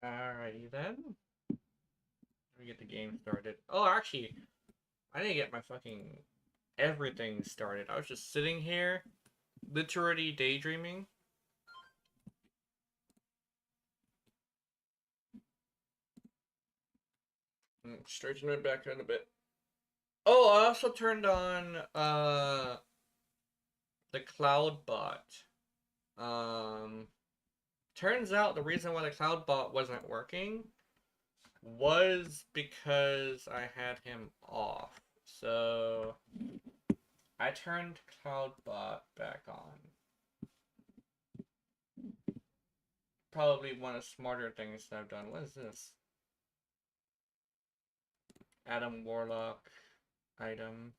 Alrighty then. Let me get the game started. Oh, actually, I didn't get my fucking everything started. I was just sitting here, literally daydreaming. Straighten my back in a bit. Oh, I also turned on the cloud bot. Turns out the reason why the cloud bot wasn't working was because I had him off. So I turned Cloudbot back on. Probably one of the smarter things that I've done. What is this? Adam Warlock item.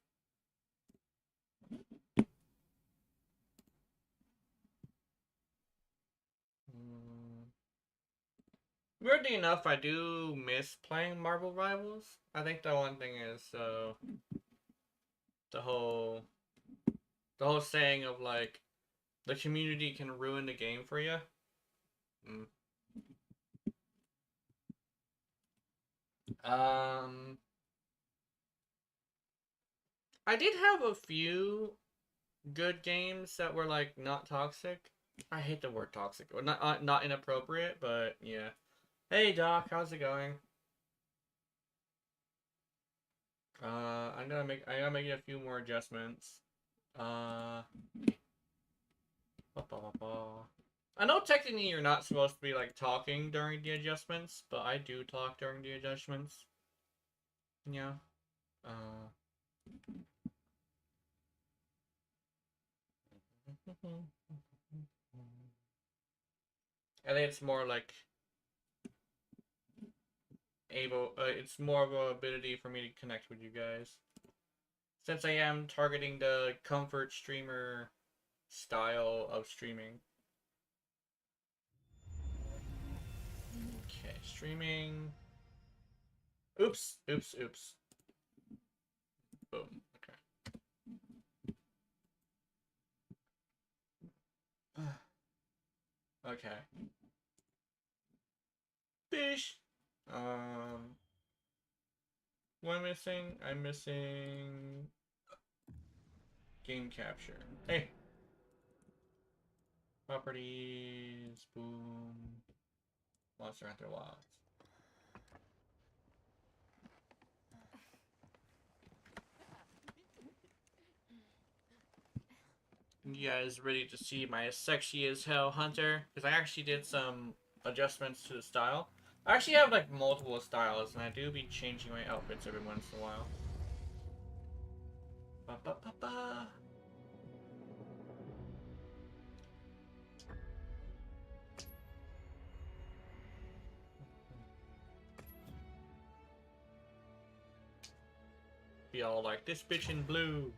Weirdly enough, I do miss playing Marvel Rivals. I think the one thing is the whole saying of like the community can ruin the game for you. I did have a few good games that were like not toxic. I hate the word toxic, or not inappropriate, but yeah. Hey Doc, how's it going? I gotta make a few more adjustments. I know technically you're not supposed to be like talking during the adjustments, but I do talk during the adjustments. Yeah. I think it's more like it's more of an ability for me to connect with you guys. Since I am targeting the comfort streamer style of streaming. Okay, streaming. Oops. Boom. Okay. Okay. Fish. What am I missing? I'm missing game capture. Hey. Properties. Boom. Monster Hunter Wilds. You guys ready to see my sexy as hell hunter? Because I actually did some adjustments to the style. I actually have like multiple styles, and I do be changing my outfits every once in a while. Ba ba ba ba. Be all like this bitch in blue.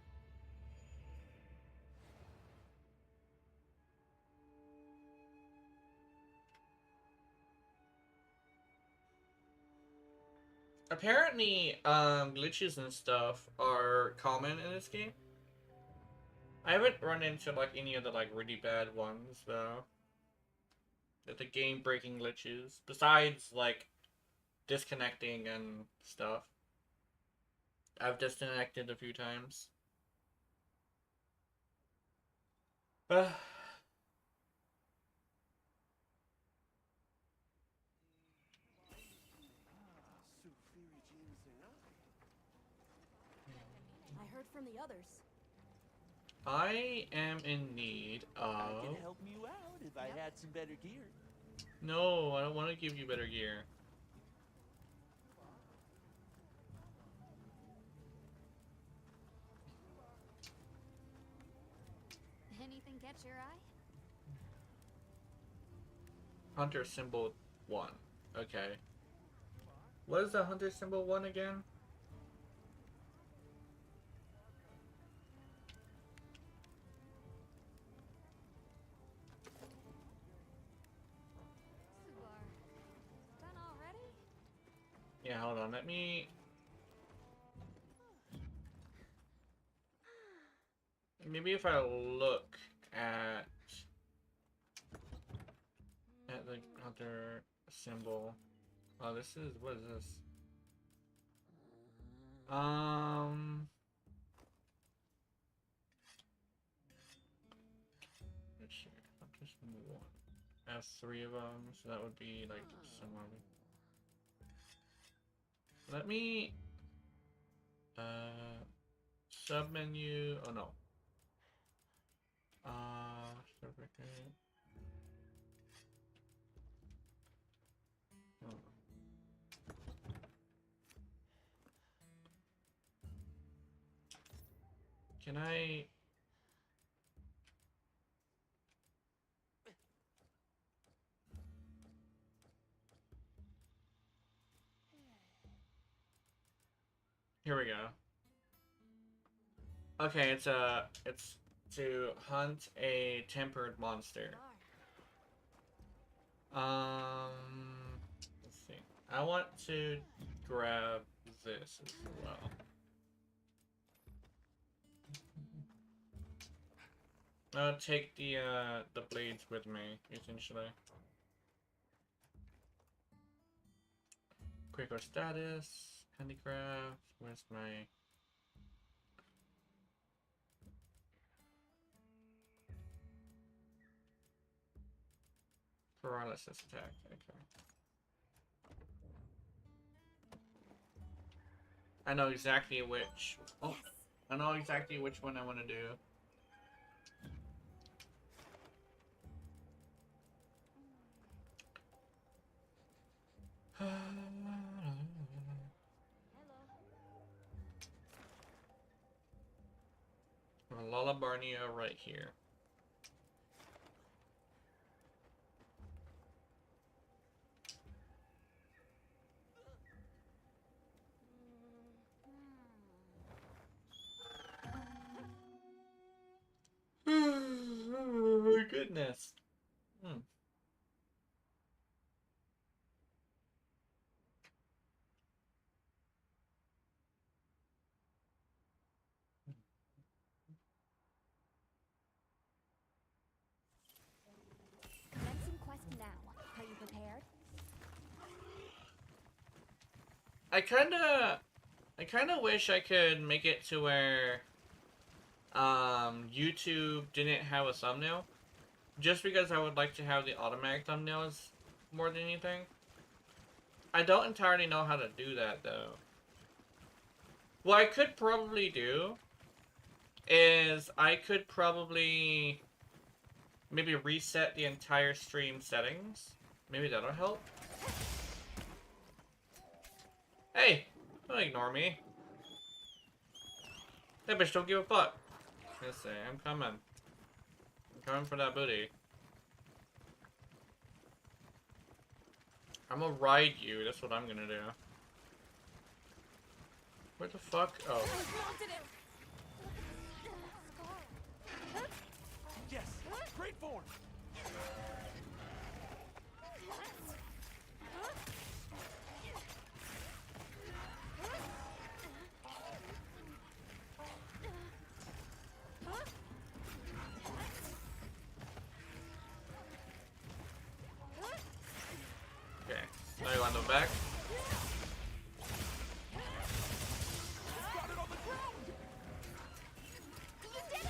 Apparently, glitches and stuff are common in this game. I haven't run into like any of the like really bad ones though. The game breaking glitches, besides like disconnecting and stuff. I've disconnected a few times. I heard from the others. I am in need of... I could help you out if I had some better gear. No, I don't want to give you better gear. Anything catch your eye? Hunter symbol 1. Okay. What is the hunter symbol 1 again? Done already? Yeah, hold on. Let me... Maybe if I look at the hunter... symbol. Oh, this is, what is this? Let's see. Just one. I have 3 of them, so that would be like somewhere. Let me sub menu. Oh no. Certificate. Oh. Can I? Here we go. Okay, it's to hunt a tempered monster. Let's see. I want to grab this as well. I'll take the blades with me, essentially. Quick status, handicraft. Where's my? Paralysis attack. Okay. I know exactly which. Oh, I know exactly which one I want to do. Lullabarnia right here. Oh my goodness. Commencing quest now. Are you prepared? I kinda wish I could make it to where YouTube didn't have a thumbnail. Just because I would like to have the automatic thumbnails more than anything. I don't entirely know how to do that though. What I could probably do is I could probably maybe reset the entire stream settings. Maybe that'll help. Hey, don't ignore me. That bitch don't give a fuck. Let's see, I'm coming. I'm coming for that booty. I'm gonna ride you, that's what I'm gonna do. Where the fuck? Oh. Yes, great form. Okay, now you want them back? Got it on the ground. You did it!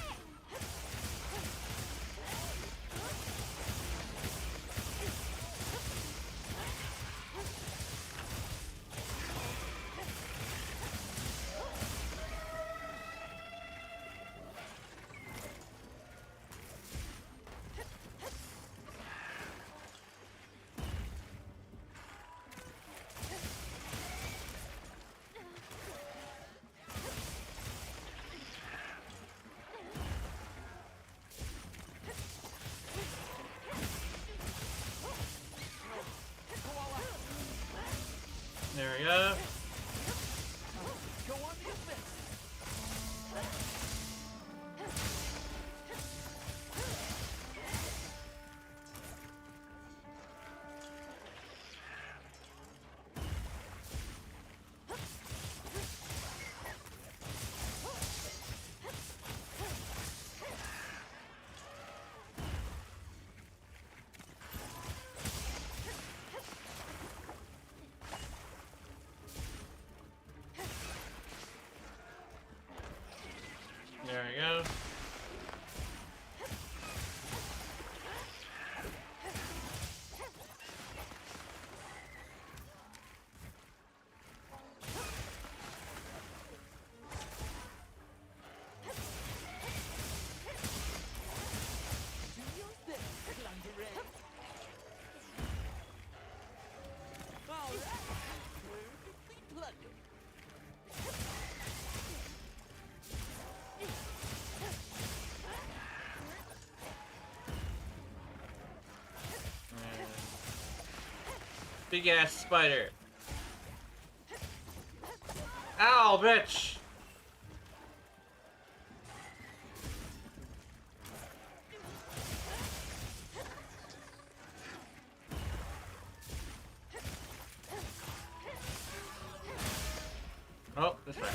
Big ass spider. Ow, bitch! Oh, this way.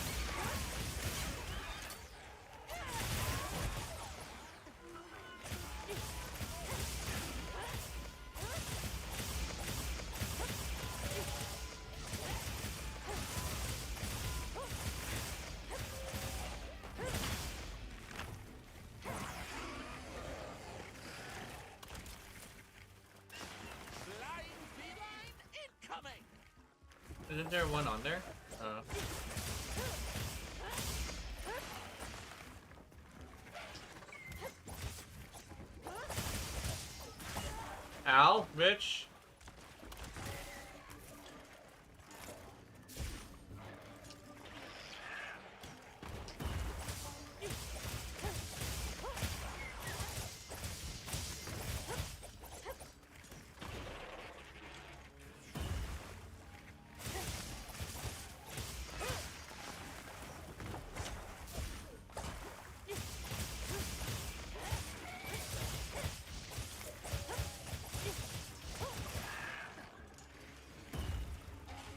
Flying feline incoming! Isn't there one on there? Ow, bitch.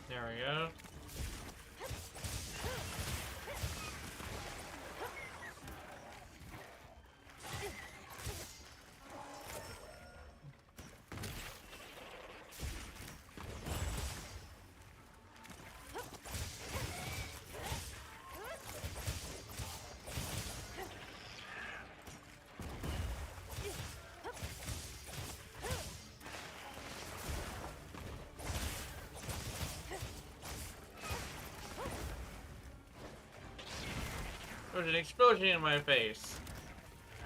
There we go. There was an explosion in my face.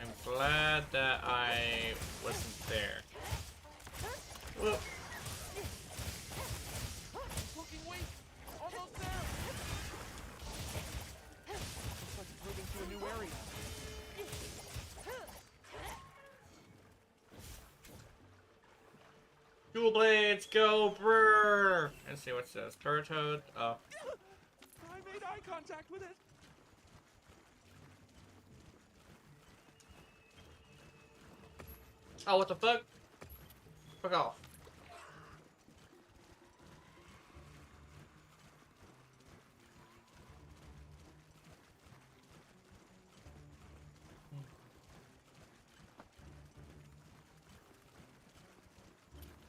I'm glad that I wasn't there. Whoop. Looking weak! Almost there! Looks like it's moving to a new area. Dual blades, go, brrr! Let's see what's this. Turtle. Oh. I made eye contact with it. Oh, what the fuck? Fuck off.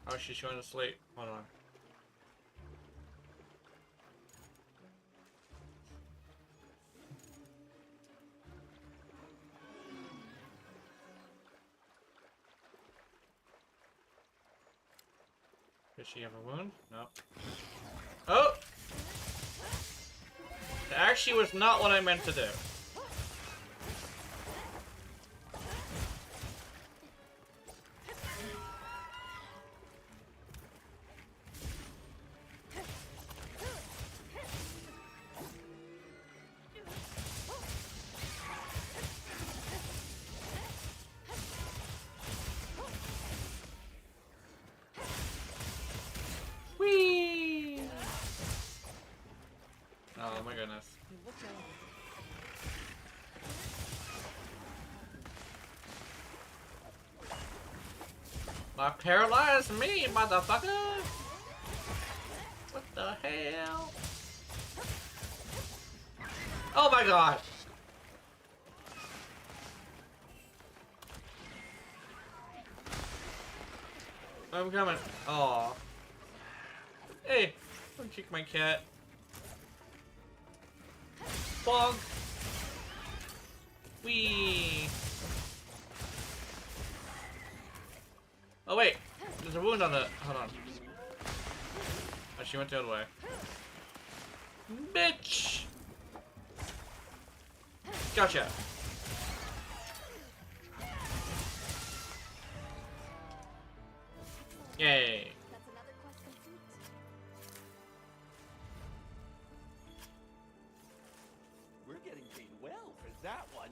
Oh, she's going to sleep. Hold on. Does she have a wound? No. Oh! That actually was not what I meant to do. Whee! Oh my goodness. Paralyze me, motherfucker! What the hell? Oh my god! I'm coming. Aw. Hey, don't kick my cat. Bonk. Wee. Oh wait, there's a wound on the. Hold on. Oh, she went the other way. Bitch. Gotcha. Yay. That's another quest complete. We're getting paid well for that one.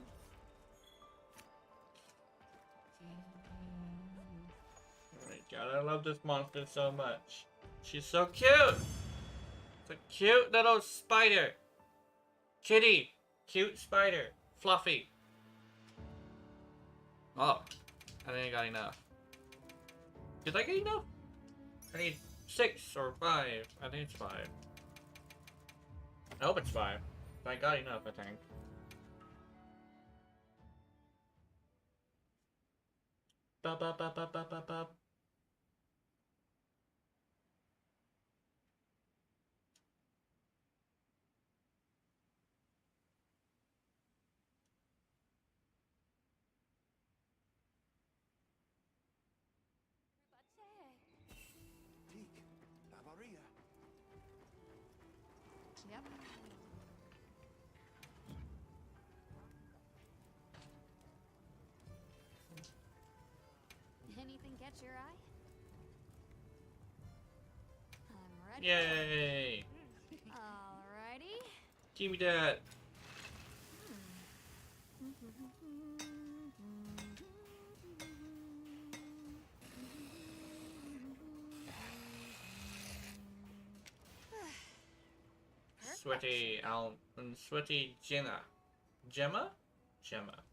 Oh my god, I love this monster so much. She's so cute. It's a cute little spider. Kitty. Cute spider. Fluffy. Oh. I think I got enough. Did I get enough? I need 6 or 5. I think it's 5. I hope it's 5. I got enough, I think. Ba ba ba ba ba ba ba. Peek. La Maria. Yep. Anything catch your eye? I'm ready. Yay! Alrighty. Give me that. Sweaty sweaty Jenna. Gemma? Gemma.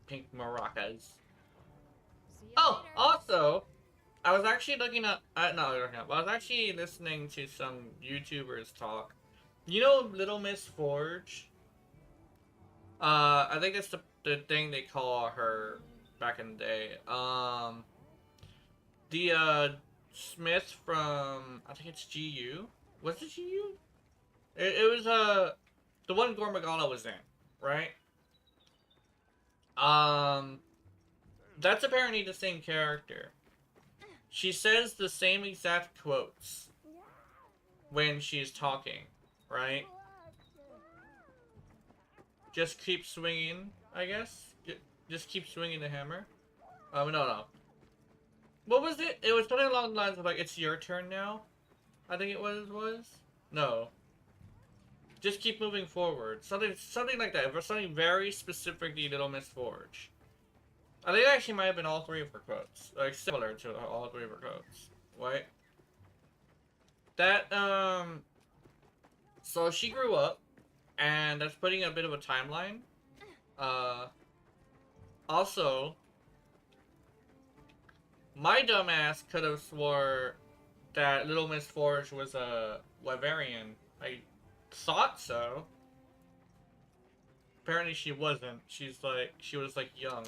Pink maracas. See you Oh, later. also, I was actually looking up. Not looking up. I was actually listening to some YouTubers talk. You know, Little Miss Forge. I think that's the thing they call her back in the day. The Smith from, I think it's GU. Was it GU? It was the one Gormagala was in, right? That's apparently the same character. She says the same exact quotes when she's talking, right? Just keep swinging, I guess. Just keep swinging the hammer. No. What was it? It was something along the lines of like, it's your turn now. I think it was. No. Just keep moving forward. Something like that. Something very specifically Little Miss Forge. I think it actually might have been all 3 of her quotes. Like, similar to all 3 of her quotes. Right? That, so she grew up, and that's putting a bit of a timeline. Also, my dumbass could have swore that Little Miss Forge was a Wyverian. I thought so. Apparently she wasn't. She was like young.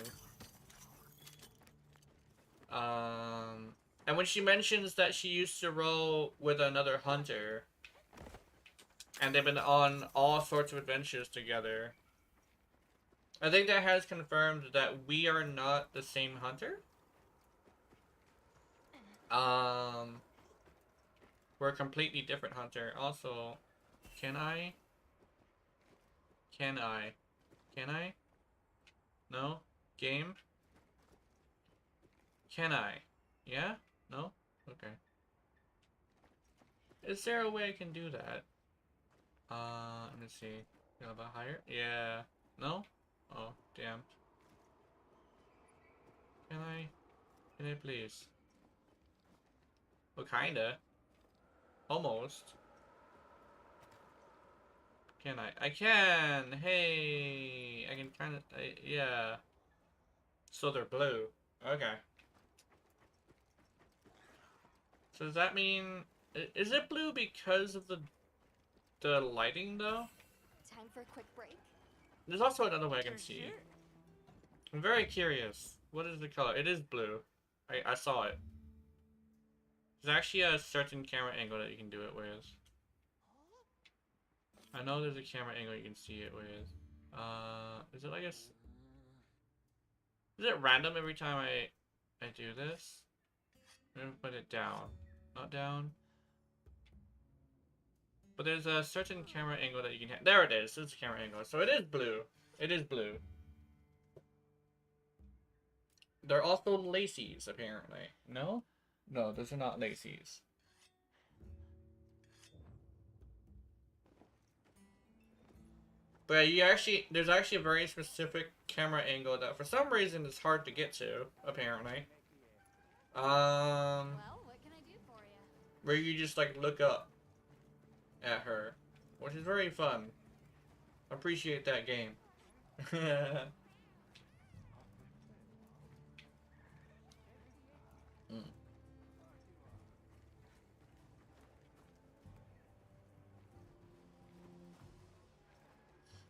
And when she mentions that she used to roll with another hunter, and they've been on all sorts of adventures together, I think that has confirmed that we are not the same hunter. We're a completely different hunter. Also, can I? No? Game? Can I? Yeah? No? Okay. Is there a way I can do that? Let me see. A little bit higher? Yeah. No? Oh, damn. Can I? Can I please? Well, kinda. Almost. Can I? I can! Hey! I can kinda... yeah. So they're blue. Okay. So does that mean... Is it blue because of the lighting, though? Time for a quick break. There's also another way I can see. I'm very curious. What is the color? It is blue. I saw it. There's actually a certain camera angle that you can do it with. I know there's a camera angle you can see it with. Is it like is it random every time I do this? I'm gonna put it down. Not down. But there's a certain camera angle that you can have. There it is. It's a camera angle. So it is blue. It is blue. They're also lacies, apparently. No? No, those are not lacies. But yeah, there's actually a very specific camera angle that for some reason is hard to get to, apparently. Well, what can I do for you? Where you just like look up at her, which is very fun. Appreciate that game. Mm.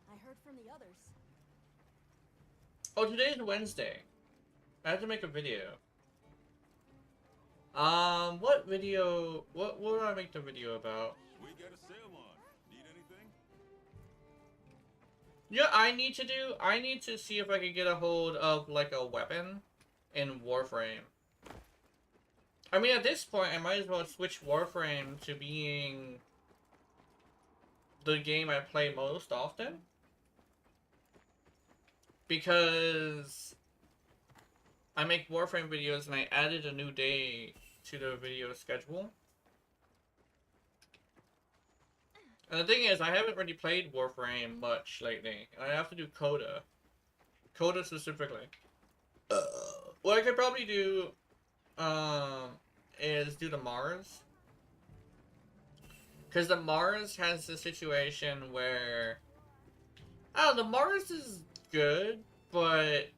I heard from the others. Oh, today's Wednesday. I have to make a video. What video? What do I make the video about? We got a sale on. Need anything? Yeah, I need to see if I can get a hold of like a weapon in Warframe. I mean, at this point, I might as well switch Warframe to being the game I play most often. Because I make Warframe videos and I added a new day to the video schedule. And the thing is, I haven't really played Warframe much lately. I have to do Coda. Coda specifically. What I could probably do, is do the Mars. Because the Mars has the situation where... Oh, the Mars is good, but...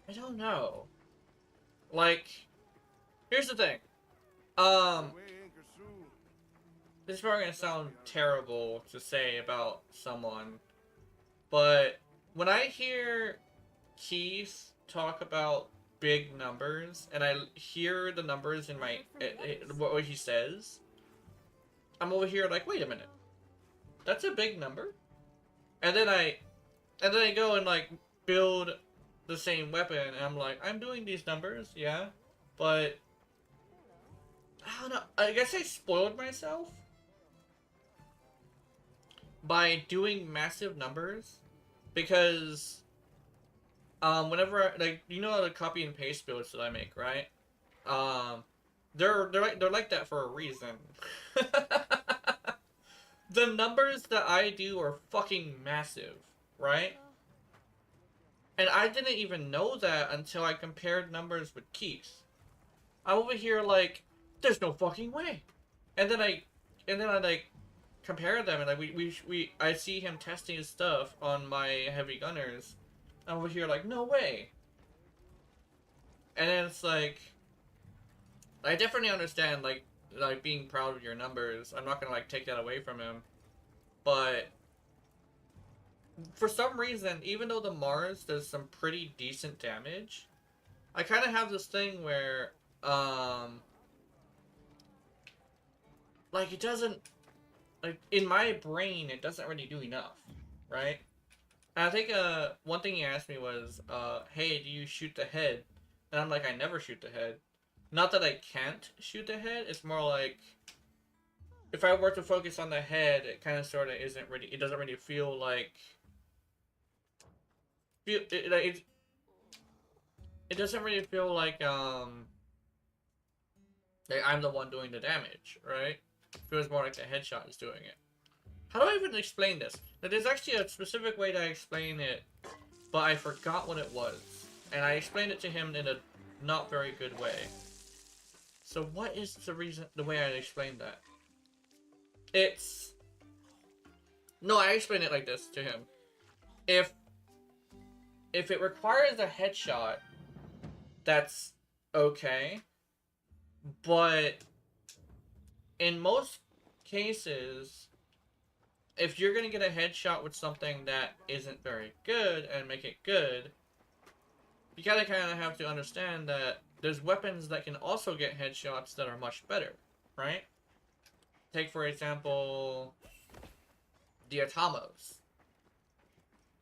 I don't know. Like, here's the thing. This is probably gonna sound terrible to say about someone, but when I hear Keith talk about big numbers, and I hear the numbers in my what he says, I'm over here like, wait a minute, that's a big number, and then I go and like build the same weapon, and I'm like, I'm doing these numbers, yeah, but I don't know. I guess I spoiled myself by doing massive numbers, because whenever like, you know, the copy and paste builds that I make, right? They're like that for a reason. The numbers that I do are fucking massive, right? And I didn't even know that until I compared numbers with Keith. I'm over here like, there's no fucking way. And then I like compare them, and like I see him testing his stuff on my heavy gunners. I'm over here like, no way. And then it's like, I definitely understand like being proud of your numbers. I'm not gonna like take that away from him, but for some reason, even though the Mars does some pretty decent damage, I kind of have this thing where like it doesn't, like in my brain it doesn't really do enough, right? And I think one thing he asked me was, hey, do you shoot the head? And I'm like, I never shoot the head. Not that I can't shoot the head, it's more like, if I were to focus on the head, it kind of sort of isn't really, it doesn't really feel like, it doesn't really feel like I'm the one doing the damage, right? It feels more like the headshot is doing it. How do I even explain this? Now, there's actually a specific way to explain it, but I forgot what it was. And I explained it to him in a not very good way. So what is the way I explained that? No, I explained it like this to him. If it requires a headshot, that's okay. But in most cases, if you're gonna get a headshot with something that isn't very good and make it good, you gotta kind of have to understand that there's weapons that can also get headshots that are much better, right? Take, for example, the Atomos.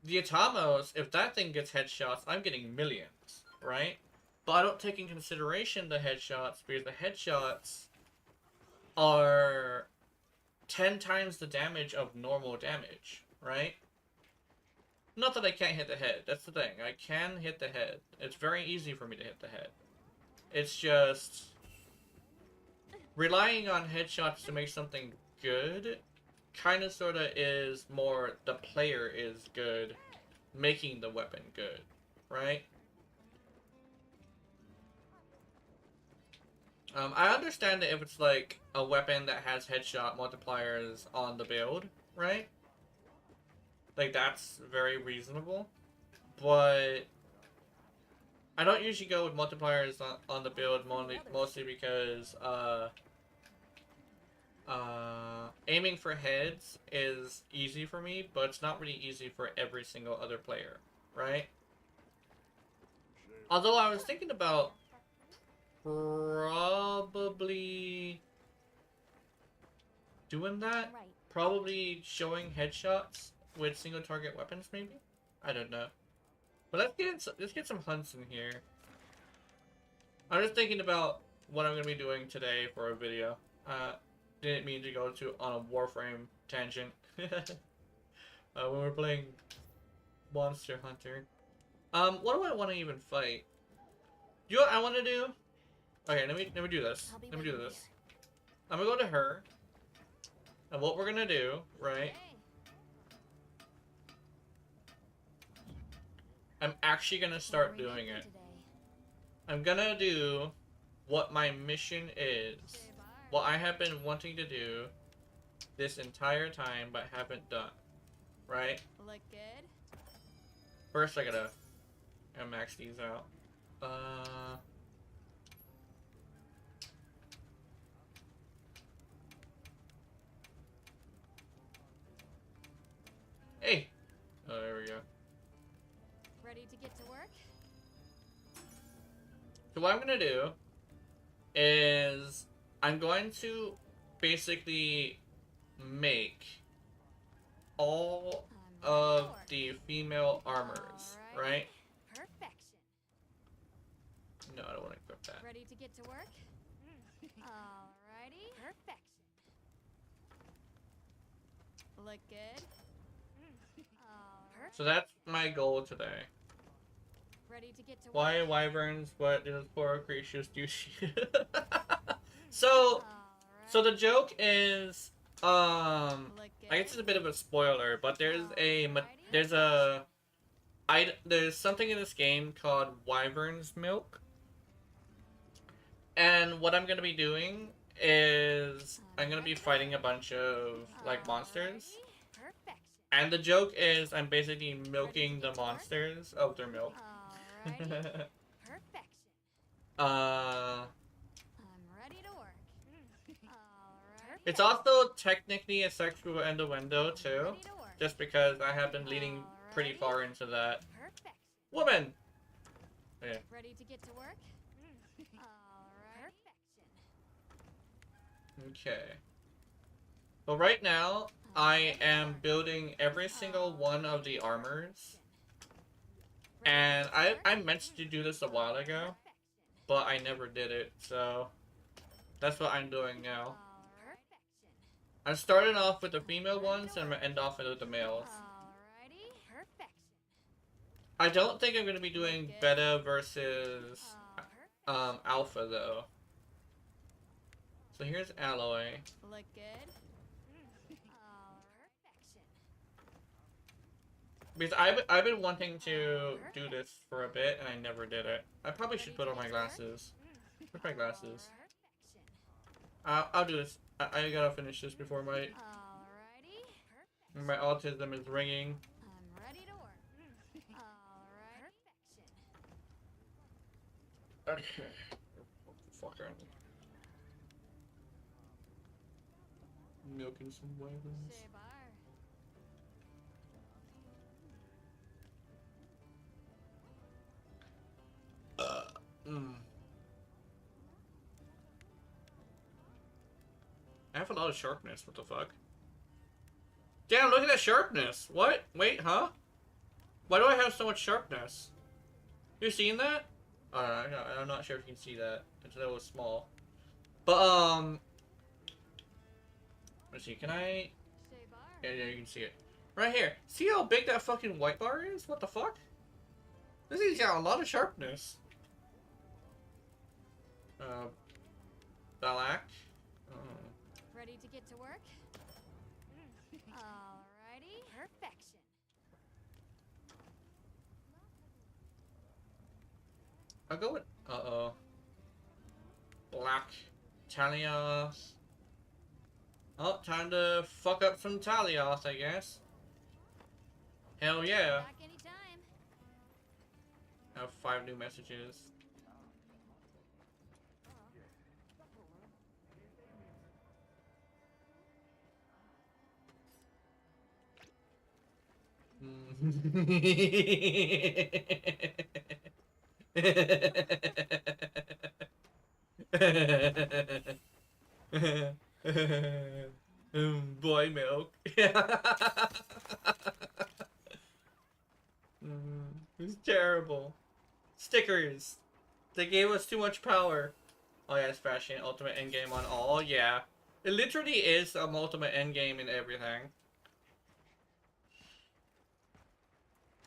The Atomos, if that thing gets headshots, I'm getting millions, right? But I don't take in consideration the headshots, because the headshots are 10 times the damage of normal damage, right? Not that I can't hit the head, that's the thing. I can hit the head. It's very easy for me to hit the head. It's just relying on headshots to make something good kind of sort of is more the player is good making the weapon good, right? I understand that if it's like a weapon that has headshot multipliers on the build, right? Like that's very reasonable. But I don't usually go with multipliers on the build mostly because aiming for heads is easy for me, but it's not really easy for every single other player, right? Although I was thinking about probably doing that. Right. Probably showing headshots with single target weapons, maybe? I don't know. But let's get some hunts in here. I'm just thinking about what I'm gonna be doing today for a video. Didn't mean to go on a Warframe tangent. When we're playing Monster Hunter. What do I want to even fight? You know what I want to do? Okay, let me do this. Let me do this. I'm gonna go to her. And what we're gonna do, right? I'm actually gonna start doing it. I'm gonna do what my mission is. What I have been wanting to do this entire time but haven't done. Right? Look good. First I gotta max these out. Hey! Oh, there we go. Ready to get to work? So what I'm gonna do is I'm going to basically make all of the female armors, right? Perfection. No, I don't want to equip that. Ready to get to work? Alrighty. Perfection. Look good. So that's my goal today. Ready to get to work? Why wyverns? What does poor creatures do? So the joke is, I guess it's a bit of a spoiler, but there's something in this game called Wyverns milk, and what I'm gonna be doing is I'm gonna be fighting a bunch of like monsters, and the joke is I'm basically milking the monsters of their milk. Perfection. uh. I'm ready to work. Alright. It's also technically a sexual innuendo too, just because I have been leaning pretty far into that. Perfection. Woman! Yeah. Ready to get to work? Alright. Perfection. Okay. But right now, I am building every single one of the armors. And I meant to do this a while ago, but I never did it, so that's what I'm doing now. I'm starting off with the female ones, and I'm gonna end off with the males. I don't think I'm gonna be doing beta versus alpha though. So here's alloy. Look good. Because I've been wanting to do this for a bit, and I never did it. I probably should put on my glasses. Where's my glasses? I'll do this. I gotta finish this before my autism is ringing. I'm ready to work. Alright. Perfection. Okay. Fucker. Milking some wyverns. Say bye. I have a lot of sharpness. What the fuck? Damn, look at that sharpness. What? Wait, huh? Why do I have so much sharpness? You seen that? I'm not sure if you can see that. It's a little small. But, let's see, can I... Say bye. Yeah, you can see it. Right here. See how big that fucking white bar is? What the fuck? This thing's got a lot of sharpness. Balak. Oh. Ready to get to work? Alrighty. Perfection. I'll go with... Uh-oh. Black Talios. Oh, time to fuck up some Talios, I guess. Hell yeah. Back anytime. I have 5 new messages. Boy milk. It's terrible. Stickers. They gave us too much power. Oh yeah, it's fashion. Ultimate endgame on all. Yeah. It literally is a ultimate endgame in everything.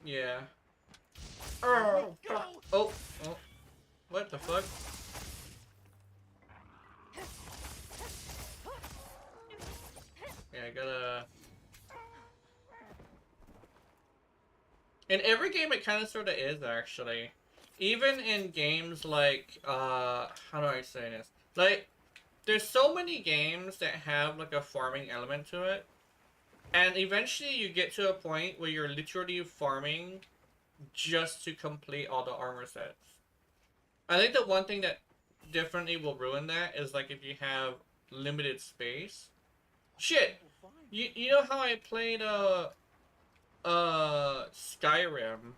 Yeah. Oh, fuck. Oh. What the fuck? Yeah, I gotta... In every game it kind of sort of is, actually. Even in games like, how do I say this? Like, there's so many games that have, like, a farming element to it. And eventually you get to a point where you're literally farming just to complete all the armor sets. I think the one thing that definitely will ruin that is, like, if you have limited space. Shit! You know how I played, Skyrim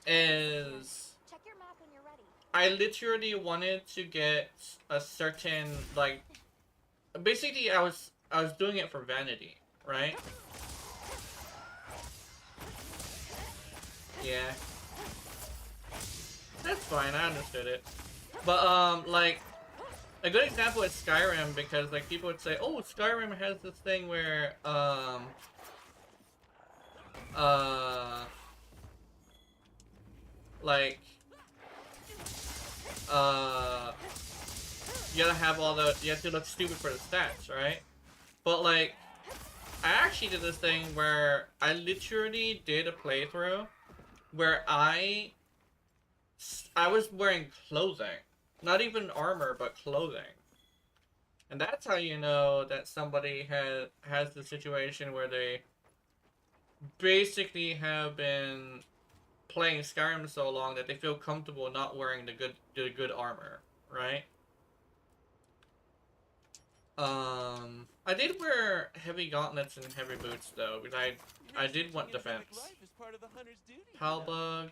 is... Check your map when you're ready. I literally wanted to get a certain, like... Basically, I was doing it for vanity, right? Yeah. That's fine, I understood it. But, like... A good example is Skyrim, because, like, people would say, oh, Skyrim has this thing where, like, you gotta have all the, you have to look stupid for the stats, right? But, like, I actually did this thing where I literally did a playthrough where I was wearing clothing. Not even armor, but clothing. And that's how you know that somebody has the situation where they basically have been playing Skyrim so long that they feel comfortable not wearing the good armor, right? I did wear heavy gauntlets and heavy boots though, because I did want defense. Pale bug.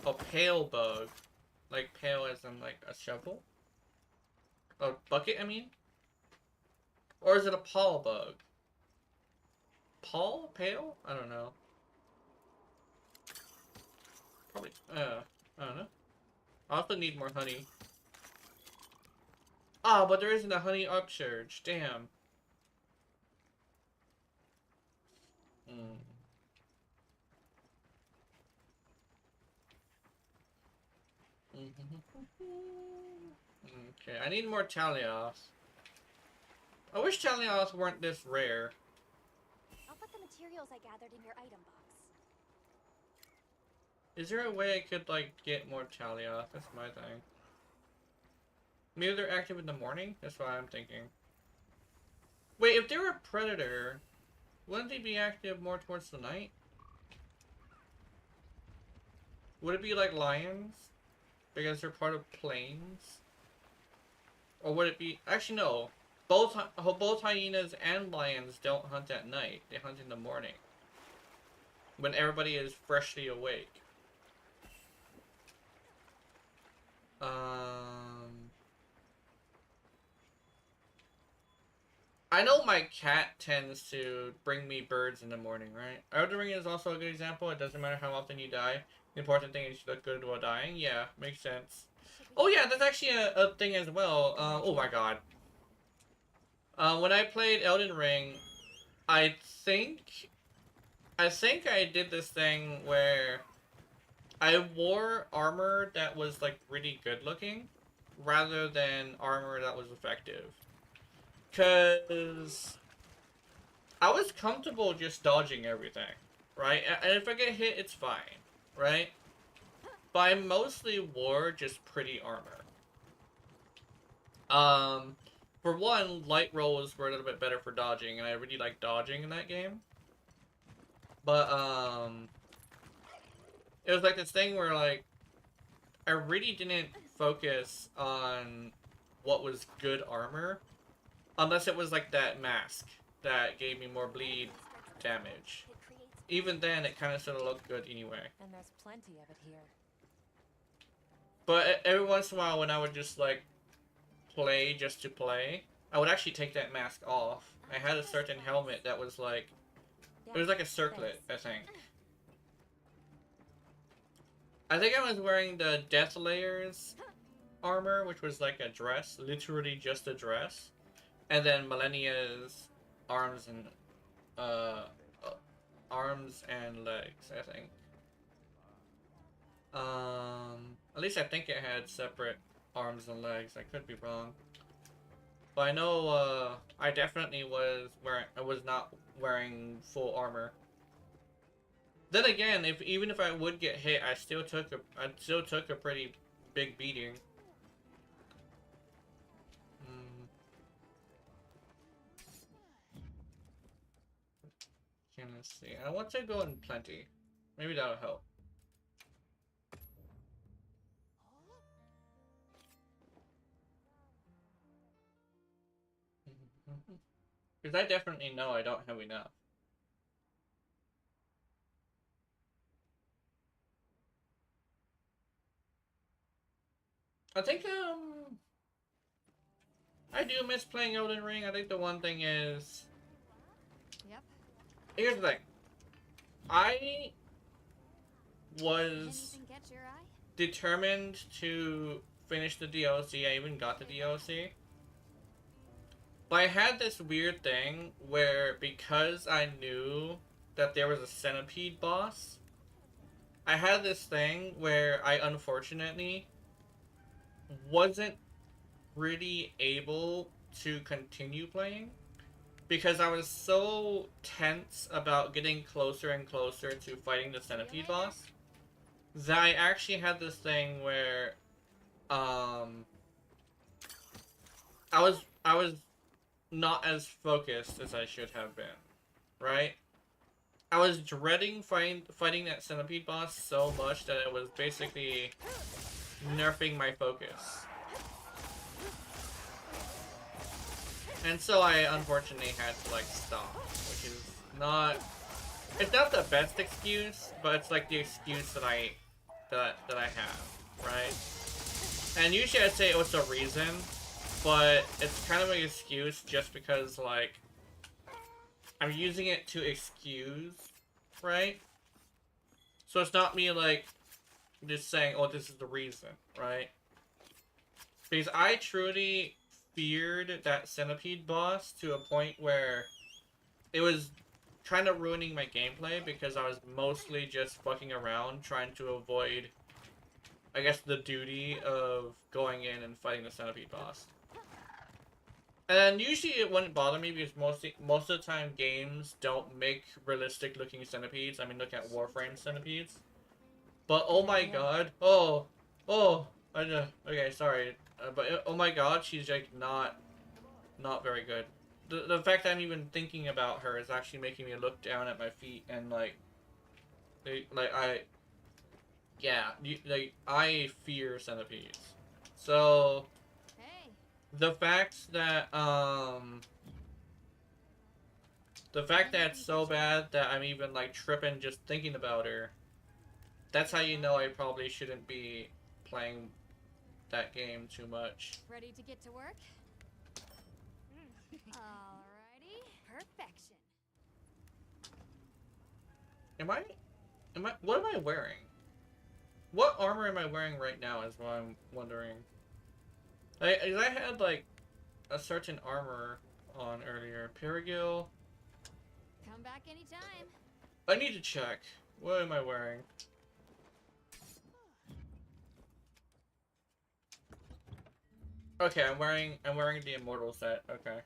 Oh, pale bug. Like pale as in like a shovel? A bucket, I mean? Or is it a paw bug? Paw? Pale? I don't know. Probably, I don't know. I also need more honey. Ah, but there isn't a honey upsurge. Damn. Okay, I need more Talios. I wish Talios weren't this rare. I'll put the materials I gathered in your item box. Is there a way I could, like, get more Talios? That's my thing. Maybe they're active in the morning? That's what I'm thinking. Wait, if they're a predator, wouldn't they be active more towards the night? Would it be like lions? Because they're part of plains? Or would it be... Actually, no. Both hyenas and lions don't hunt at night. They hunt in the morning. When everybody is freshly awake. I know my cat tends to bring me birds in the morning, right? Elden Ring is also a good example. It doesn't matter how often you die. The important thing is you look good while dying. Yeah, makes sense. Oh yeah, that's actually a thing as well. Oh my god. When I played Elden Ring, I think I did this thing where I wore armor that was like really good looking rather than armor that was effective. Cause I was comfortable just dodging everything, right? And if I get hit, it's fine, right? But I mostly wore just pretty armor. Um, for one, light rolls were a little bit better for dodging, and I really like dodging in that game. But, it was like this thing where, like, I really didn't focus on what was good armor, unless it was like that mask that gave me more bleed damage. Even then, it kind of still looked good anyway. And there's plenty of it here. But every once in a while, when I would just, like, play just to play, I would actually take that mask off. I had a certain helmet that was like, it was like a circlet, I think. I think I was wearing the Death Layers armor, which was like a dress, literally just a dress. And then Millennia's arms and, arms and legs, I think. At least I think it had separate arms and legs. I could be wrong. But I know, I definitely was not wearing full armor. Then again, even if I would get hit, I still took a pretty big beating. Let's see. I want to go in plenty. Maybe that'll help. Because I definitely know I don't have enough. I think, I do miss playing Elden Ring. I think the one thing is... Yep. Here's the thing. I was Anything catch your eye? determined to finish the DLC. I even got the DLC. But I had this weird thing where, because I knew that there was a centipede boss, I had this thing where I unfortunately wasn't really able to continue playing because I was so tense about getting closer and closer to fighting the centipede boss that I actually had this thing where I was not as focused as I should have been, right? I was dreading fighting that centipede boss so much that it was basically nerfing my focus. And so I unfortunately had to, like, stop, which is not... It's not the best excuse, but it's like the excuse that I have, right? And usually I'd say it was a reason, but it's kind of an excuse just because, like, I'm using it to excuse, right? So it's not me, like, just saying, oh, this is the reason, right? Because I truly feared that centipede boss to a point where it was kind of ruining my gameplay because I was mostly just fucking around trying to avoid, I guess, the duty of going in and fighting the centipede boss. And usually it wouldn't bother me because most of the time games don't make realistic looking centipedes. I mean, look at Warframe centipedes. But oh my god, okay, sorry. But oh my god, she's like not very good. The fact that I'm even thinking about her is actually making me look down at my feet and like I fear centipedes. So Hey. the fact that it's so bad that I'm even like tripping just thinking about her, that's how you know I probably shouldn't be playing that game too much. Ready to get to work? Alrighty. Perfection. What am I wearing? What armor am I wearing right now is what I'm wondering. I had like a certain armor on earlier. Perigil. Come back anytime. I need to check. What am I wearing? Okay, I'm wearing the immortal set. Okay.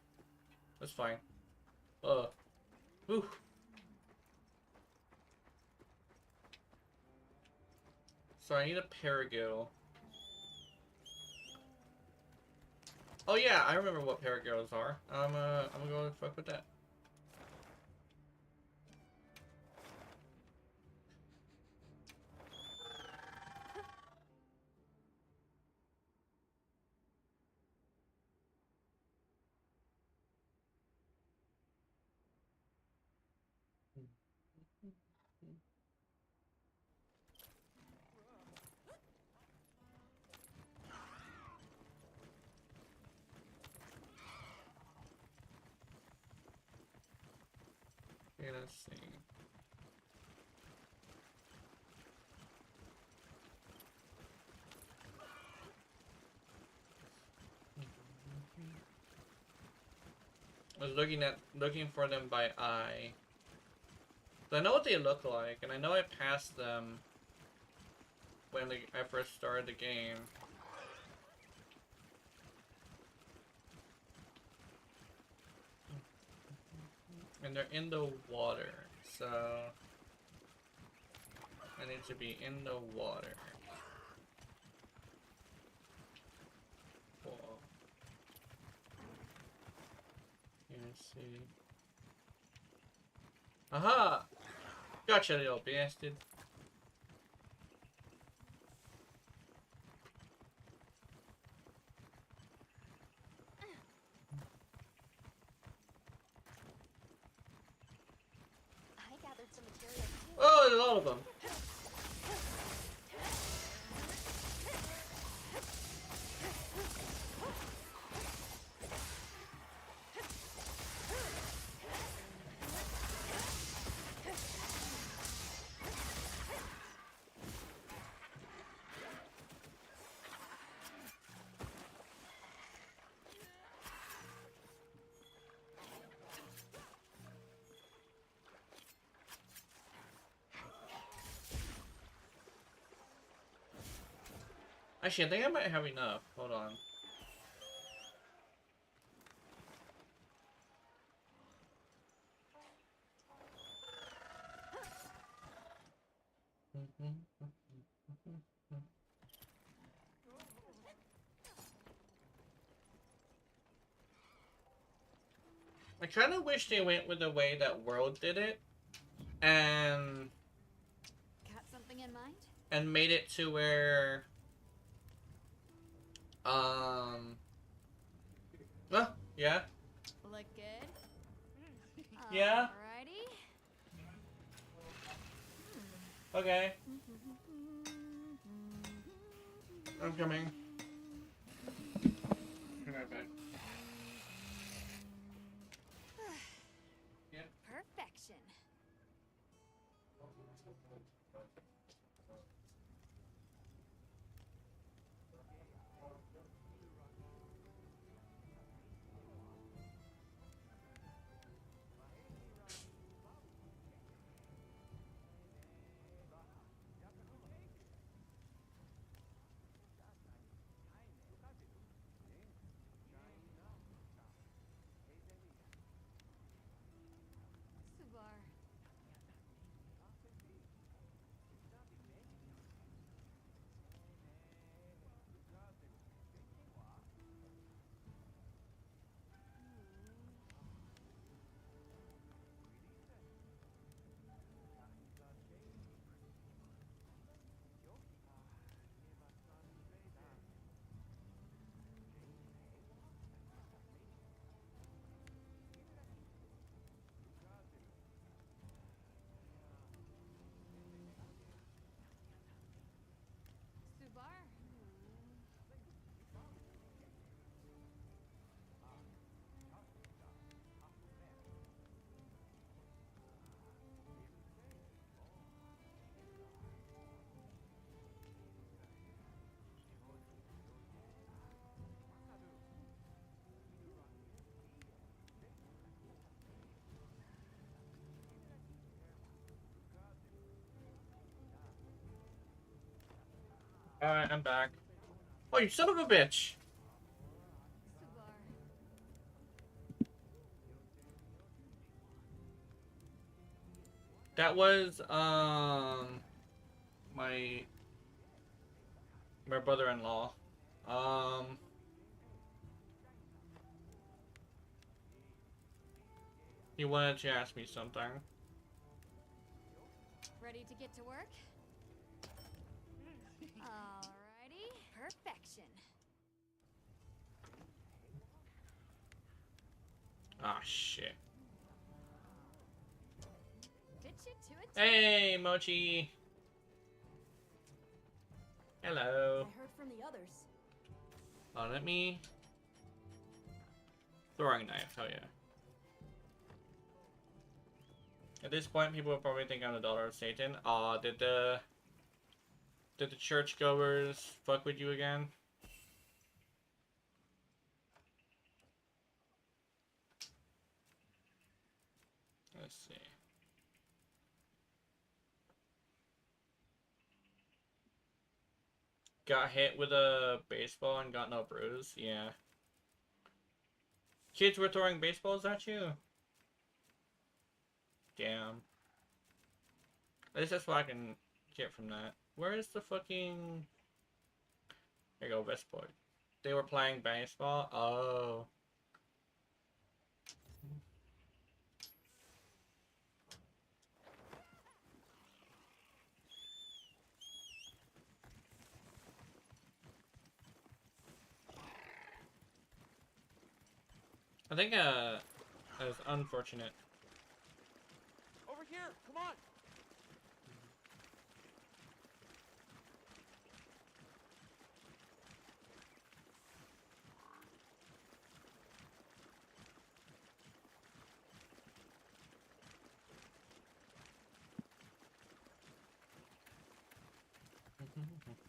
That's fine. Whew. So I need a Perigil. Oh yeah, I remember what paragirls are. I'm gonna go fuck with that. Okay, let's see. I was looking for them by eye. I know what they look like, and I know I passed them when I first started the game. And they're in the water, so I need to be in the water. Cool. Let's see. Aha! Gotcha, little bastard. I gathered some material too. Oh, there's a lot of them. Actually, I think I might have enough. Hold on. I kind of wish they went with the way that World did it, and Got something in mind? made it to where oh, yeah. Look good? Yeah. Alrighty. Okay. I'm coming. Be right back. Yeah. Perfection. Subar. Subar. Alright, I'm back. Oh, you son of a bitch! Subar. That was my brother-in-law. You wanted to ask me something. Ready to get to work? Alrighty. Perfection. Ah, shit. Fit you to it. Hey, Mochi. Hello. I heard from the others. Let me... Throwing knife, hell yeah. At this point, people will probably think I'm the daughter of Satan. Aw, did the churchgoers fuck with you again? Let's see. Got hit with a baseball and got no bruise? Yeah. Kids were throwing baseballs at you? Damn. At least that's what I can get from that. Where is the fucking... There you go, West Boy. They were playing baseball? Oh. I think, that was unfortunate. Over here, come on.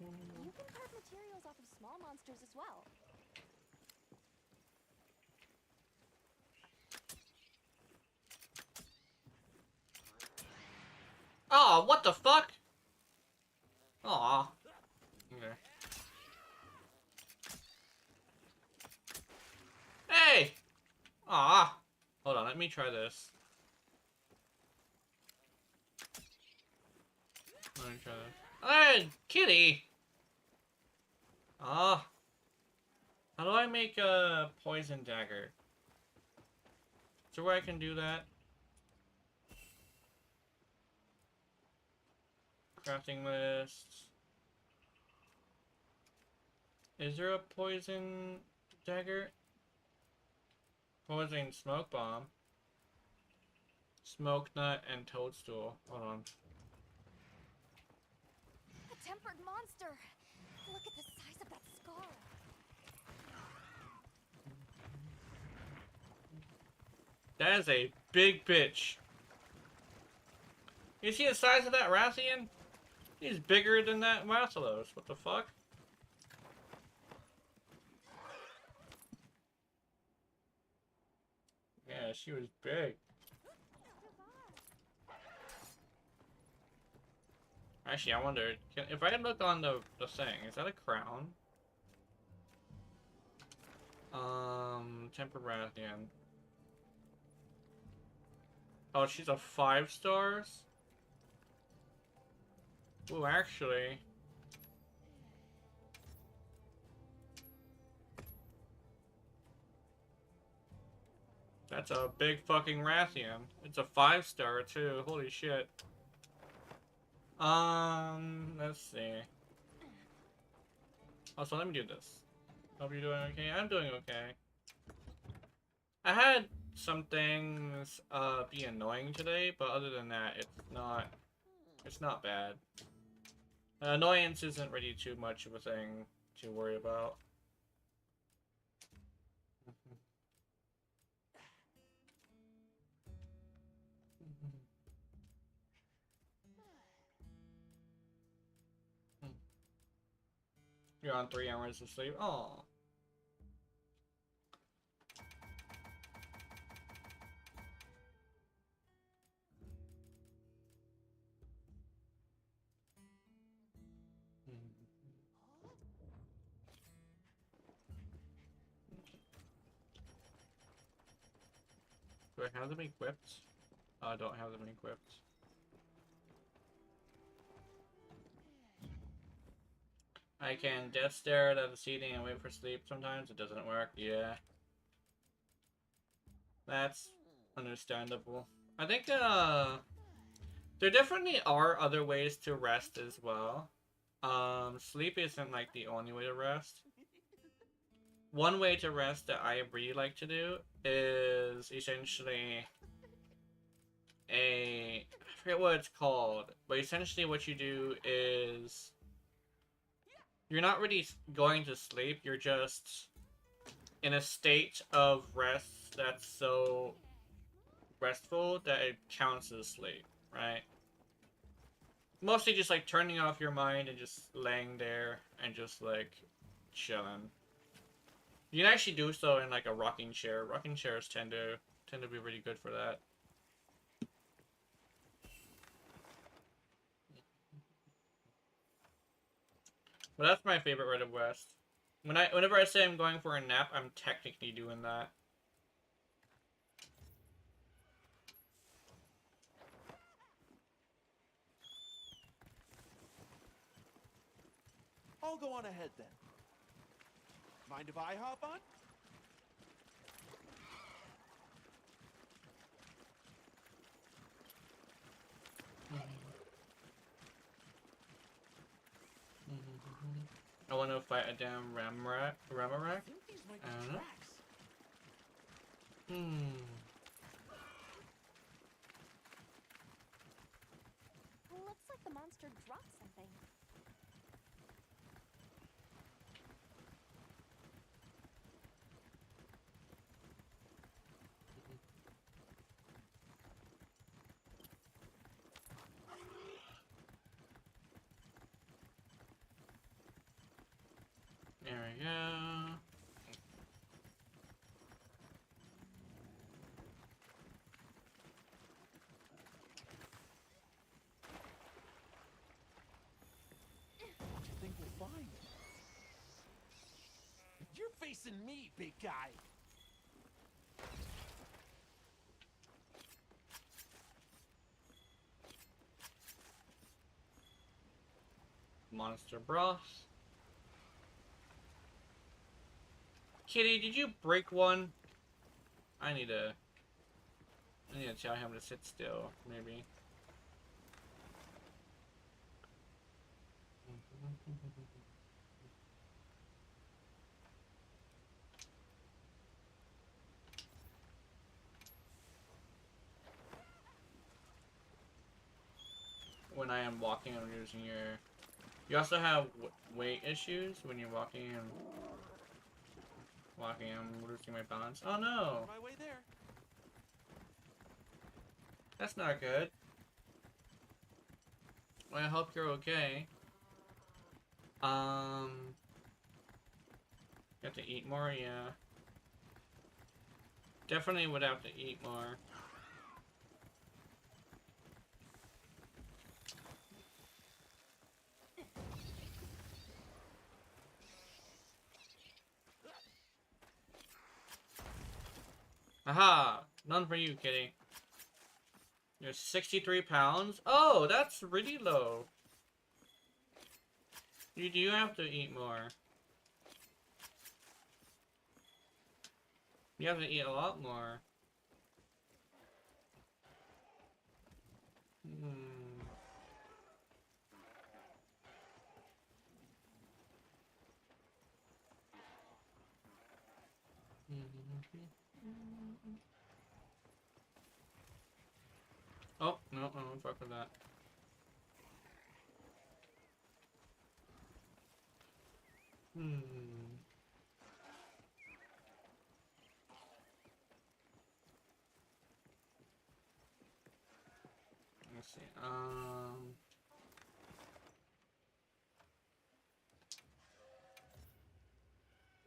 You can carve materials off of small monsters as well. Oh, what the fuck? Aw. Okay. Hey! Aw. Hold on, let me try this. Let me try this. Hey, kitty! Ah. How do I make a poison dagger? Is there a way I can do that? Crafting list. Is there a poison dagger? Poison smoke bomb. Smoke nut and toadstool. Hold on. A tempered monster. Look at the size of that scar. That is a big bitch. You see the size of that Rathian? He's bigger than that Rathalos. What the fuck? Yeah, she was big. Actually, I wonder, if I look on the thing, is that a crown? Temper Rathian. Oh, she's a 5 stars? Ooh, actually. That's a big fucking Rathian. It's a 5 star too. Holy shit. Let's see. Also, let me do this. Hope you're doing okay. I'm doing okay. I had some things be annoying today, but other than that, it's not bad. Annoyance isn't really too much of a thing to worry about. You're on 3 hours of sleep. Aw. Do I have them equipped? I don't have them equipped. I can death stare at the ceiling and wait for sleep sometimes. It doesn't work. Yeah. That's understandable. I think there definitely are other ways to rest as well. Sleep isn't like the only way to rest. One way to rest that I really like to do is essentially I forget what it's called, but essentially what you do is you're not really going to sleep, you're just in a state of rest that's so restful that it counts as sleep, right? Mostly just like turning off your mind and just laying there and just like chilling. You can actually do so in like a rocking chair. Rocking chairs tend to be really good for that. But that's my favorite rite of rest. Whenever I say I'm going for a nap, I'm technically doing that. I'll go on ahead then. Mind if I hop on? I want to fight a damn Ramarak. I think these might be tracks. Looks like the monster dropped something. There we go. What do you think we'll find? You're facing me, big guy. Monster broth. Kitty, did you break one? I need to tell him to sit still, maybe. When I am walking, I'm using your... You also have weight issues when you're walking and... I'm losing my balance. Oh no! On my way there. That's not good. Well, I hope you're okay. You have to eat more, yeah. Definitely would have to eat more. Aha! None for you, kitty. You're 63 pounds? Oh, that's really low. You do have to eat more. You have to eat a lot more. Oh, no, I don't fuck with that. Let's see,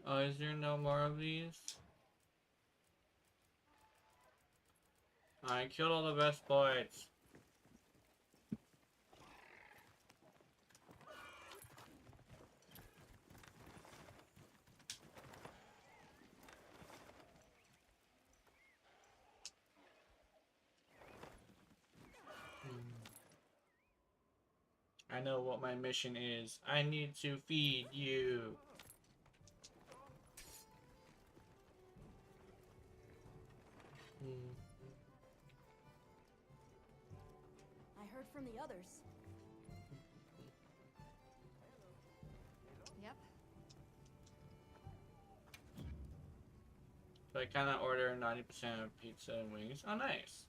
oh, is there no more of these? I killed all the best boys. I know what my mission is. I need to feed you. from the others. Yep. So I kind of order 90% of pizza and wings. Oh, nice.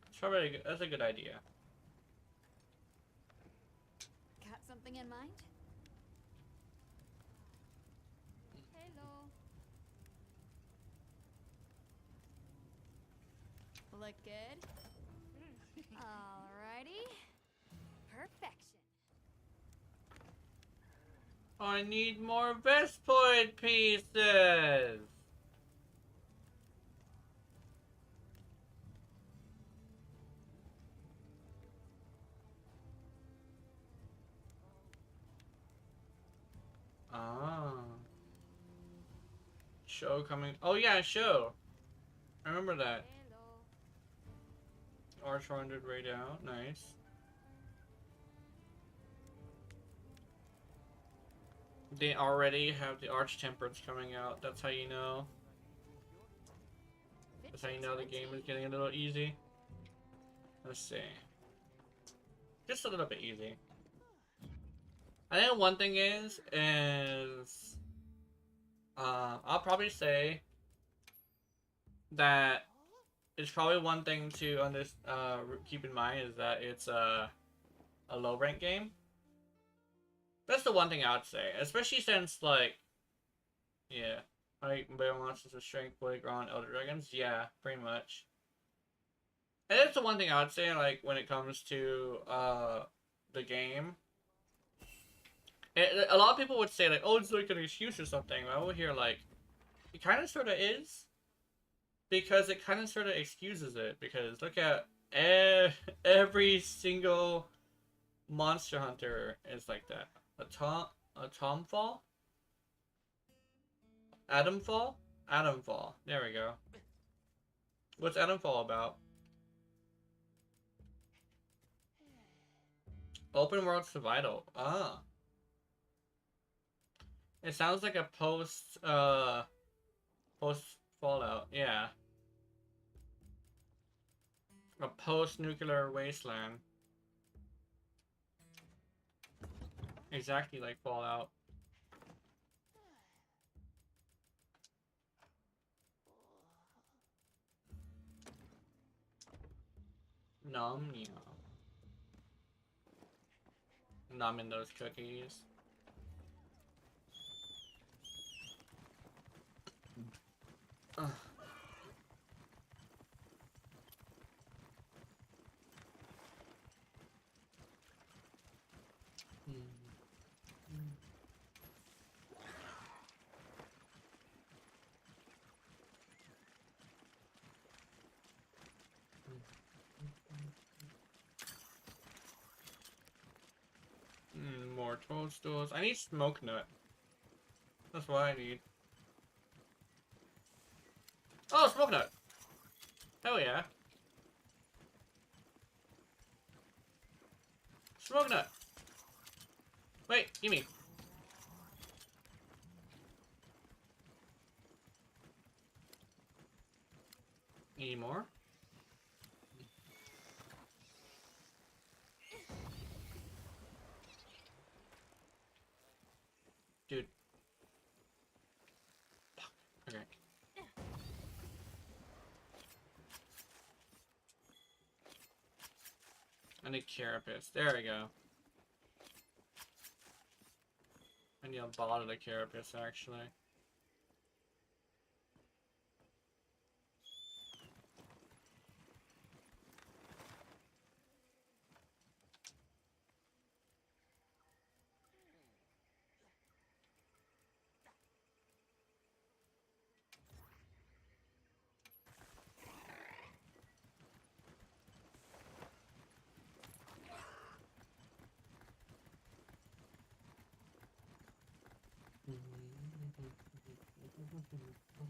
It's probably that's a good idea. Got something in mind? Hello. Look good? Alrighty. Perfection. I need more Vespoid pieces! Ah. Show coming. Oh yeah, show. I remember that. Hello. Arch 100 right out. Nice. They already have the Arch Temperance coming out. That's how you know. That's how you know the game is getting a little easy. Let's see. Just a little bit easy. I think one thing is I'll probably say that it's probably one thing to keep in mind is that it's a low rank game. That's the one thing I would say, especially since like, yeah, like Bear Monsters of Strength, Playground, Elder Dragons, yeah, pretty much. And that's the one thing I would say, like when it comes to the game. A lot of people would say like, oh, it's like an excuse or something. I would hear like, it kind of sort of is, because it kind of sort of excuses it. Because look at every single Monster Hunter is like that. A Tomfall? Adamfall? Adamfall. There we go. What's Adamfall about? Open world survival. Ah. It sounds like a post Fallout, yeah. A post-nuclear wasteland. Exactly like Fallout. Nom yum. Nom in those cookies. Ugh. More toadstools. I need smoke nut. That's what I need. Oh, smoke nut! Hell yeah. Smoke nut! Wait, gimme. Need more? Dude. Fuck. Okay. I need carapace. There we go. I need a bottle of carapace, actually.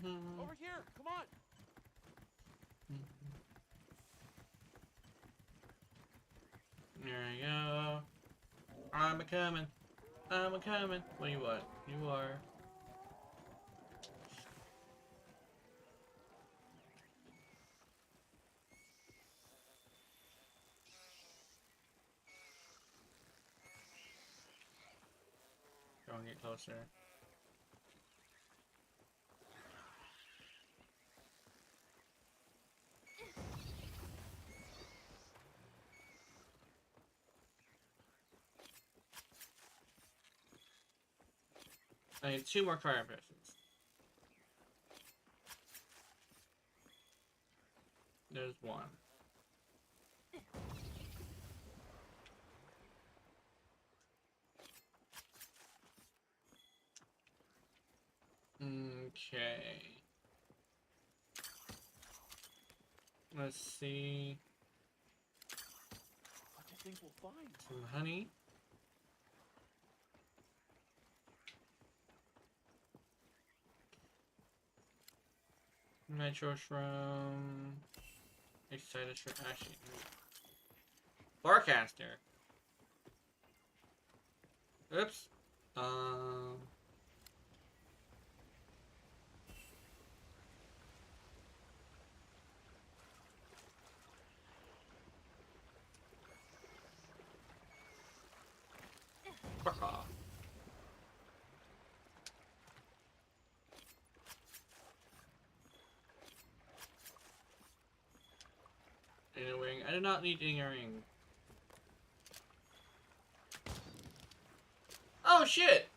Over here, come on. There we go. I'm a coming. I'm a coming. What do you want? You are. and get closer. I need 2 more fire pistons. There's 1. Okay. Let's see. What do you think we'll find? Some honey. Nitro shroom. Excited shroom. Actually. Forecaster. Oops. Fuck off. Anyway, I do not need any ring. Oh shit!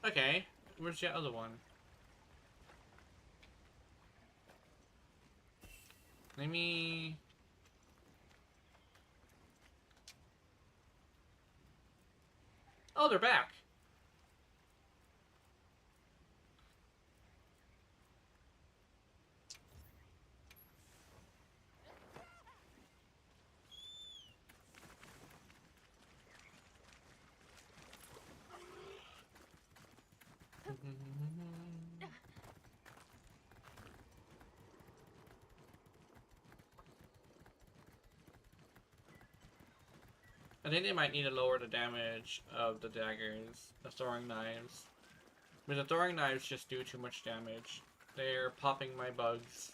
Okay, where's the other one? Let me... Oh, they're back! I think they might need to lower the damage of the daggers, the throwing knives. But the throwing knives just do too much damage. They're popping my bugs.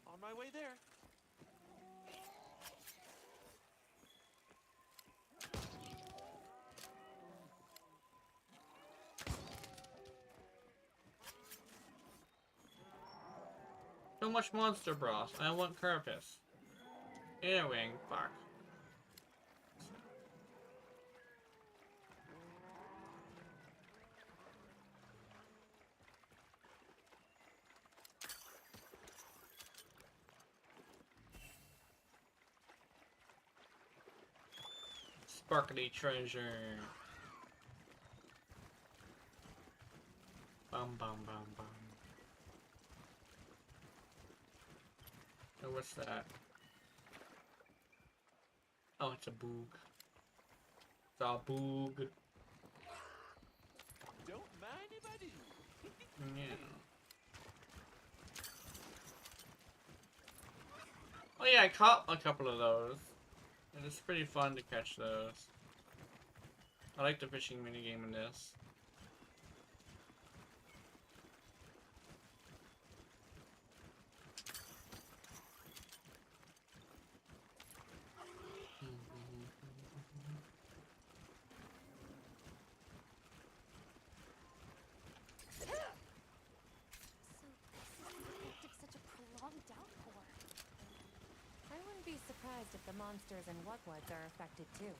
On my way there. So much monster broth. I want carapace. Earwing. Fuck. Sparkly treasure. Bum bum bum bum. Oh, what's that? Oh, it's a boog. It's a boog. Don't mind if I do. Yeah. Oh yeah, I caught a couple of those. And it's pretty fun to catch those. I like the fishing minigame in this. Such a prolonged downpour. I wouldn't be surprised if the monsters in Wugwoods are affected too.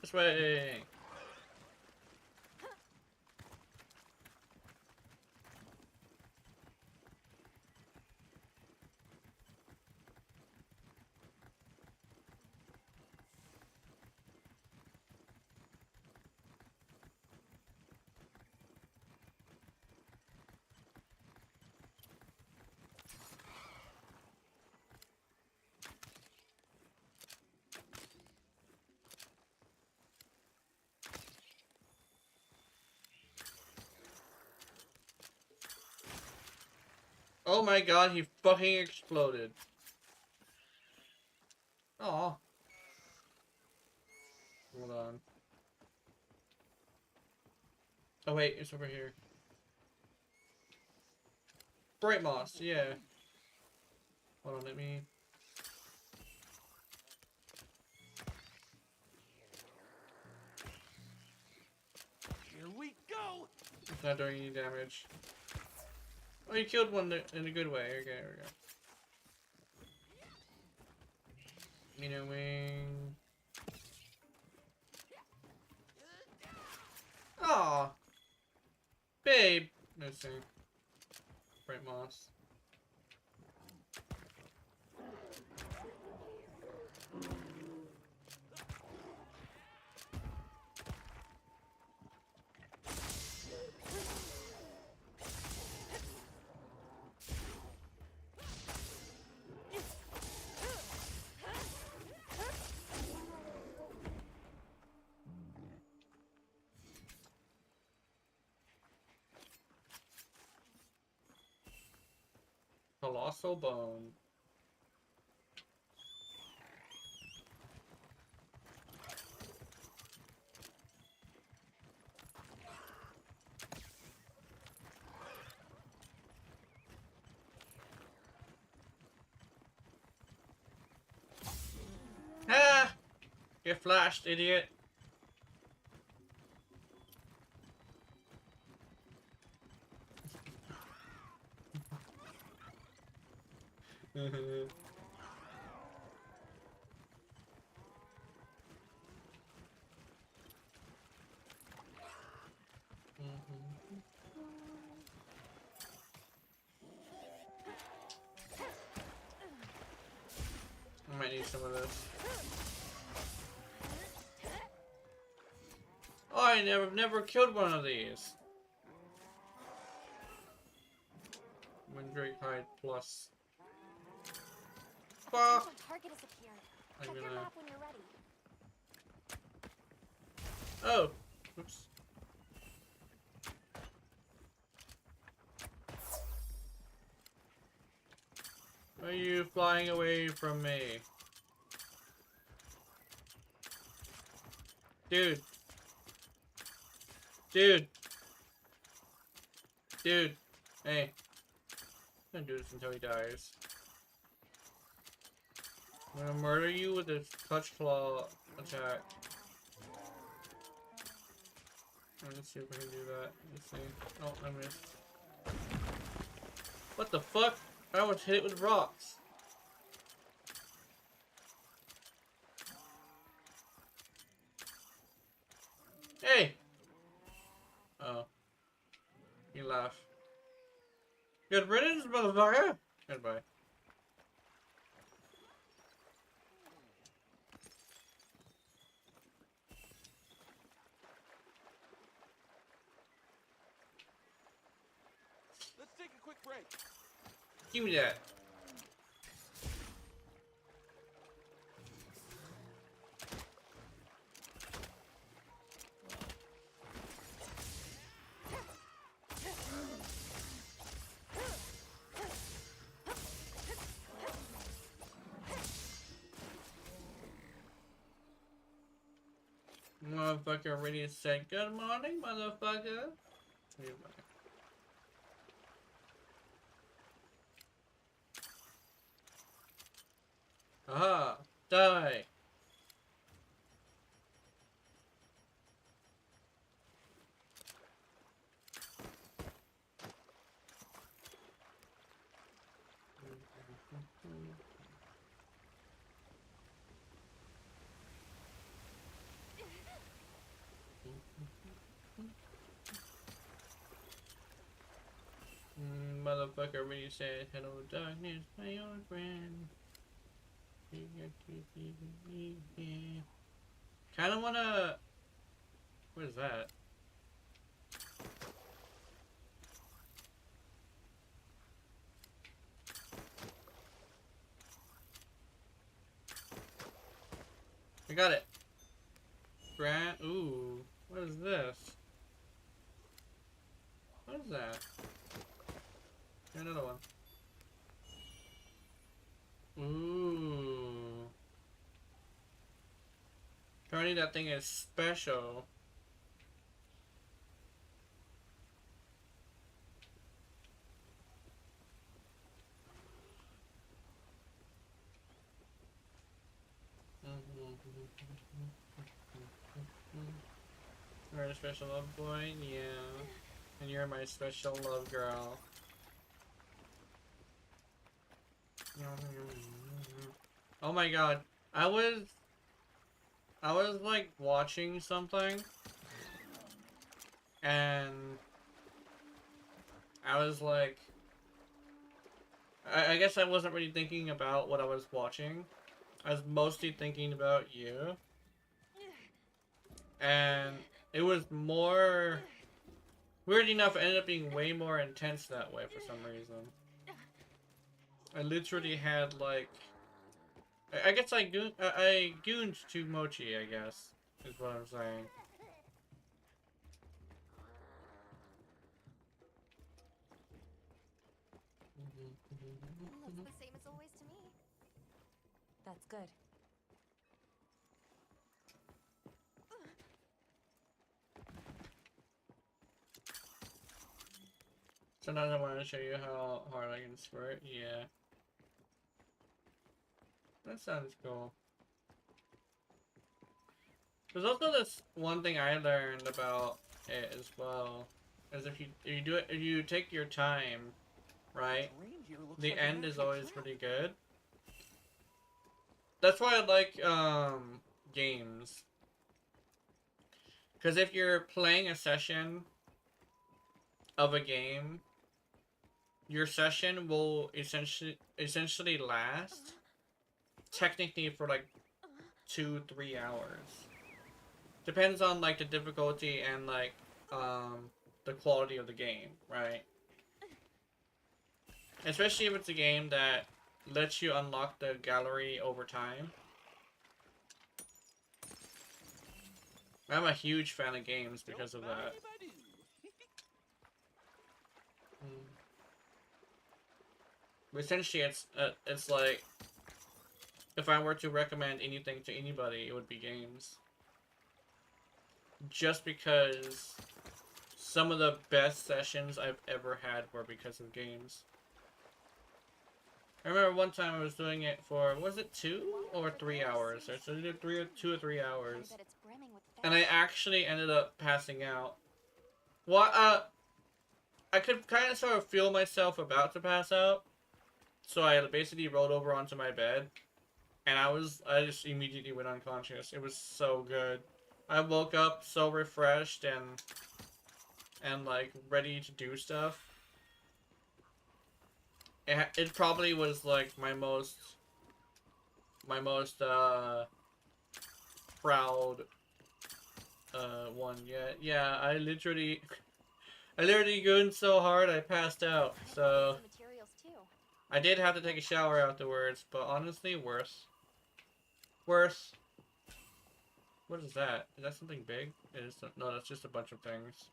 This way! Oh my god, he fucking exploded. Aw. Hold on. Oh wait, it's over here. Bright moss, yeah. Hold on, let me... Here we go! It's not doing any damage. Oh, you killed one in a good way. Okay, there we go. You know, wing. Aw. Babe. Let's see. Bright moss. Colossal bone. Ah! Get flashed, idiot. I might need some of this. Oh, I never killed one of these. Windrake hide plus. Fuck! My target has appeared. I'm Check your gonna. map when you're ready. Oh! Oops. Are you flying away from me? Dude. Dude. Dude. Hey. I'm gonna do this until he dies. I'm gonna murder you with this clutch claw attack. Let's see if I can do that. Let's see. Oh, I missed. What the fuck? I almost hit it with rocks. Hey! Oh. You laugh. Good riddance, motherfucker! Goodbye. Let's take a quick break. Give me that. Motherfucker already said good morning, motherfucker. Goodbye. Aha! Die! Motherfucker really said hello darkness, my old friend. Kinda wanna... What is that? I got it. Grant. Ooh. What is this? What is that? Get another one. Ooh. Apparently that thing is special. You're a special love boy? Yeah. And you're my special love girl. Oh my god. I was like watching something and I was like I guess I wasn't really thinking about what I was watching. I was mostly thinking about you. And it was more weird enough, it ended up being way more intense that way for some reason. I literally had like I guess I gooned to Mochi, I guess, is what I'm saying. Looks the same as always to me. That's good. Sometimes I want to show you how hard I can squirt. Yeah. That sounds cool. There's also this one thing I learned about it as well. Is if you do it, if you take your time, right? The end is always pretty good. That's why I like games. Because if you're playing a session of a game, your session will essentially last technically for like 2-3 hours. Depends on like the difficulty and like the quality of the game, right? Especially if it's a game that lets you unlock the gallery over time. I'm a huge fan of games because of that. But essentially, it's like if I were to recommend anything to anybody, it would be games. Just because some of the best sessions I've ever had were because of games. I remember one time I was doing it for, was it 2 or 3 hours? So I did 2 or 3 hours. And I actually ended up passing out. Well, I could kind of sort of feel myself about to pass out. So I basically rolled over onto my bed. And I just immediately went unconscious. It was so good. I woke up so refreshed and like ready to do stuff. It probably was like my most proud one yet. Yeah, I literally gooned so hard I passed out. So I did have to take a shower afterwards, but honestly, worse. Worse. What is that? Is that something big? It is. No, that's just a bunch of things.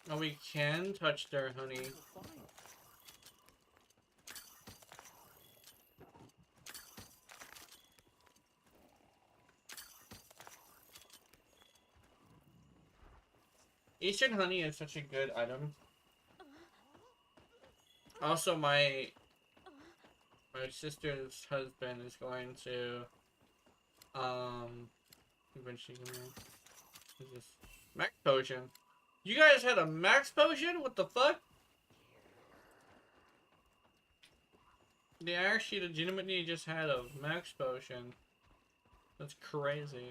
Oh, we can touch their honey. Eastern honey is such a good item. Also, my sister's husband is going to eventually come here. What is this? Max potion. You guys had a max potion? What the fuck? They actually legitimately just had a max potion. That's crazy.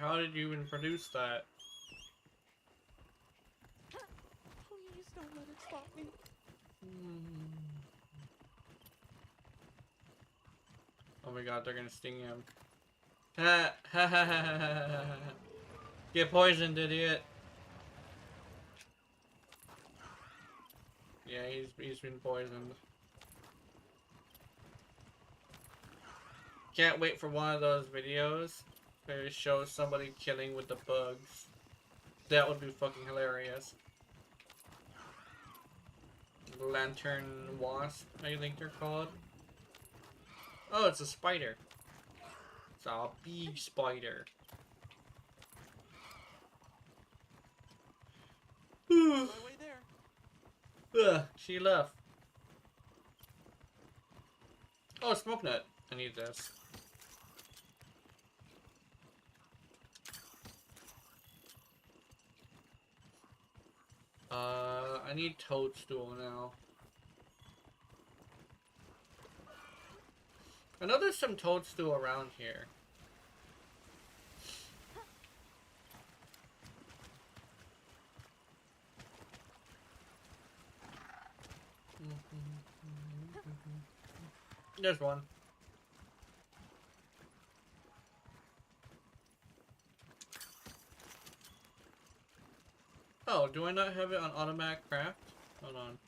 How did you even produce that? Please don't let it stop me. Oh my god, they're gonna sting him. Ha ha ha ha ha ha ha. Get poisoned, idiot. Yeah, he's been poisoned. Can't wait for one of those videos where it shows somebody killing with the bugs. That would be fucking hilarious. Lantern wasp, I think they're called. Oh, it's a spider. It's a big spider. My way there. Ugh, she left. Oh, smoke nut. I need this. I need toadstool now. I know there's some toadstool around here. There's one. Oh, do I not have it on automatic craft? Hold on.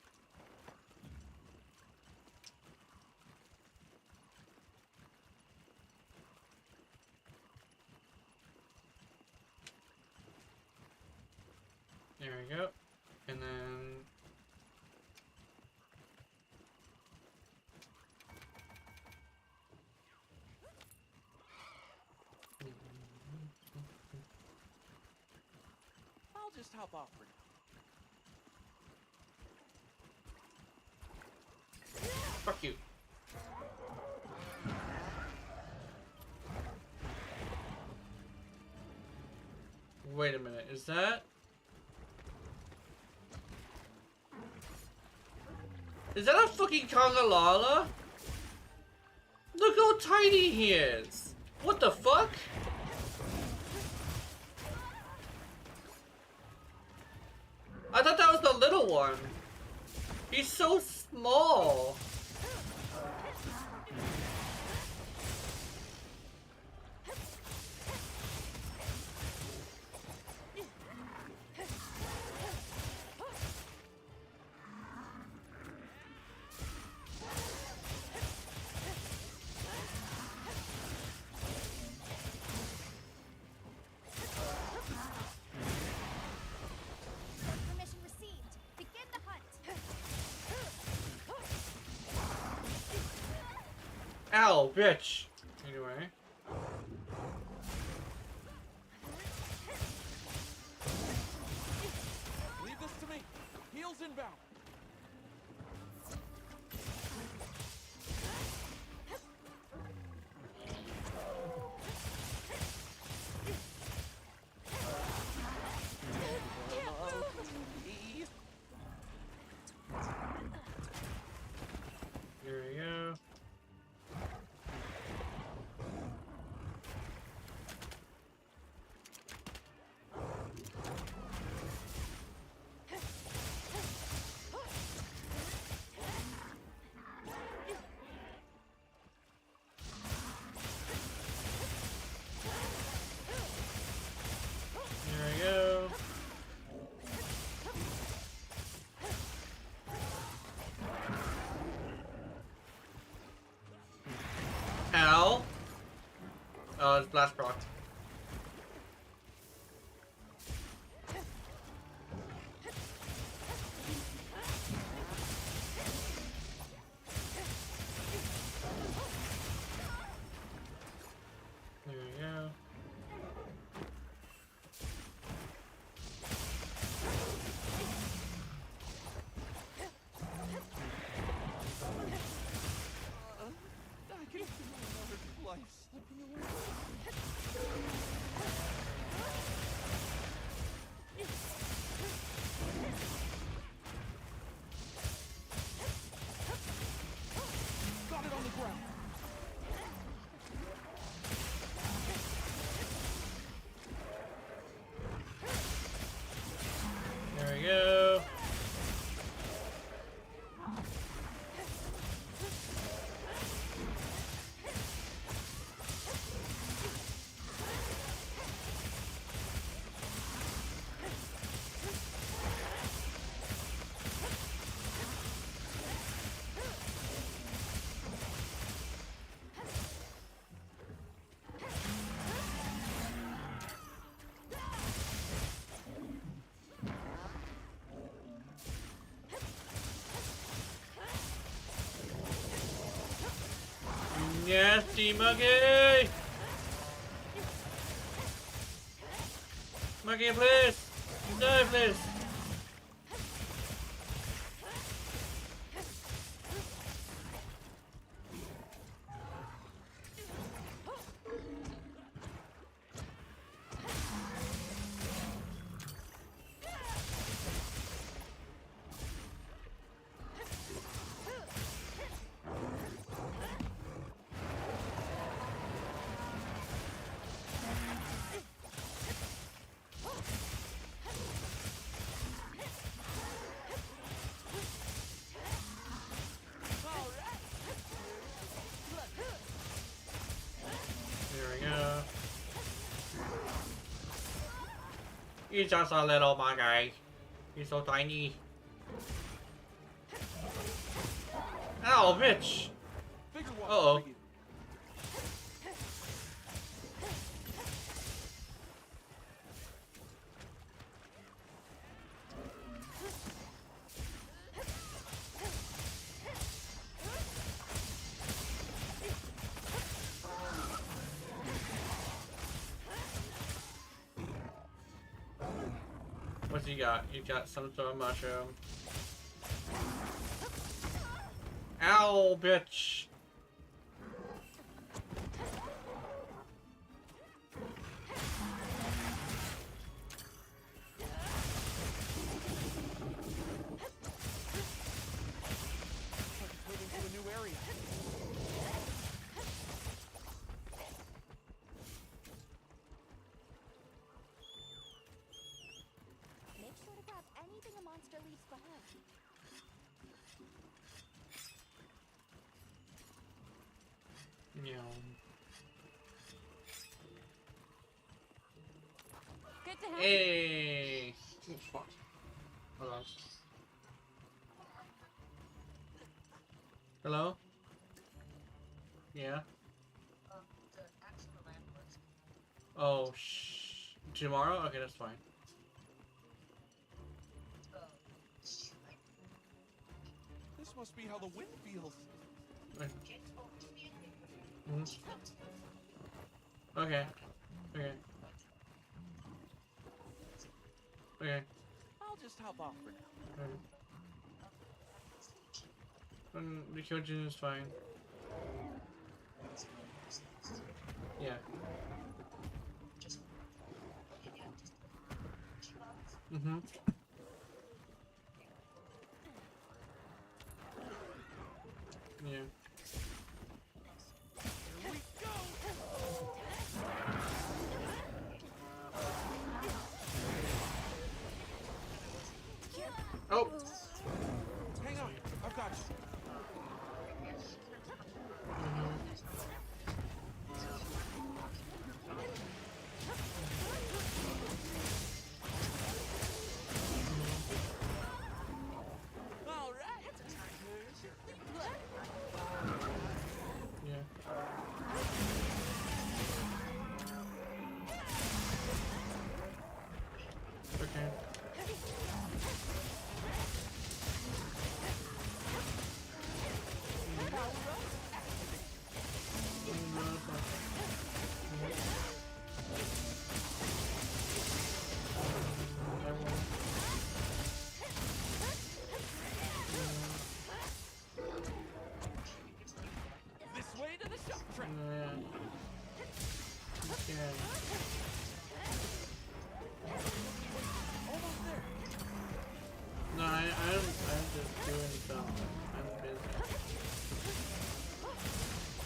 There we go. And then... I'll just hop off for now. Fuck you. Wait a minute, is that... Is that a fucking Kongalala? Look how tiny he is! What the fuck? I thought that was the little one. He's so small. Permission received. Begin the hunt. Ow, bitch. Anyway. Leave this to me. Heels inbound. Please. Here we go. There we go. Ow. Oh, it's blast proc. There we go. I can feel another life slipping away. Nasty monkey! Monkey, please! Die, please! He's just a little monkey. He's so tiny. Ow, bitch! Uh-oh. What's he got? You got some sort of mushroom. Ow, bitch! Make sure to grab anything a monster leaves behind. Yeah. Good to have you. Hey! Oh, fuck. Hold on. Hello? Yeah? Oh, tomorrow? Okay, that's fine. This must be how the wind feels. Mhm. Okay. Okay. Okay. I'll just hop off for now. The Kyojin is fine. Yeah. Mm-hmm. Yeah. Oh! Hang on, I've got you. All right. Yeah. Okay. This way to the shop track. Okay. Almost there. No, I'm just doing something. I'm busy.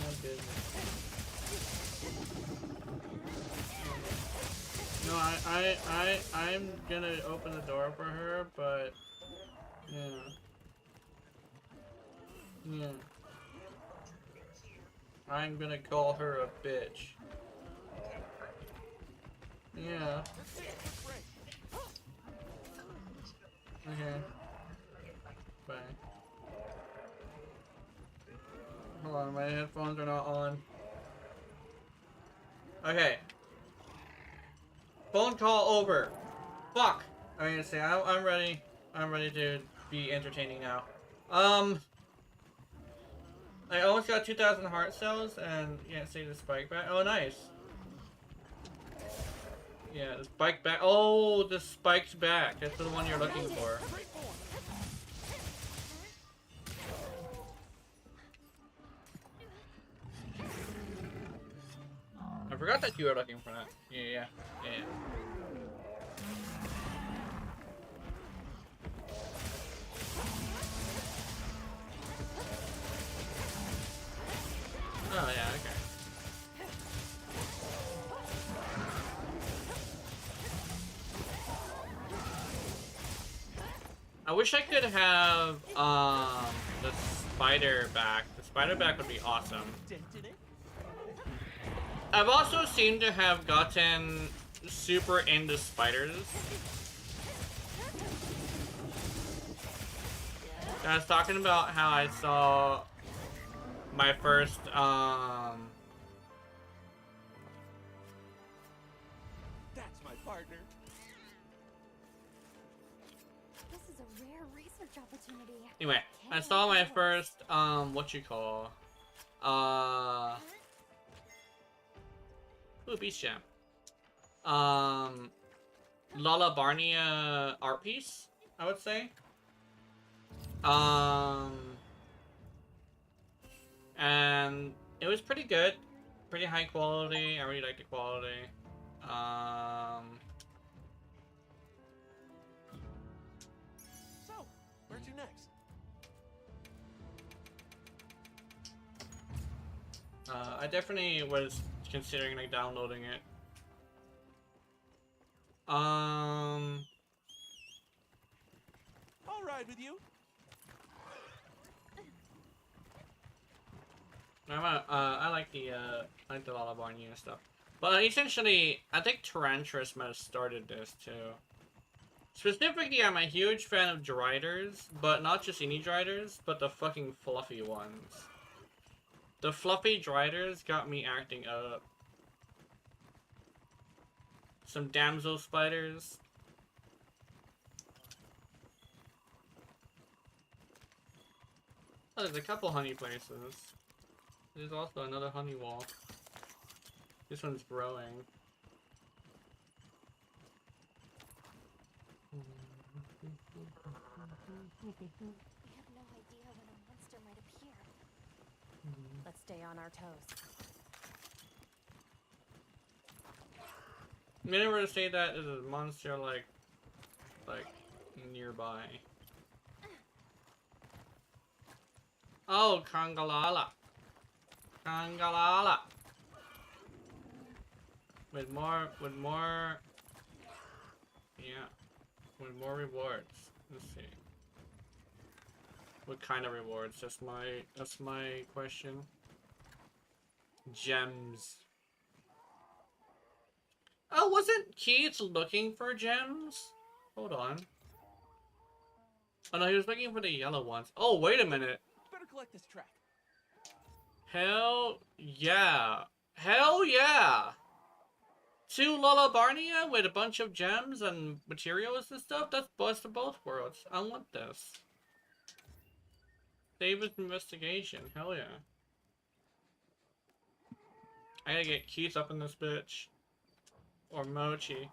I'm busy. No, I'm gonna open the door for her, but yeah. Yeah. I'm gonna call her a bitch. Yeah. Okay. Bye. Hold on, my headphones are not on. Okay. Phone call over. Fuck. I'm gonna say I'm ready. I'm ready to be entertaining now. I almost got 2,000 heart cells and can't see the spike back. Oh, nice. Yeah, the spike back. Oh, the spiked back. That's the one you're looking for. I forgot that you were looking for that. Yeah. Oh, yeah, okay. I wish I could have, the spider back. The spider back would be awesome. I've also seemed to have gotten super into spiders. I was talking about how I saw my first, That's my partner. This is a rare research opportunity. anyway, I saw my first, what you call, ooh, Beast Jam. Lala Barnia art piece, I would say. And it was pretty good. Pretty high quality. I really like the quality. So, where to next? I definitely was considering like downloading it. I'll ride with you. I like the Lala Barnia stuff. But essentially, I think Tarantrus might have started this too. Specifically, I'm a huge fan of Driders, but not just any Driders, but the fucking fluffy ones. The fluffy Driders got me acting up. Some damsel spiders. Oh, there's a couple honey places. There's also another honey wall. This one's growing. We have no idea when a monster might appear. Let's stay on our toes. I never say that there's a monster like nearby. Oh, Kangalala. Kangalala. With more, yeah, with more rewards. Let's see. What kind of rewards? That's my question. Gems. Oh, wasn't Keith looking for gems? Hold on. Oh no, he was looking for the yellow ones. Oh, wait a minute. Better collect this track. Hell yeah. Hell yeah! 2 Lala Barnia with a bunch of gems and materials and stuff? That's best of both worlds. I want this. David's investigation. Hell yeah. I gotta get Keith up in this bitch. Or Mochi.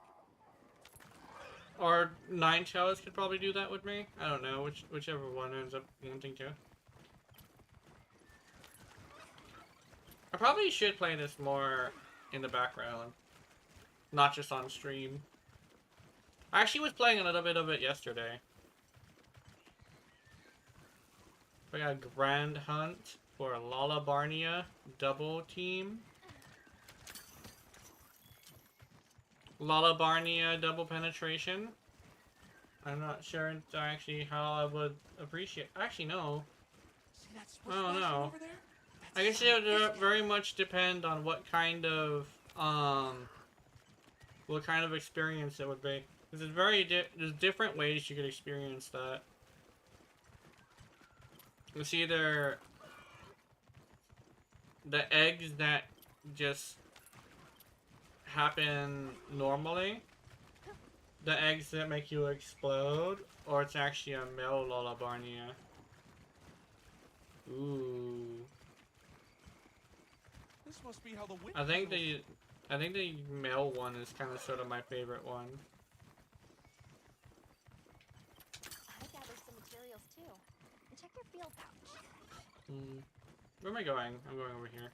Or Ninetales could probably do that with me. I don't know, whichever one ends up wanting to. I probably should play this more in the background. Not just on stream. I actually was playing a little bit of it yesterday. We got a Grand Hunt for Lala Barnia double team. Lala Barnia double penetration. I'm not sure actually how I would appreciate. Actually, no. See that I don't know. over there? I guess it would very much depend on what kind of experience it would be. Because there's different ways you could experience that. It's either the eggs that just happen normally, the eggs that make you explode, or it's actually a male Lala Barnia. Ooh. must be how the wind I think feels. the male one is kind of sort of my favorite one. I gathered some materials too. And check your field pouch. Where am I going? I'm going over here.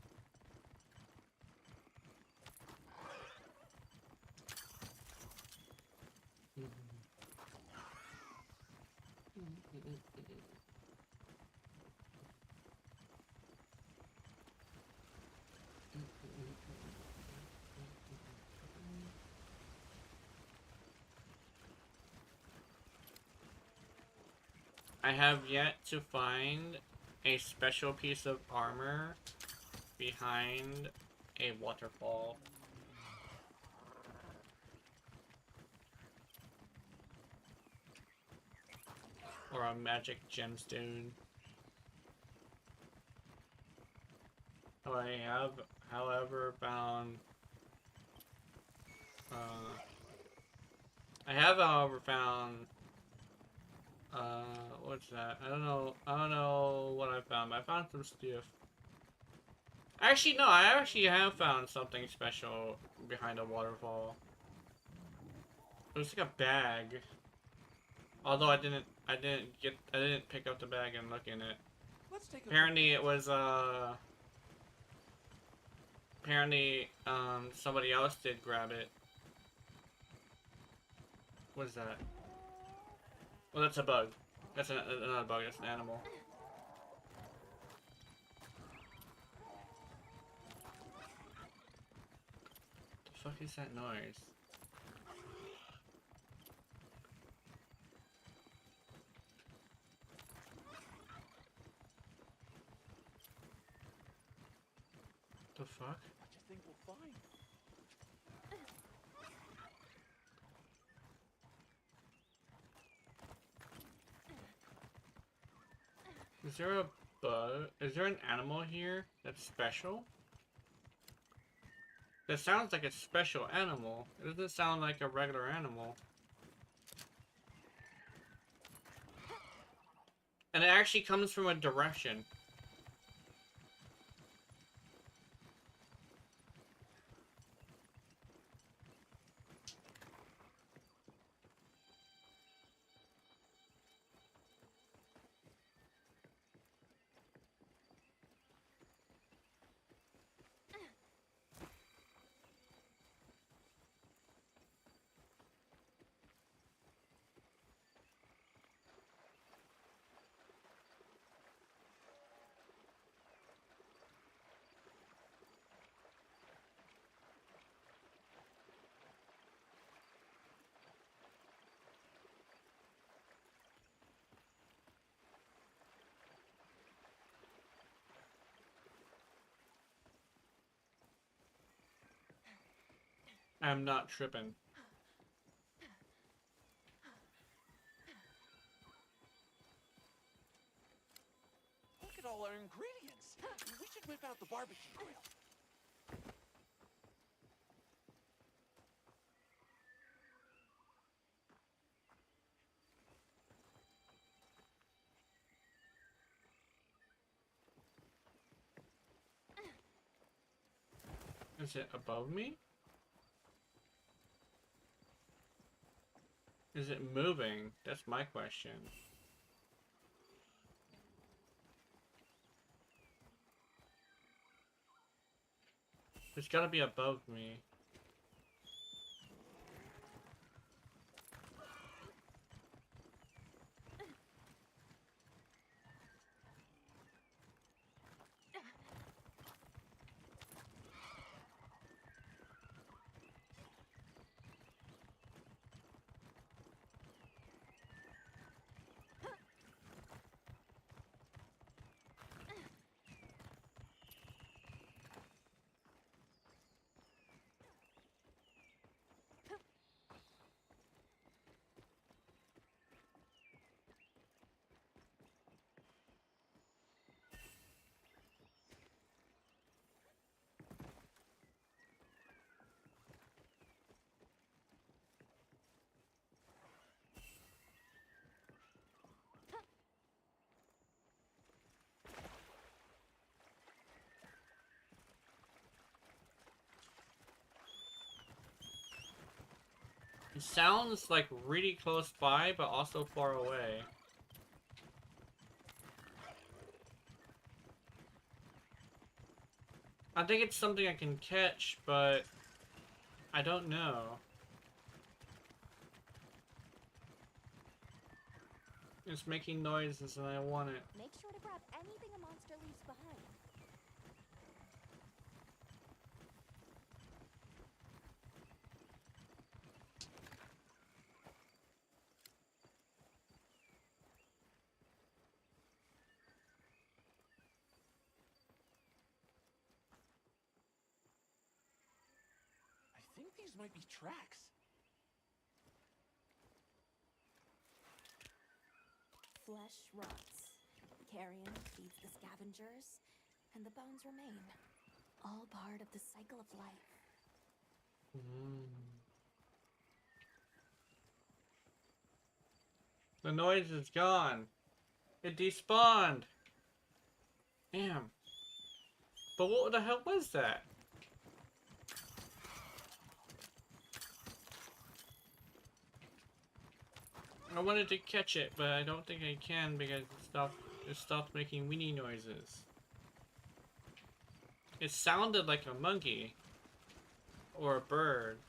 I have yet to find a special piece of armor behind a waterfall. Or a magic gemstone. Oh, I have, however, found... I have, however, found... what's that? I don't know what I found, but I found some stuff. Actually, no, I actually have found something special behind a waterfall. It was like a bag. Although I didn't pick up the bag and look in it. Let's take a Apparently it was, somebody else did grab it. What is that? Well, that's a bug. That's not a bug, that's an animal. The fuck is that noise? The fuck? What do you think we'll find? Is there a bug? Is there an animal here that's special? That sounds like a special animal. It doesn't sound like a regular animal. And it actually comes from a direction. I'm not tripping. Look at all our ingredients. We should whip out the barbecue grill. Is it above me? Is it moving? That's my question. It's gotta be above me. It sounds like really close by, but also far away. I think it's something I can catch, but I don't know. It's making noises and I want it. Make sure to grab anything a monster leaves behind. I think these might be tracks. Flesh rots. Carrion feeds the scavengers, and the bones remain. All part of the cycle of life. The noise is gone. It despawned. Damn. But what the hell was that? I wanted to catch it, but I don't think I can because it stopped making weenie noises. It sounded like a monkey. Or a bird.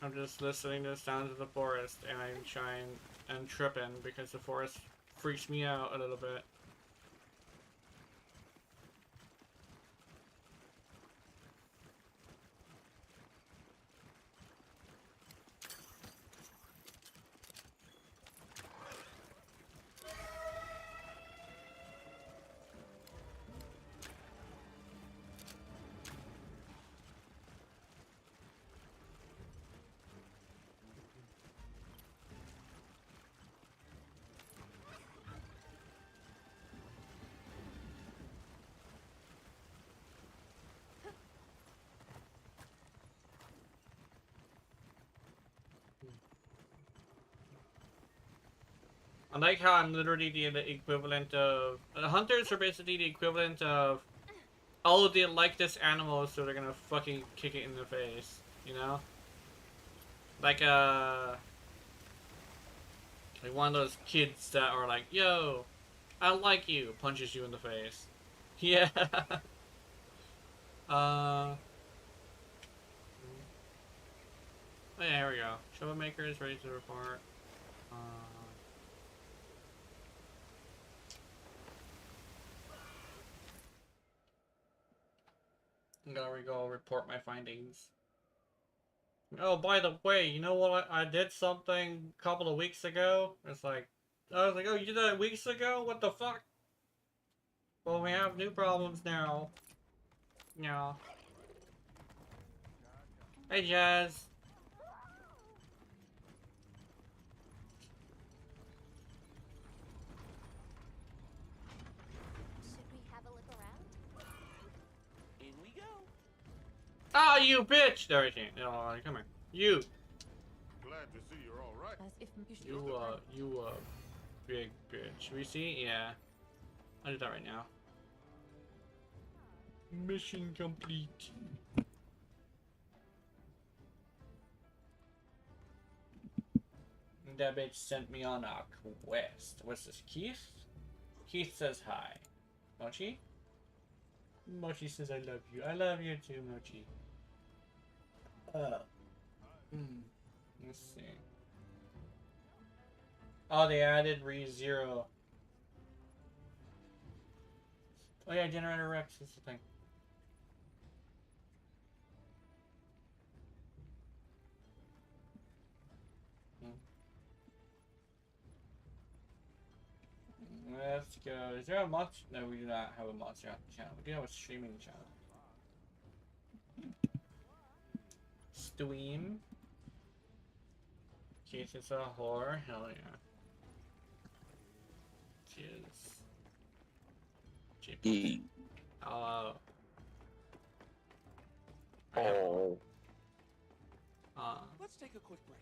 I'm just listening to the sounds of the forest and I'm trying and tripping because the forest freaks me out a little bit. I like how I'm literally the equivalent of... hunters are basically the equivalent of... oh, they like this animal, so they're gonna fucking kick it in the face. You know? Like, like one of those kids that are like, yo, I like you, punches you in the face. Yeah. Oh yeah, here we go. Troublemaker is ready to report. I'm gonna go report my findings. Oh, by the way, you know what? I did something a couple of weeks ago. It's like, I was like, oh, you did that weeks ago? What the fuck? Well, we have new problems now. Yeah. Hey, Jazz. Should we have a look around? In we go. Oh, you bitch! There, oh, come here. You. Glad to see you're all right. As if You, big bitch. We see? Yeah. I'll do that right now. Mission complete. That bitch sent me on a quest. What's this, Keith? Keith says hi. Mochi? Mochi says I love you. I love you too, Mochi. Let's see. Oh, they added ReZero. Oh yeah, Generator Rex is the thing. Let's go. Is there a monster? No, we do not have a monster channel. We do have a streaming channel. Stream. Keith is a whore. Hell yeah. Cheers. JP. Hello. Oh. Let's take a quick break.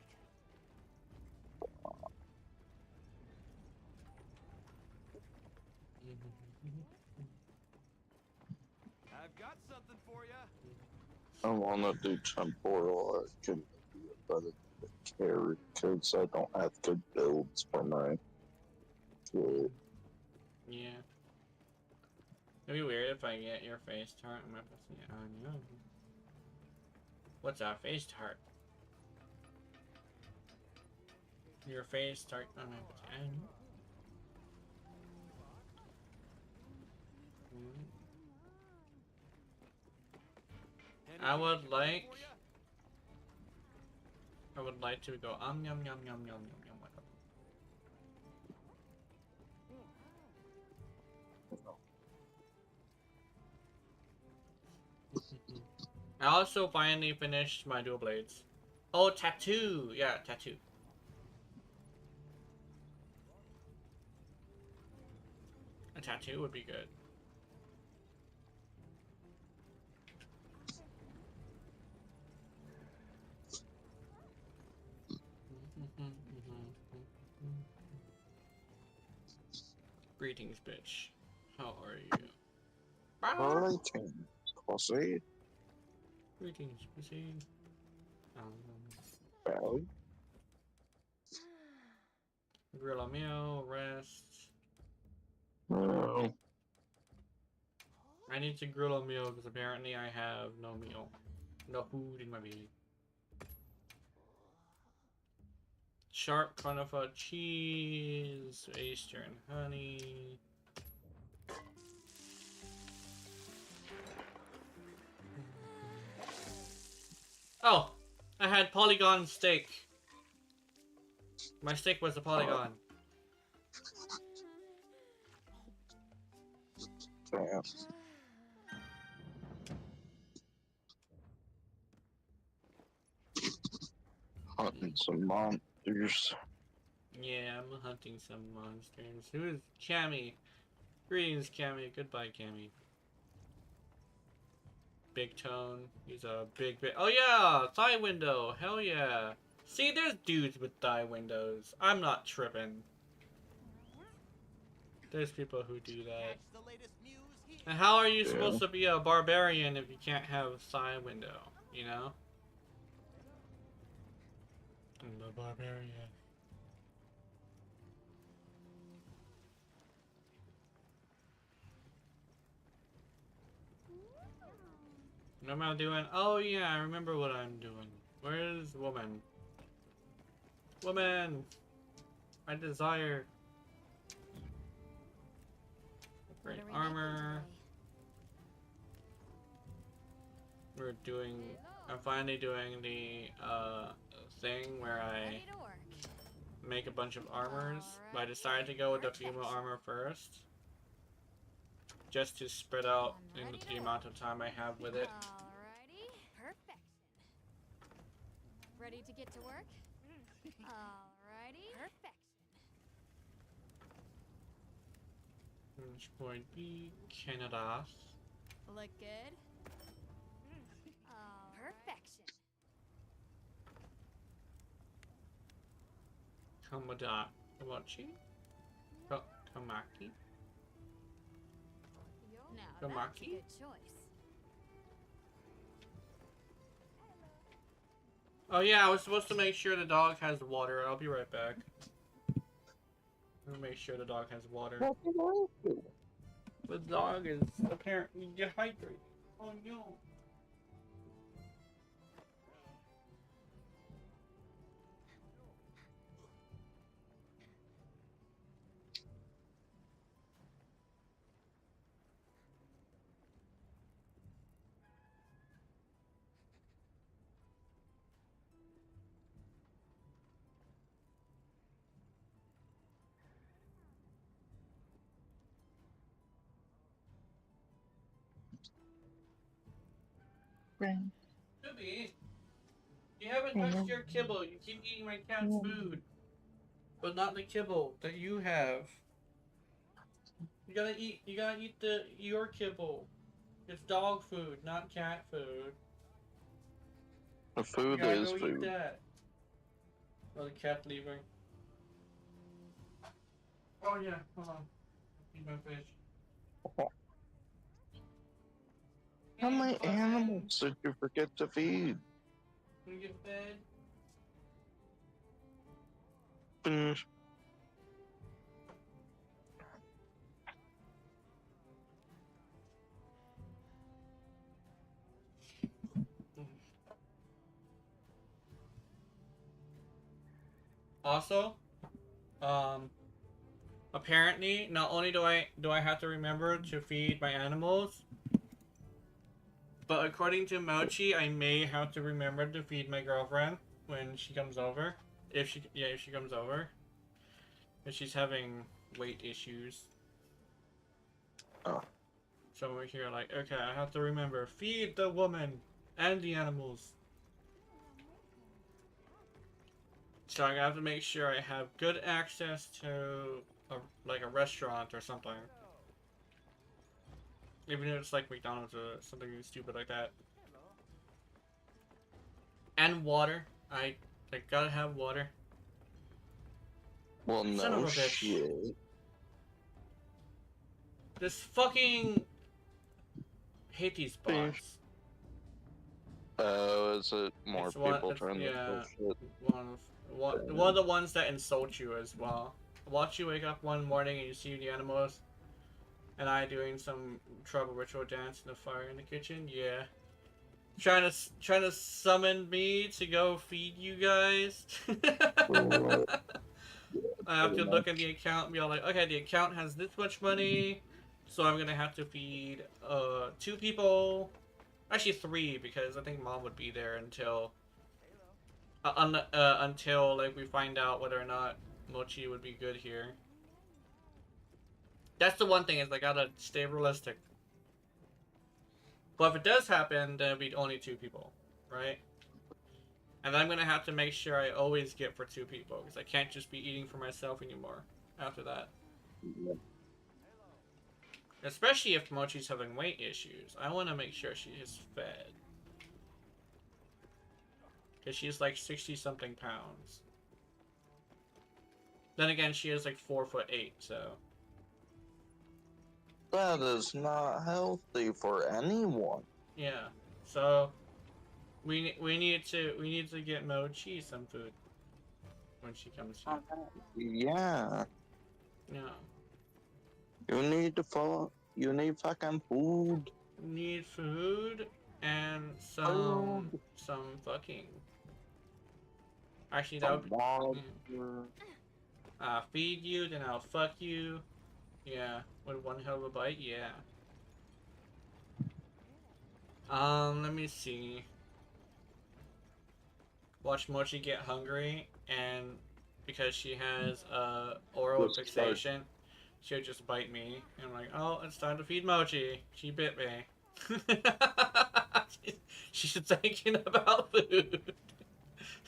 I've got got something for you. I wanna do temporal. I can do it better than carry because I don't have good builds for my kid. Yeah. It'd be weird if I get your face tart and my pussy on you. What's our face tart? Your face tart on my pussy on you. I would like to go yum yum yum yum yum yum. I also finally finished my dual blades. Oh, tattoo! Yeah, tattoo. A tattoo would be good. Greetings, bitch. How are you? I can pussy. Greetings, pussy. Belly. Grill a meal, rest. No. I need to grill a meal because apparently I have no meal. No food in my belly. Sharp conifer cheese, Eastern honey. Oh, I had polygon steak. My steak was a polygon. Damn. Hunting some monsters. Yeah, I'm hunting some monsters. Who is Cammy? Greetings, Cammy. Goodbye, Cammy. Big Tone. He's a big. Oh yeah, thigh window. Hell yeah. See, there's dudes with thigh windows. I'm not tripping. There's people who do that. And how are you supposed to be a barbarian if you can't have a thigh window? You know? I'm a barbarian. What am I doing? Oh yeah, I remember what I'm doing. Where's woman? Woman! I desire. Great armor. We're doing. I'm finally doing the thing where I make a bunch of armors. But I decided to go with the female armor first, just to spread out in the amount of time I have with it. Alrighty, perfection. Ready to get to work? Alrighty, perfection. Which would be Canada. Look good? Perfection. Kamachi? Kamaki? Now that's a Kamaki? good choice. Oh yeah, I was supposed to make sure the dog has water. I'll be right back. I'll make sure the dog has water. The dog is apparently dehydrated. Oh no. Ruby, you haven't touched your kibble. You keep eating my cat's food. But not the kibble that you have. You gotta eat your kibble. It's dog food, not cat food. The food You gotta is go food. eat that. Oh, the cat's leaving. Oh yeah, hold on. Eat my fish. How many animals did you forget to feed? We get fed. Finish. Also, apparently, not only do I have to remember to feed my animals, but according to Mochi, I may have to remember to feed my girlfriend when she comes over. If she comes over, if she's having weight issues. Oh. So we're here like, okay, I have to remember feed the woman and the animals. So I have to make sure I have good access to like a restaurant or something. Even if it's like McDonald's or something stupid like that. And water. I gotta have water. Well, Son no of a bitch. shit. This fucking hate these bots. Oh, is it more It's people one, trying to yeah, push it? one of the ones that insult you as well. Watch you wake up one morning and you see the animals, and I doing some tribal ritual dance in the fire in the kitchen. Yeah, trying to summon me to go feed you guys. I have to look at the account and be all like, okay, the account has this much money, so I'm gonna have to feed 2 people. Actually 3, because I think Mom would be there until until like we find out whether or not Mochi would be good here. That's the one thing, is I gotta stay realistic. But if it does happen, then it'll be only 2 people, right? And I'm gonna have to make sure I always get for 2 people, because I can't just be eating for myself anymore after that. Especially if Mochi's having weight issues. I want to make sure she is fed. Because she's like 60-something pounds. Then again, she is like 4'8", so... That is not healthy for anyone. Yeah, so... We need to get Mochi some food. When she comes here. Yeah. Yeah. You need fucking food. Need food and some fucking. Actually, that would. Feed you, then I'll fuck you. Yeah, with one hell of a bite. Yeah. Let me see. Watch Mochi get hungry, and because she has oral fixation, she'll just bite me. And I'm like, oh, it's time to feed Mochi. She bit me. She's thinking about food.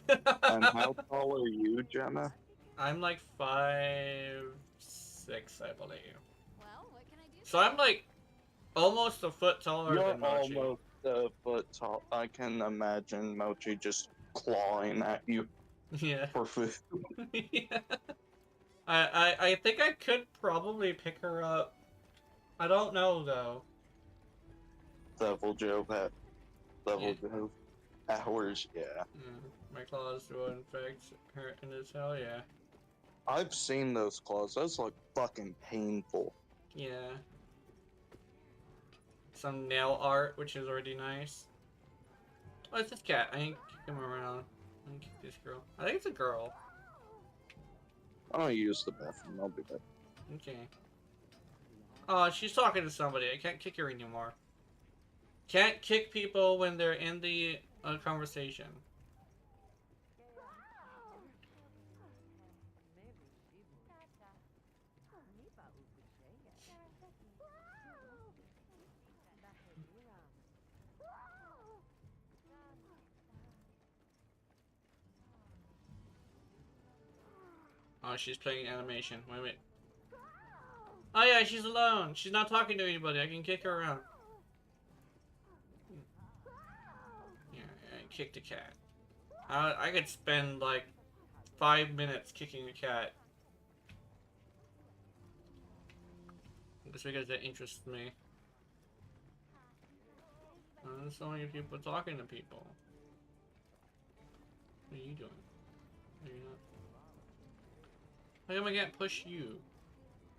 And how tall are you, Jenna? I'm like 5'6", I believe. Well, what can I do? So I'm like almost a foot taller You're than Mochi. almost a foot tall. I can imagine Mochi just clawing at you Yeah. for food. Yeah. I think I could probably pick her up. I don't know though. Level Joe Pat. Joe. Hours, yeah. My claws will infect her in this hell, yeah. I've seen those claws. Those look fucking painful. Yeah. Some nail art, which is already nice. Oh, it's this cat. I ain't kick him around. I ain't kick this girl. I think it's a girl. I'm gonna use the bathroom. I'll be back. Okay. Oh, she's talking to somebody. I can't kick her anymore. Can't kick people when they're in the conversation. Oh, she's playing animation. Wait. Oh yeah, she's alone. She's not talking to anybody. I can kick her around. Yeah, kick the cat. I could spend like 5 minutes kicking a cat. Just because it interests me. There's so many people talking to people. What are you doing? Are you not? How come I can't push you?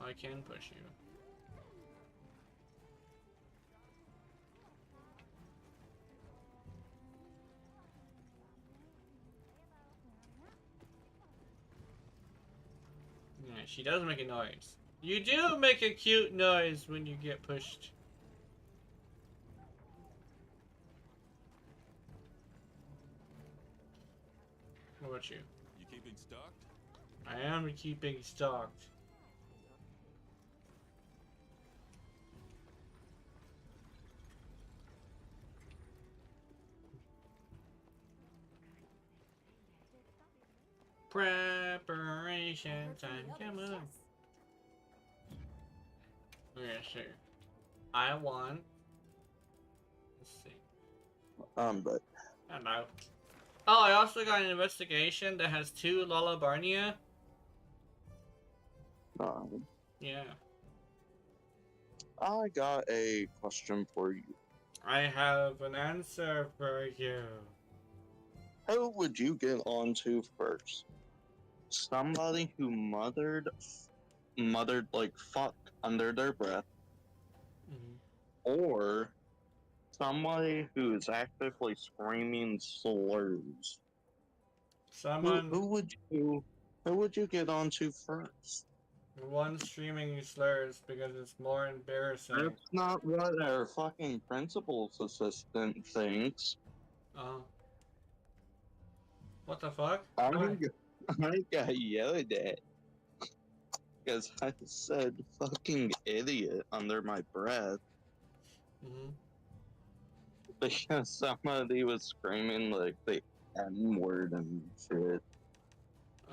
I can push you. Yeah, she does make a noise. You do make a cute noise when you get pushed. What about you? You keeping stocked? I am keeping stocked. Preparation time, come on. Yeah, sure. I want. Let's see. But I don't know. Oh, I also got an investigation that has 2 Lala Barnia. Yeah. I got a question for you. I have an answer for you. Who would you get onto first? Somebody who muttered like fuck under their breath, or somebody who is actively screaming slurs? Someone, Who would you get onto first? one streaming slurs because it's more embarrassing. That's not what our fucking principal's assistant thinks. What the fuck? I Why? got yelled at because I said fucking idiot under my breath because somebody was screaming like the N word and shit.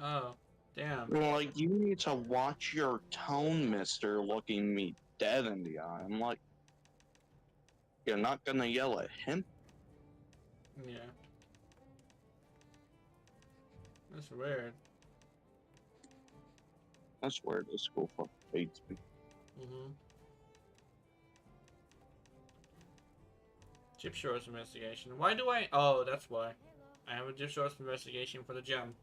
Oh, damn. Like, you need to watch your tone, mister, looking me dead in the eye. I'm like, you're not gonna yell at him? Yeah. That's weird. I swear this school fucking hates me. Chip Shores investigation. Why do I? Oh, that's why. I have a Chip Shores investigation for the gem.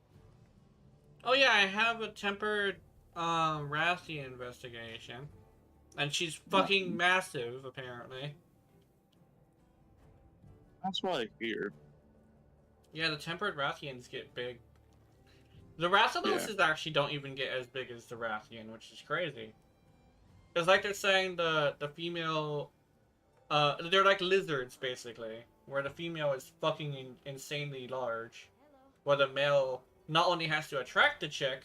Oh yeah, I have a tempered Rathian investigation. And she's fucking massive, apparently. That's what I feared. Yeah, the tempered Rathians get big. The Rathaloses actually don't even get as big as the Rathian, which is crazy. It's like they're saying the female... they're like lizards, basically. Where the female is fucking insanely large. Where the male not only has to attract the chick,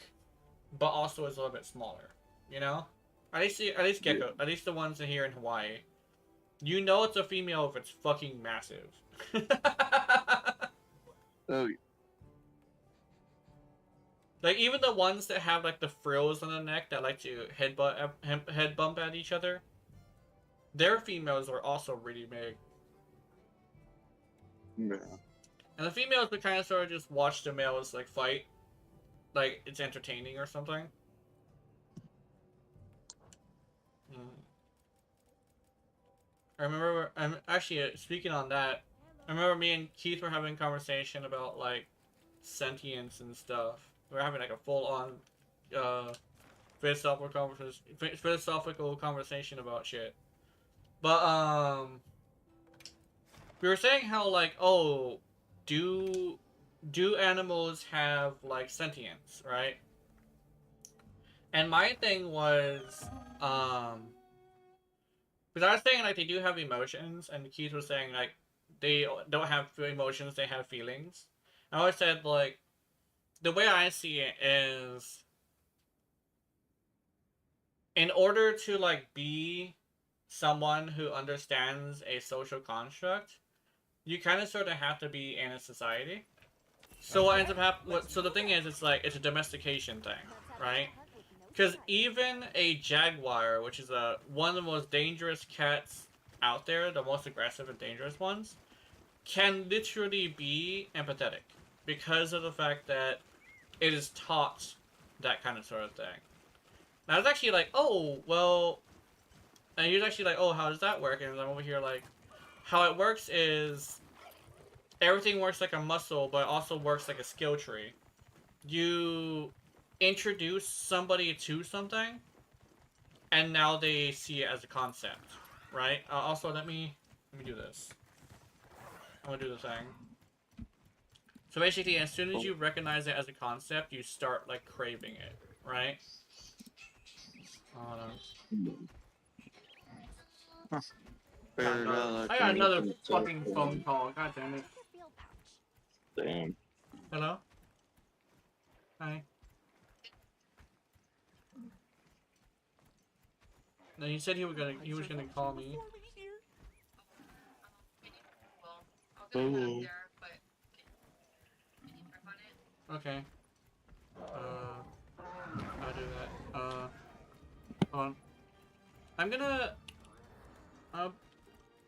but also is a little bit smaller. You know? At least gecko. At least the ones in here in Hawaii. You know it's a female if it's fucking massive. Oh, like, even the ones that have, like, the frills on the neck that like to head bump at each other, their females are also really big. yeah. And the females would kind of sort of just watch the males, like, fight. Like, it's entertaining or something. I remember, actually, speaking on that, I remember me and Keith were having a conversation about, like, sentience and stuff. We were having, like, a full-on, philosophical conversation about shit. But, we were saying how, like, oh, do animals have, like, sentience, right? And my thing was, because I was saying, like, they do have emotions, and Keith was saying, like, they don't have emotions, they have feelings. I always said, like, the way I see it is, in order to, like, be someone who understands a social construct, you kind of sort of have to be in a society. So what ends up happening, so the thing is, it's like, it's a domestication thing, right? Because even a jaguar, which is one of the most dangerous cats out there, the most aggressive and dangerous ones, can literally be empathetic. Because of the fact that it is taught that kind of sort of thing. And I was actually like, oh, well... And he was actually like, oh, how does that work? And I'm over here like, how it works is everything works like a muscle, but it also works like a skill tree. You introduce somebody to something, and now they see it as a concept, right? Also, let me do this. I'm gonna do the thing. So basically, as soon as you recognize it as a concept, you start like craving it, right? Hold on. I got another fucking phone call. God damn it. Check your field pouch. Damn. Hello? Hi. No, he said he was gonna call me. Okay. I'll do that. Hold on. I'm gonna.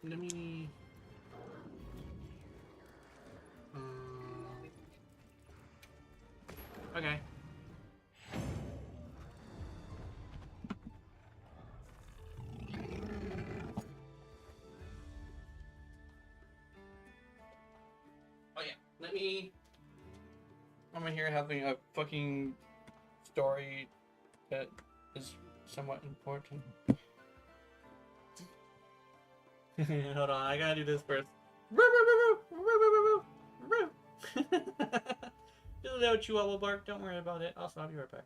Let me. Okay. Oh yeah. Let me. I'm here having a fucking story that is somewhat important. Hold on, I gotta do this first. Just a little chihuahua bark, don't worry about it. Also, I'll be right back.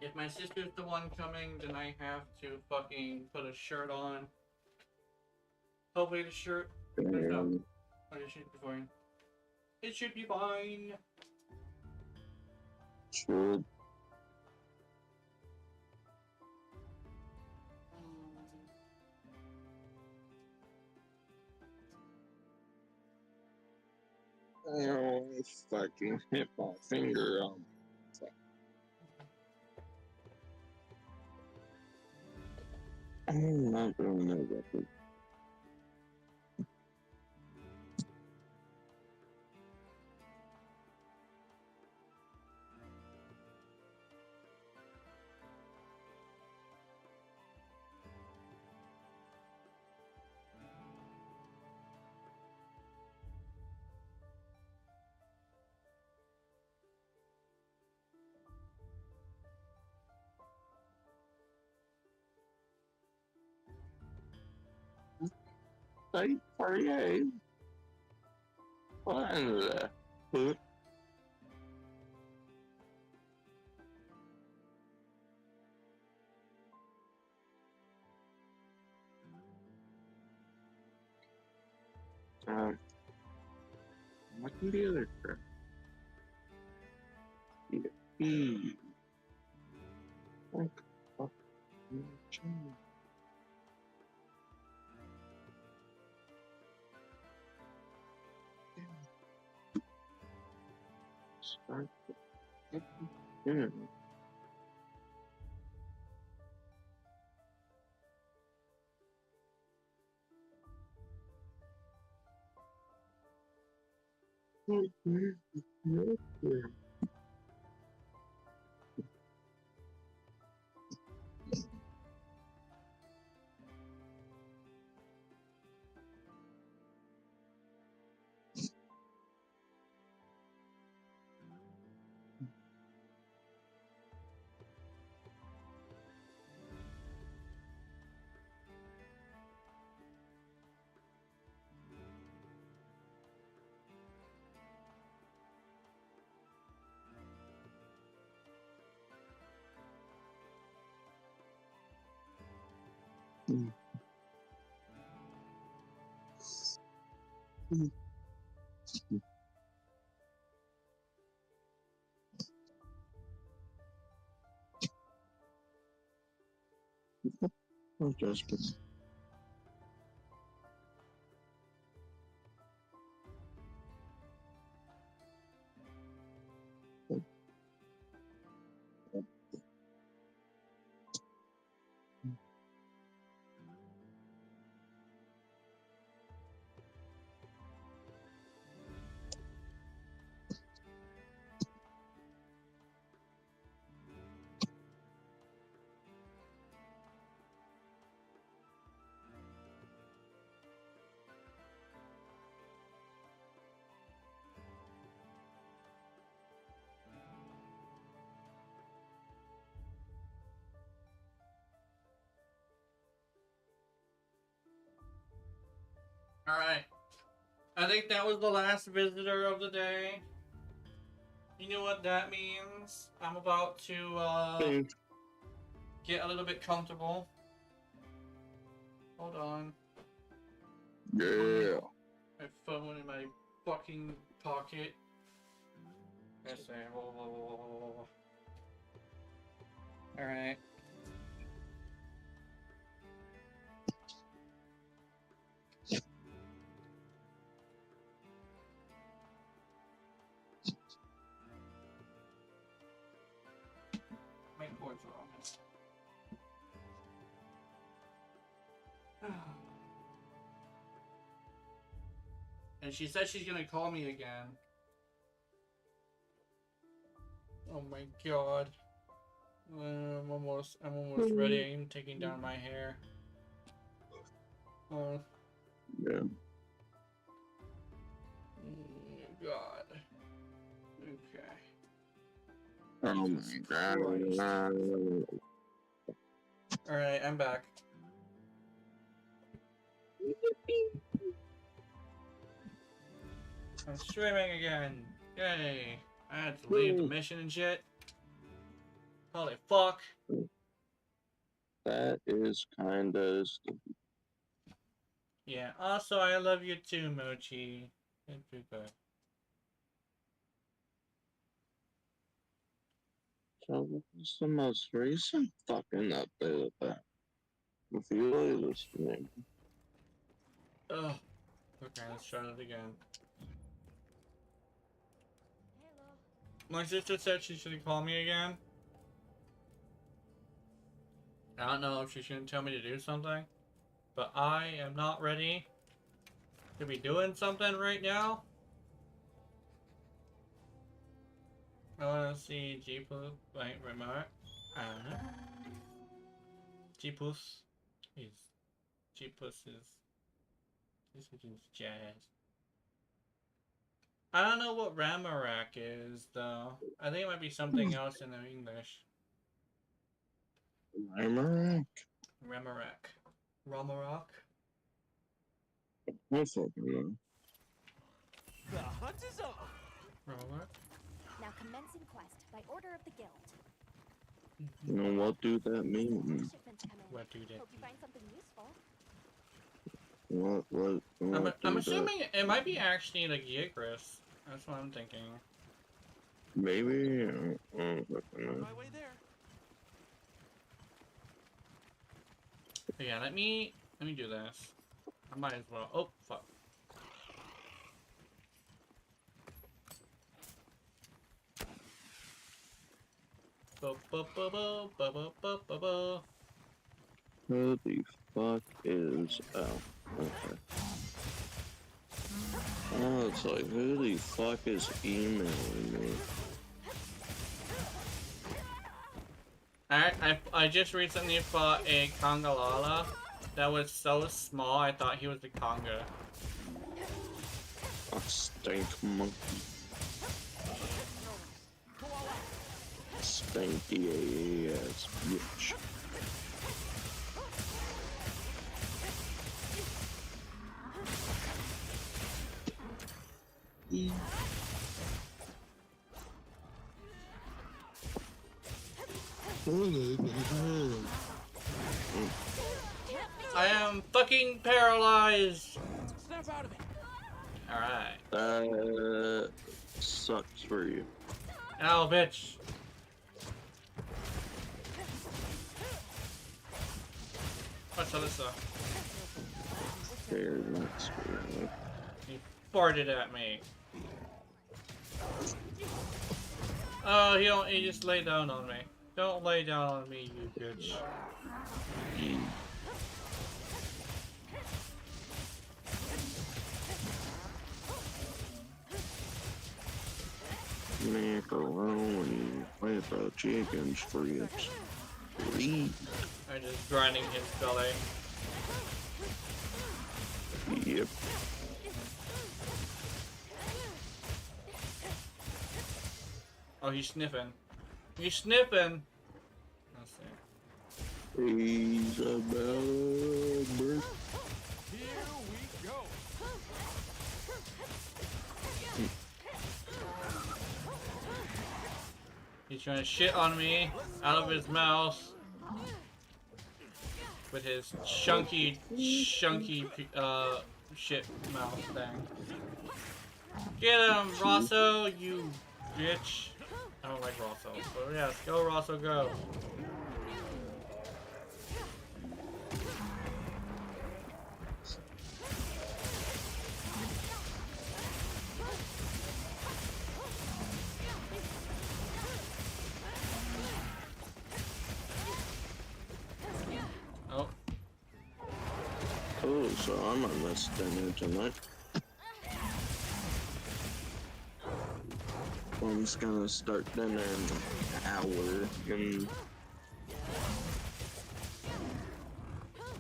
If my sister's the one coming, then I have to fucking put a shirt on. Hopefully the shirt. No. Oh, it should be fine. It should be fine. Should. I only fucking hit my finger on. I'm not doing that. Say, party, what is that? What can the other crap? What the fuck? Yeah. Just Alright. I think that was the last visitor of the day. You know what that means? I'm about to get a little bit comfortable. Hold on. yeah. My phone in my fucking pocket. Let's see. Alright. My cord's wrong. And she said she's gonna call me again. Oh my god. I'm almost ready. I'm taking down my hair. Oh. Yeah. God. Okay. Oh my Jesus god. Christ. Alright, I'm back. I'm streaming again. Yay. I had to leave the mission and shit. Holy fuck. That is kinda stupid. Yeah, also I love you too, Mochi. It's good. So what's the most recent fucking update of that? If you really listening. Ugh. Okay, let's try it again. Hello. My sister said she should call me again. I don't know if she's gonna tell me to do something, but I am not ready to be doing something right now. I wanna see Jeepus, like, remote. Jeepus this is jazz. I don't know what Ramarak is, though. I think it might be something else in the English. Ramarak? Ramarak? I fucking know. The hunt is on. Ramarak? Now commencing quest by order of the guild. You know what do that mean? Shipments come in. What do that? Hope you find something useful. What I'm do assuming it might be actually the Giagris. That's what I'm thinking. that? Maybe. On my way there. But yeah, let me do this. I might as well. Oh fuck. Who the fuck is... Oh, okay. Oh, it's like, who the fuck is emailing me? I just recently fought a Kongalala that was so small I thought he was a Conga. A stink monkey. Stinky ass bitch. I am fucking paralyzed! Snap out of it. Alright. That sucks for you. Ow, bitch. What's Alyssa? Very nice for you. He farted at me. Oh, he just lay down on me. Don't lay down on me, you bitch. Macaroni with a chicken strips. I'm just grinding his belly. Yep. Oh, he's sniffing. He's sniffing! Let's see. He's a bad Here we go. He's trying to shit on me out of his mouth with his chunky shit mouth thing. Get him, Rosso, you bitch. I don't like Rosso, but yes, go Rosso, go. Oh. Oh, so I'm on this dinner tonight. I'm just gonna start dinner in an hour, and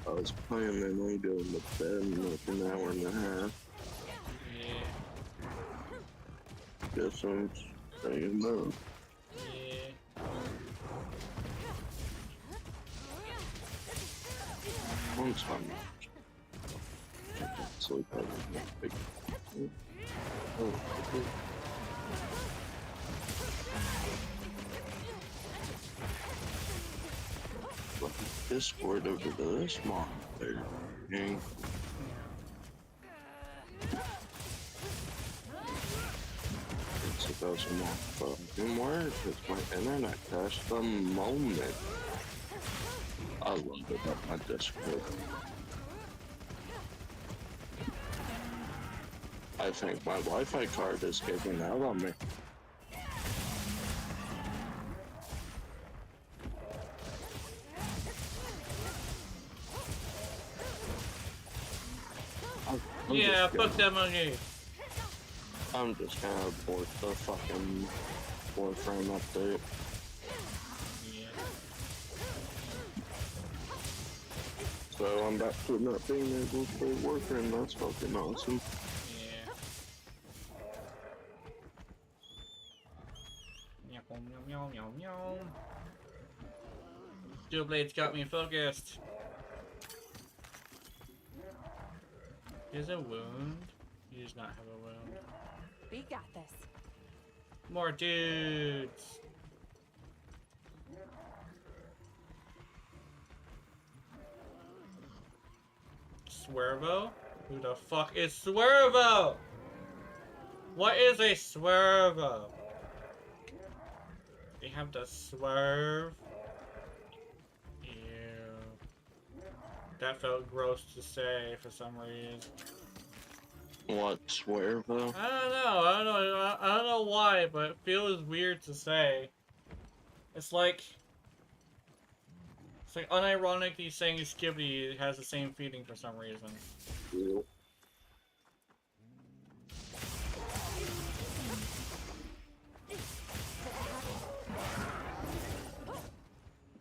I was planning on going to bed in like an hour and a half. Yeah. Guess I'm staying up. Yeah. Once I'm sleep over big. Oh, okay. Discord over to this month there, gang. It's about some more fucking work. It's my internet crashed the moment I loaded up my Discord. I think my Wi-Fi card is giving out on me. Yeah, fuck that monkey. I'm just gonna abort the fucking boyfriend update. Yeah. So I'm back to not being able to work, and that's fucking awesome. Yeah. Meow, meow, meow, meow. Steel Blade's got me focused. He has a wound? He does not have a wound. We got this. More dudes! Swervo? Who the fuck is Swervo? What is a Swervo? They have to swerve? Ew. That felt gross to say for some reason. What, Swervo? I don't know. I don't know why, but it feels weird to say. It's like unironically saying Skibidi has the same feeling for some reason. Yeah.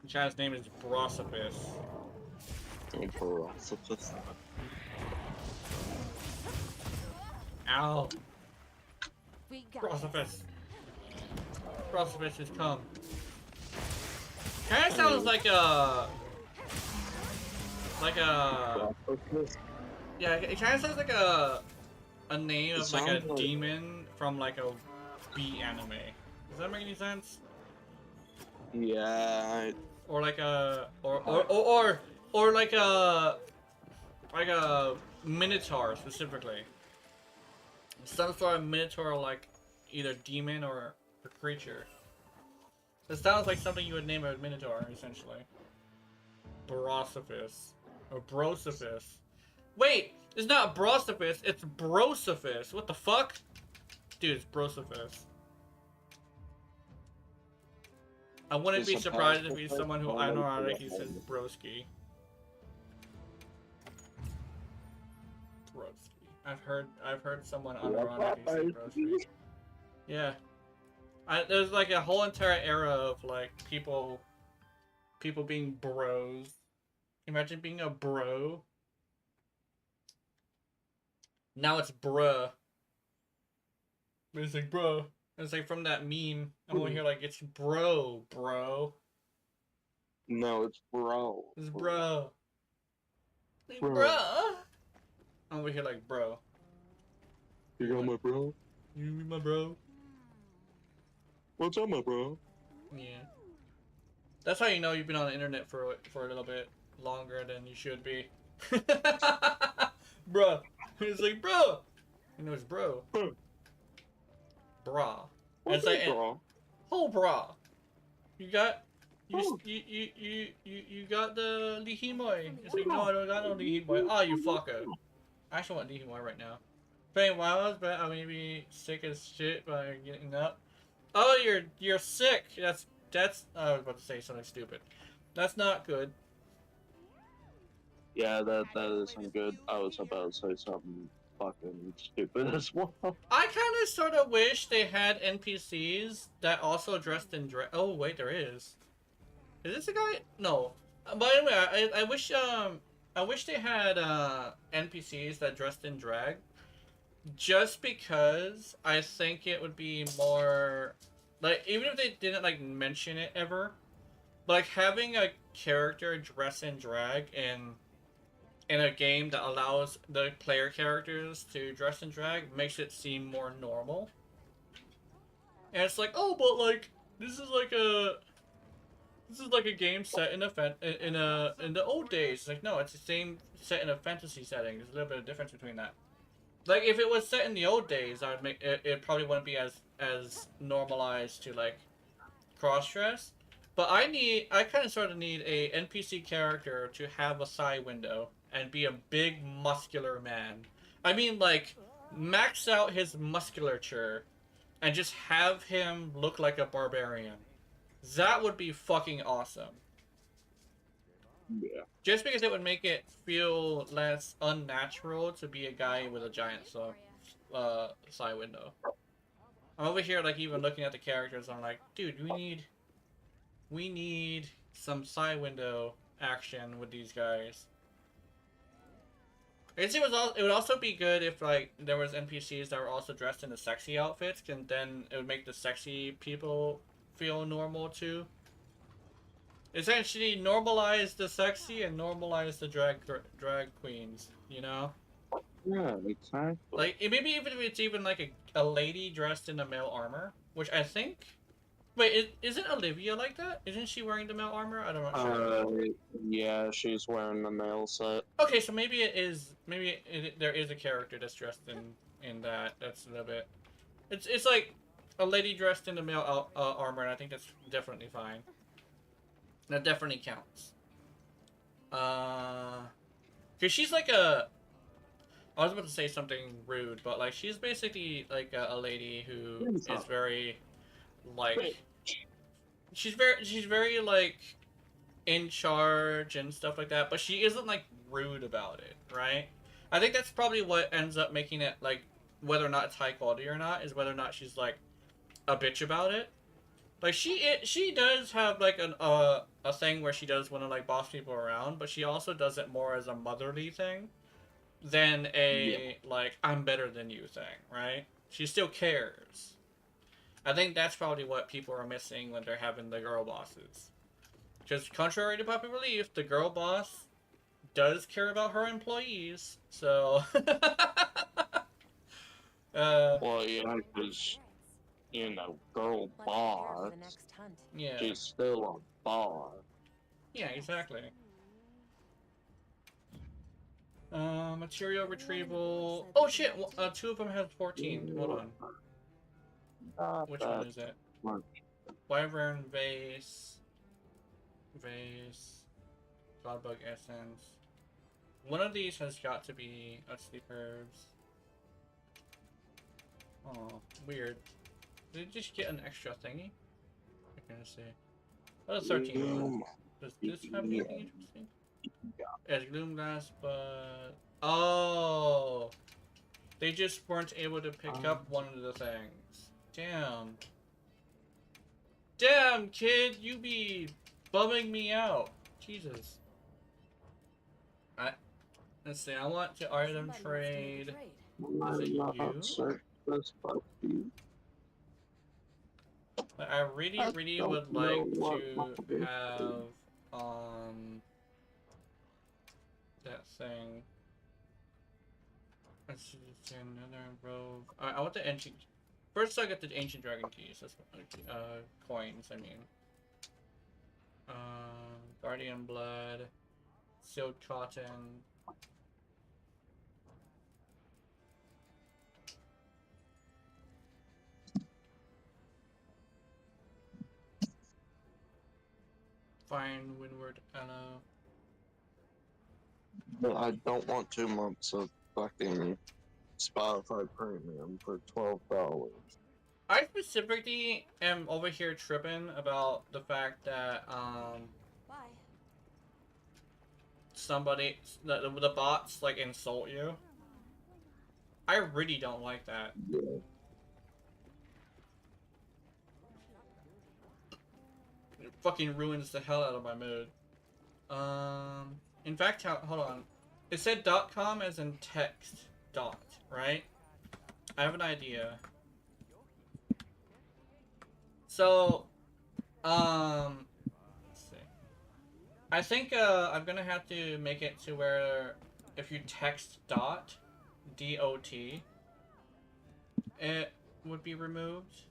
Chad's name is Vseeface. Ow. We got Vseeface. Vseeface has come. Kinda sounds like a... Yeah, it kinda sounds like a name of like a demon from like a B anime. Does that make any sense? Yeah. Or like a... Or like a minotaur specifically. Some sort of minotaur like either demon or a creature. It sounds like something you would name a minotaur, essentially. Vseeface. Or Vseeface. Wait! It's not Vseeface, it's Vseeface. What the fuck? Dude, it's Vseeface. I wouldn't be surprised if he's someone who unironically says broski. Broski. I've heard someone unironically say broski. Yeah. There's like a whole entire era of like people being bros. Imagine being a bro. Now it's bruh. But it's like bro. It's like from that meme. I'm over here like it's bro. No, it's bro. It's bro. Like, Bro. bruh. I'm over here like bro. You got my bro? You be my bro? What's up, my bro? Yeah. That's how you know you've been on the internet for a little bit longer than you should be. Bruh. It's like, bro. You know it's bro. Bro. Bra. What's It's like, up, bro? oh, bra. You got... Oh. You got the Lihimoy. It's like, no, I don't got no Lihimoy. Oh, you fucker. I actually want Lihimoy right now. Playing WoW, but I may be sick as shit by getting up. Oh, you're sick. That's I was about to say something stupid. That's not good. Yeah, that isn't good. I was about to say something fucking stupid as well. I kind of sort of wish they had NPCs that also dressed in drag. Oh wait, there is. Is this a guy? No. But anyway, I wish they had NPCs that dressed in drag. Just because I think it would be more like, even if they didn't like mention it ever, but like having a character dress in drag in a game that allows the player characters to dress in drag makes it seem more normal. And it's like, oh, but like this is like a game set in the old days. It's like, no, it's the same set in a fantasy setting. There's a little bit of difference between that. Like, if it was set in the old days, I would make it probably wouldn't be as normalized to like cross-dress. But I kind of sort of need a NPC character to have a side window and be a big muscular man. I mean, like, max out his musculature and just have him look like a barbarian. That would be fucking awesome. Yeah. Just because it would make it feel less unnatural to be a guy with a giant side window. I'm over here like even looking at the characters. I'm like, dude, we need some side window action with these guys. I guess it would also be good if like there was NPCs that were also dressed in the sexy outfits, and then it would make the sexy people feel normal too. Essentially, normalize the sexy and normalize the drag queens. You know. Yeah, exactly. Like, maybe even if it's even like a lady dressed in a male armor, which I think... Wait, isn't Olivia like that? Isn't she wearing the male armor? I'm not sure. Yeah, she's wearing the male set. Okay, so maybe it is... there is a character that's dressed in that. That's a little bit... It's like a lady dressed in the male armor, and I think that's definitely fine. That definitely counts. Because she's like a... I was about to say something rude, but like she's basically like a lady who is very like she's very like in charge and stuff like that, but she isn't like rude about it, right? I think that's probably what ends up making it like whether or not it's high quality or not is whether or not she's like a bitch about it. Like she does have like a thing where she does want to like boss people around, but she also does it more as a motherly thing than a like I'm better than you thing, right? She still cares. I think that's probably what people are missing when they're having the girl bosses. Because contrary to popular belief, the girl boss does care about her employees. So, Well, yeah, because, girl Let's prepare for boss, the next hunt. yeah, she's still a boss. yeah, exactly. Material retrieval. Oh shit! Two of them have 14. Hold on. Not Which that one is it? much. Wyvern vase. Godbug essence. One of these has got to be a sleep herbs. Oh, weird. Did it just get an extra thingy? I'm gonna see. Oh, 13. Does this have anything interesting? It's gloom glass, but oh, they just weren't able to pick up one of the things. Damn. Damn, kid, you be bumming me out. Jesus. Let's see. I want to item trade. Is it you? I really would like to have that thing. Let's see, another robe. I want the ancient. First, I get the ancient dragon keys. That's coins. I mean, guardian blood, sealed cotton. Fine, windward aloe. But I don't want 2 months of fucking Spotify Premium for $12. I specifically am over here tripping about the fact that Bye. somebody the bots like insult you. I really don't like that. Yeah. It fucking ruins the hell out of my mood. In fact, hold on. It said .com as in text dot, right? I have an idea. So, let's see. I think I'm gonna have to make it to where if you text dot, D-O-T, it would be removed.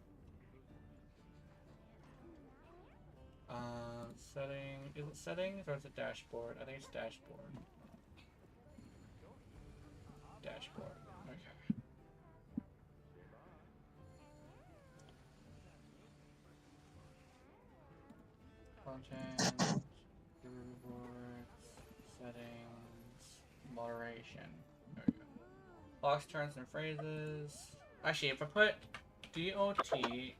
Is it settings or is it dashboard? I think it's dashboard. Dashboard. Okay. Content, rewards, settings, moderation. There we go. Locks, terms, and phrases. Actually, if I put DOT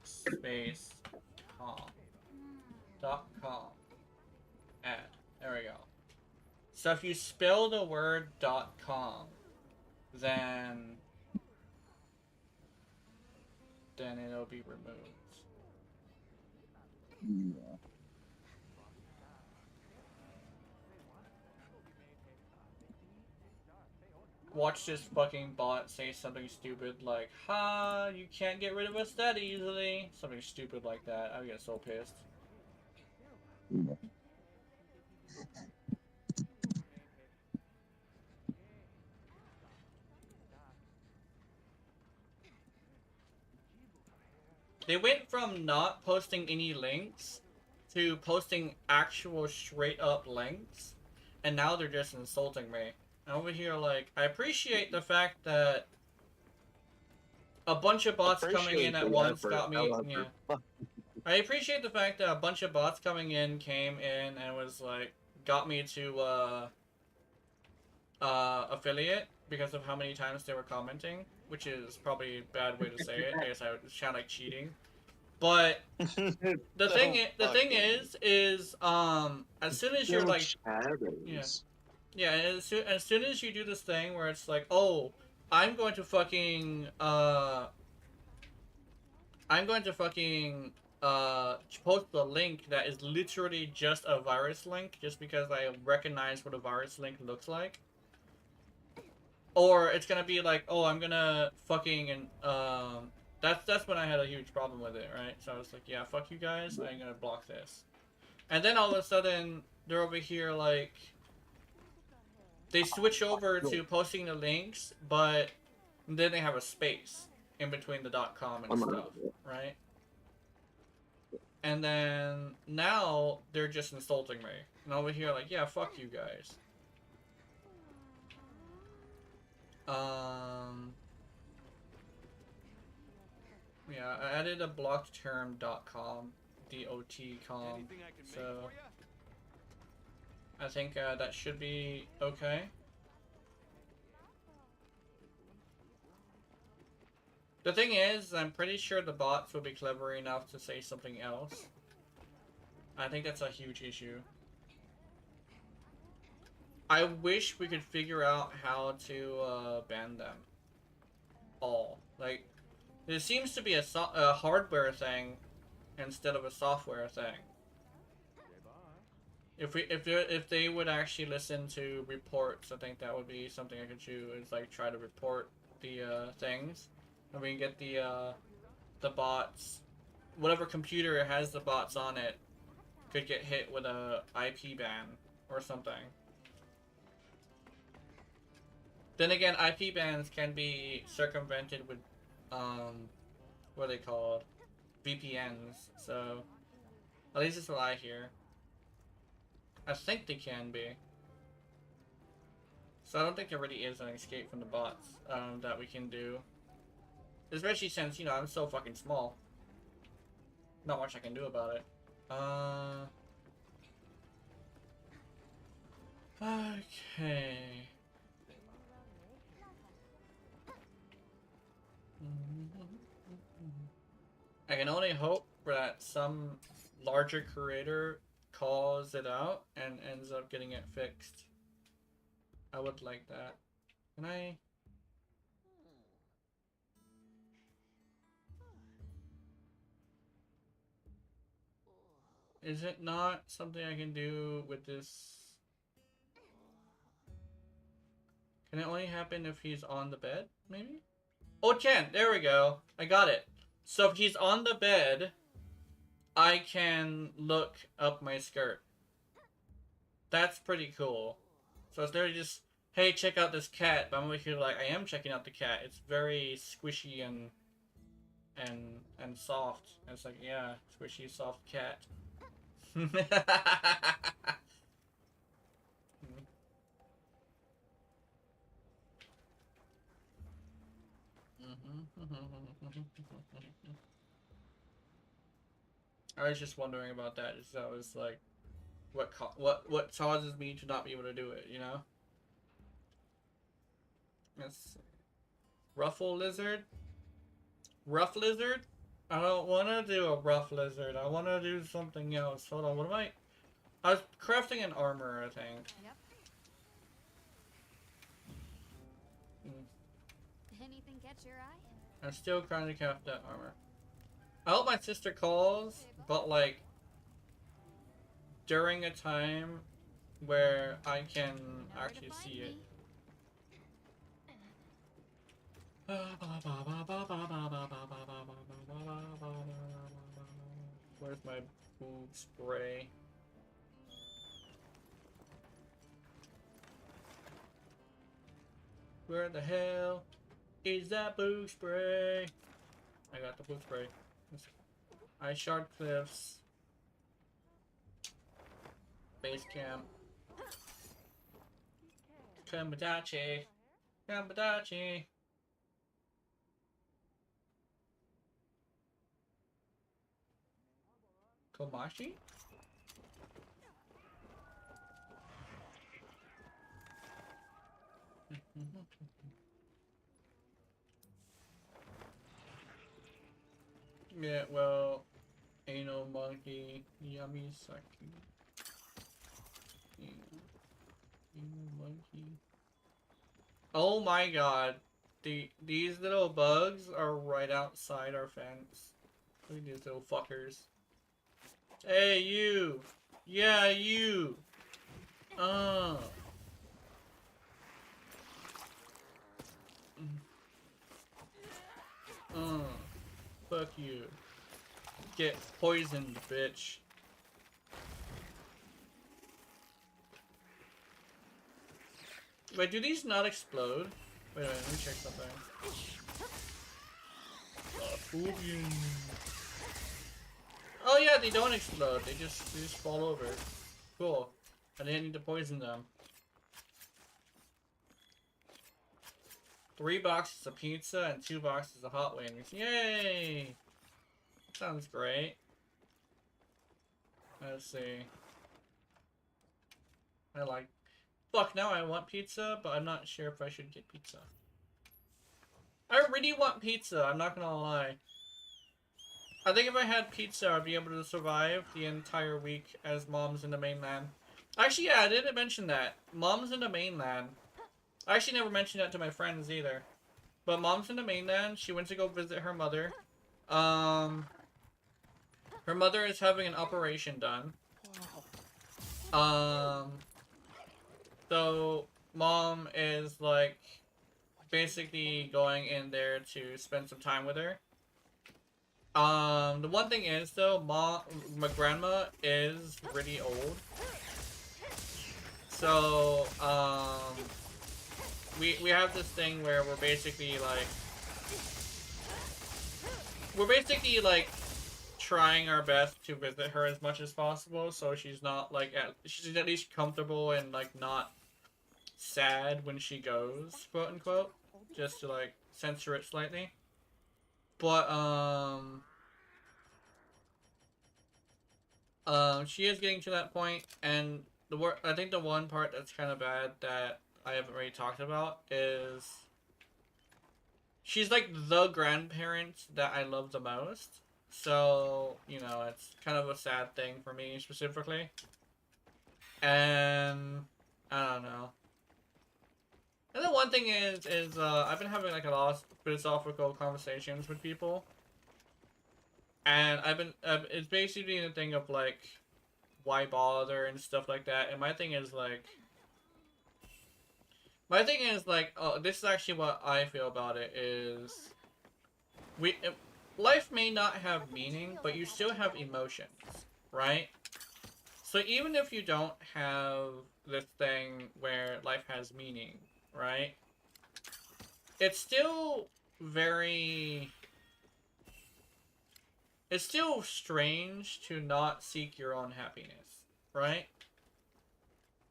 space com, add. There we go. So if you spell the word .com, then it'll be removed. Yeah. Watch this fucking bot say something stupid like, ha, you can't get rid of us that easily. Something stupid like that. I get so pissed. Yeah. They went from not posting any links to posting actual straight up links, and now they're just insulting me. And over here, like, I appreciate the fact that a bunch of bots coming in at once got me. Yeah. I appreciate the fact that a bunch of bots coming in came in and was like got me to affiliate because of how many times they were commenting, which is probably a bad way to say it. I guess I would sound like cheating. But the thing is as soon as you're like yeah shadows. yeah as soon as you do this thing where it's like, oh, I'm going to fucking I'm going to fucking post the link that is literally just a virus link just because I recognize what a virus link looks like. Or it's gonna be like, oh, I'm gonna fucking and that's when I had a huge problem with it, right? So I was like, yeah, fuck you guys, I'm gonna block this. And then all of a sudden they're over here like they switch over to posting the links, but then they have a space in between the .com and stuff, right? And then now they're just insulting me. And over here like, yeah, fuck you guys. Yeah, I added a blocked term .com, .com, Anything I can make so for ya? I think that should be okay. The thing is, I'm pretty sure the bots will be clever enough to say something else. I think that's a huge issue. I wish we could figure out how to ban them all. Like, there seems to be a hardware thing instead of a software thing. If they would actually listen to reports, I think that would be something I could do. Is like try to report the things, and we can get the bots. Whatever computer has the bots on it could get hit with a IP ban or something. Then again, IP bans can be circumvented with what are they called? VPNs. So at least it's what I hear. I think they can be. So I don't think there really is an escape from the bots that we can do. Especially since, you know, I'm so fucking small. Not much I can do about it. Okay. I can only hope that some larger creator calls it out and ends up getting it fixed. I would like that. Can I? Is it not something I can do with this? Can it only happen if he's on the bed, maybe? Oh, it can! There we go. I got it. So if he's on the bed, I can look up my skirt. That's pretty cool. So it's literally just, hey, check out this cat. But I'm over here like, I am checking out the cat. It's very squishy and soft. And it's like, yeah, squishy, soft cat. I was just wondering about that. Just that was like, what causes me to not be able to do it? You know. Let's see. Ruffle lizard. Rough lizard. I don't want to do a rough lizard. I want to do something else. Hold on. What am I? I was crafting an armor, I think. Yep. Anything catch your eye? I'm still trying to craft that armor. I hope my sister calls, but like during a time where I can actually see it. Where's my boob spray? Where the hell is that boob spray? I got the boob spray. Ice Shard Cliffs. Base camp. Kambadachi. Kambadachi. Komashi? Yeah, well, Anal monkey. Yummy sucky. Anal monkey. Oh my god. These little bugs are right outside our fence. Look at these little fuckers. Hey, you! Yeah, you! Fuck you. Get poisoned, bitch. Wait, do these not explode? Wait, let me check something. Oh yeah, they don't explode. They just fall over. Cool. I didn't need to poison them. 3 boxes of pizza and 2 boxes of hot wings. Yay! Sounds great. Let's see. I like... Fuck, now I want pizza, but I'm not sure if I should get pizza. I really want pizza, I'm not gonna lie. I think if I had pizza, I'd be able to survive the entire week as Mom's in the mainland. Actually, yeah, I didn't mention that. Mom's in the mainland. I actually never mentioned that to my friends either. But Mom's in the mainland. She went to go visit her mother. Her mother is having an operation done. So Mom is like basically going in there to spend some time with her. The one thing is though, my grandma is really old. So, we have this thing where we're basically like trying our best to visit her as much as possible, so she's not like she's at least comfortable and like not sad when she goes, quote unquote, just to like censor it slightly. But she is getting to that point, and I think the one part that's kind of bad that I haven't really talked about is she's like the grandparent that I love the most. So, you know, it's kind of a sad thing for me specifically. And I don't know. And the one thing is I've been having like a lot of philosophical conversations with people. And it's basically the thing of like, why bother and stuff like that. And my thing is like, oh, this is actually what I feel about it is, life may not have meaning, but you still have emotions, right? So even if you don't have this thing where life has meaning, right? It's still it's still strange to not seek your own happiness, right?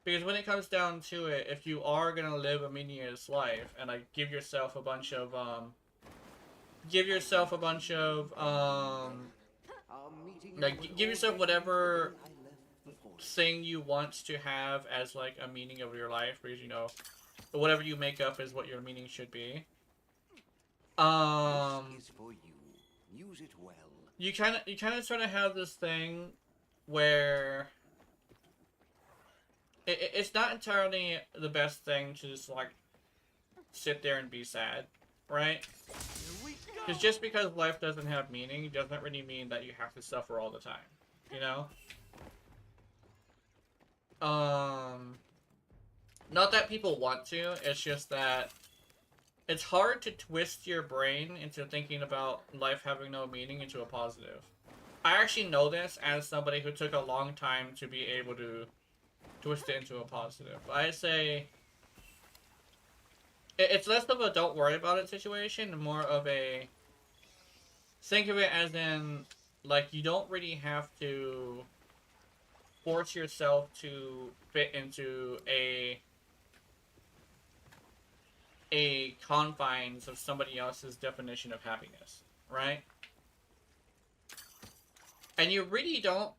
Because when it comes down to it, if you are gonna live a meaningless life and like give yourself a bunch of give yourself whatever thing you want to have as like a meaning of your life, because you know whatever you make up is what your meaning should be. Use it well. You kind of sort of have this thing where it's not entirely the best thing to just like sit there and be sad, right? Because just because life doesn't have meaning doesn't really mean that you have to suffer all the time, you know? Not that people want to, it's just that it's hard to twist your brain into thinking about life having no meaning into a positive. I actually know this as somebody who took a long time to be able to twist it into a positive. I say it's less of a don't worry about it situation and more of a think of it as in like you don't really have to force yourself to fit into a confines of somebody else's definition of happiness, right? And you really don't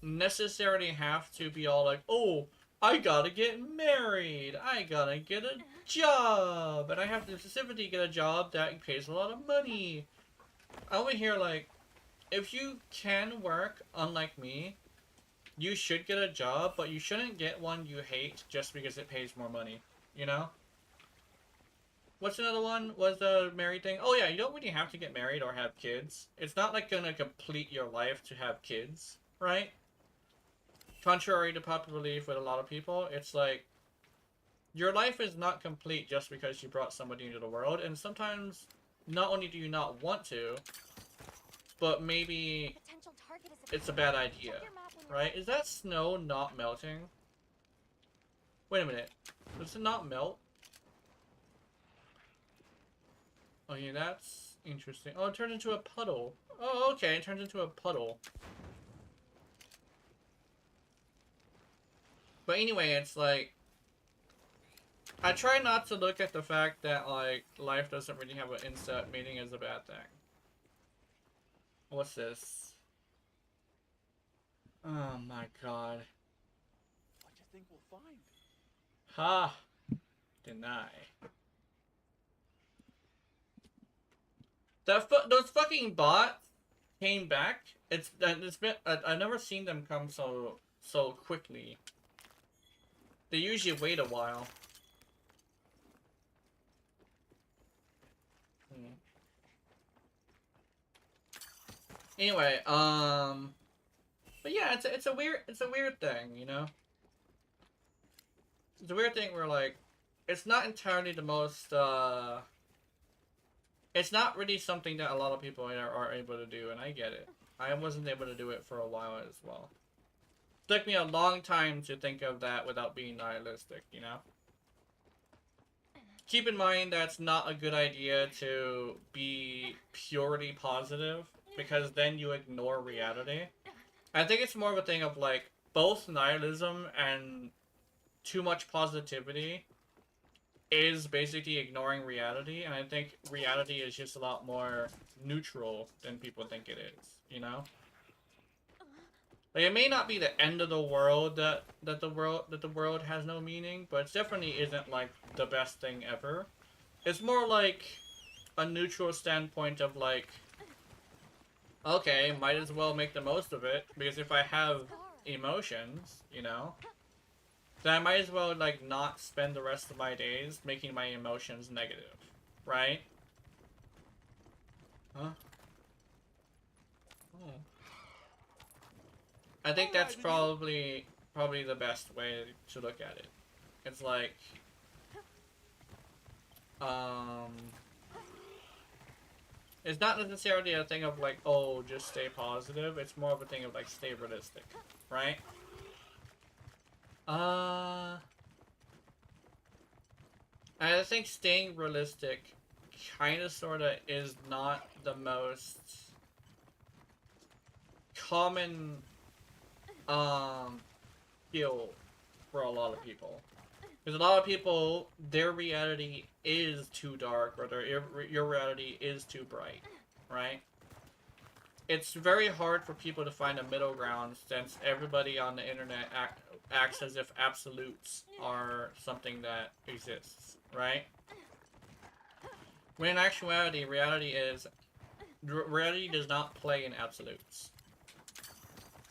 necessarily have to be all like, oh, I gotta get married, I gotta get a job, and I have to specifically get a job that pays a lot of money. I over here like, if you can work, unlike me, you should get a job, but you shouldn't get one you hate just because it pays more money, you know? What's another one? Was the married thing? Oh yeah, you don't really have to get married or have kids. It's not like gonna complete your life to have kids, right? Contrary to popular belief with a lot of people, it's like your life is not complete just because you brought somebody into the world, and sometimes not only do you not want to, but maybe Potential target is it's a bad idea, Check your map when you're right? Is that snow not melting? Wait a minute. Does it not melt? Oh yeah, that's interesting. Oh, it turns into a puddle. Oh, okay, it turns into a puddle. But anyway, it's like, I try not to look at the fact that, like, life doesn't really have an inset meaning as a bad thing. What's this? Oh my god. What do you think we'll find? Ha! Deny. Those fucking bots came back. It's been I've never seen them come so quickly. They usually wait a while. Anyway, but yeah, it's a weird thing, you know. It's a weird thing where, like, it's not entirely the most it's not really something that a lot of people are able to do, and I get it. I wasn't able to do it for a while as well. It took me a long time to think of that without being nihilistic, you know? Keep in mind that's not a good idea to be purely positive, because then you ignore reality. I think it's more of a thing of, like, both nihilism and too much positivity is basically ignoring reality, and I think reality is just a lot more neutral than people think it is, you know? Like, it may not be the end of the world that the world has no meaning, but it definitely isn't, like, the best thing ever. It's more like a neutral standpoint of, like, okay, might as well make the most of it, because if I have emotions, you know, then I might as well, like, not spend the rest of my days making my emotions negative, right? Huh? Oh. I think that's probably the best way to look at it. It's like, it's not necessarily a thing of, like, oh, just stay positive. It's more of a thing of, like, stay realistic, right? I think staying realistic kind of sort of is not the most common skill for a lot of people, because a lot of people, their reality is too dark, or your reality is too bright, right? It's very hard for people to find a middle ground, since everybody on the internet acts as if absolutes are something that exists, right? When in actuality, reality does not play in absolutes.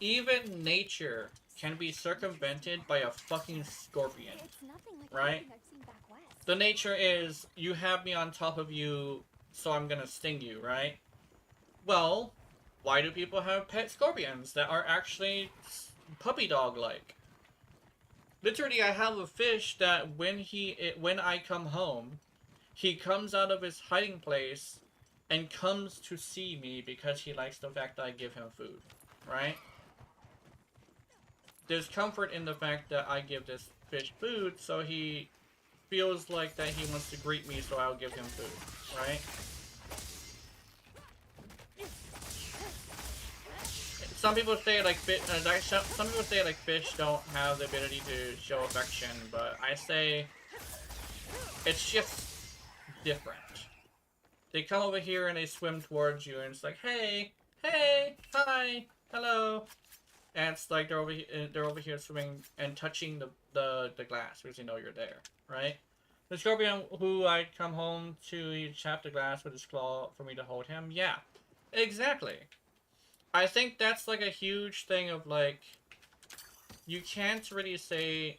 Even nature can be circumvented by a fucking scorpion, It's nothing like right? anything I've seen back west. The nature is, you have me on top of you, so I'm gonna sting you, right? Well, why do people have pet scorpions that are actually puppy dog-like? Literally, I have a fish that when I come home, he comes out of his hiding place and comes to see me because he likes the fact that I give him food, right? There's comfort in the fact that I give this fish food, so he feels like that he wants to greet me, so I'll give him food, right? Some people say like fish don't have the ability to show affection, but I say it's just different. They come over here and they swim towards you, and it's like, hey, hi, hello. And it's like they're over here swimming and touching the glass because they know you're there, right? The scorpion who I'd come home to, he'd tap the glass with his claw for me to hold him. Yeah, exactly. I think that's like a huge thing of like, you can't really say,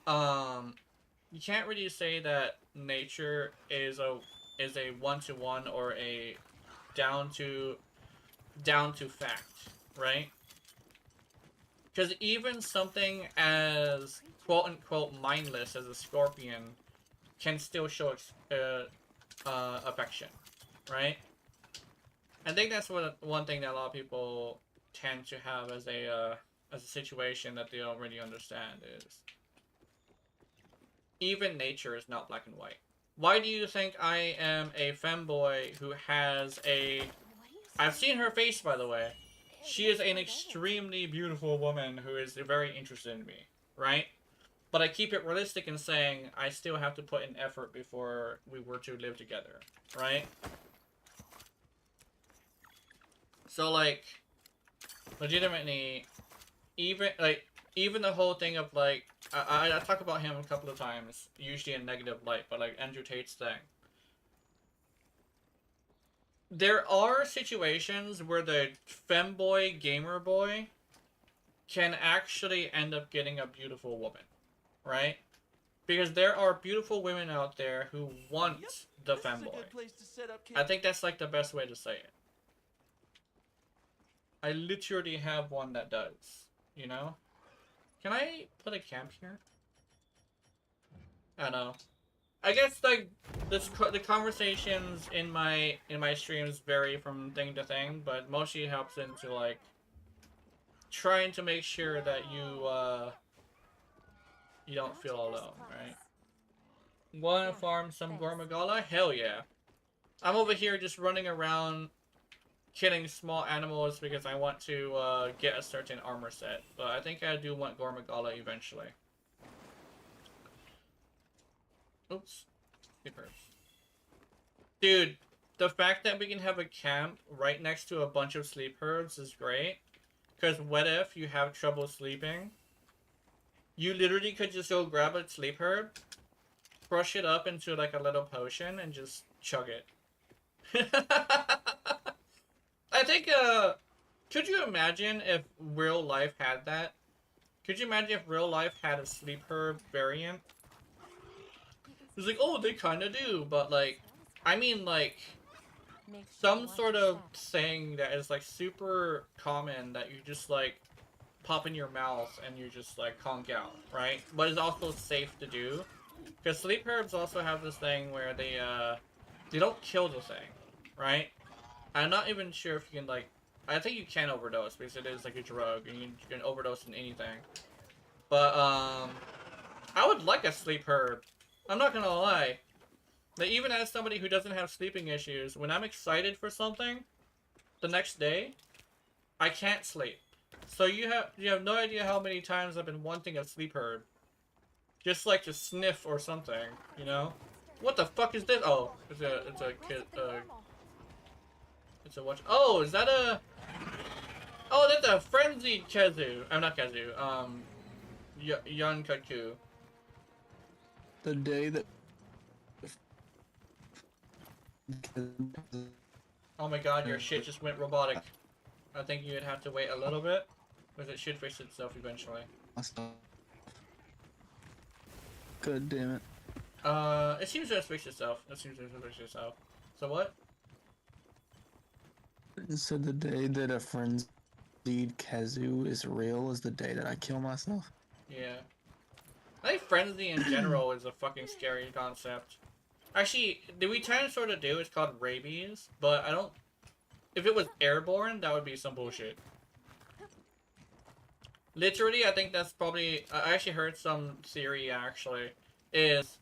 you can't really say that nature is a one-to-one or a down to fact, right? Because even something as quote-unquote mindless as a scorpion can still show affection, right? I think that's one thing that a lot of people tend to have as a situation that they don't really understand is even nature is not black and white. Why do you think I am a femboy who has a... What do you I've say? seen her face, by the way. It She is looks an like extremely beautiful woman who is very interested in me, right? But I keep it realistic in saying I still have to put in effort before we were to live together, right? So, like, legitimately, even the whole thing of, like, I talk about him a couple of times, usually in negative light, but, like, Andrew Tate's thing. There are situations where the femboy gamer boy can actually end up getting a beautiful woman, right? Because there are beautiful women out there who want Yep, the this is a femboy. good place to set up camp. I think that's like the best way to say it. I literally have one that does, you know? Can I put a camp here? I don't know. I guess like the conversations in my streams vary from thing to thing, but mostly helps into like trying to make sure that you don't feel Multiverse alone, Plus. right? Wanna Yeah, farm some thanks. Gormagala? Hell yeah. I'm over here just running around killing small animals because I want to get a certain armor set. But I think I do want Gormagala eventually. Oops. Sleepers. Dude, the fact that we can have a camp right next to a bunch of sleep herbs is great. Because what if you have trouble sleeping? You literally could just go grab a sleep herb, crush it up into like a little potion, and just chug it. I think, could you imagine if real life had that? Could you imagine if real life had a sleep herb variant? It's like, oh, they kinda do, but like, I mean like, Make sure some to watch sort your of step. thing that is like super common that you just like pop in your mouth and you just like conk out, right? But it's also safe to do. Because sleep herbs also have this thing where they don't kill the thing, right? I'm not even sure if you can like, I think you can overdose because it is like a drug and you can overdose in anything. But I would like a sleep herb. I'm not gonna lie. But even as somebody who doesn't have sleeping issues, when I'm excited for something, the next day, I can't sleep. So you have no idea how many times I've been wanting a sleep herb. Just like to sniff or something, you know? What the fuck is this? Oh, it's a kid, it's a watch. Oh, is that a... Oh, that's a frenzied Kazu. I'm not Kazu, Yankaku. The day that Oh my god, your shit just went robotic. I think you'd have to wait a little bit, because it should fix itself eventually. God damn it. It seems to have fixed itself. So what? So the day that a frenzied Kazu is real is the day that I kill myself. Yeah. I think frenzy in general is a fucking scary concept. Actually, the we tend to sort of do, it's called rabies, but I don't... If it was airborne, that would be some bullshit. Literally, I think that's probably... I actually heard some theory, actually, is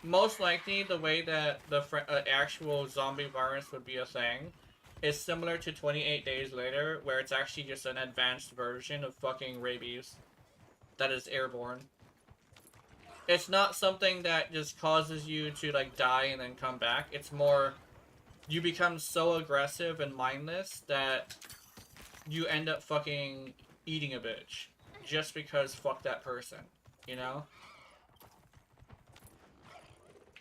most likely the way that the actual zombie virus would be a thing is similar to 28 Days Later, where it's actually just an advanced version of fucking rabies that is airborne. It's not something that just causes you to, like, die and then come back. It's more, you become so aggressive and mindless that you end up fucking eating a bitch. Just because fuck that person, you know?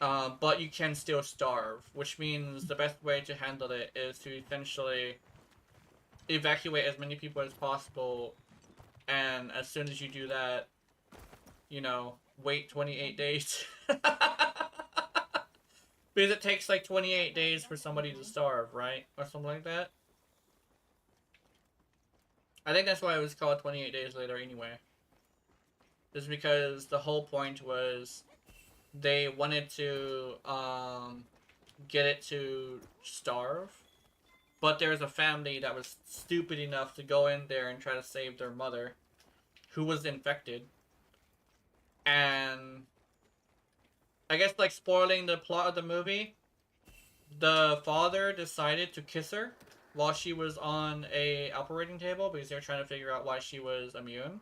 But you can still starve, which means the best way to handle it is to essentially evacuate as many people as possible, and as soon as you do that, you know, wait 28 days. Because it takes like 28 days for somebody to starve, right? Or something like that. I think that's why it was called 28 Days Later anyway. Just because the whole point was they wanted to get it to starve. But there was a family that was stupid enough to go in there and try to save their mother, who was infected. And I guess, like, spoiling the plot of the movie, the father decided to kiss her while she was on a operating table because they were trying to figure out why she was immune.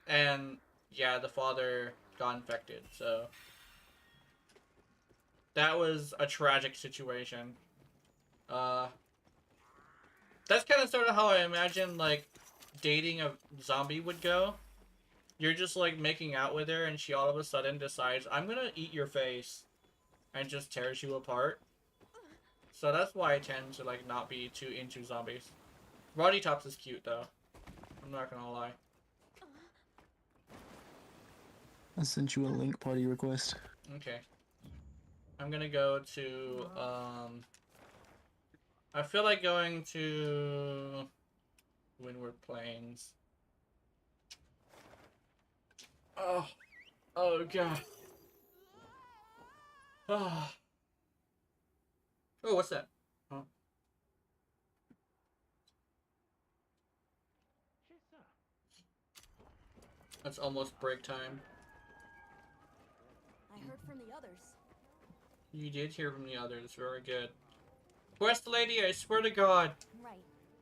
And yeah, the father got infected, so that was a tragic situation. That's kind of sort of how I imagine, like, dating a zombie would go. You're just, like, making out with her, and she all of a sudden decides, I'm gonna eat your face, and just tears you apart. So that's why I tend to, like, not be too into zombies. Roddy Tops is cute, though. I'm not gonna lie. I sent you a link party request. Okay. I'm gonna go to, I feel like going to Windward Plains. Oh. Oh, God. Oh. Oh, what's that? Oh. That's almost break time. I heard from the others. You did hear from the others. Very good. Quest lady, I swear to God. Right.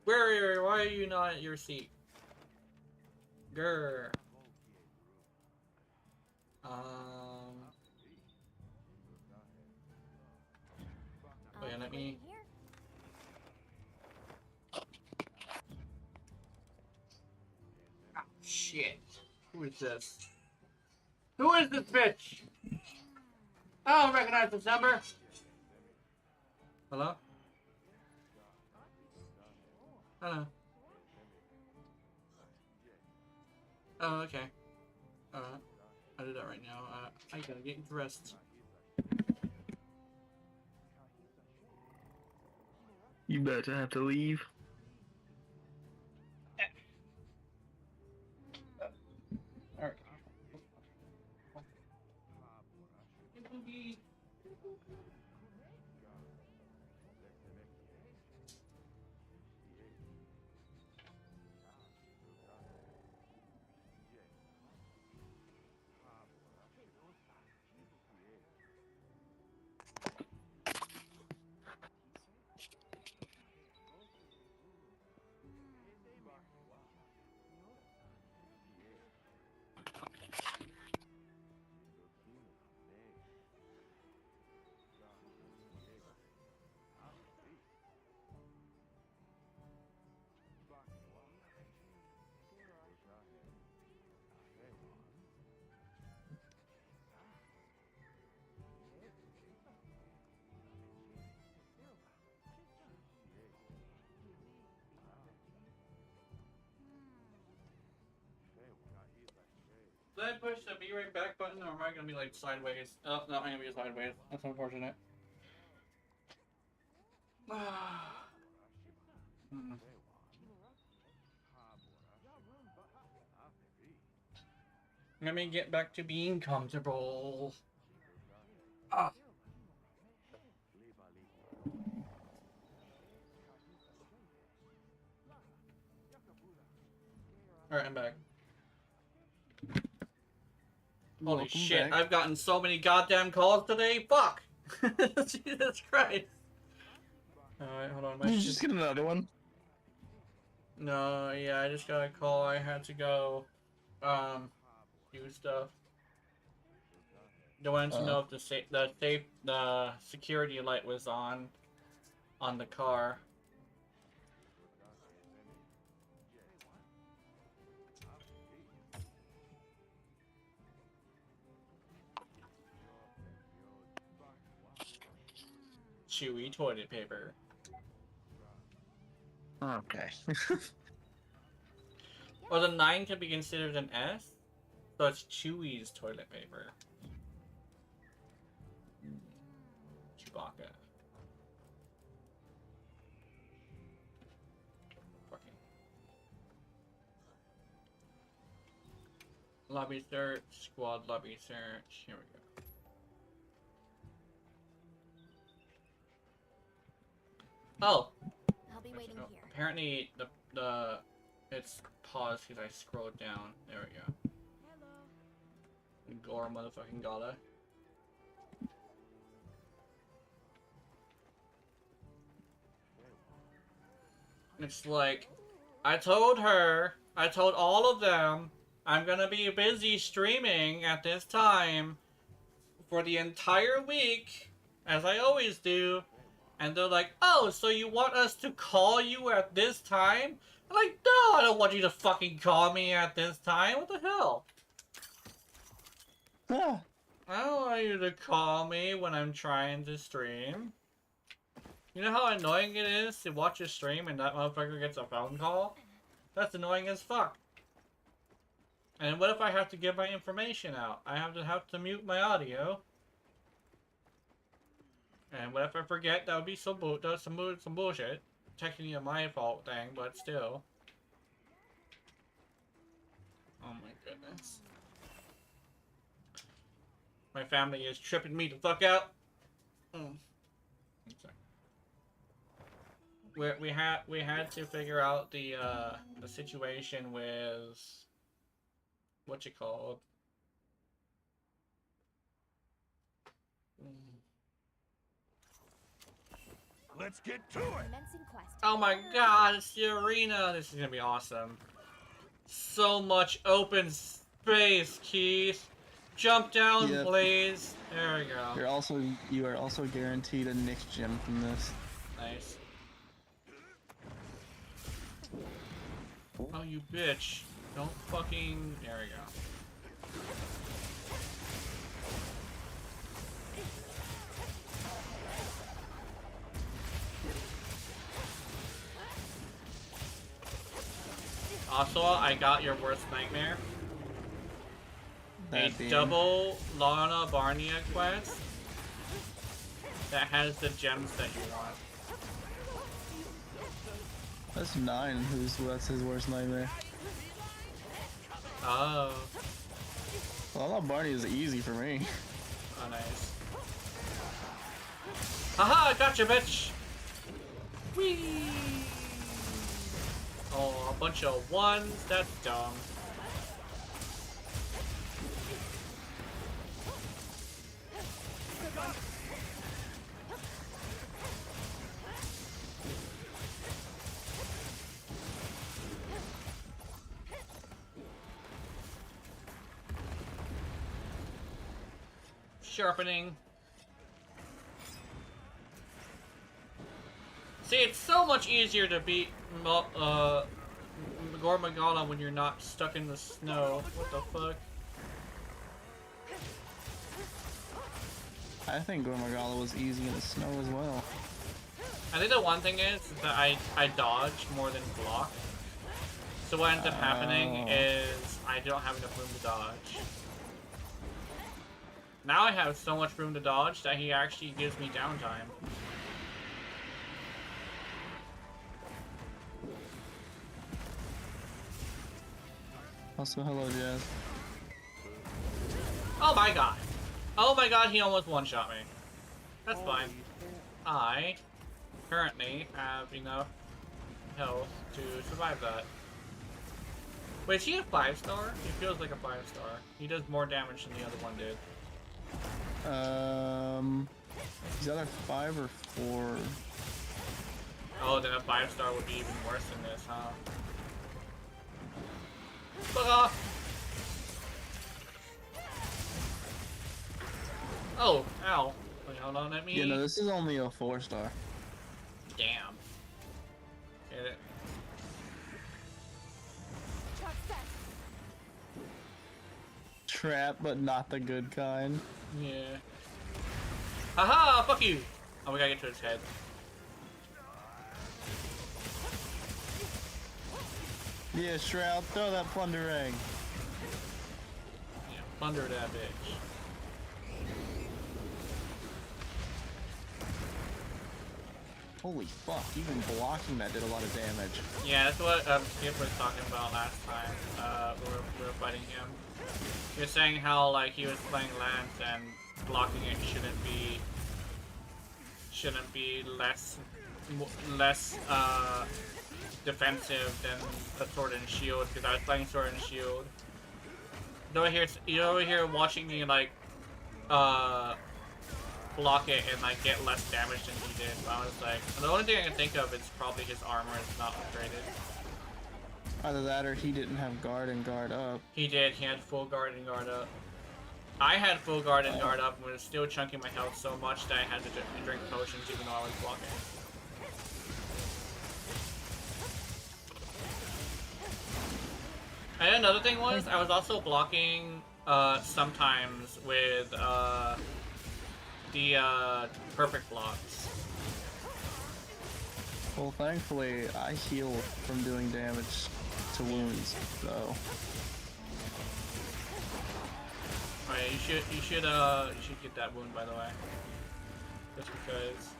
Why are you not at your seat? Grr. Oh yeah, let me... Here? Ah, shit. Who is this? Who is this bitch? I don't recognize this number. Hello? Hello. Oh, okay. I'll do that right now. I gotta get dressed. You about to have to leave? Alright. Did I push the be right back button, or am I gonna be like sideways? Oh, no, I'm gonna be sideways. That's unfortunate. Let me get back to being comfortable. Ah. Alright, I'm back. Holy Welcome shit, back. I've gotten so many goddamn calls today. Fuck! Jesus Christ. Alright, hold on. Did you just get another one? No, yeah, I just got a call. I had to go, do stuff. They wanted to know if the security light was on the car. Chewy toilet paper. Okay. Or the 9 can be considered an S? So it's Chewie's toilet paper. Chewbacca. Fucking. Lobby search, squad lobby search. Here we go. Oh! I'll be waiting here. Apparently the it's paused because I scrolled down. There we go. Gore motherfucking Gala. It's like, I told all of them, I'm gonna be busy streaming at this time for the entire week, as I always do. And they're like, oh, so you want us to call you at this time? I'm like, no, I don't want you to fucking call me at this time. What the hell? Ah, I don't want you to call me when I'm trying to stream. You know how annoying it is to watch a stream and that motherfucker gets a phone call? That's annoying as fuck. And what if I have to give my information out? I have to mute my audio. And what if I forget? That would be some bullshit. Technically a my fault thing, but still. Oh my goodness. My family is tripping me the fuck out. I'm sorry. We had to figure out the situation with what you called. Let's get to it. Commencing quest. Oh my god, it's the arena! This is gonna be awesome. So much open space, Keith. Jump down, Yep. please. There we go. you are also guaranteed a Nick's gem from this. Nice. Oh, you bitch. Don't fucking... There we go. Also, I got your worst nightmare. That A being- double Lana Barnia quest that has the gems that you want. That's 9. That's his worst nightmare. Oh. Well, that Barney is easy for me. Oh, nice. Haha, I gotcha, bitch! Whee! Oh, a bunch of ones? That's dumb. Sharpening. See, it's so much easier to beat Gormagala when you're not stuck in the snow. What the fuck? I think Gormagala was easy in the snow as well. I think the one thing is that I dodge more than block. So what ends up happening Oh. is I don't have enough room to dodge. Now I have so much room to dodge that he actually gives me downtime. Also, hello, Jazz. Oh my god. Oh my god, he almost one-shot me. That's fine. I currently have enough health to survive that. Wait, is he a 5-star? He feels like a 5-star. He does more damage than the other one did. Is that a 5 or 4? Oh, then a 5-star would be even worse than this, huh? Fuck off! Oh, ow. Wait, hold on, let me... Yeah, no, this is only a 4-star. Damn. Get it? Trap, but not the good kind. Yeah. Haha, fuck you! Oh, we gotta get to his head. Yeah, Shroud, throw that plunder egg. Yeah, plunder that bitch. Holy fuck, even blocking that did a lot of damage. Yeah, that's what Skip was talking about last time. We were fighting him. He was saying how like he was playing Lance and blocking it shouldn't be less defensive than a sword and shield, because I was playing sword and shield. You're over here watching me like block it and like get less damage than he did. But I was like, the only thing I can think of is probably his armor is not upgraded. Either that or he didn't have guard and guard up. He did. He had full guard and guard up. I had full guard and guard up and was still chunking my health so much that I had to drink potions even though I was blocking. And another thing was, I was also blocking sometimes with the perfect blocks. Well, thankfully, I heal from doing damage to wounds, so. Alright, you should get that wound, by the way. Just because.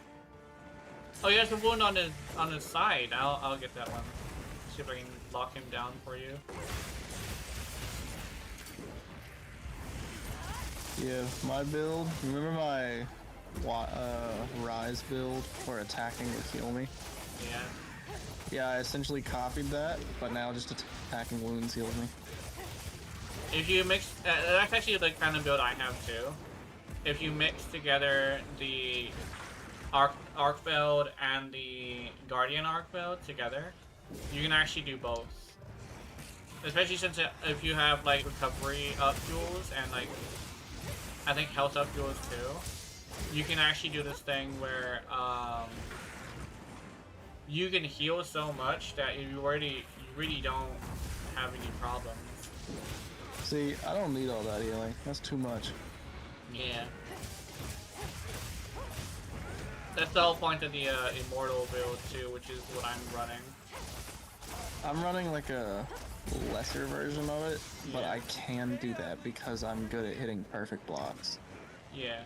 Oh, he has a wound on his side. I'll get that one. See if I can lock him down for you. Yeah, my build. Remember my Rise build where attacking would heal me? Yeah. Yeah, I essentially copied that, but now just attacking wounds heals me. If you mix, that's actually the kind of build I have too. If you mix together the arc build and the Guardian arc build together, you can actually do both. Especially since if you have like recovery up jewels and like I think health up jewels too, you can actually do this thing where you can heal so much that you really don't have any problems. See, I don't need all that healing. That's too much. Yeah. That's the whole point of the Immortal build too, which is what I'm running. I'm running like a lesser version of it, but I can do that because I'm good at hitting perfect blocks. Yeah.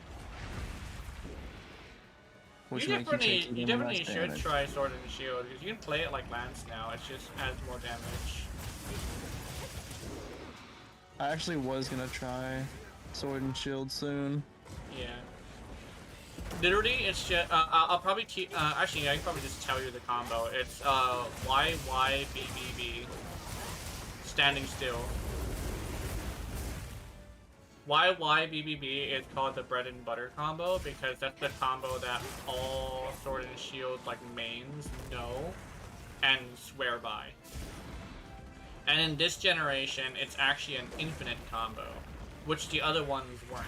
Which You make you take definitely even less should damage. try Sword and Shield, because you can play it like Lance now, it just adds more damage. I actually was gonna try Sword and Shield soon. Yeah. Literally, it's just, I'll probably actually, I can probably just tell you the combo. It's, YYBBB. Standing still. YYBBB is called the bread and butter combo, because that's the combo that all Sword and Shield, like, mains know and swear by. And in this generation, it's actually an infinite combo, which the other ones weren't.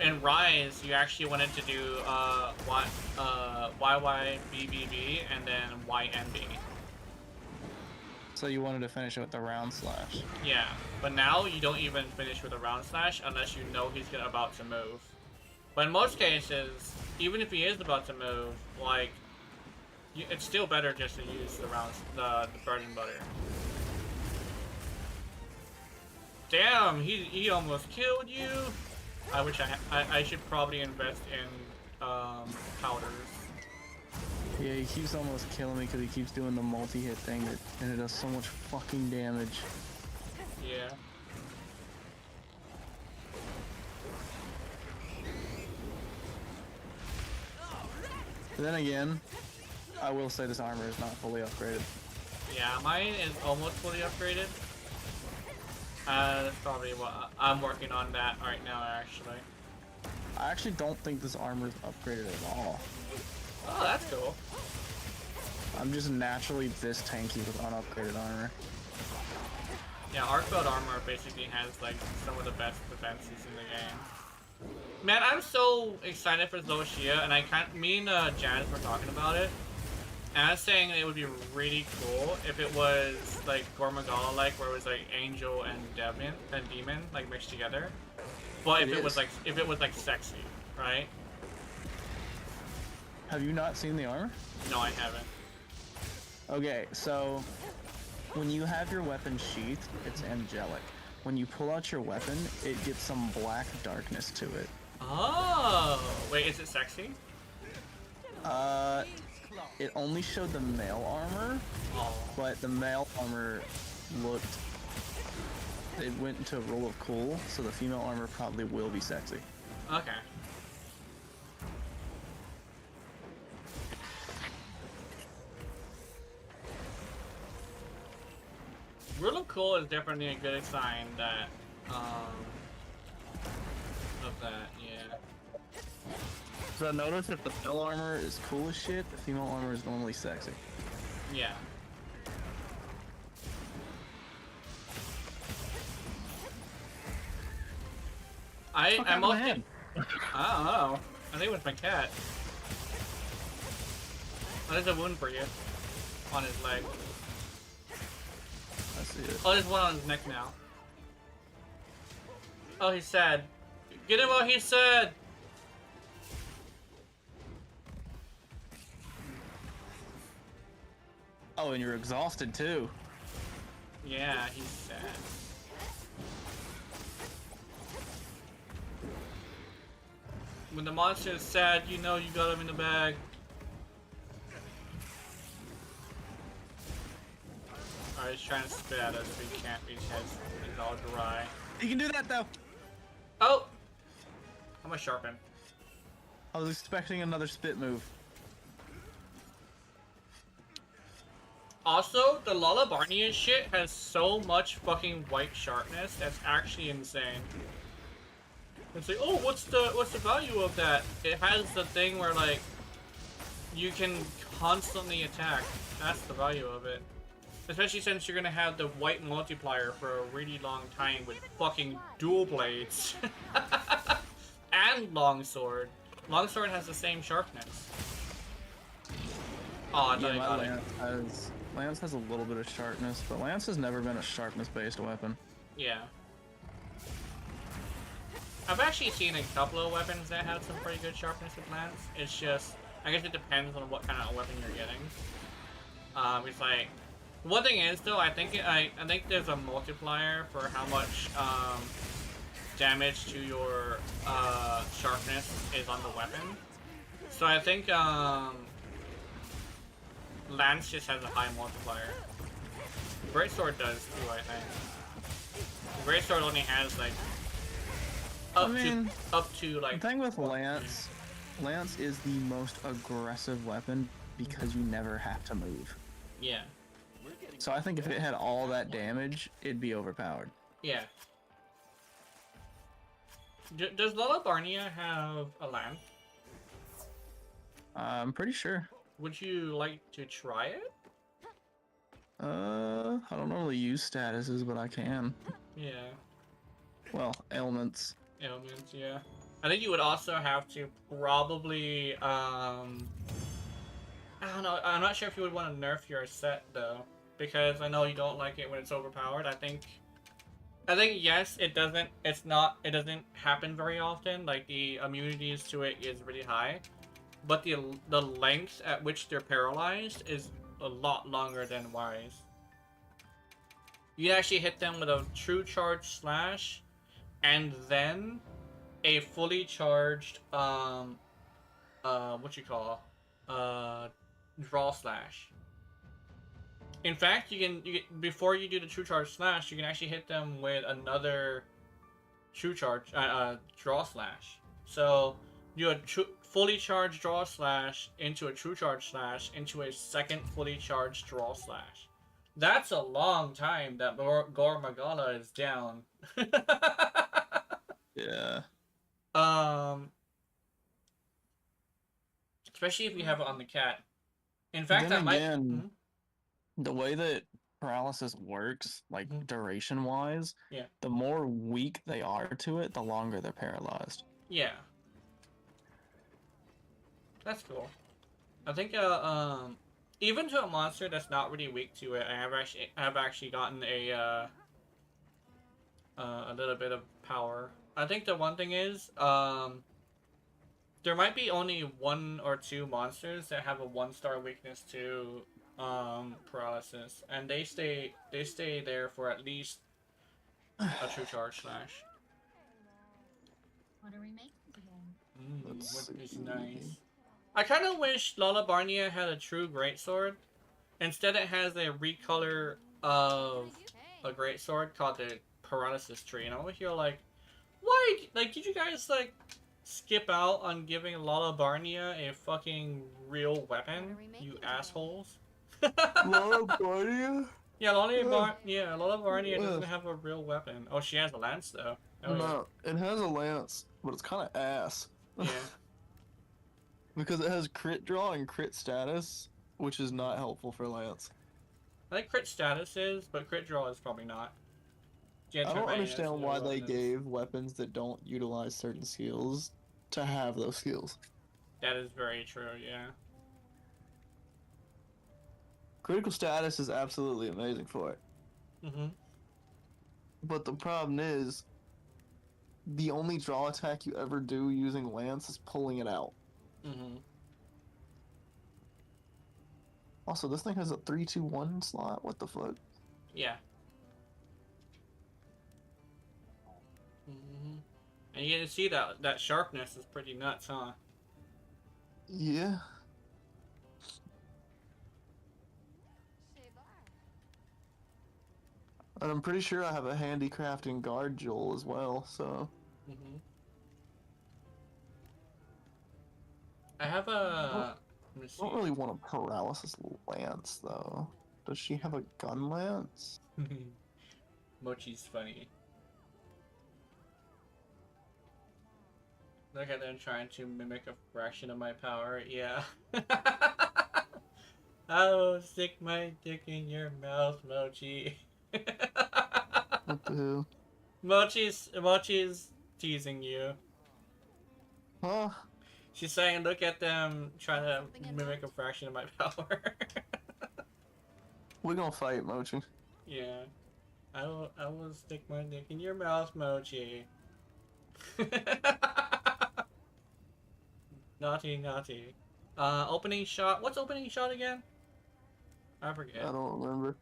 In Rise, you actually wanted to do YYBBB and then YNB. So you wanted to finish it with the round slash. Yeah, but now you don't even finish with a round slash unless you know he's about to move. But in most cases, even if he is about to move, like, it's still better just to use the bread and butter. Damn, he almost killed you. I wish I should probably invest in powders. Yeah, he keeps almost killing me because he keeps doing the multi-hit thing and it does so much fucking damage. Yeah. But then again, I will say this armor is not fully upgraded. Yeah, mine is almost fully upgraded. That's probably what I'm working on that right now, actually. I actually don't think this armor is upgraded at all. Oh, that's cool. I'm just naturally this tanky with unupgraded armor. Yeah, Arcbound armor basically has like some of the best defenses in the game. Man, I'm so excited for Zoshia, and me and Jazz were talking about it. And I was saying it would be really cool if it was like Gormagala like, where it was like Angel and Demon like mixed together. But if it was like sexy, right? Have you not seen the armor? No, I haven't. Okay, so when you have your weapon sheathed, it's angelic. When you pull out your weapon, it gets some black darkness to it. Oh, wait, is it sexy? It only showed the male armor, Oh. but the male armor looked... It went into a rule of cool, so the female armor probably will be sexy. Okay. Rule of cool is definitely a good sign that, of that, yeah. So notice if the male armor is cool as shit, the female armor is normally sexy. Yeah. I'm my okay. hand? I don't know. I think it was my cat. Oh, there's a wound for you. On his leg. I see it. Oh, there's one on his neck now. Oh, he's sad. Get him while he's sad! Oh, and you're exhausted too. Yeah, he's sad. When the monster is sad, you know you got him in the bag. Alright, he's trying to spit at us, but he can't because he's all dry. You can do that though. Oh! I'm gonna sharpen. I was expecting another spit move. Also, the Lullabarnia shit has so much fucking white sharpness, that's actually insane. It's like, oh, what's the value of that? It has the thing where, like, you can constantly attack. That's the value of it. Especially since you're gonna have the white multiplier for a really long time with fucking dual blades. And longsword. Longsword has the same sharpness. Oh, I thought I got it. Lance has a little bit of sharpness, but Lance has never been a sharpness-based weapon. Yeah. I've actually seen a couple of weapons that have some pretty good sharpness with Lance. It's just, I guess it depends on what kind of weapon you're getting. It's like, one thing is though, I think there's a multiplier for how much damage to your sharpness is on the weapon. So I think Lance just has a high multiplier. Greatsword does too, I think. Greatsword only has like up to like. The thing with Lance is the most aggressive weapon because you never have to move. Yeah. So I think if it had all that damage, it'd be overpowered. Yeah. Does Lullabarnia have a lance? I'm pretty sure. Would you like to try it? I don't normally use statuses, but I can. Yeah. Well, ailments. Ailments, yeah. I think you would also have to probably, I don't know, I'm not sure if you would want to nerf your set, though. Because I know you don't like it when it's overpowered. I think yes, it doesn't happen very often. Like, the immunities to it is really high. But the length at which they're paralyzed is a lot longer than Wise. You actually hit them with a true charge slash, and then a fully charged draw slash. In fact, you can before you do the true charge slash, you can actually hit them with another true charge draw slash. So you do a fully charged draw slash into a true charge slash into a second fully charged draw slash. That's a long time that Gore Magala is down. Yeah. Especially if you have it on the cat. In fact, Then that again, might. the way that paralysis works, like duration-wise, Yeah. the more weak they are to it, the longer they're paralyzed. Yeah. That's cool. I think even to a monster that's not really weak to it, I have actually gotten a little bit of power. I think the one thing is there might be only 1 or 2 monsters that have a 1-star weakness to paralysis, and they stay there for at least a true charge slash. What are we making today? Let's What is see. nice. I kind of wish Lola Barnia had a true greatsword. Instead, it has a recolor of a greatsword called the paralysis tree, and I'm over here like, why? Like, did you guys like skip out on giving Lola Barnia a fucking real weapon? You assholes. Lola Barnia? Yeah, Lola Barnia doesn't have a real weapon. Oh, she has a lance though. Oh, No, it has a lance, but it's kind of ass. yeah. Because it has crit draw and crit status, which is not helpful for lance. I think crit status is, but crit draw is probably not. I don't understand why they gave weapons that don't utilize certain skills to have those skills. That is very true, yeah. Critical status is absolutely amazing for it. Mm-hmm. But the problem is, the only draw attack you ever do using lance is pulling it out. Mm-hmm. Also, this thing has a 3-2-1 slot. What the fuck? Yeah. Mm-hmm. And you can see that sharpness is pretty nuts, huh? Yeah. And I'm pretty sure I have a handicrafting guard jewel as well, so... Mm-hmm. I have a... Let me see. I don't really want a paralysis lance, though. Does she have a gun lance? Mochi's funny. Look at them trying to mimic a fraction of my power. Yeah. I'll stick my dick in your mouth, Mochi. What the hell? Mochi's teasing you. Huh? She's saying, look at them trying to mimic a fraction of my power. We're gonna fight, Mochi. Yeah. I will stick my dick in your mouth, Mochi. Naughty, naughty. Opening shot. What's opening shot again? I forget. I don't remember.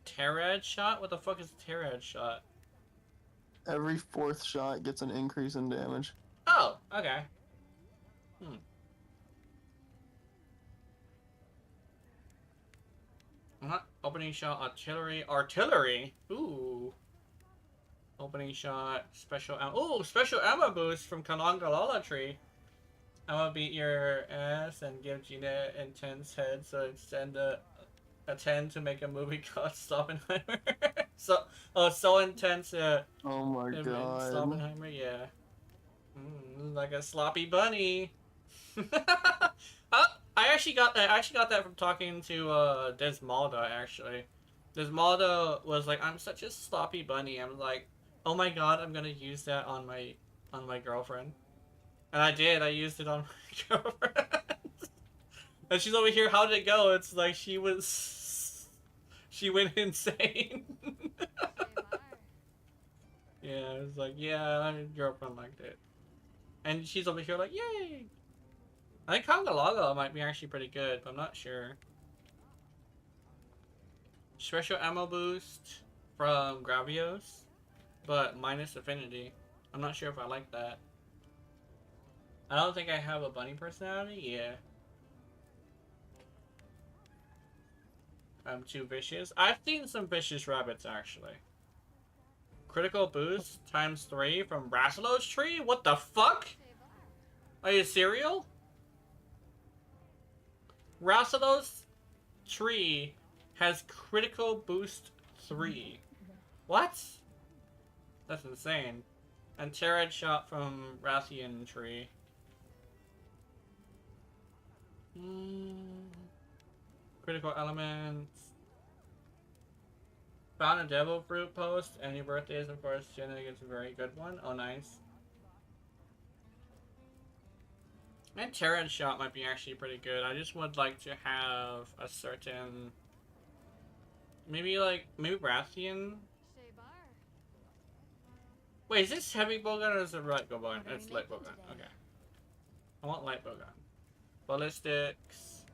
Terad shot? What the fuck is Terad shot? Every fourth shot gets an increase in damage. Oh, okay. Opening shot, artillery. Artillery? Ooh. Opening shot, special ammo. Ooh, special ammo boost from Kanangalala tree. I'm gonna beat your ass and give Gina intense head, so send a 10 to make a movie called Stoppenheimer. so intense. Oh my god. Stoppenheimer, yeah. Like a sloppy bunny. I actually got that. I actually got that from talking to Desmalda. Actually, Desmalda was like, "I'm such a sloppy bunny." I'm like, "Oh my god, I'm gonna use that on my girlfriend," and I did. I used it on my girlfriend, and she's over here. How did it go? It's like she went insane. Yeah, it was like, yeah, my girlfriend liked it, and she's over here like, yay. I think Kangalaga might be actually pretty good, but I'm not sure. Special ammo boost from Gravios, but minus affinity. I'm not sure if I like that. I don't think I have a bunny personality. Yeah. I'm too vicious. I've seen some vicious rabbits, actually. Critical boost times 3 from Rassilow's tree? What the fuck? Are you serial? Rassilow's tree has critical boost 3. What? That's insane. And Terad shot from Rathian tree. Critical elements. Found a devil fruit post. Any birthdays, of course, Jenna gets a very good one. Oh, nice. And Terran shot might be actually pretty good. I just would like to have a certain... Maybe Rathian? Wait, is this heavy bowgun or is it light bowgun? It's light bowgun, okay. I want light bowgun. Ballistics.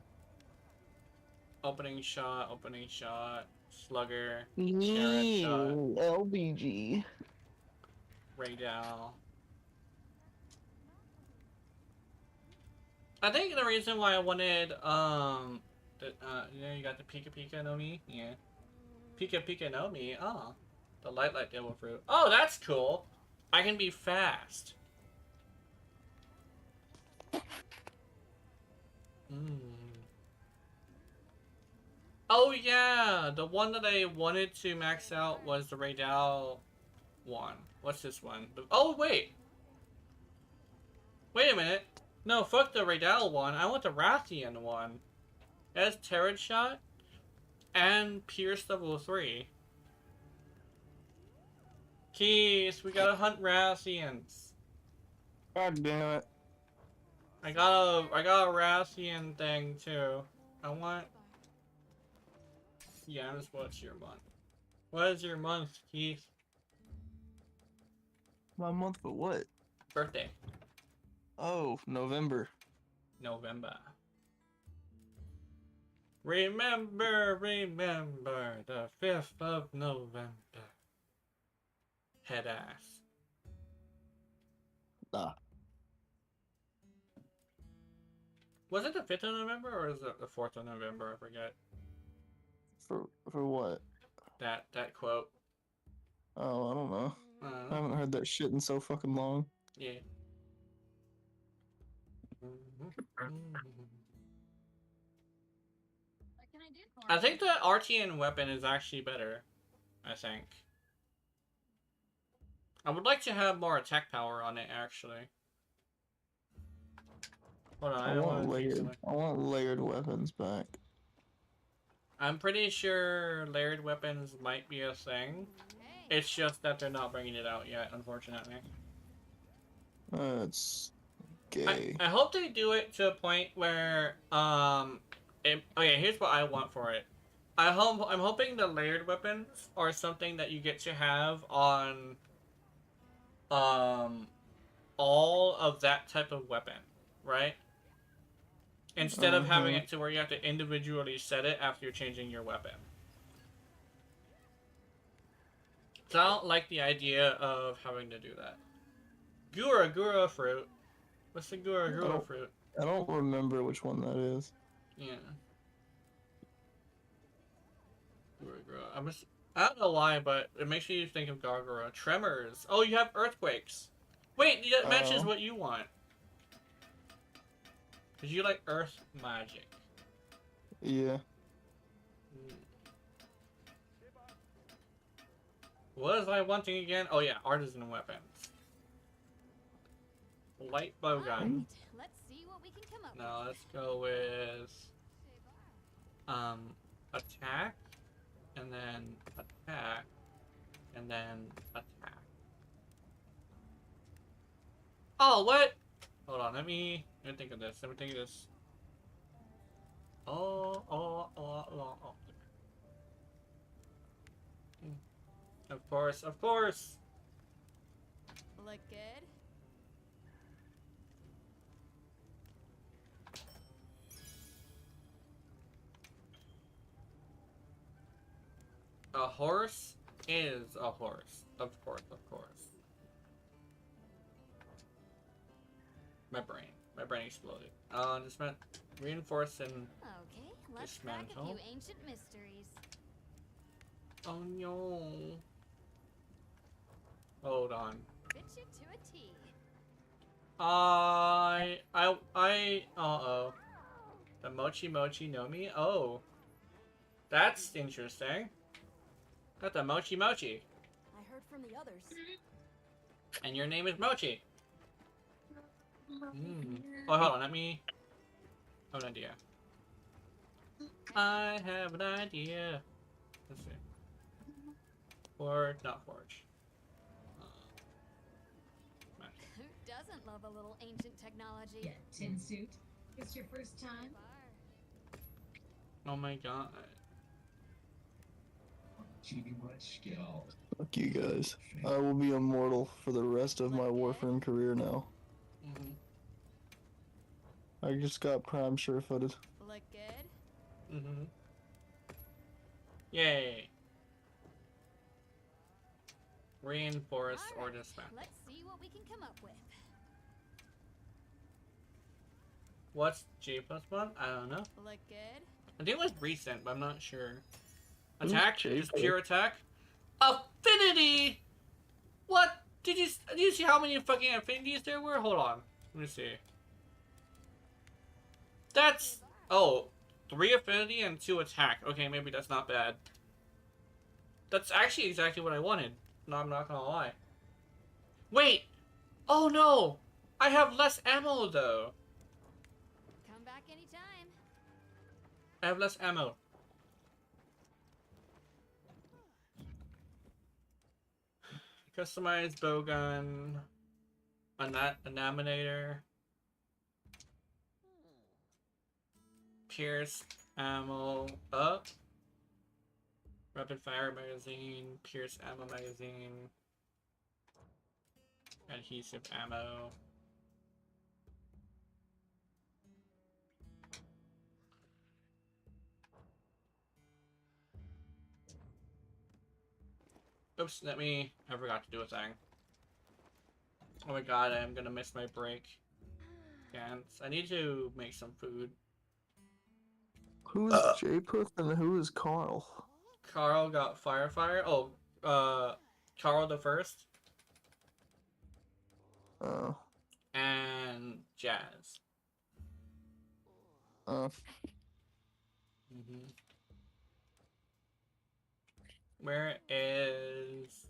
Opening shot, slugger, carrot shot, LBG. Raydal. I think the reason why I wanted, you got the Pika Pika no Mi? Yeah. Pika Pika no Mi, oh. The Light Devil Fruit. Oh, that's cool! I can be fast. Oh yeah, the one that I wanted to max out was the Raydal one. What's this one? Oh wait! Wait a minute. No, fuck the Raydal one. I want the Rathian one. It has Turret Shot and Pierce level 3. Keys, we gotta hunt Rathians. God damn it. I got a Rathian thing too. I want. Yes, what's your month? What is your month, Keith? My month for what? Birthday. Oh, November. November. Remember the 5th of November. Head ass. Nah. Was it the 5th of November or is it the 4th of November? I forget. For what? That quote. Oh, I don't know. I haven't heard that shit in so fucking long. Yeah. I think the Artian weapon is actually better. I think. I would like to have more attack power on it, actually. Hold on, I want layered weapons back. I'm pretty sure layered weapons might be a thing. It's just that they're not bringing it out yet, unfortunately. That's gay. I hope they do it to a point where, okay, here's what I want for it. I'm hoping the layered weapons are something that you get to have on, all of that type of weapon, right? Instead of having it to where you have to individually set it after you're changing your weapon. So I don't like the idea of having to do that. Gura fruit. What's the Gura fruit? I don't remember which one that is. Yeah. Gura. I don't know why, but it makes me think of Gargura. Tremors. Oh, you have earthquakes. Wait, that matches what you want. Because you like earth magic. Yeah. What was I wanting again? Oh yeah, artisan weapons. Light bowgun. Let's see what we can come up No, let's go with attack, and then attack, and then attack. Oh, what? Hold on, let me think of this. Oh. Of course. Look good. A horse is a horse. Of course. My brain exploded. Just meant reinforce and Okay, let's crack a dismantle. few ancient mysteries. Oh no. Hold on. Fit you to a T. Uh-oh. The Mochi no Mi? Oh. That's interesting. Got the Mochi. I heard from the others. And your name is Mochi. Oh, hold on, let me... I have an idea. I have an idea. Let's see. Forge, not forge. Who doesn't love a little ancient technology? Yeah, tin suit. It's your first time? Oh my god. Fuck you guys. I will be immortal for the rest of my Warframe career now. I just got Prime sure-footed. Look good. Yay. Reinforce or dismantle. Let's see what we can come up with. What's J plus 1? I don't know. Look good? I think it was recent, but I'm not sure. Who's Attack? J Just plus? pure attack? Affinity! What? Did you see how many fucking affinities there were? Hold on. Let me see. That's... Oh, 3 affinity and 2 attack. Okay, maybe that's not bad. That's actually exactly what I wanted. No, I'm not gonna lie. Wait! Oh no! I have less ammo though. Come back anytime. I have less ammo. Customize bowgun. Anaminator. Pierce ammo up. Rapid fire magazine. Pierce ammo magazine. Adhesive ammo. Oops, I forgot to do a thing. Oh my god, I'm gonna miss my break. Can't. I need to make some food. Who is J plus and who is Carl? Carl got fire. Oh, Carl the First. Oh. And Jazz. Oh. Where is...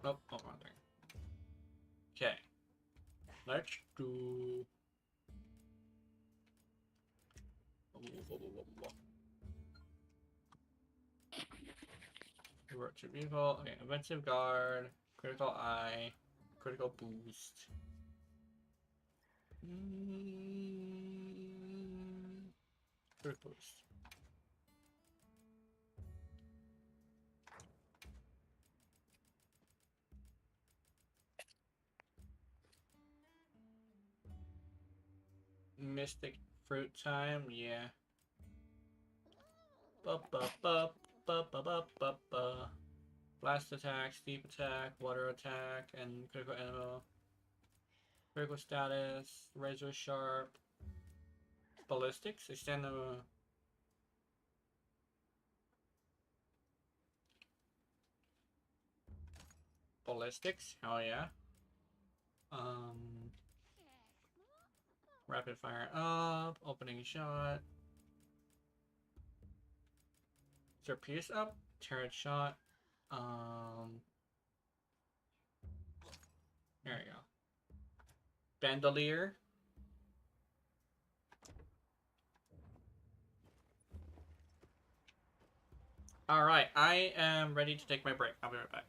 Oh, wrong thing. Okay. Let's do... Virtual Vehicle. Okay, Offensive Guard. Critical Eye. Critical Boost. Critical Boost. Mystic Fruit time, yeah. Blast attack, steep attack, water attack, and critical ammo. Critical status, razor sharp. Ballistics, extend the... Ballistics, hell yeah. Rapid fire up, opening shot. Is there pierce up? Turret shot. There we go. Bandolier. Alright, I am ready to take my break. I'll be right back.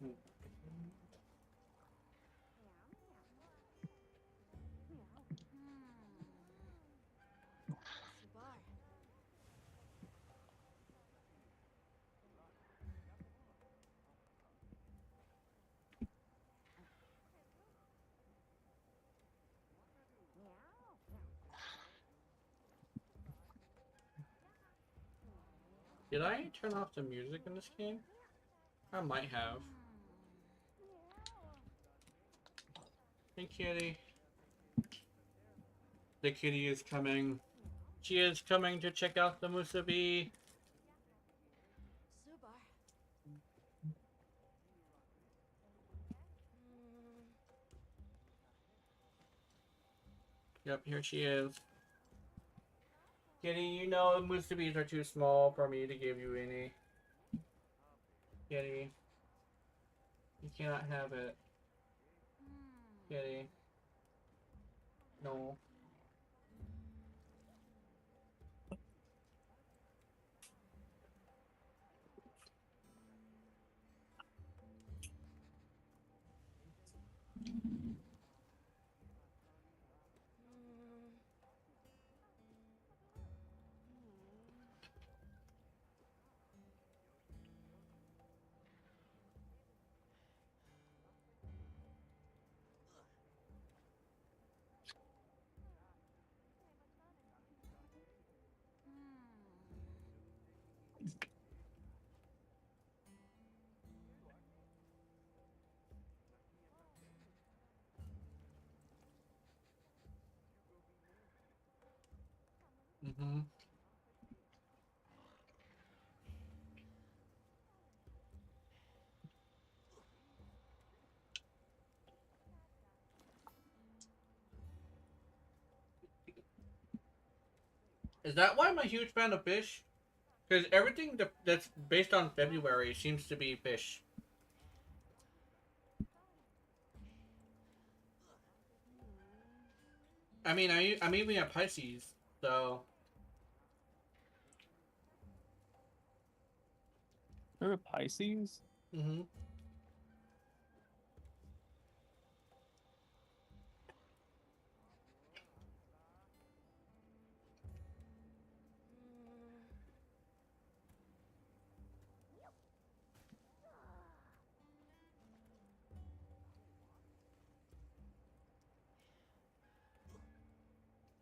Subar. Did I turn off the music in this game? I might have. Hey, kitty. The kitty is coming. She is coming to check out the musubi. Subar. Yep, here she is. Kitty, you know musubis are too small for me to give you any. Kitty. You cannot have it. Kitty. No. Mm-hmm. Is that why I'm a huge fan of fish? Because everything that's based on February seems to be fish. I mean, I'm even a Pisces, so... You're a Pisces? Mm-hmm.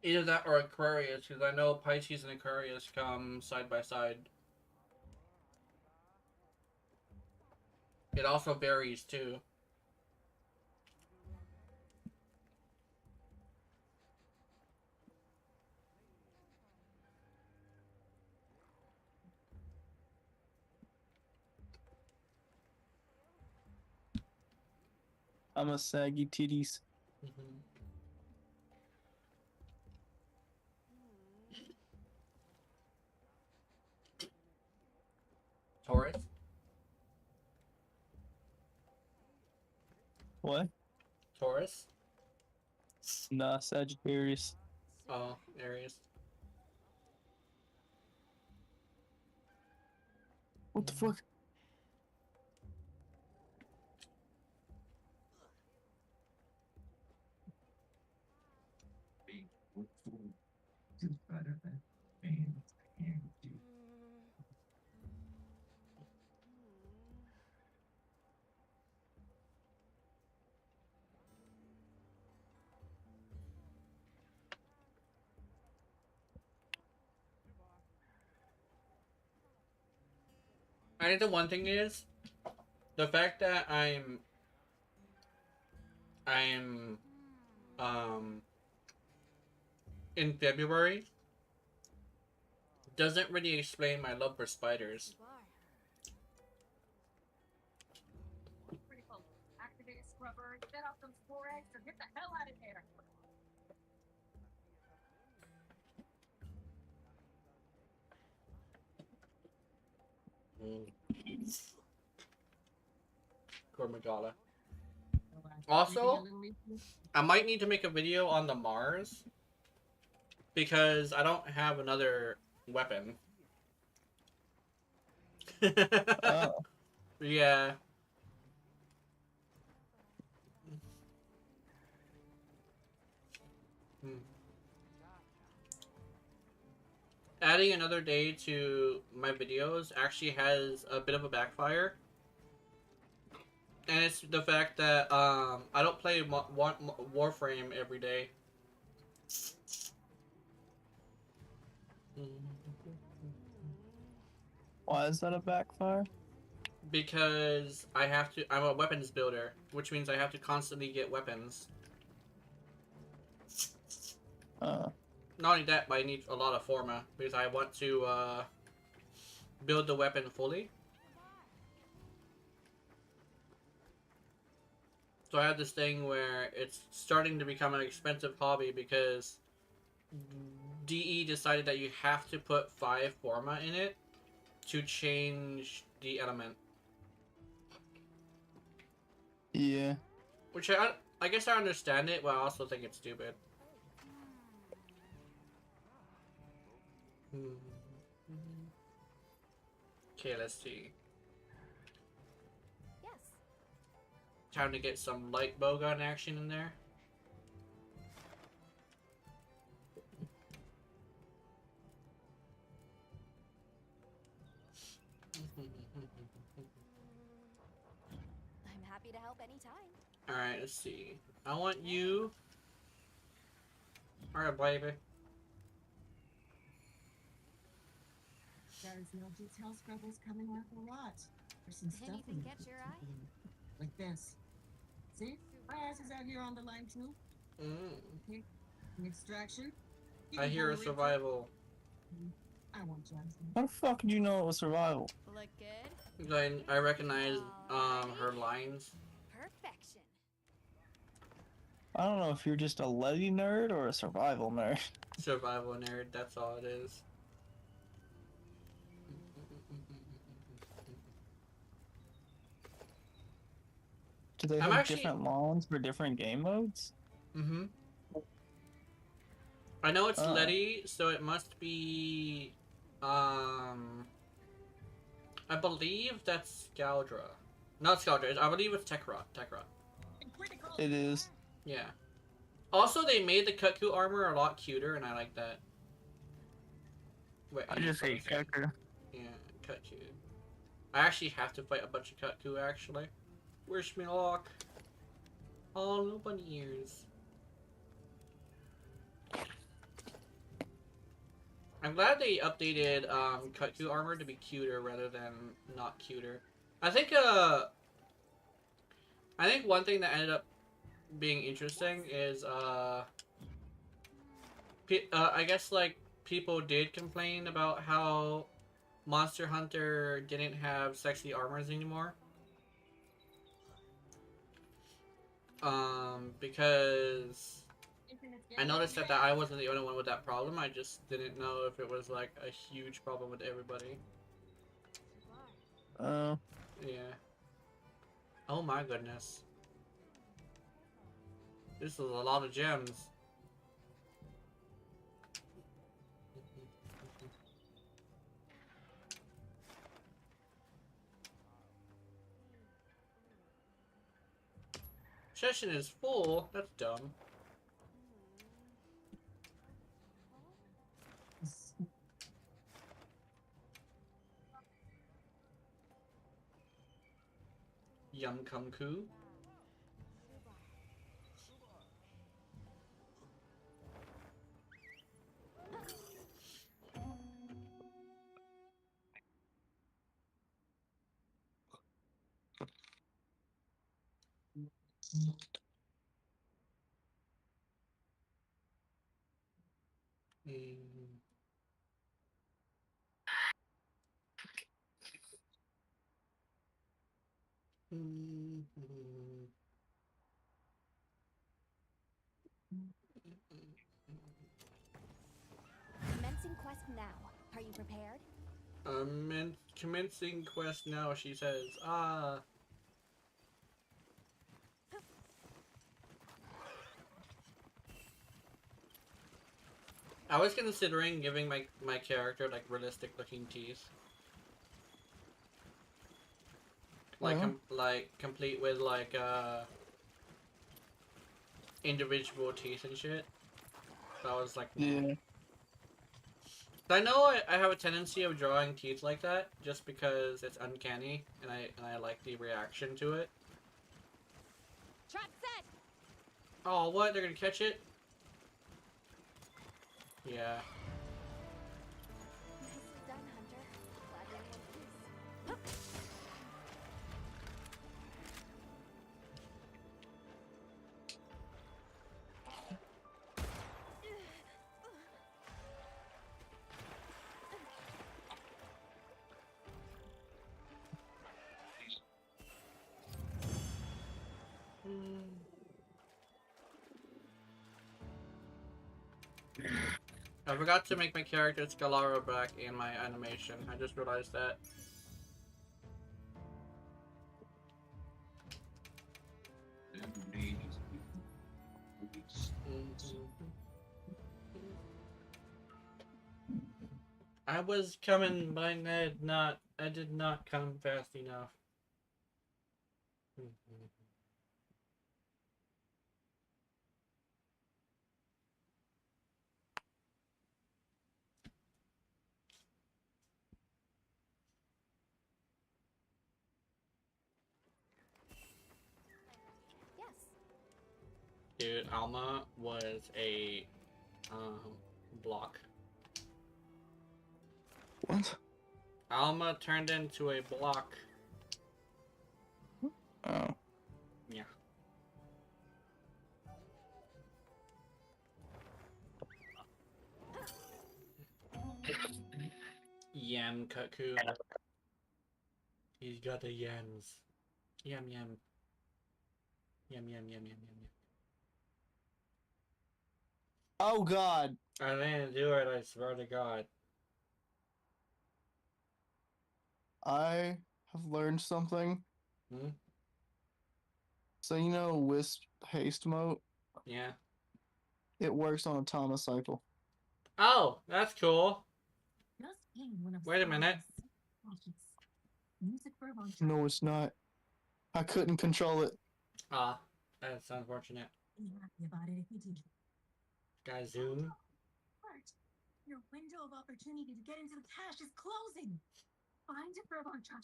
Either that or Aquarius, because I know Pisces and Aquarius come side by side. It also varies, too. I'm a saggy titties. Mm-hmm. Taurus? What? Taurus? Nah, Sagittarius. Oh, Aries. What the fuck? I think the one thing is, the fact that I'm, in February doesn't really explain my love for spiders. Subar. Pretty cool. Activate a scrubber, get off those 4 eggs, and get the hell out of here. Gormagala. Also, I might need to make a video on the Mars because I don't have another weapon. Oh. Yeah. Hmm. Adding another day to my videos actually has a bit of a backfire. And it's the fact that I don't play Warframe every day. Why is that a backfire? Because I'm a weapons builder, which means I have to constantly get weapons. Not only that, but I need a lot of forma because I want to build the weapon fully. So I have this thing where it's starting to become an expensive hobby because DE decided that you have to put 5 forma in it to change the element. Yeah. Which I guess I understand it, but I also think it's stupid. Okay, let's see. Yes. Time to get some light bowgun action in there. I'm happy to help anytime. Alright, let's see. I want you. Alright, baby. There's no detail scribbles coming off a lot. There's some stuff Anything in catch your eye? like this. See? My ass is out here on the line too. Okay. An extraction. I hear a survival. I want Johnson. How the fuck did you know it was survival? Look good? I recognize her lines. Perfection. I don't know if you're just a Letty nerd or a survival nerd. Survival nerd, that's all it is. Do they have different lawns for different game modes? Mm-hmm. I know it's Letty, so it must be I believe that's Scaldra. Not Scaldra, I believe it's Tekrot. It is. Yeah. Also, they made the Kutku armor a lot cuter, and I like that. Wait, I just hate Kutku. Yeah, Kutku. I actually have to fight a bunch of Kutku, actually. Wish me luck. Oh, no bunny ears. I'm glad they updated Kutku armor to be cuter rather than not cuter. I think one thing that ended up being interesting is I guess like people did complain about how Monster Hunter didn't have sexy armors anymore. Because I noticed that I wasn't the only one with that problem. I just didn't know if it was like a huge problem with everybody. Oh. Yeah. Oh my goodness. This is a lot of gems. Session is full? That's dumb. Yum Kumku. Commencing quest now. Are you prepared? Commencing quest now, she says. I was considering giving my character like realistic looking teeth. Like complete with like individual teeth and shit. That was like... Yeah. I know I have a tendency of drawing teeth like that, just because it's uncanny, and I like the reaction to it. Trap set. Oh, what? They're gonna catch it? Yeah. Nicely done, Hunter. Glad you're in one piece. I forgot to make my character Scalaro back in my animation. I just realized that. I was coming, but I did not come fast enough. Yes. Dude, Alma was a block. What? Alma turned into a block. Oh. Yeah. Yam Kaku. He's got the yams. Yum yum. Yum yum yum yum yum. Oh God. I didn't do it, I swear to God. I have learned something. Hmm? So you know Wisp haste mode? Yeah. It works on a Thomas cycle. Oh, that's cool. Just in one of Wait a minute. Music verb on track. No, it's not. I couldn't control it. Ah, that's unfortunate. Be happy about it if you do. Guy Zoom. Bart, your window of opportunity to get into the cache is closing. Find a verb on track.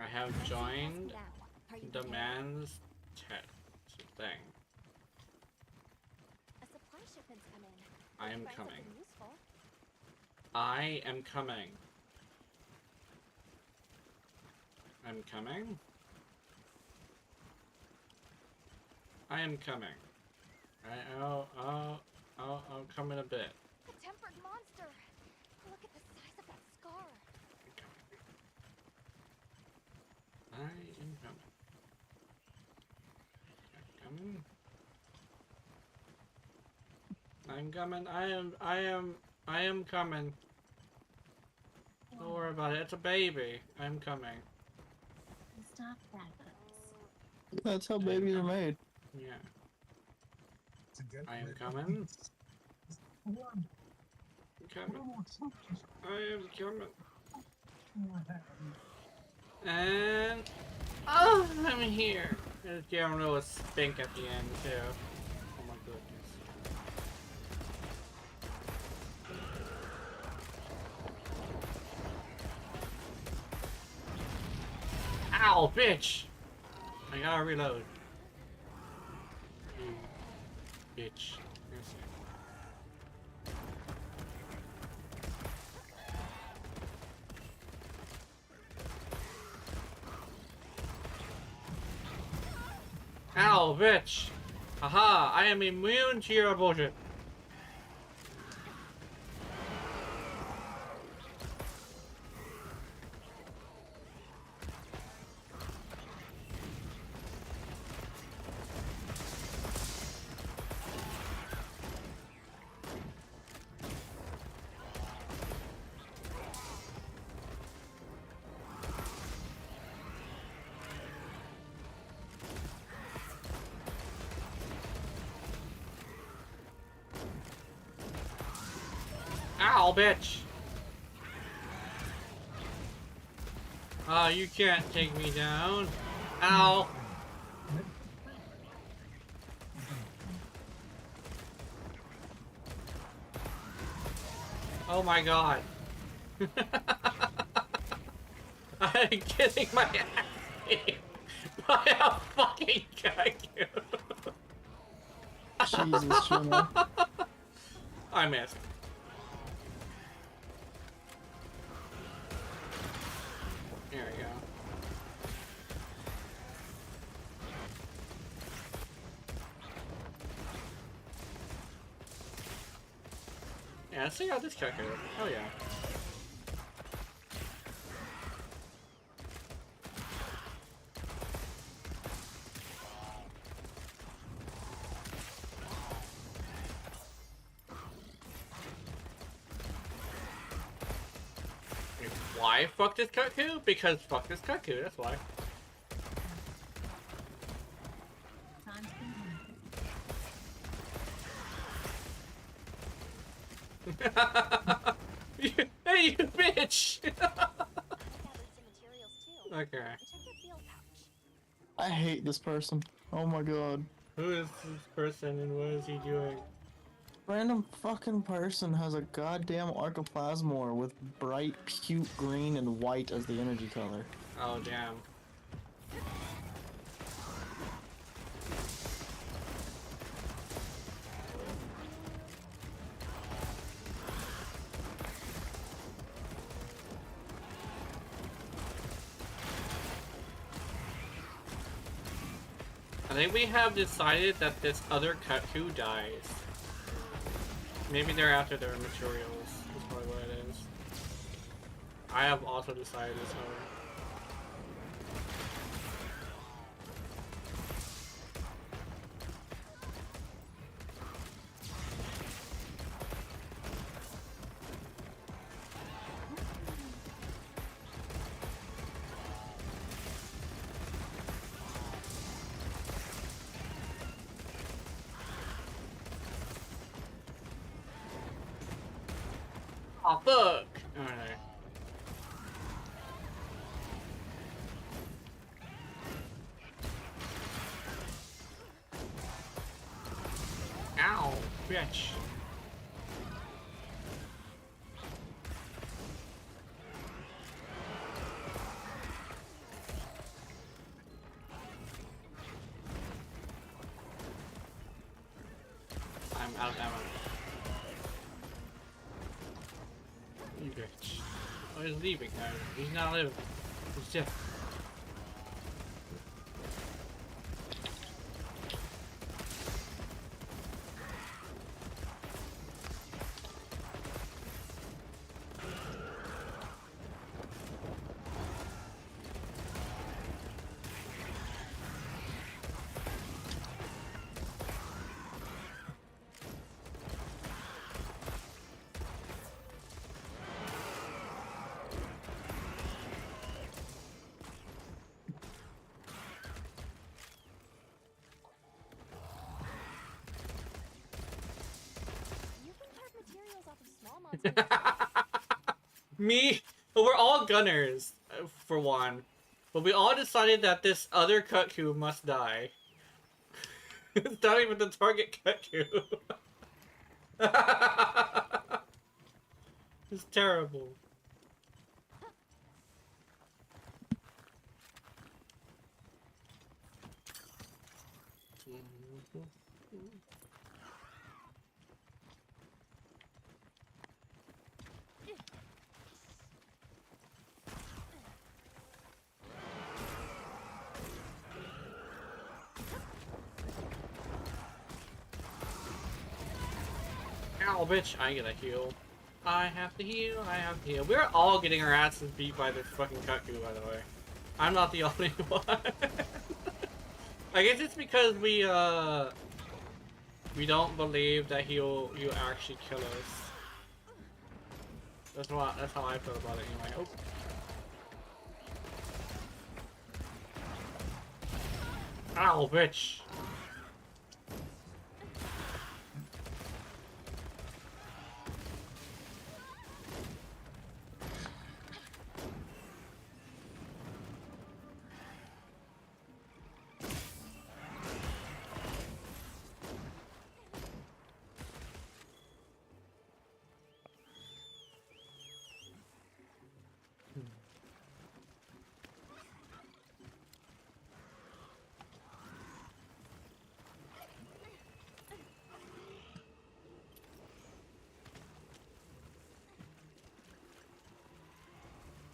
I have joined Now, are you the prepared? man's test thing. A supply shipment's come in. I am Find coming. something useful. I am coming. I'm coming. I am coming. I'll come in a bit. The tempered monster. Look at the size of that scar. I am coming. I'm coming. I am coming. Don't worry about it. It's a baby. I'm coming. Stop that, folks. That's how babies are made. Yeah. I am coming. Coming. I am coming. And oh, I'm here. There's giving a little stink at the end too. Oh my goodness. Ow, bitch! I gotta reload. You bitch. Yes, ow, bitch! Haha, I am immune to your bullshit. Ow, bitch! Oh, you can't take me down. Ow. Oh my god. I'm getting my ass kicked by a fucking kaiju. Jesus, Shimmer. I missed. There we go. Yeah, let's check out this kaiju. Oh yeah. Why fuck this kaiju? Because fuck this kaiju, that's why. Time's been Hey, you bitch! I gathered some materials too. Okay. Check your field pouch. I hate this person. Oh my god. Who is this person and what is he doing? Random fucking person has a goddamn Archoplasmor with bright puke green and white as the energy color. Oh, damn. I think we have decided that this other kaiju dies. Maybe they're after their materials, is probably what it is. I have also decided this over. Oh, fuck! Alright. Ow, bitch. I'm out of ammo. You bitch. Oh, he's leaving, guys. He's not living. He's dead. You can carve materials off of small monsters. Me? But we're all gunners, for one. But we all decided that this other kaiju must die. It's not even the target kaiju. It's terrible. Ow, bitch, I get a heal. I have to heal, I have to heal. We're all getting our asses beat by this fucking kaiju, by the way. I'm not the only one. I guess it's because we don't believe that he'll actually kill us. That's how I feel about it anyway. Oh. Ow, bitch.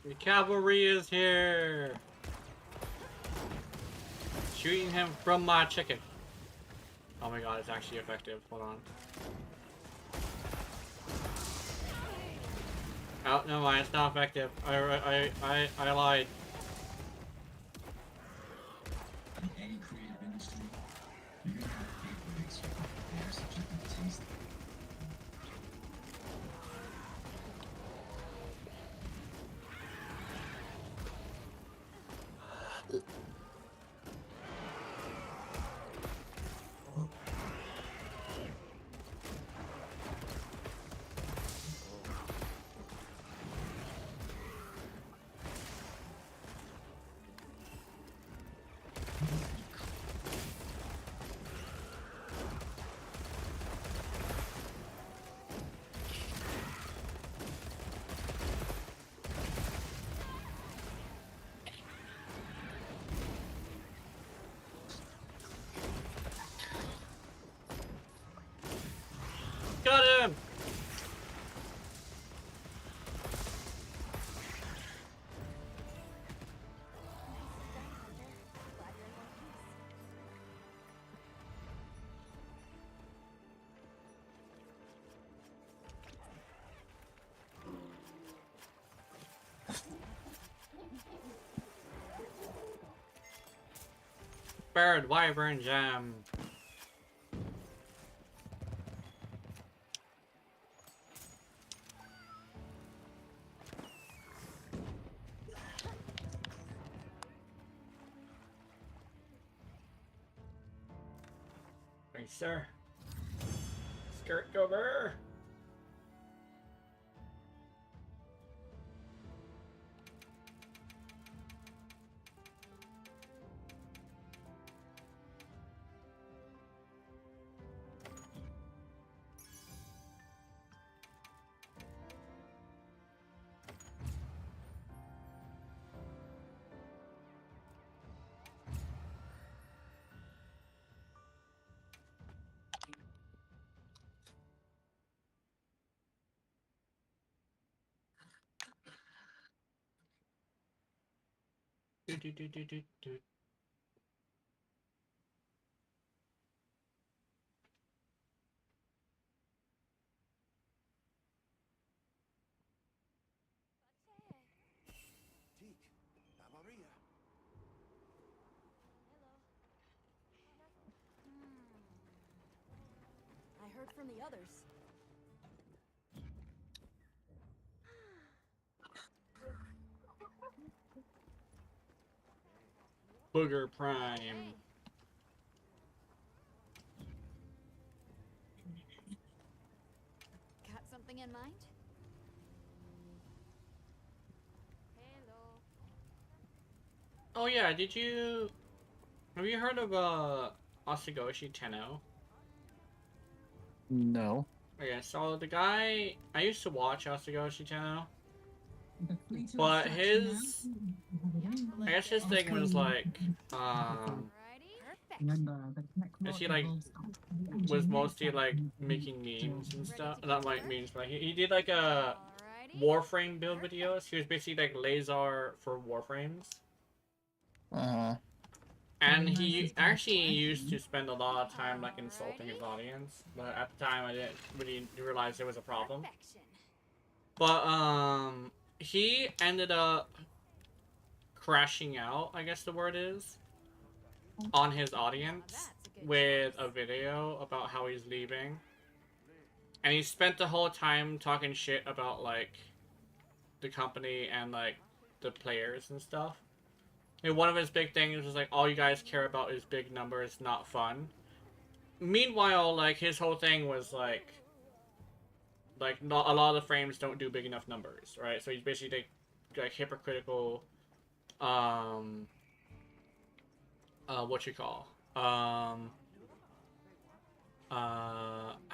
The cavalry is here. Shooting him from my chicken. Oh my god, it's actually effective. Hold on. Oh, no mind, it's not effective. I lied. In any creative industry, you're gonna have people that expect their subjective taste. Got him! Bird, Wyvern Jam. Thanks, sir. Skirt over. Do. Teak, la Maria. I heard from the others. Booger Prime. Got something in mind? Hello. Oh yeah, have you heard of Asagoshi Tenno? No. Okay, so the guy I used to watch Asagoshi Tenno, The Krita but extraction his now. I guess his thing was like Alrighty. Perfect. Remember, the Connect guess he mod like evolves up to the was engineered mostly side like of the making individual. memes and Ready stuff. to Not go like there? memes, but he did like a Alrighty. Warframe build videos. He was basically like Lazar for Warframes. Uh-huh. And he actually used to spend a lot of time like insulting his audience, but at the time I didn't really realize there was a problem. Perfection. But he ended up crashing out, I guess the word is, on his audience with a video about how he's leaving. And he spent the whole time talking shit about like the company and like the players and stuff. And one of his big things was like, all you guys care about is big numbers, not fun. Meanwhile, like his whole thing was like not a lot of the frames don't do big enough numbers, right? So he's basically like hypocritical. What you call? I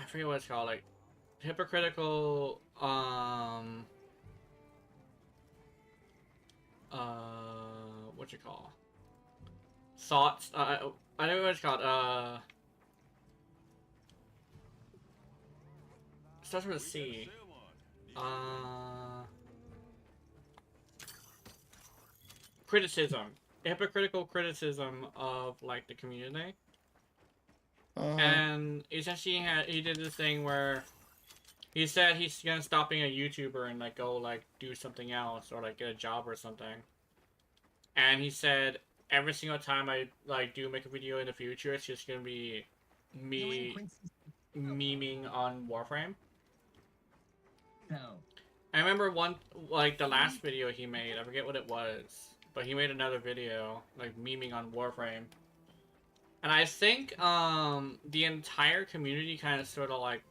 forget what it's called. Like hypocritical. What you call? Thoughts. I don't know what it's called. Starts with a C. hypocritical criticism of like the community. Uh-huh. And essentially he did this thing where he said he's gonna stop being a YouTuber and like go like do something else or like get a job or something. And he said every single time I like do make a video in the future, it's just gonna be me memeing on Warframe. No. I remember the last video he made, I forget what it was, but he made another video, like, memeing on Warframe. And I think, the entire community kind of sort of, like,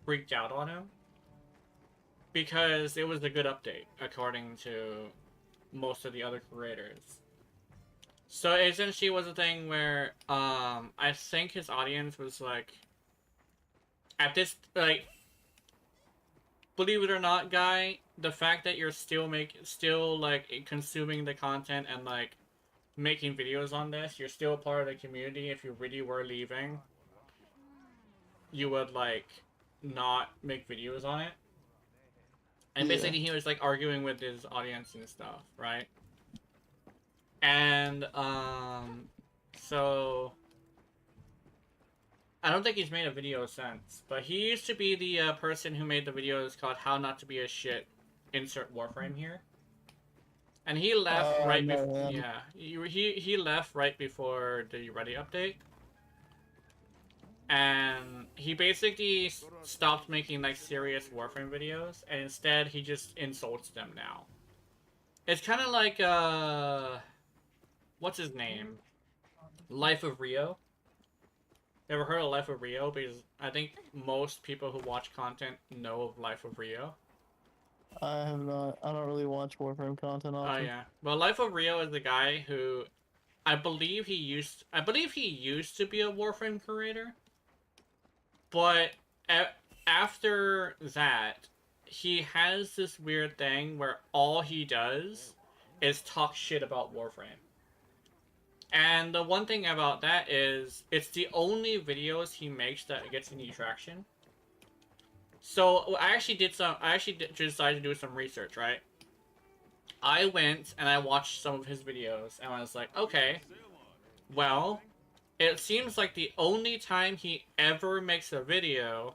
freaked out on him. Because it was a good update, according to most of the other creators. So it essentially was a thing where, I think his audience was, like, at this, like, believe it or not, guy, the fact that you're still like consuming the content and like making videos on this, you're still a part of the community. If you really were leaving, you would like not make videos on it. And basically he was like arguing with his audience and stuff, right? And so I don't think he's made a video since, but he used to be the person who made the videos called "How Not to Be a Shit." Insert Warframe here. And he left right before. Yeah, he left right before the Ready update, and he basically stopped making like serious Warframe videos, and instead he just insults them now. It's kind of like what's his name? Life of Rio. Ever heard of Life of Rio? Because I think most people who watch content know of Life of Rio. I have not. I don't really watch Warframe content often. Oh yeah. Well, Life of Rio is the guy who, I believe he used to be a Warframe creator. But after that, he has this weird thing where all he does is talk shit about Warframe. And the one thing about that is, it's the only videos he makes that gets any traction. So, I actually decided to do some research, right? I went and I watched some of his videos, and I was like, okay, well, it seems like the only time he ever makes a video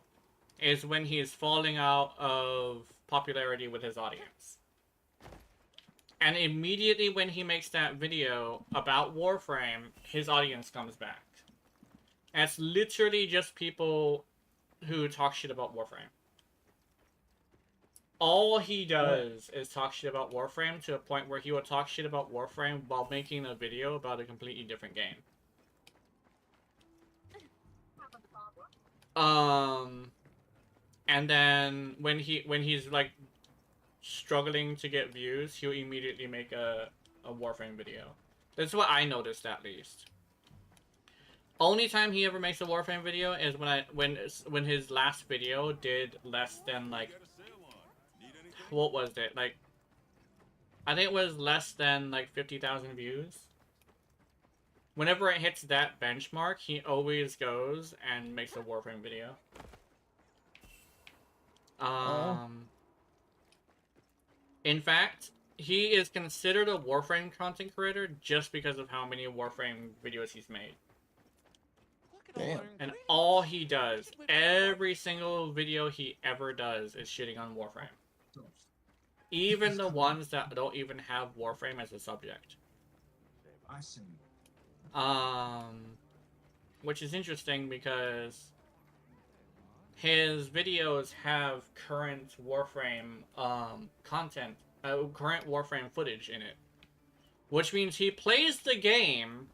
is when he's falling out of popularity with his audience. And immediately when he makes that video about Warframe, his audience comes back. And it's literally just people who talk shit about Warframe. All he does is talk shit about Warframe to a point where he will talk shit about Warframe while making a video about a completely different game. And then when he's like struggling to get views, he'll immediately make a Warframe video. That's what I noticed, at least. Only time he ever makes a Warframe video is when his last video did less than like, what was it, like, I think it was less than like 50,000 views. Whenever it hits that benchmark, he always goes and makes a Warframe video. In fact, he is considered a Warframe content creator just because of how many Warframe videos he's made. Damn. And all he does, every single video he ever does, is shitting on Warframe. Even the ones that don't even have Warframe as a subject. I see. Which is interesting because his videos have current Warframe content, current Warframe footage in it. Which means he plays the game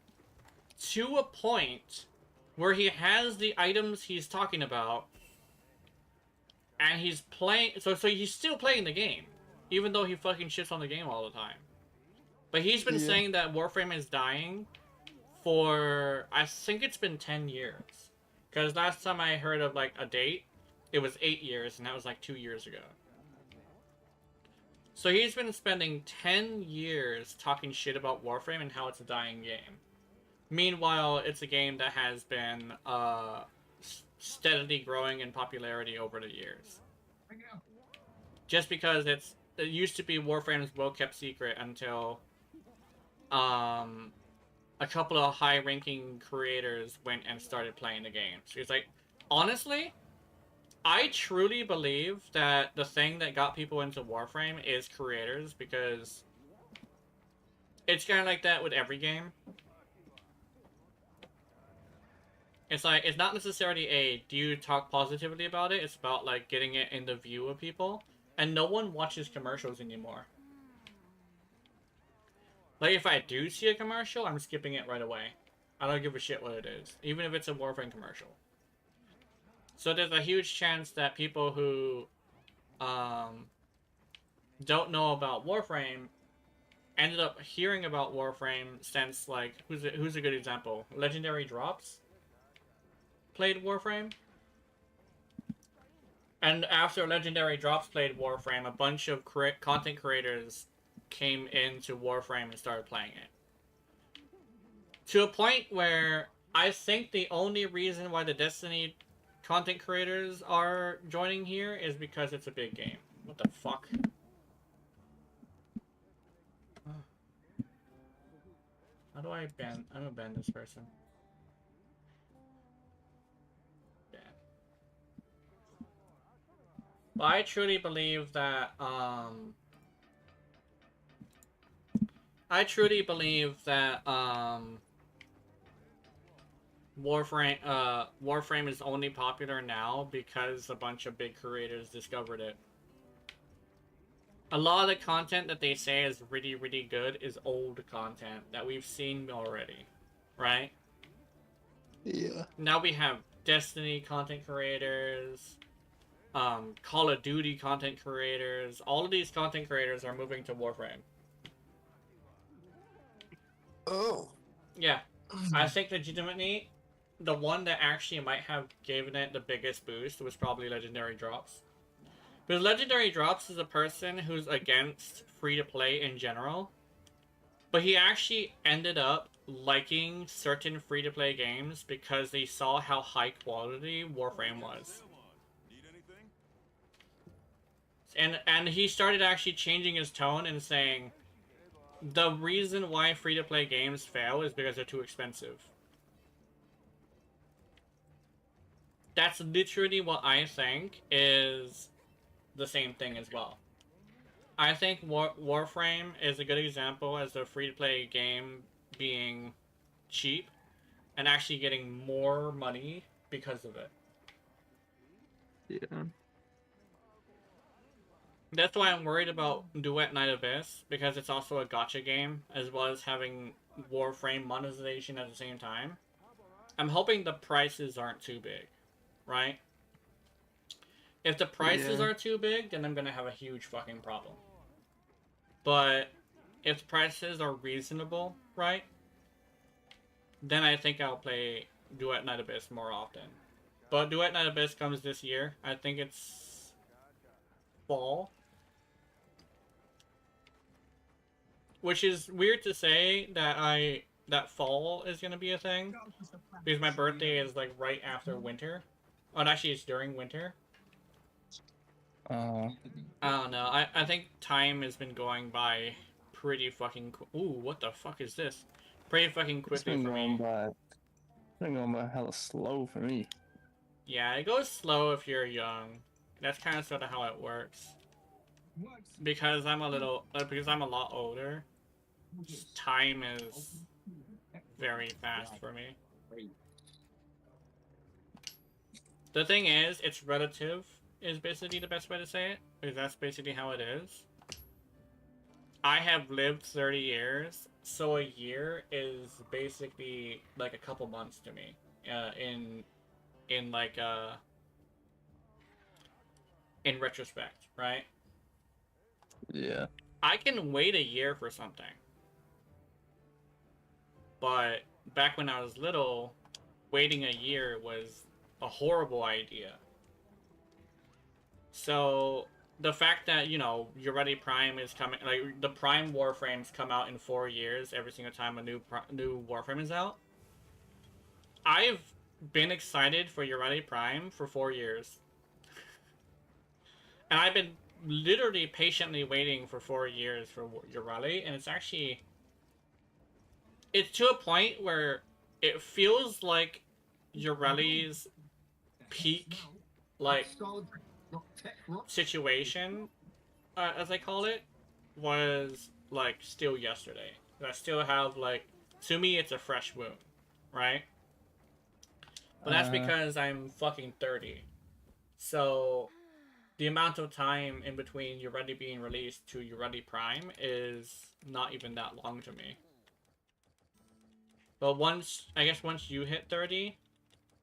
to a point where he has the items he's talking about, and he's playing, so he's still playing the game, even though he fucking shits on the game all the time. But he's been saying that Warframe is dying for, I think it's been 10 years. Because last time I heard of, like, a date, it was 8 years, and that was, like, 2 years ago. So he's been spending 10 years talking shit about Warframe and how it's a dying game. Meanwhile, it's a game that has been, steadily growing in popularity over the years. Just because it's it used to be Warframe's well kept secret until a couple of high-ranking creators went and started playing the game. So it's like, honestly, I truly believe that the thing that got people into Warframe is creators, because it's kind of like that with every game. It's like, it's not necessarily a, do you talk positively about it? It's about, like, getting it in the view of people. And no one watches commercials anymore. Like, if I do see a commercial, I'm skipping it right away. I don't give a shit what it is. Even if it's a Warframe commercial. So there's a huge chance that people who don't know about Warframe ended up hearing about Warframe since, like, who's a good example? Legendary Drops played Warframe. And after Legendary Drops played Warframe, a bunch of content creators came into Warframe and started playing it. To a point where I think the only reason why the Destiny content creators are joining here is because it's a big game. What the fuck? How do I ban? I'm gonna ban this person. Ban. But I truly believe that, Warframe is only popular now because a bunch of big creators discovered it. A lot of the content that they say is really, really good is old content that we've seen already, right? Yeah. Now we have Destiny content creators, Call of Duty content creators. All of these content creators are moving to Warframe. Oh. Yeah. I think legitimately, the one that actually might have given it the biggest boost was probably Legendary Drops. Because Legendary Drops is a person who's against free-to-play in general, but he actually ended up liking certain free-to-play games because they saw how high quality Warframe was. And he started actually changing his tone and saying, the reason why free-to-play games fail is because they're too expensive. That's literally what I think is the same thing as well. I think Warframe is a good example as a free-to-play game being cheap and actually getting more money because of it. Yeah. That's why I'm worried about Duet Night Abyss, because it's also a gacha game, as well as having Warframe monetization at the same time. I'm hoping the prices aren't too big, right? If the prices are too big, then I'm gonna have a huge fucking problem. But if the prices are reasonable, right? Then I think I'll play Duet Night Abyss more often. But Duet Night Abyss comes this year. I think it's fall. Which is weird to say that fall is gonna be a thing. Because my birthday is like right after winter. Oh, and actually it's during winter. I don't know. I think time has been going by pretty fucking ooh, what the fuck is this? Pretty fucking quickly for me. It's been going by hella slow for me. Yeah, it goes slow if you're young. That's kind of sort of how it works. Because I'm a lot older, time is very fast for me. The thing is, it's relative, is basically the best way to say it, because that's basically how it is. I have lived 30 years, so a year is basically like a couple months to me. In retrospect, right? Yeah. I can wait a year for something. But back when I was little, waiting a year was a horrible idea. So the fact that, you know, Ready Prime is coming, like the Prime Warframes come out in 4 years every single time a new Warframe is out. I've been excited for Ready Prime for 4 years. And I've been literally patiently waiting for 4 years for your rally, and it's actually it's to a point where it feels like your rally's peak like situation, as I call it, was like still yesterday. I still have like, to me it's a fresh wound, right? But that's because I'm fucking 30. So the amount of time in between your ready being released to your ready prime is not even that long to me. But once you hit 30,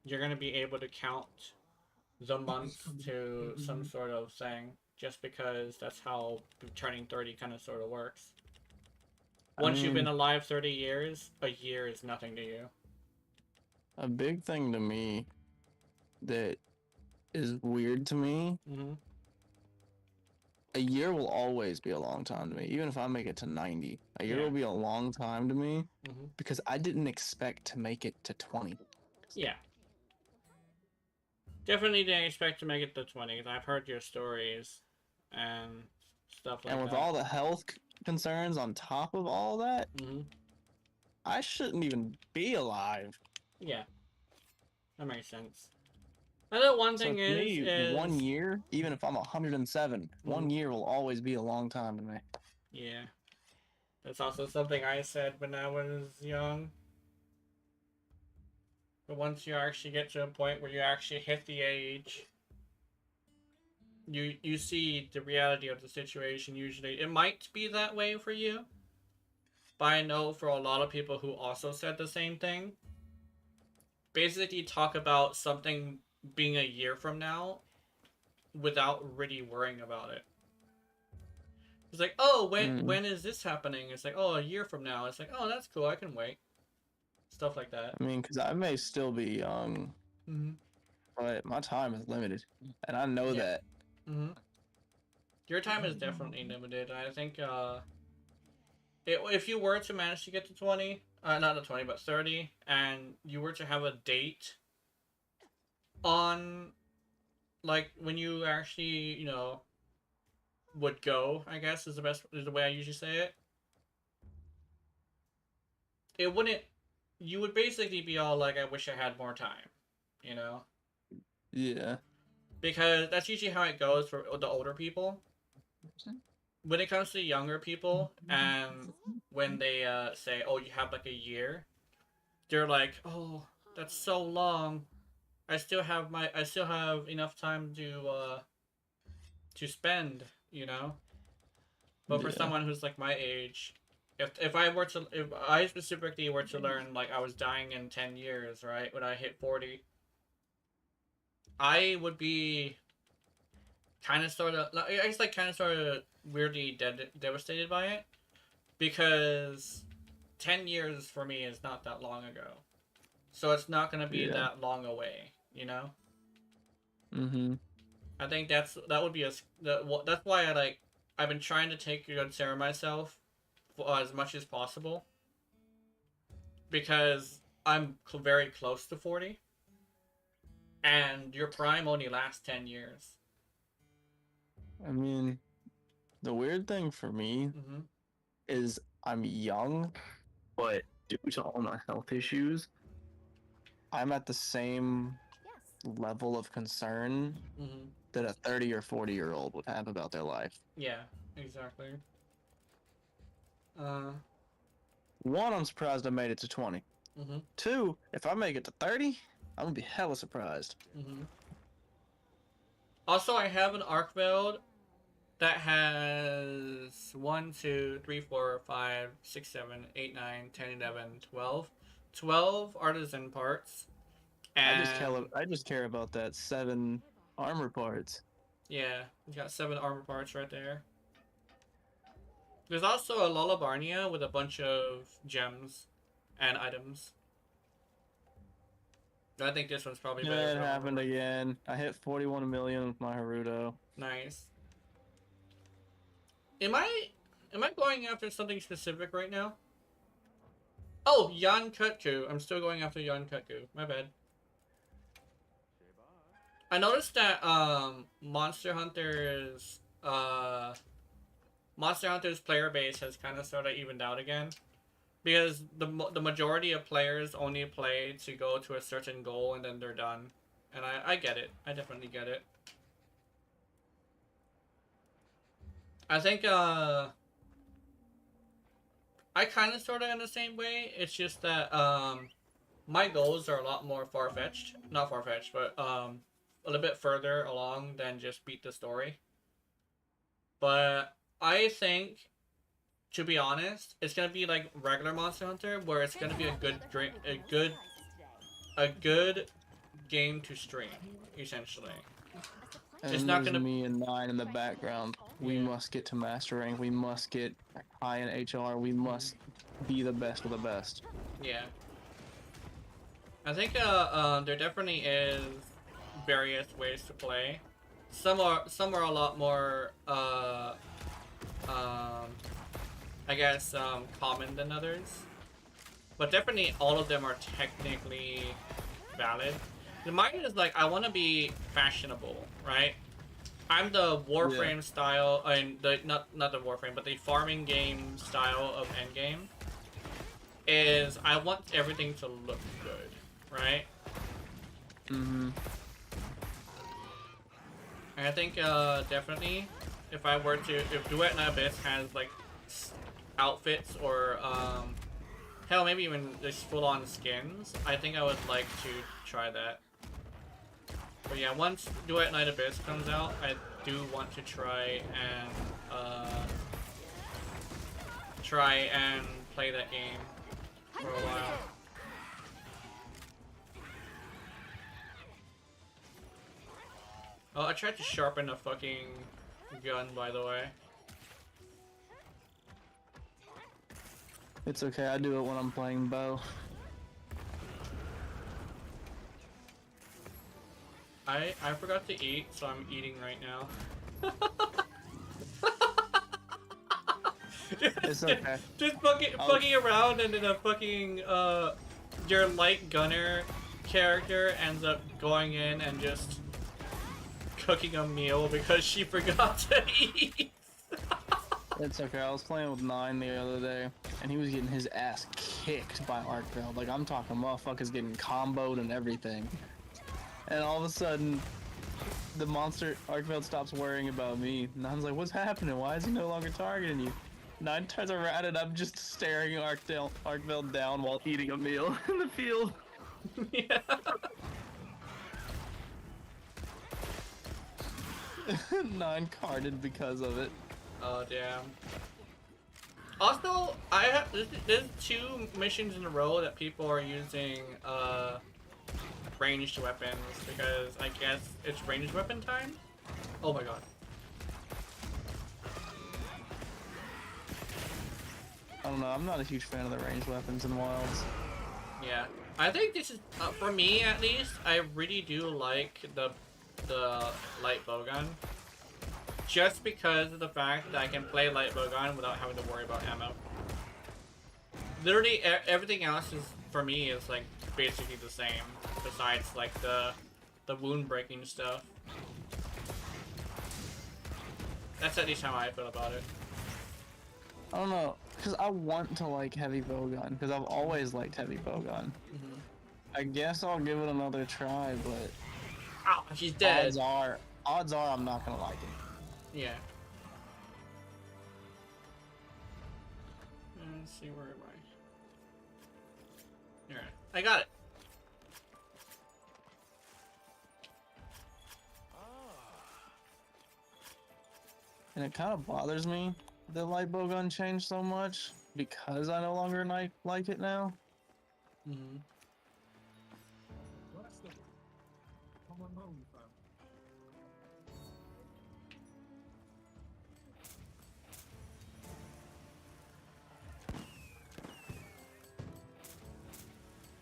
you're gonna be able to count the months to some sort of thing, just because that's how turning 30 kind of sort of works. Once you've been alive 30 years, a year is nothing to you. A big thing to me that is weird to me, a year will always be a long time to me. Even if I make it to 90, a year will be a long time to me because I didn't expect to make it to 20. Yeah. Definitely didn't expect to make it to 20, because I've heard your stories and stuff like that. And with all the health concerns on top of all that, I shouldn't even be alive. Yeah. That makes sense. Another one thing to me, 1 year, even if I'm 107, 1 year will always be a long time to me. Yeah. That's also something I said when I was young. But once you actually get to a point where you actually hit the age, you see the reality of the situation usually. It might be that way for you, but I know for a lot of people who also said the same thing, basically talk about something being a year from now without really worrying about it. It's like, oh, when is this happening? It's like, oh, a year from now. It's like, oh, that's cool, I can wait. Stuff like that. I mean, because I may still be young, but my time is limited, and I know that. Your time is definitely limited. I think if you were to manage to get to 20, not to 20, but 30, and you were to have a date on, like, when you actually, you know, would go, I guess is the way I usually say it. It wouldn't, you would basically be all like, I wish I had more time, you know? Yeah. Because that's usually how it goes for the older people. When it comes to younger people, and when they say, oh, you have like a year, they're like, oh, that's so long. I still have enough time to spend, you know? But for someone who's like my age, if I specifically were to learn like I was dying in 10 years, right, when I hit 40, I would be kind of sort of weirdly devastated by it, because 10 years for me is not that long ago, so it's not going to be that long away, you know. I think that's why I've been trying to take good care of myself as much as possible, because I'm very close to 40, and your prime only lasts 10 years. I mean, the weird thing for me is I'm young, but due to all my health issues, I'm at the same level of concern that a 30 or 40-year-old would have about their life. Yeah, exactly. One, I'm surprised I made it to 20. Two, if I make it to 30, I'm gonna be hella surprised. Also, I have an arc build that has 1, 2, 3, 4, 5, 6, 7, 8, 9, 10, 11, 12. 12 artisan parts. And I just care about that 7 armor parts. Yeah, we got 7 armor parts right there. There's also a Lullabarnia with a bunch of gems and items. I think this one's probably better. It happened again. I hit 41 million with my Haruto. Nice. Am I going after something specific right now? Oh, Yan Kutku. I'm still going after Yan Kutku. My bad. I noticed that Monster Hunter's Monster Hunter's player base has kind of sort of evened out again. Because the majority of players only play to go to a certain goal and then they're done. And I get it. I definitely get it. I think, I kind of sort of in the same way. It's just that, my goals are a lot more far-fetched. Not far-fetched, but, a little bit further along than just beat the story. But I think, to be honest, it's gonna be like regular Monster Hunter, where it's gonna be a good game to stream, essentially. And It's not there's gonna me and 9 in the background. We must get to master rank. We must get high in HR. We must be the best of the best. Yeah. I think there definitely is various ways to play. Some are a lot more I guess common than others. But definitely all of them are technically valid. Mine is like, I want to be fashionable, right? I'm the Warframe style, and not the Warframe, but the farming game style of endgame. Is I want everything to look good, right? Mm-hmm. And I think definitely, if Duet and Abyss has like outfits or hell, maybe even just full-on skins, I think I would like to try that. But yeah, once Duet Night Abyss comes out, I do want to try and play that game for a while. Oh, I tried to sharpen a fucking gun, by the way. It's okay, I do it when I'm playing bow. I forgot to eat, so I'm eating right now. It's okay. Just fucking around, and then a fucking your light gunner character ends up going in and just cooking a meal because she forgot to eat. It's okay, I was playing with 9 the other day, and he was getting his ass kicked by Arkveld. Like, I'm talking motherfuckers getting comboed and everything. And all of a sudden, the monster, Arkveld, stops worrying about me. 9's like, what's happening? Why is he no longer targeting you? 9 turns around and I'm just staring Arkveld down while eating a meal in the field. Yeah. 9 carded because of it. Oh, damn. Also, there's 2 missions in a row that people are using, ranged weapons, because I guess it's ranged weapon time? Oh my god. I don't know, I'm not a huge fan of the ranged weapons in Wilds. Yeah. I think this is, for me at least, I really do like the light bowgun. Just because of the fact that I can play light bowgun without having to worry about ammo. Literally, everything else is, for me, is like basically the same. Besides like the wound breaking stuff. That's at least how I feel about it. I don't know, because I want to like heavy bowgun, because I've always liked heavy bowgun. Mm-hmm. I guess I'll give it another try, but ow, she's dead. Odds are I'm not gonna like it. Yeah. Let's see, where am I? Alright, I got it. And it kind of bothers me that light bowgun changed so much because I no longer like it now. Mm-hmm.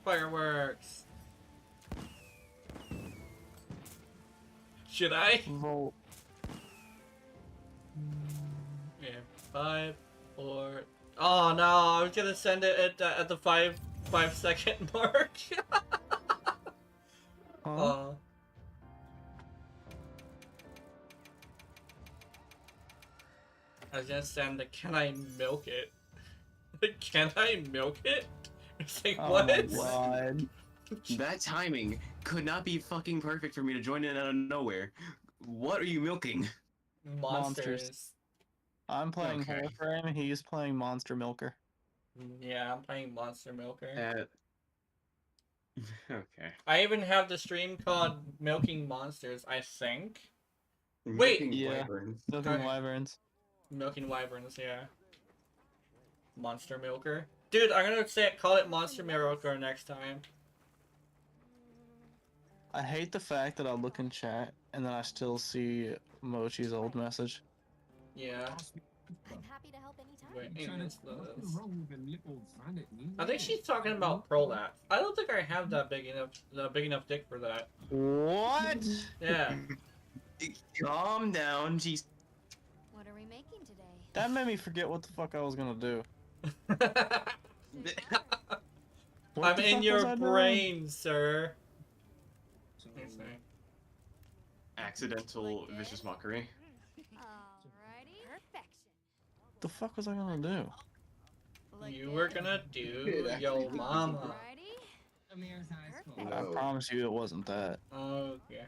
Fireworks. Should I? Volt. Yeah, 5, 4. Oh no, I was gonna send it at the 5 second mark. I was gonna send the can I milk it? Can I milk it? It's like, Oh what? my god. That timing could not be fucking perfect for me to join in out of nowhere. What are you milking? Monsters. I'm playing Okay. Warframe, he's playing Monster Milker. Yeah, I'm playing Monster Milker. Okay. I even have the stream called Milking Monsters, I think. Milking Yeah. Wyverns. Milking Okay. Wyverns. Milking Wyverns, yeah. Monster Milker. Dude, I'm gonna call it Monster Milker next time. I hate the fact that I look in chat and then I still see Mochi's old message. Yeah. I'm happy to help anytime. Wait, Trying to- this what's does. wrong with a little vanity? I think she's talking about prolapse. I don't think I have that big enough dick for that. What? Yeah. Calm down, jeez. What are we making today? That made me forget what the fuck I was gonna do. What I'm the in fuck was your I doing? brain, sir. So, Accidental vicious mockery. Alrighty. Perfection. The fuck was I gonna do? You were gonna do yo mama. Alrighty. Amir's high school. I promise you it wasn't that. Okay.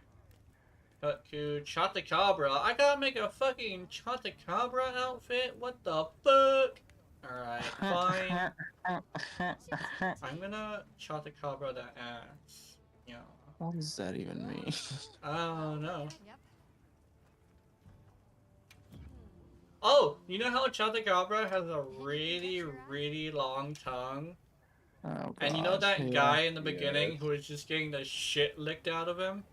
Cut to Chotacabra. I gotta make a fucking Chotacabra outfit? What the fuck? Alright, fine. I'm gonna Chotacabra that ass. Yeah. What does that even mean? I don't know. Yep. Oh, you know how Chotacabra has a really, really long tongue? Oh, And you know God, that yeah. guy in the beginning who was just getting the shit licked out of him?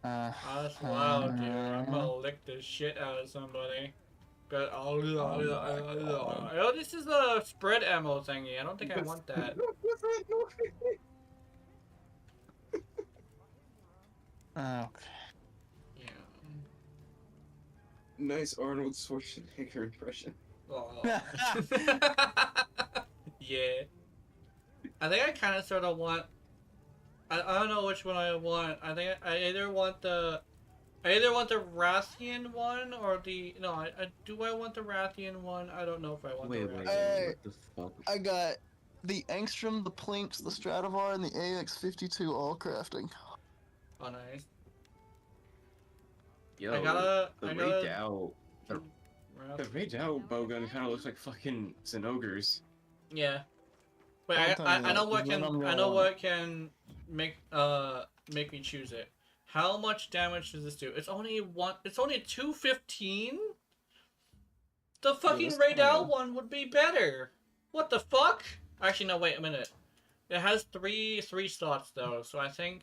That's loud, dude. I'm gonna lick the shit out of somebody. But oh, this is a spread ammo thingy. I don't think I want that. Okay. Yeah. Nice Arnold Schwarzenegger impression. Oh. Yeah. I think I kind of sort of want. I don't know which one I want. I think I either want the Rathian one or the no. Do I want the Rathian one? I don't know if I want the Rathian. Hey. What the fuck? I got the Angstrom, the Plinks, the Stradivar, and the AX-52 all crafting. Oh, nice. Yo, I gotta. the Ray Dow bowgun kind of looks like fucking Zenogre's. Yeah. Wait, I'll tell you I know that, what then can I'm gonna I know want what can make me choose it. How much damage does this do? It's only 215. The fucking that's Raydal kinda- one would be better. What the fuck? Actually, no. Wait a minute. It has three slots though, so I think.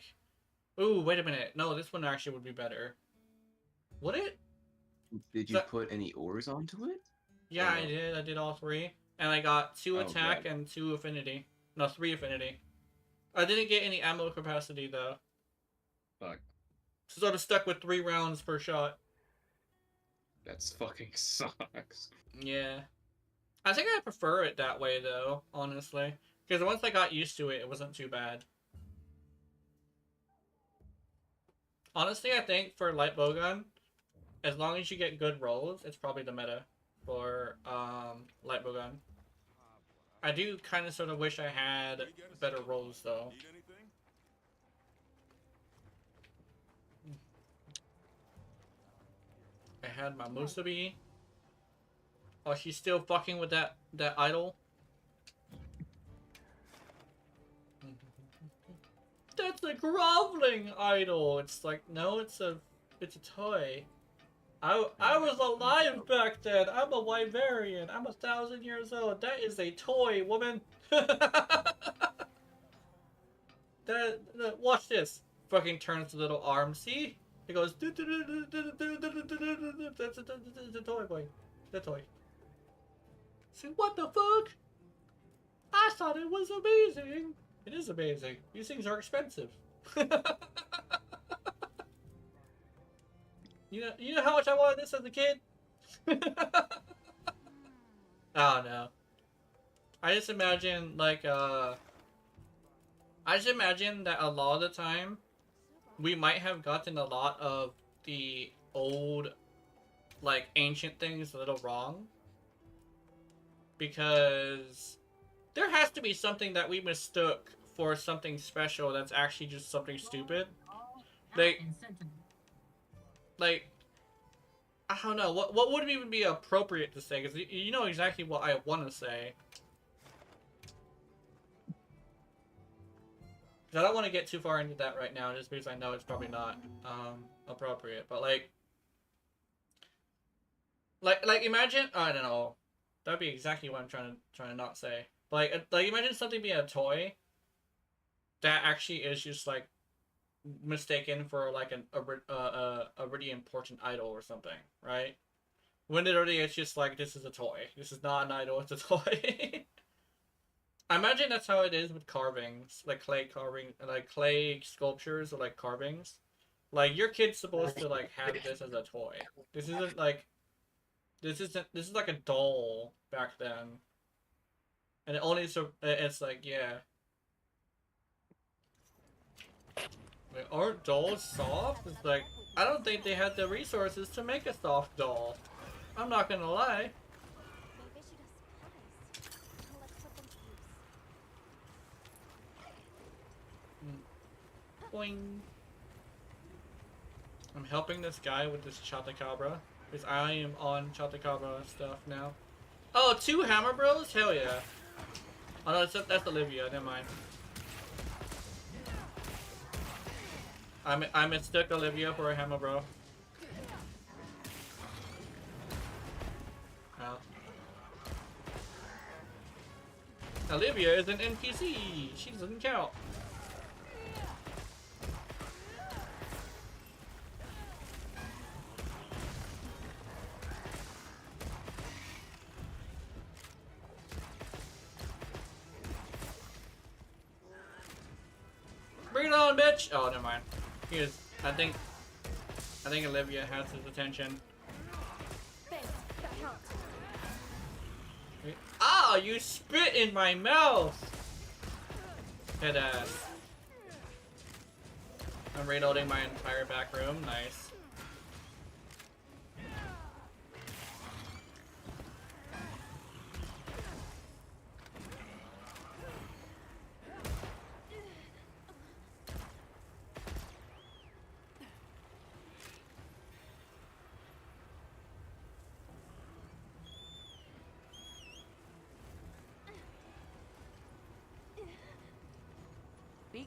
Ooh, wait a minute. No, this one actually would be better. Would it? Did you That- put any ores onto it? Yeah, I did. I did all three, and I got 2 Oh, attack God. and 2 affinity. No, 3 affinity. I didn't get any ammo capacity though. Fuck. So I'm stuck with 3 rounds per shot. That's fucking sucks. Yeah. I think I prefer it that way though, honestly. Because once I got used to it, it wasn't too bad. Honestly, I think for light bowgun, as long as you get good rolls, it's probably the meta for light bowgun. I do kind of sort of wish I had better rolls though. Need anything? I had my Musabi. Oh, she's still fucking with that idol. That's a groveling idol. It's like, no, it's a toy. I was alive back then. I'm a Wyverian. I'm 1,000 years old. That is a toy, woman. Watch this. Fucking turns the little arm. See? It goes. That's a toy, boy. The toy. See, what the fuck? I thought it was amazing. It is amazing. These things are expensive. You know how much I wanted this as a kid? Oh no. I just imagine like I just imagine that a lot of the time we might have gotten a lot of the old like ancient things a little wrong, because there has to be something that we mistook for something special that's actually just something stupid. Like I don't know what would even be appropriate to say, because you know exactly what I want to say. I don't want to get too far into that right now, just because I know it's probably not appropriate. But like imagine, I don't know, that'd be exactly what I'm trying to not say. Like imagine something being a toy that actually is just like mistaken for like a really important idol or something, right? When literally it's just like, this is a toy. This is not an idol, it's a toy. I imagine that's how it is with carvings, like clay carving, like clay sculptures or like carvings. Like your kid's supposed to like have this as a toy. This isn't like, this is like a doll back then. And it only it's like, yeah. Wait, aren't dolls soft? It's like, I don't think they had the resources to make a soft doll. I'm not gonna lie. Boing. I'm helping this guy with this Chautauqua, because I am on Chautauqua stuff now. Oh, 2 Hammer Bros? Hell yeah. Oh no, that's Olivia, never mind. I mistook Olivia for a Hammer Bro. Oh. Olivia is an NPC! She doesn't count. Bring it on, bitch! Oh, never mind. I think Olivia has his attention. Ah, you spit in my mouth! Head ass. I'm reloading my entire back room. Nice.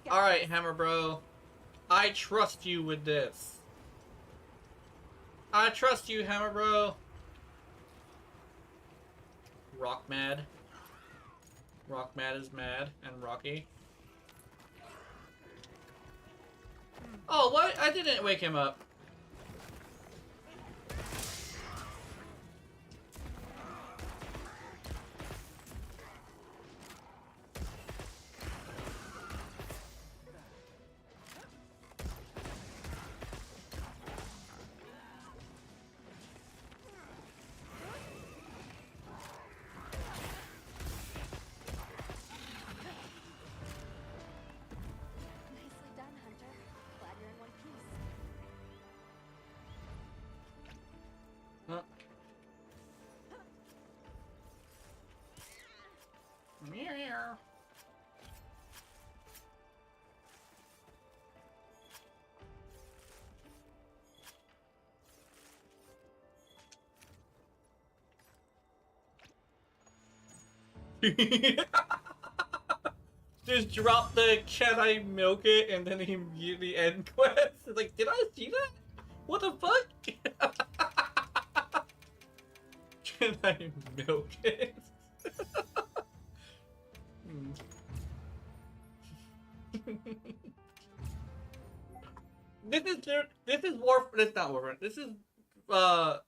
Alright, Hammer Bro. I trust you with this. I trust you, Hammer Bro. Rock mad. Rock mad is mad and Rocky. Oh, what? I didn't wake him up. Meow. Just drop the "can I milk it" and then immediately end quest. It's like, did I see that? What the fuck? Can I milk it? This is not Warframe. This is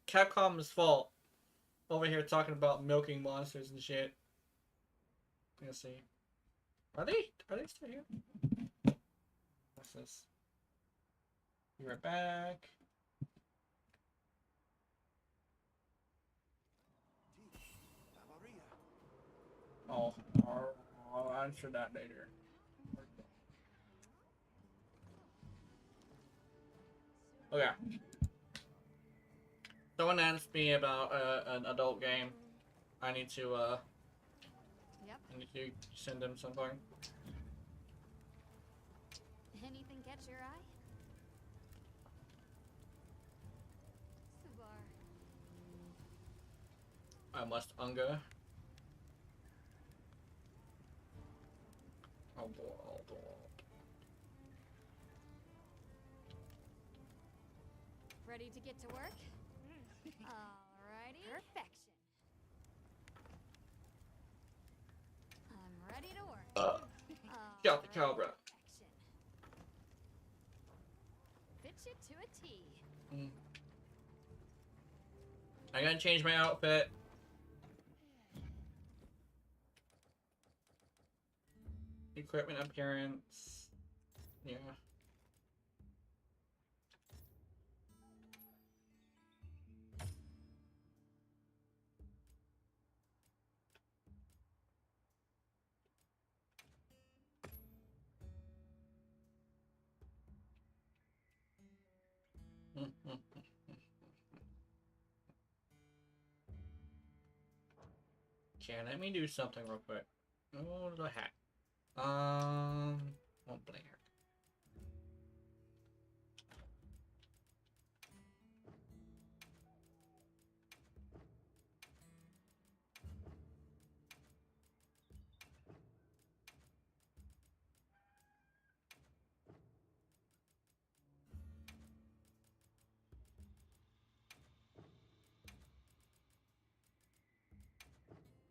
Capcom's fault. Over here talking about milking monsters and shit. Let's see. Are they still here? What's this? Be right back. Oh, I'll answer that later. Okay. Someone asked me about an adult game. I need to Yep. I need to send them something. Anything catch your eye? Subar. I must unga. Oh boy, oh boy. Ready to get to work? Alrighty. Perfection. I'm ready to work. Shot the cobra. Perfection. Fit you to a T. I gotta change my outfit. Equipment appearance. Yeah. Okay, let me do something real quick. Oh, the hat. One black.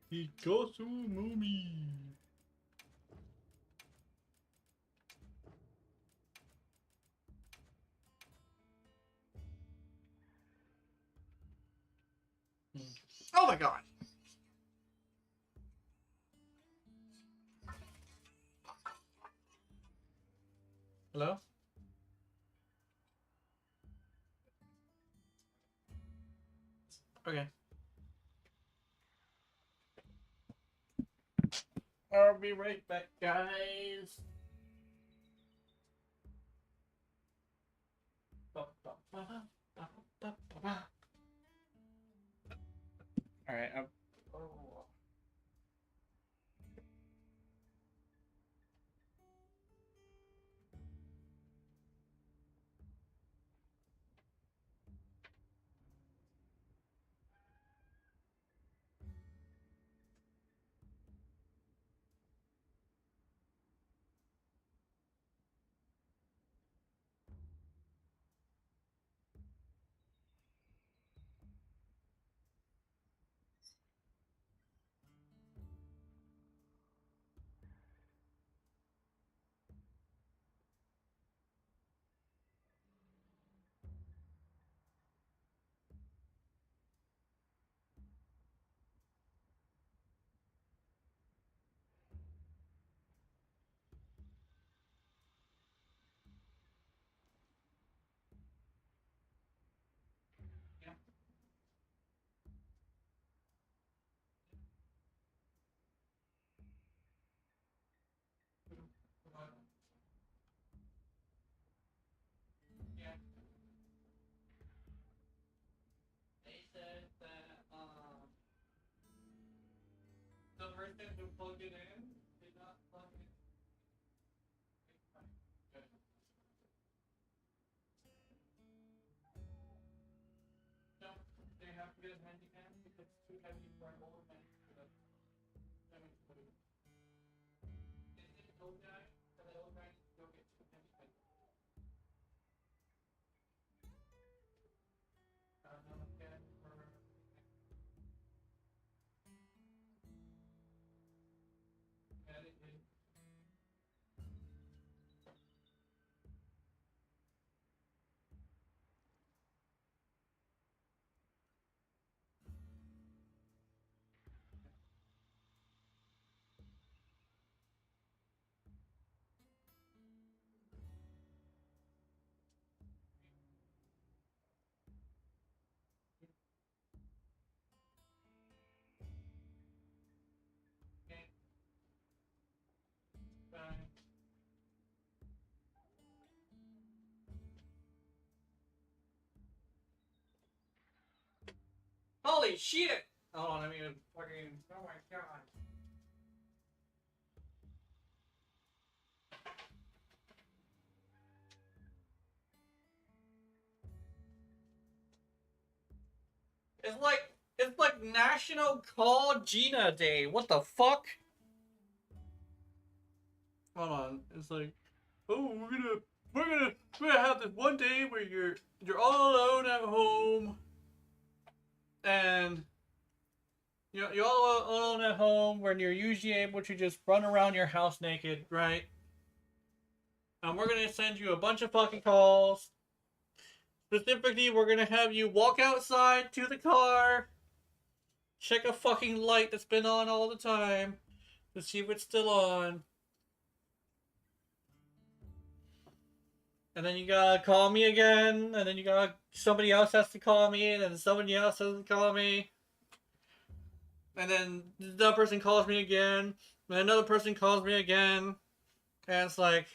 Picasso Mummy. Oh my god. Hello? Okay. I'll be right back, guys. Alright, oh. Yeah. They said that the person who plugged it in did not plug it. Good. No, they have to get a handyman because it's too heavy for an old man to lift. That makes sense. Is it an old guy? For the old guy to go get two handymen. I don't know, again, for medicated. Holy shit! Hold on, I mean, fucking. Oh my god. It's like National Call Gina Day. What the fuck? Hold on. It's like, oh, we're gonna have this one day where you're all alone at home, and you're all alone at home when you're usually able to just run around your house naked, right? And we're gonna send you a bunch of fucking calls. Specifically, we're gonna have you walk outside to the car, check a fucking light that's been on all the time to see if it's still on. And then you gotta call me again, and then somebody else has to call me, and then somebody else has to call me. And then the person calls me again, and another person calls me again. And it's like,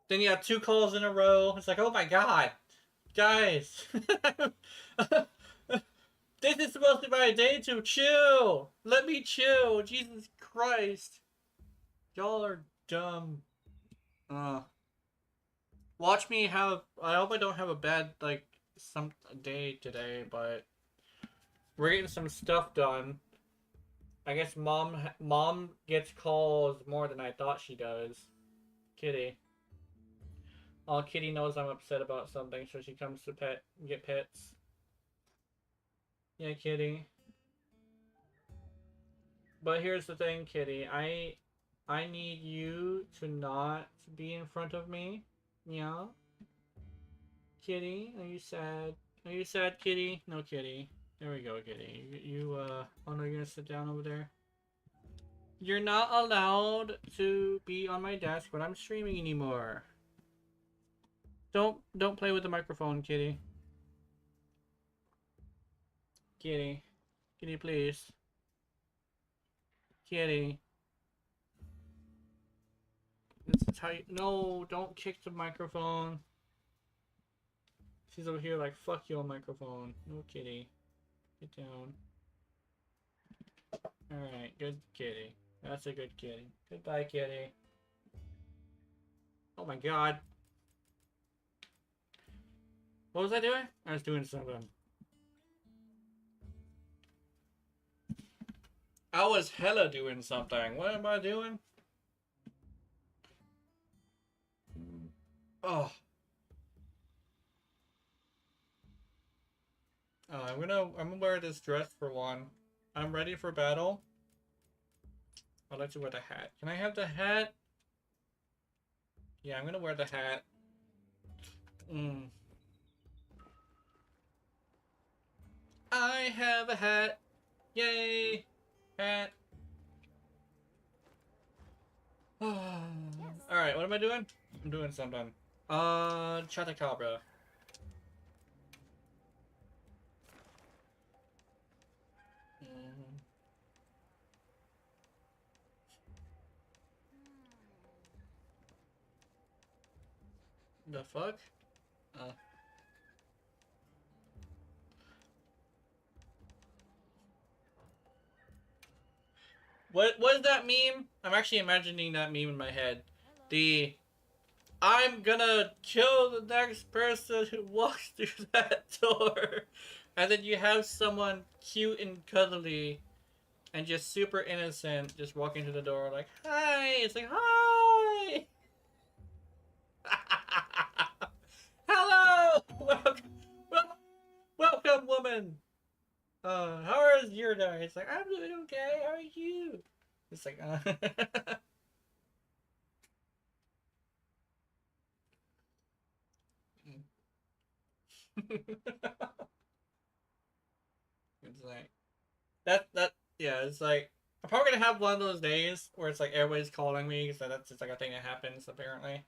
then you have 2 calls in a row. It's like, oh my god. Guys. This is supposed to be my day to chill. Let me chill. Jesus Christ. Y'all are dumb. Watch me have. I hope I don't have a bad some day today, but we're getting some stuff done. I guess mom gets calls more than I thought she does. Kitty. Oh, Kitty knows I'm upset about something, so she comes to get pets. Yeah, Kitty. But here's the thing, Kitty. I need you to not be in front of me. Yeah? Kitty, are you sad? Are you sad, Kitty? No, Kitty. There we go, Kitty. Oh no, you're gonna sit down over there? You're not allowed to be on my desk when I'm streaming anymore. Don't play with the microphone, Kitty. Kitty. Kitty, please. Kitty. It's tight. No, don't kick the microphone. She's over here like, fuck your microphone. No, Kitty. Get down. Alright, good kitty. That's a good kitty. Goodbye, kitty. Oh my god. What was I doing? I was doing something. I was hella doing something. What am I doing? Oh. Oh, I'm gonna wear this dress for one. I'm ready for battle. I'd like to wear the hat. Can I have the hat? Yeah, I'm gonna wear the hat. I have a hat. Yay! Hat. Alright, what am I doing? I'm doing something. Chatacabra. The fuck? What is that meme? I'm actually imagining that meme in my head. I'm gonna kill the next person who walks through that door. And then you have someone cute and cuddly and just super innocent just walking through the door like, hi! It's like, hi! Hello! Welcome, woman! How is your day? It's like, I'm doing okay, how are you? It's like, It's like, yeah, it's like, I'm probably gonna have one of those days where it's like everybody's calling me, so that's just like a thing that happens, apparently.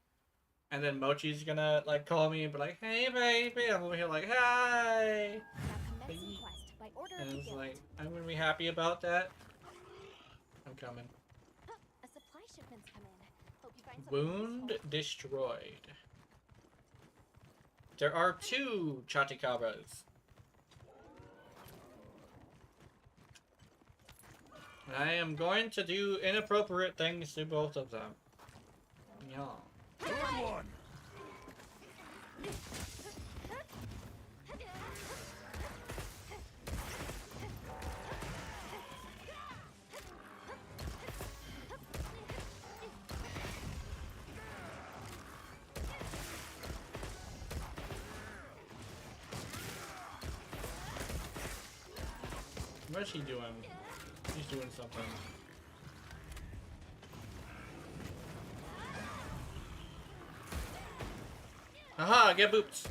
And then Mochi's gonna like call me and be like, hey baby, I'm over here like, hi! And it's like, I'm gonna be happy about that. I'm coming. A supply shipment's come in. Hope you find Wound destroyed. There are 2 Chaticabras. I am going to do inappropriate things to both of them. Yeah. Good one. What's he doing? He's doing something. Aha! Get booped!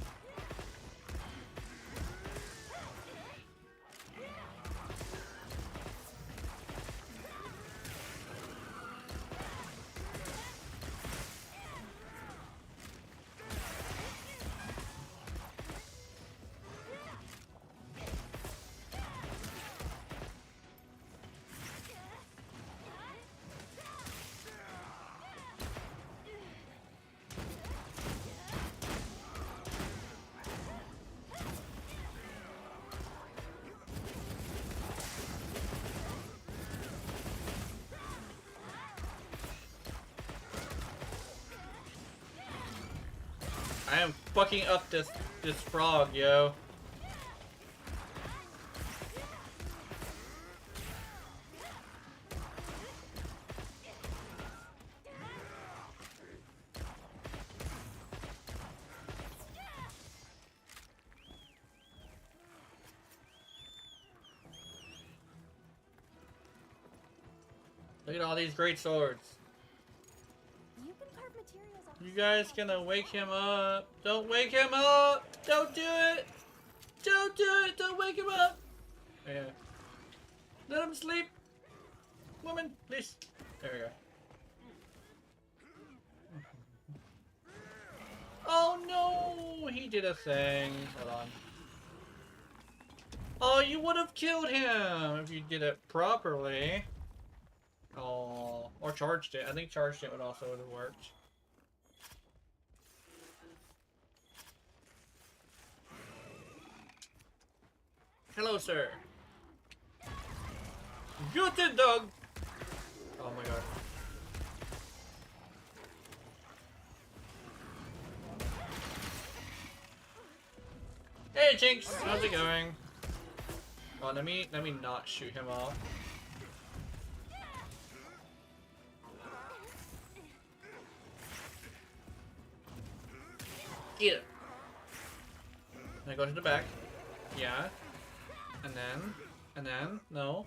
I am fucking up this frog, yo. Look at all these great swords. You can carve materials off You guys gonna wake him up. Don't wake him up! Don't do it! Don't do it! Don't wake him up! Yeah. Let him sleep! Woman, please. There we go. Oh no! He did a thing. Hold on. Oh, you would have killed him if you did it properly. Oh, or charged it. I think charged it would also would have worked. Hello, sir. Guten dog. Oh my god. Hey, Jinx. How's it going? Oh, let me not shoot him off. Get it. Then I go to the back. Yeah. And then, no,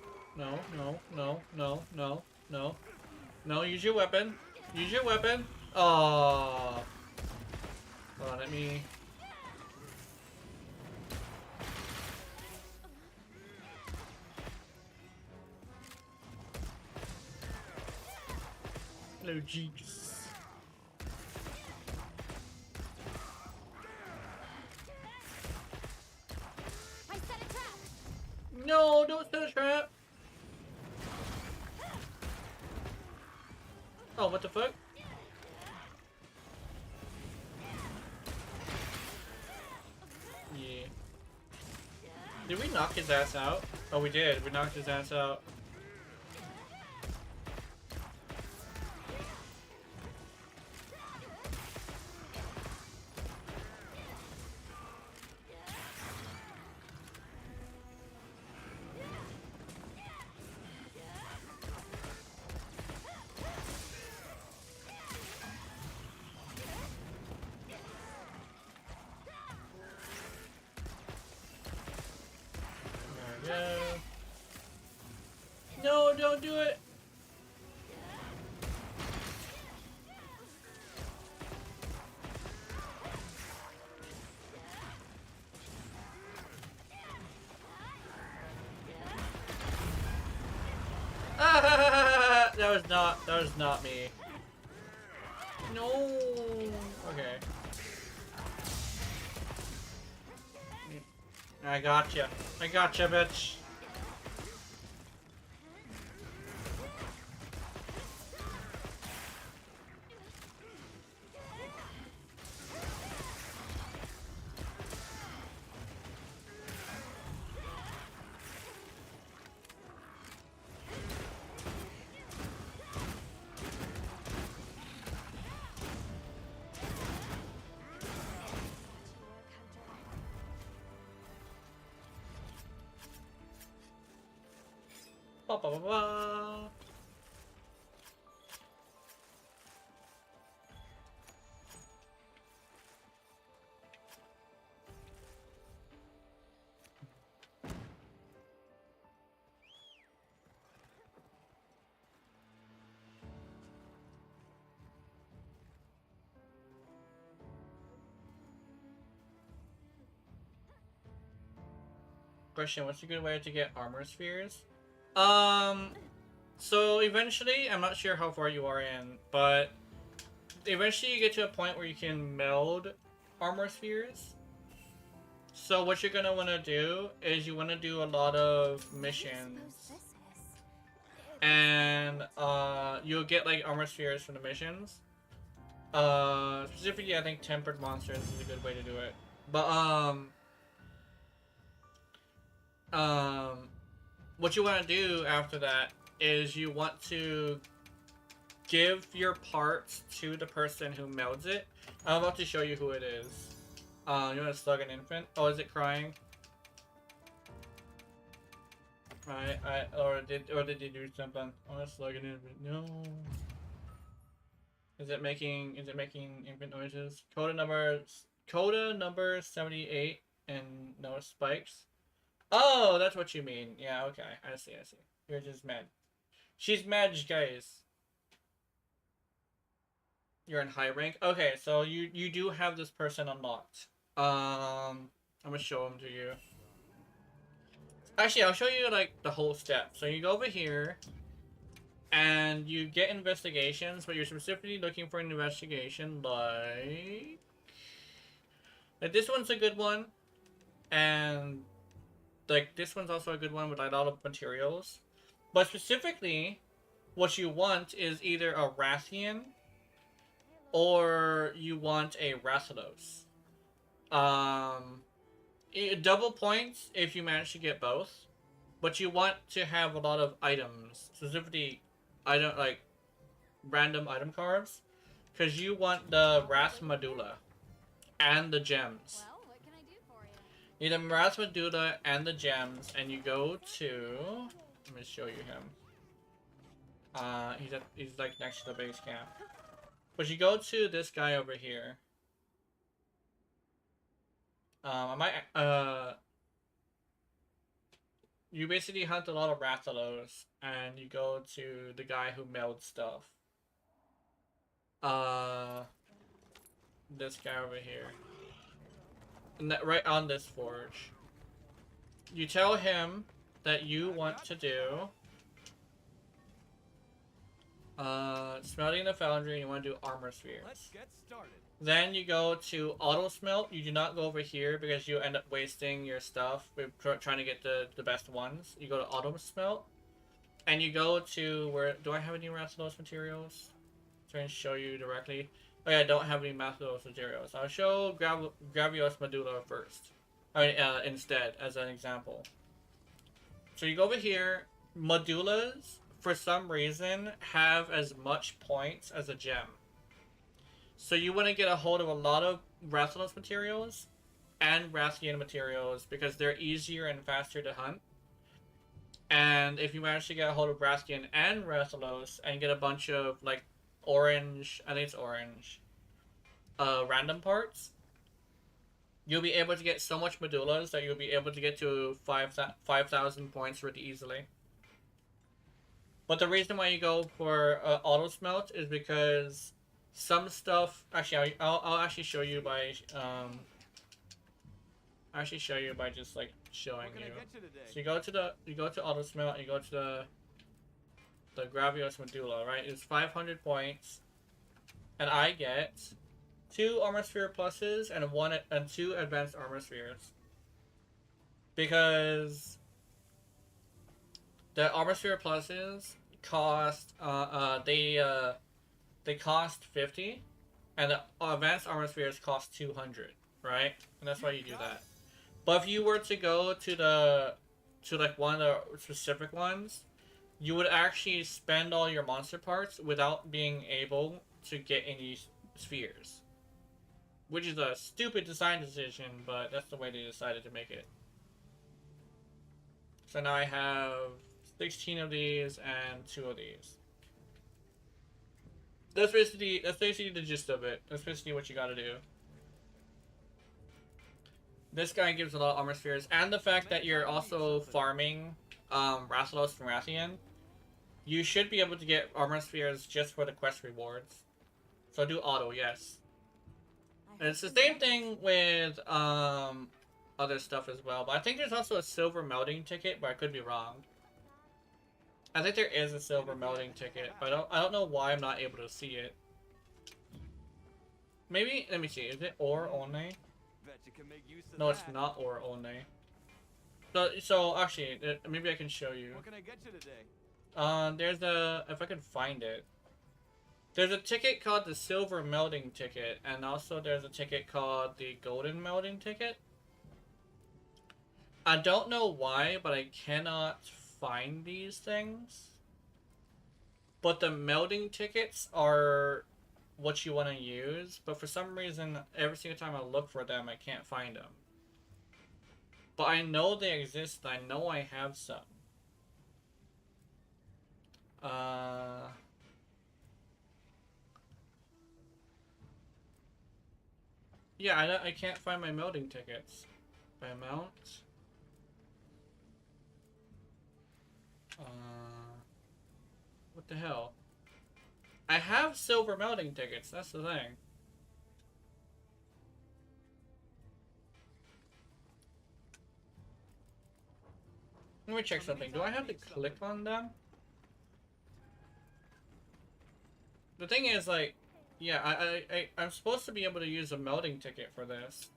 use your weapon. Use your weapon. Oh. Hold on, let me. Hello, Jinx. No, don't set a trap. Oh, what the fuck? Yeah. Did we knock his ass out? Oh, we did. We knocked his ass out. No, don't do it. Ah, that was not me. No. Okay. I gotcha. I gotcha, bitch. Ba, ba, ba, ba. Question, what's a good way to get armor spheres? So eventually, I'm not sure how far you are in, but eventually you get to a point where you can meld armor spheres. So what you're gonna want to do is you want to do a lot of missions, and you'll get like armor spheres from the missions. Specifically, I think tempered monsters is a good way to do it. But what you want to do after that is you want to give your parts to the person who melds it. I'm about to show you who it is. You want to slug an infant? Oh, is it crying? Right, or did you do something? I want to slug an infant. No. Is it making infant noises? Coda number 78 and no spikes. Oh, that's what you mean. Yeah, okay. I see. You're just mad. She's mad, guys. You're in high rank? Okay, so you do have this person unlocked. I'm gonna show him to you. Actually, I'll show you, like, the whole step. So you go over here, and you get investigations, but you're specifically looking for an investigation, like this one's a good one, and like this one's also a good one with a lot of materials. But specifically, what you want is either a Rathian or you want a Rathalos. Double points if you manage to get both, but you want to have a lot of items, specifically random item cards, because you want the Wrath Medulla and the gems. Well, what can I do for you? You need the Wrath Medulla and the gems, and you go to. Let me show you him. He's like next to the base camp. But you go to this guy over here. You basically hunt a lot of Rathalos, and you go to the guy who melds stuff. This guy over here. And that right on this forge. You tell him that you want to do smelting the foundry, and you want to do armor spheres. Let's get started. Then you go to auto smelt. You do not go over here because you end up wasting your stuff with trying to get the best ones. You go to auto smelt, and you go to where do I have any Rathalos materials? Trying to show you directly. Oh yeah, I don't have any Rathalos materials. I'll show Gravios Medulla first. I mean, instead as an example. So you go over here. Medullas, for some reason, have as much points as a gem. So you want to get a hold of a lot of Rathalos materials and Rathian materials because they're easier and faster to hunt. And if you manage to get a hold of Rathian and Rathalos and get a bunch of like orange, I think it's orange, random parts, you'll be able to get so much medullas that you'll be able to get to 5,000 points really easily. But the reason why you go for auto smelt is because some stuff. Actually, I'll actually show you by just like showing you. So you go to auto smelt. You go to the Gravios Medulla, right? It's 500 points, and I get 2 armor sphere pluses and 2 advanced armor spheres because the armor sphere pluses cost they cost 50, and the advanced armor spheres cost 200, right? And that's why you do that. But if you were to go to like one of the specific ones, you would actually spend all your monster parts without being able to get any spheres, which is a stupid design decision, but that's the way they decided to make it. So now I have 16 of these and 2 of these. That's basically the gist of it. That's basically what you gotta do. This guy gives a lot of armor spheres, and the fact that you're also farming Rathalos from Rathian, you should be able to get armor spheres just for the quest rewards. So do auto, yes. And it's the same thing with other stuff as well, but I think there's also a silver melting ticket, but I could be wrong. I think there is a silver melting ticket, but I don't know why I'm not able to see it. Maybe, let me see, is it ore only? No, it's not ore only. So actually, maybe I can show you. What can I get you today? There's a, if I can find it. There's a ticket called the silver melting ticket, and also there's a ticket called the golden melting ticket. I don't know why, but I cannot find these things. But the melting tickets are what you want to use, but for some reason, every single time I look for them, I can't find them. But I know they exist, I know I have some. Yeah, I can't find my melting tickets. By amount? What the hell? I have silver melting tickets, that's the thing. Let me check something. Do I have to click on them? The thing is, like, yeah, I'm supposed to be able to use a melting ticket for this.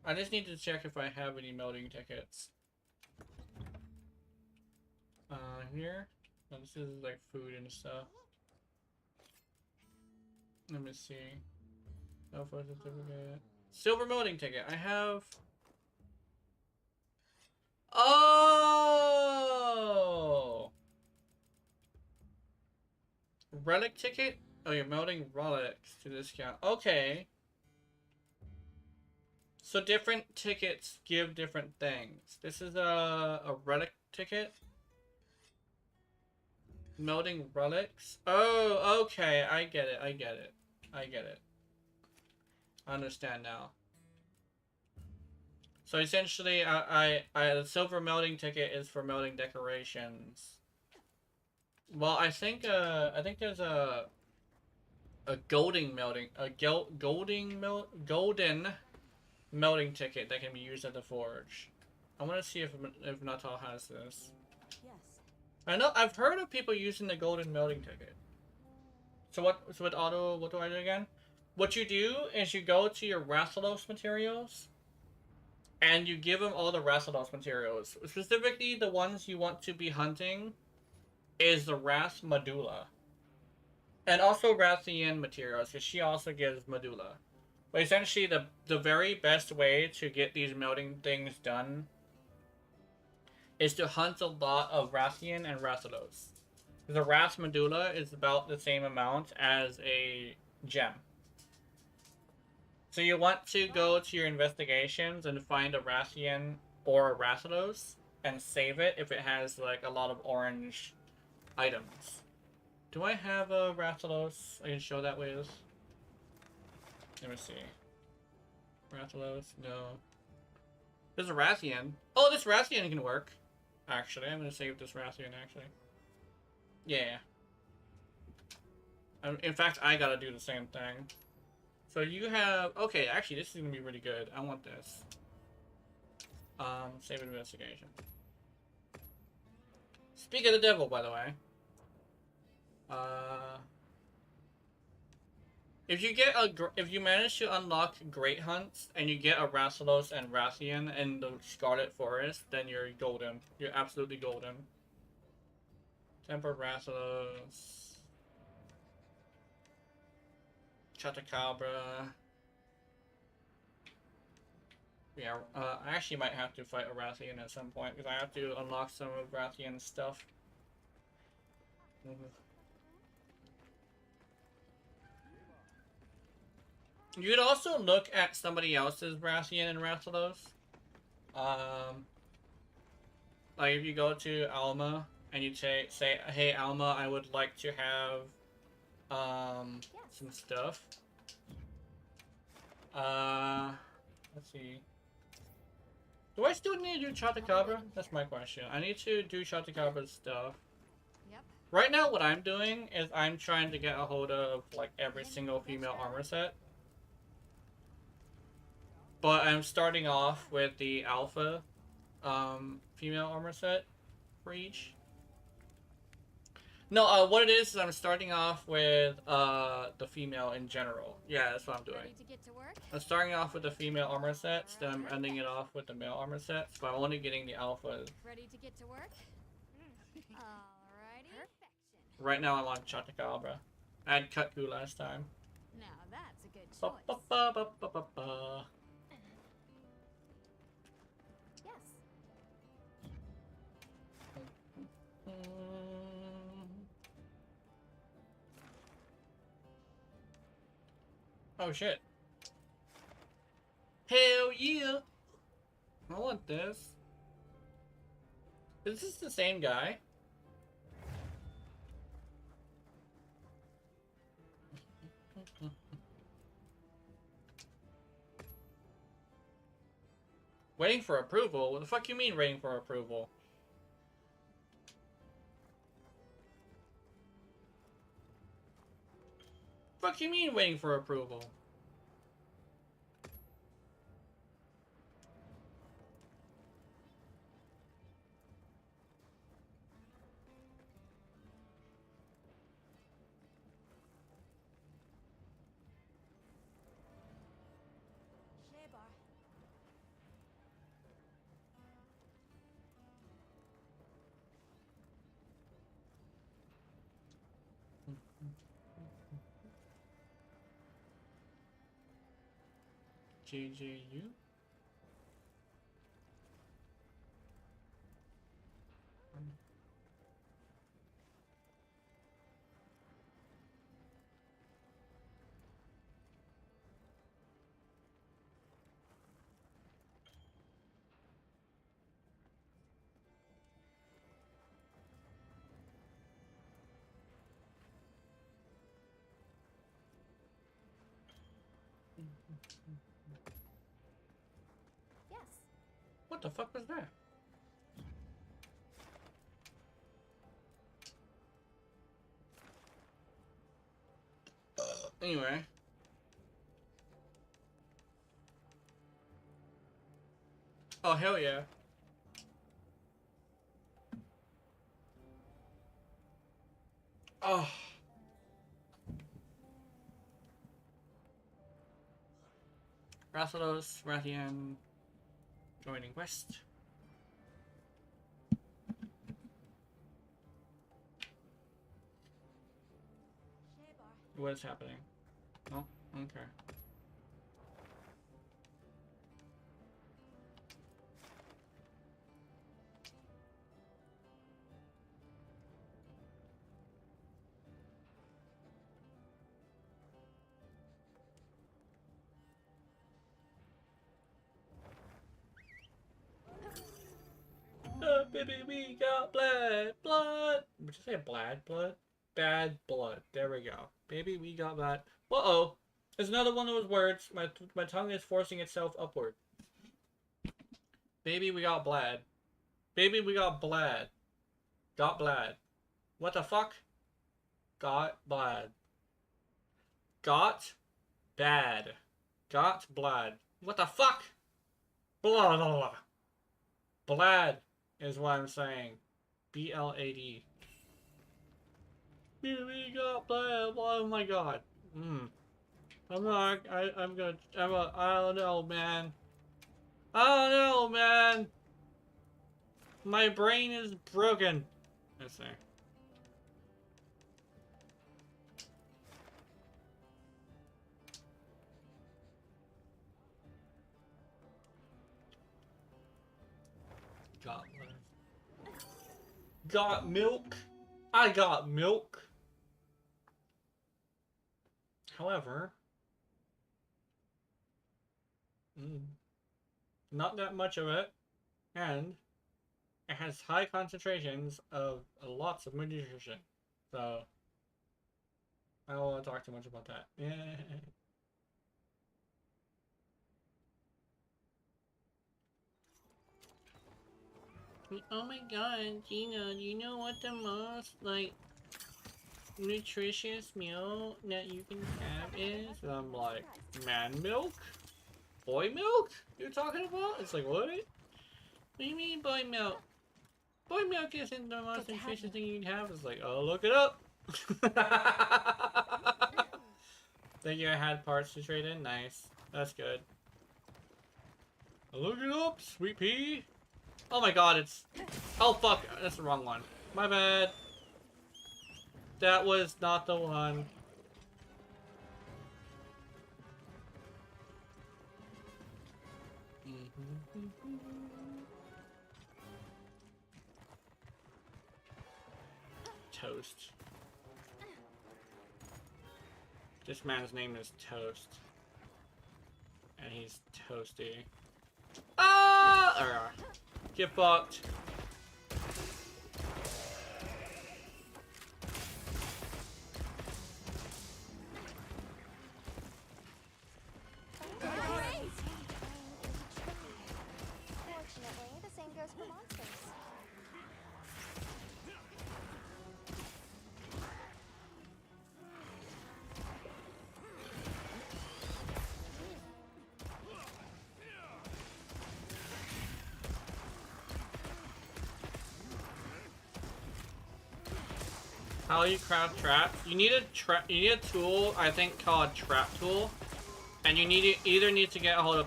I just need to check if I have any melting tickets. Here? No, this is like food and stuff. Let me see. Alpha certificate. Silver melting ticket. I have. Oh! Relic ticket? Oh, you're melting relics to discount. Okay. So different tickets give different things. This is a relic ticket. Melting relics? Oh, okay. I get it. I get it. I get it. I understand now. So essentially, the silver melting ticket is for melting decorations. Well, I think there's a golden melting melting ticket that can be used at the forge. I want to see if Natal has this. Yes. I know I've heard of people using the golden melting ticket. So what do I do again? What you do is you go to your Rathalos materials and you give them all the Rathalos materials. Specifically the ones you want to be hunting is the Wrath Medulla. And also Rathian materials, because she also gives Medulla. But essentially the very best way to get these melting things done is to hunt a lot of Rathian and Rathalos. The Wrath Medulla is about the same amount as a gem. So you want to go to your investigations and find a Rathian or a Rathalos and save it if it has like a lot of orange items. Do I have a Rathalos I can show that with? Let me see. Rathalos? No. There's a Rathian. Oh, this Rathian can work. Actually, I'm gonna save this Rathian, actually. Yeah. In fact, I gotta do the same thing. So you have... Okay, actually, this is gonna be really good. I want this. Save investigation. Speak of the devil, by the way. If you manage to unlock Great Hunts and you get a Rathalos and Rathian in the Scarlet Forest, then you're golden. You're absolutely golden. Tempered Rathalos. Chatacabra. Yeah, I actually might have to fight a Rathian at some point because I have to unlock some of Rathian's stuff. You could also look at somebody else's Rathian and Rathalos. Like if you go to Alma and you say, hey Alma, I would like to have some stuff. Let's see. Do I still need to do Chatakabra? That's my question. I need to do Chatakabra's stuff. Yep. Right now what I'm doing is I'm trying to get a hold of like every single female armor set. But I'm starting off with the alpha female armor set for each. No, what it is I'm starting off with the female in general. Yeah, that's what I'm doing. Ready to get to work? I'm starting off with the female armor sets, then I'm ending it off with the male armor sets, but I'm only getting the alphas. Ready to get to work? Alrighty. Perfection. Right now I'm on Chatakabra. I had Kutku last time. Now that's a good Ba, choice. ba, ba, ba, ba, ba, ba. Yes. Oh shit. Hell yeah! I want this. Is this the same guy? Waiting for approval? What the fuck you mean waiting for approval? Fuck you mean waiting for approval? Shebar. JJU? Yes. What the fuck was that? Anyway. Oh, hell yeah. Oh. Rathalos, Rathian, joining West. Shebar. What is happening? Oh, okay. Baby, we got blood. Would you say blood? Bad blood. There we go. Baby, we got that. Uh-oh. There's another one of those words. My tongue is forcing itself upward. Baby, we got blad. Baby, we got blad. Got blad. What the fuck? Got blad. Got bad. Got blad. What the fuck? Blah, blah, blah. Blad is what I'm saying. B-L-A-D. We got blad. Oh my god. I'm not, I don't know, man. I don't know, man. My brain is broken. Let's see. Got milk. I got milk. However, not that much of it, and it has high concentrations of lots of nutrition. So I don't want to talk too much about that. Yeah. Oh my god, Gina, do you know what the most, like, nutritious meal that you can have is? And I'm like, man milk? Boy milk? You're talking about? It's like, what? What do you mean boy milk? Boy milk isn't the most nutritious thing you can have. It's like, oh, look it up. Think you had parts to trade in? Nice. That's good. Look it up, sweet pea. Oh my god, it's... Oh fuck, that's the wrong one. My bad. That was not the one. Toast. This man's name is Toast. And he's toasty. Ah! Get fucked. Fortunately, the same goes for monsters. How you craft traps? You need a tool, I think, called trap tool, and you either need to get a hold of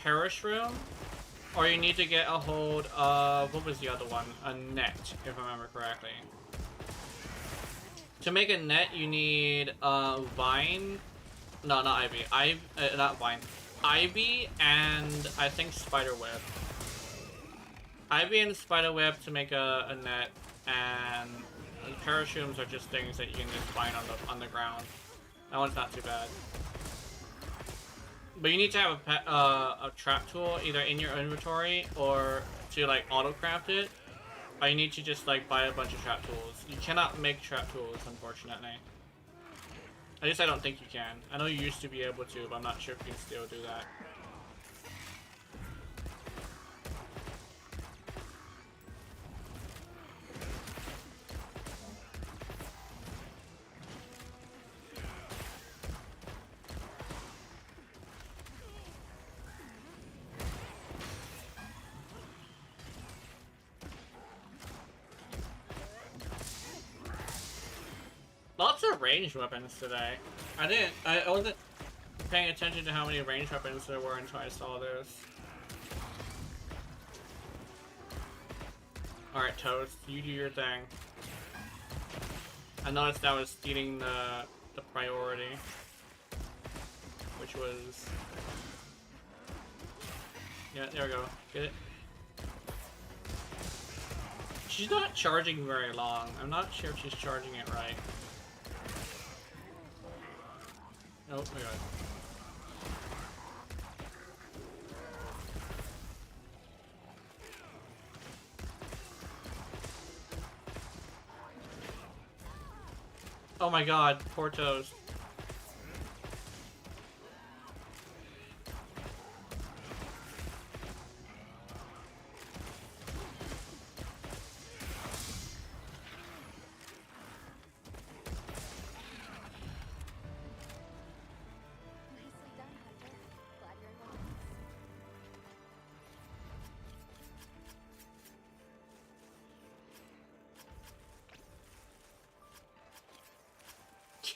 Perish Room, or you need to get a hold of, what was the other one? A net, if I remember correctly. To make a net, you need Vine, no, not Ivy, not Vine, Ivy and I think Spiderweb. Ivy and Spiderweb to make a net, and parachutes are just things that you can just find on the ground. That one's not too bad. But you need to have a trap tool either in your inventory or to like auto craft it. Or you need to just like buy a bunch of trap tools. You cannot make trap tools, unfortunately. At least I don't think you can. I know you used to be able to, but I'm not sure if you can still do that. Lots of ranged weapons today. I wasn't paying attention to how many ranged weapons there were until I saw this. Alright, Toast, you do your thing. I noticed that was stealing the priority. Which was... Yeah, there we go. Get it? She's not charging very long. I'm not sure if she's charging it right. Oh my god. Oh my god, poor Toast.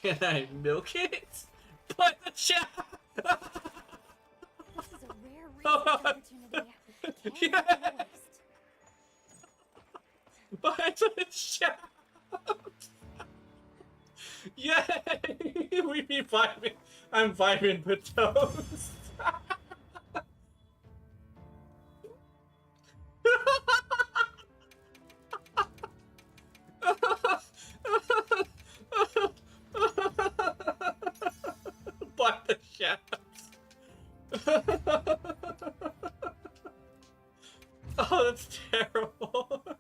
Can I milk it? Put the chat! This is a rare research opportunity. Can't be the worst. Buy the chat! Yay! We be vibing. I'm vibing with Toast. Buy the shafts. Oh, that's terrible.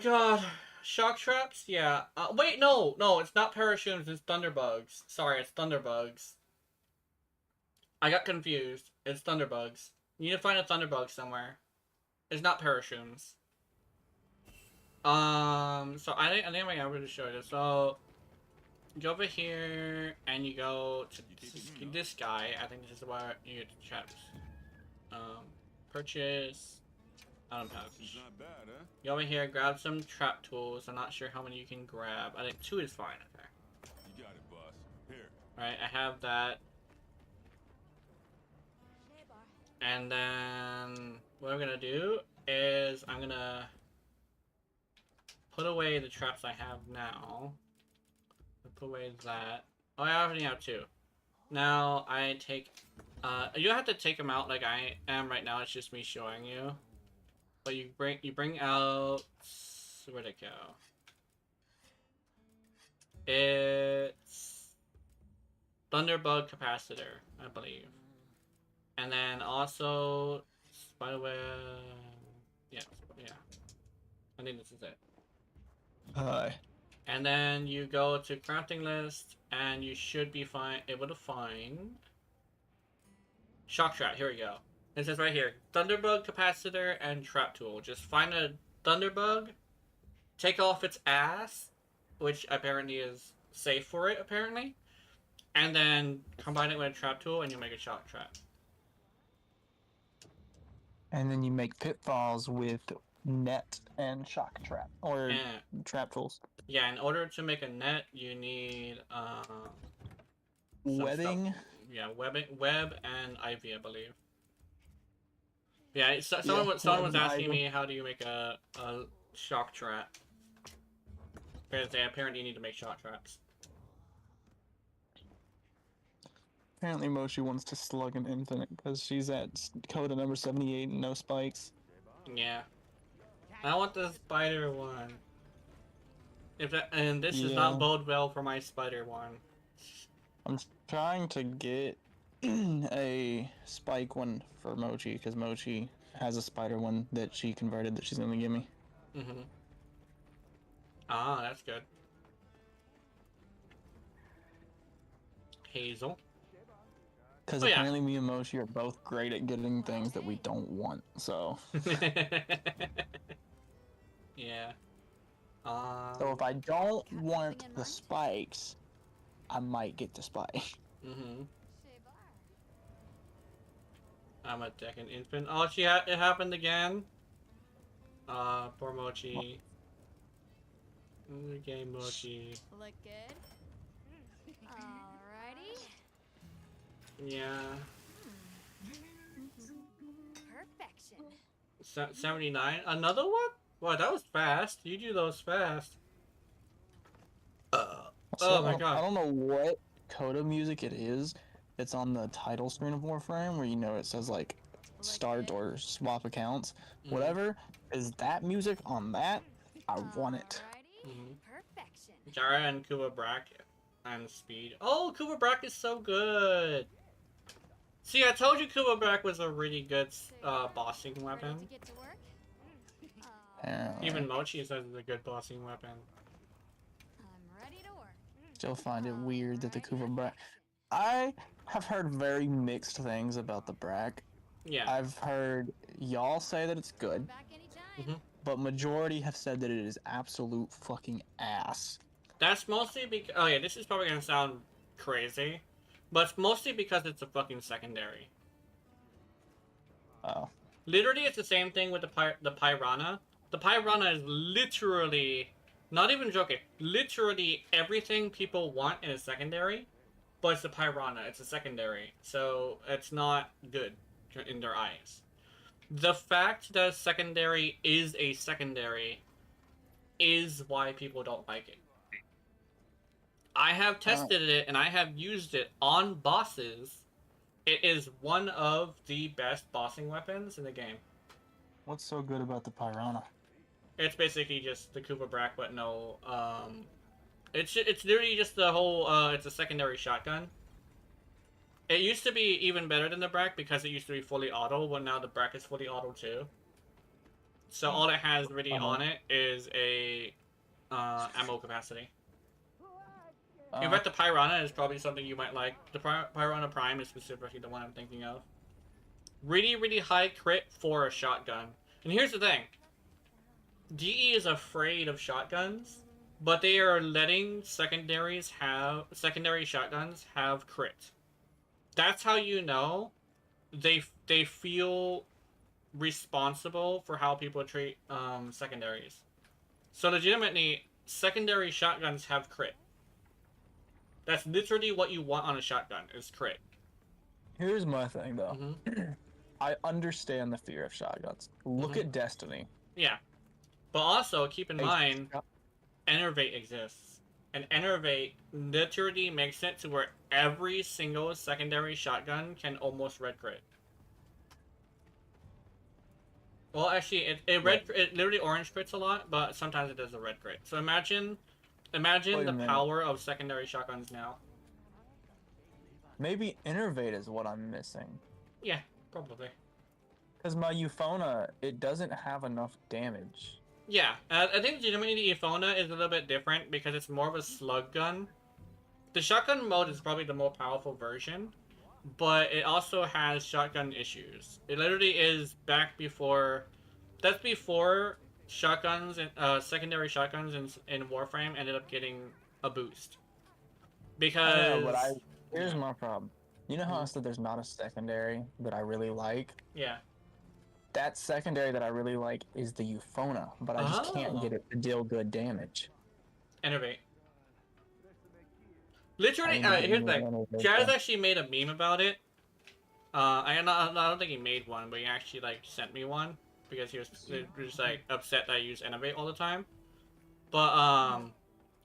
god. Shock traps? Yeah. Wait, no, it's not parachutes, it's thunderbugs. Sorry, it's thunderbugs. I got confused. It's thunderbugs. You need to find a thunderbug somewhere. It's not parachutes. So I think I'm able to show you this. So you go over here and you go to this guy. I think this is where you get the traps. Purchase. Item pouch. Not bad, huh? Go over here, grab some trap tools. I'm not sure how many you can grab. I think 2 is fine. Okay. You got it, boss. Here. Alright, I have that. And then what I'm gonna do is I'm gonna put away the traps I have now. Put away that. Oh, I already have 2. Now I take. You don't have to take them out like I am right now. It's just me showing you. But you bring out. Where'd it go? It's Thunderbug capacitor, I believe. And then also spiderweb. Yeah. I think this is it. Hi. And then you go to crafting list, and you should be able to find shock trap. Here we go. It says right here, Thunderbug capacitor and trap tool. Just find a Thunderbug, take off its ass, which apparently is safe for it, apparently, and then combine it with a trap tool, and you'll make a shock trap. And then you make pitfalls with net and shock trap, or trap tools. Yeah, in order to make a net, you need webbing. Stuff. Yeah, web and ivy, I believe. Yeah, someone was asking me how do you make a shock trap. Because they apparently need to make shock traps. Apparently Moshi wants to slug an infinite because she's at coda number 78 and no spikes. Yeah. I want the spider one. And this does not bode well for my spider one. I'm trying to get a spike one for Mochi because Mochi has a spider one that she converted that she's gonna give me. Mm-hmm. Ah, that's good. Hazel. Because apparently me and Mochi are both great at getting things that we don't want, so. Yeah. So if I don't want the spikes, I might get the spike. Mm-hmm. I'm a second infant. Oh, it happened again. Poor Mochi. Okay, Mochi. Look good. Alrighty. Yeah. Perfection. 79. Another one? Wow, that was fast. You do those fast. Oh my god. I don't know what coda music it is. It's on the title screen of Warframe where it says like start or swap accounts. Whatever is that music on that, I want it. Perfection. Jara and Kuva Brack and Speed. Oh, Kuva Brack is so good. See, I told you Kuva Brack was a really good bossing weapon. Even Mochi says it's a good bossing weapon. I'm ready to work. Still find it weird that the Kuva Brack. I have heard very mixed things about the Brack. Yeah. I've heard y'all say that it's good, but majority have said that it is absolute fucking ass. That's mostly because... Oh yeah, this is probably gonna sound crazy, but it's mostly because it's a fucking secondary. Oh. Literally, it's the same thing with the Piranha. The Piranha is literally, not even joking, literally everything people want in a secondary, but it's the Piranha. It's a secondary, so it's not good in their eyes. The fact that a secondary is a secondary is why people don't like it. I have tested it and I have used it on bosses. It is one of the best bossing weapons in the game. What's so good about the Piranha? It's basically just the Kuva Brack, but no, it's literally just the whole, it's a secondary shotgun. It used to be even better than the Brack because it used to be fully auto, but now the Brack is fully auto too. So all it has really on it is a ammo capacity. In fact, the Piranha is probably something you might like. The Piranha Prime is specifically the one I'm thinking of. Really, really high crit for a shotgun. And here's the thing. DE is afraid of shotguns, but they are letting secondary shotguns have crit. That's how you know they feel responsible for how people treat secondaries. So legitimately, secondary shotguns have crit. That's literally what you want on a shotgun, is crit. Here's my thing, though. I understand the fear of shotguns. Look at Destiny. Yeah. But also, keep in mind, Enervate exists. And Enervate literally makes it to where every single secondary shotgun can almost red crit. Well, actually, it literally orange crits a lot, but sometimes it does a red crit. So imagine the power of secondary shotguns now. Maybe Innervate is what I'm missing. Yeah, probably. Because my Euphona, it doesn't have enough damage. Yeah, I think legitimately the Euphona is a little bit different because it's more of a slug gun. The shotgun mode is probably the more powerful version, but it also has shotgun issues. It literally is back before... That's before shotguns and secondary shotguns in Warframe ended up getting a boost. Because... Here's my problem. You know how I said there's not a secondary that I really like? Yeah. That secondary that I really like is the Euphona, but I just can't get it to deal good damage. Innovate. Literally, here's the thing. Jazz actually made a meme about it. I don't think he made one, but he actually like sent me one because he was just like upset that I use Innovate all the time. But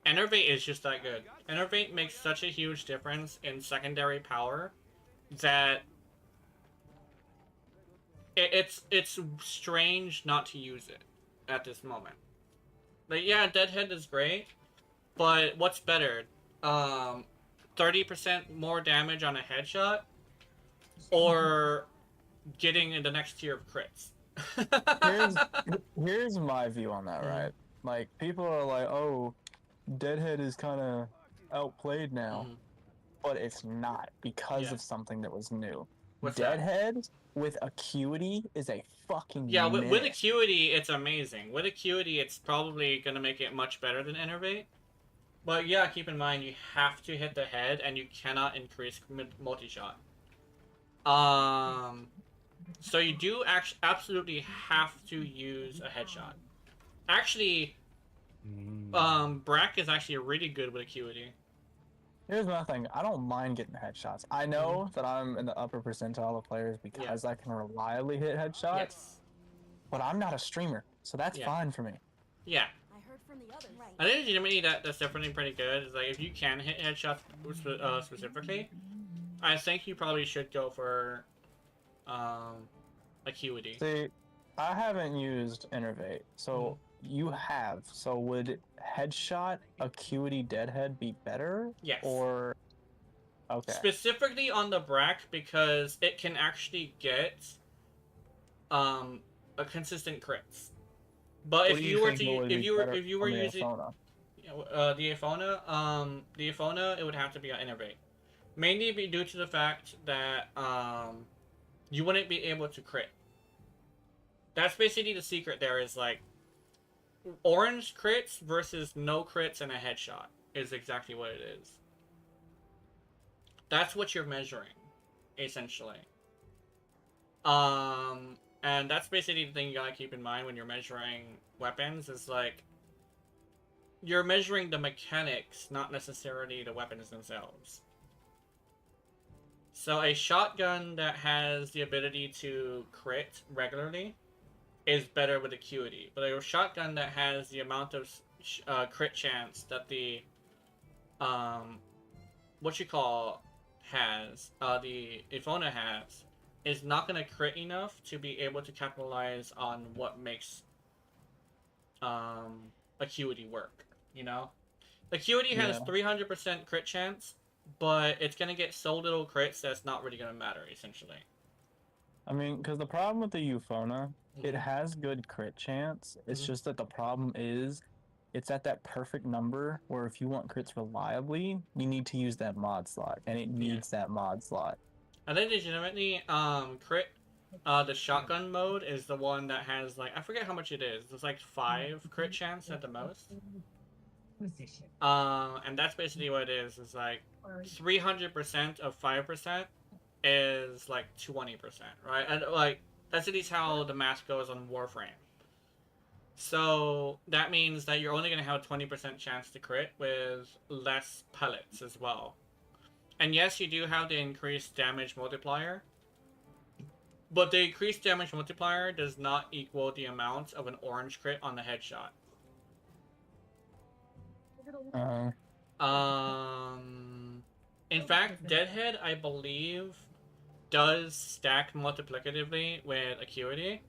Innovate is just that good. Innovate makes such a huge difference in secondary power that it's strange not to use it at this moment. Like, yeah, Deadhead is great, but what's better? 30% more damage on a headshot, or getting in the next tier of crits? here's my view on that, right? Like, people are like, oh, Deadhead is kind of outplayed now, but it's not because of something that was new. Deadhead with Acuity is a fucking with Acuity, it's amazing. With Acuity, it's probably going to make it much better than Innervate. But yeah, keep in mind, you have to hit the head, and you cannot increase multi-shot. So you do absolutely have to use a headshot. Actually, Brack is actually really good with Acuity. Here's my thing. I don't mind getting headshots. I know that I'm in the upper percentile of players because I can reliably hit headshots. Yes. But I'm not a streamer, so that's fine for me. Yeah. I heard from the others. Right. I think legitimately that's definitely pretty good. It's like if you can hit headshots specifically, I think you probably should go for Acuity. See, I haven't used Innervate, so you have. So would headshot Acuity Deadhead be better? Yes. Or okay. Specifically on the Brack because it can actually get a consistent crits. But if you were using the Aphona, it would have to be on Innervate. Mainly due to the fact that you wouldn't be able to crit. That's basically the secret there, is like orange crits versus no crits and a headshot is exactly what it is. That's what you're measuring, essentially. And that's basically the thing you gotta keep in mind when you're measuring weapons, is like, you're measuring the mechanics, not necessarily the weapons themselves. So a shotgun that has the ability to crit regularly is better with Acuity. But a shotgun that has the amount of crit chance that the, the Aphona has, is not going to crit enough to be able to capitalize on what makes Acuity work, you know? Acuity has 300% crit chance, but it's going to get so little crits that it's not really going to matter, essentially. I mean, because the problem with the Euphona It has good crit chance. It's Mhm. just that the problem is it's at that perfect number where if you want crits reliably, you need to use that mod slot, and it needs that mod slot. I think legitimately, crit, the shotgun mode is the one that has like I forget how much it is. It's like 5 crit chance at the most. And that's basically what it is. It's like 300% of 5% is like 20%, right? And like that's at least how the math goes on Warframe. So that means that you're only going to have a 20% chance to crit with less pellets as well. And yes, you do have the increased damage multiplier, but the increased damage multiplier does not equal the amount of an orange crit on the headshot. In fact, Deadhead, I believe, does stack multiplicatively with Acuity.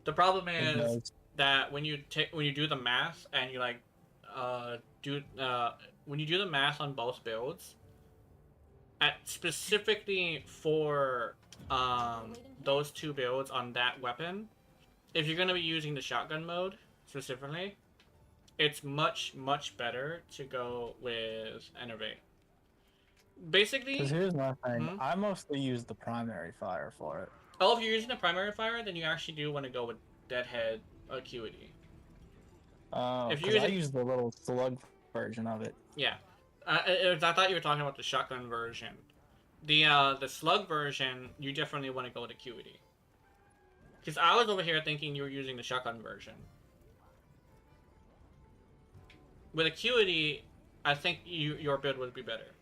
The problem is that when you do the math and you like when you do the math on both builds, specifically for those 2 builds on that weapon, if you're going to be using the shotgun mode specifically, it's much better to go with Enervate. Basically, because here's my thing, I mostly use the primary fire for it. Oh, if you're using the primary fire, then you actually do want to go with Deadhead Acuity. Oh, because I use the little slug version of it. Yeah, I thought you were talking about the shotgun version. The slug version, you definitely want to go with Acuity. Because I was over here thinking you were using the shotgun version. With Acuity, I think your build would be better.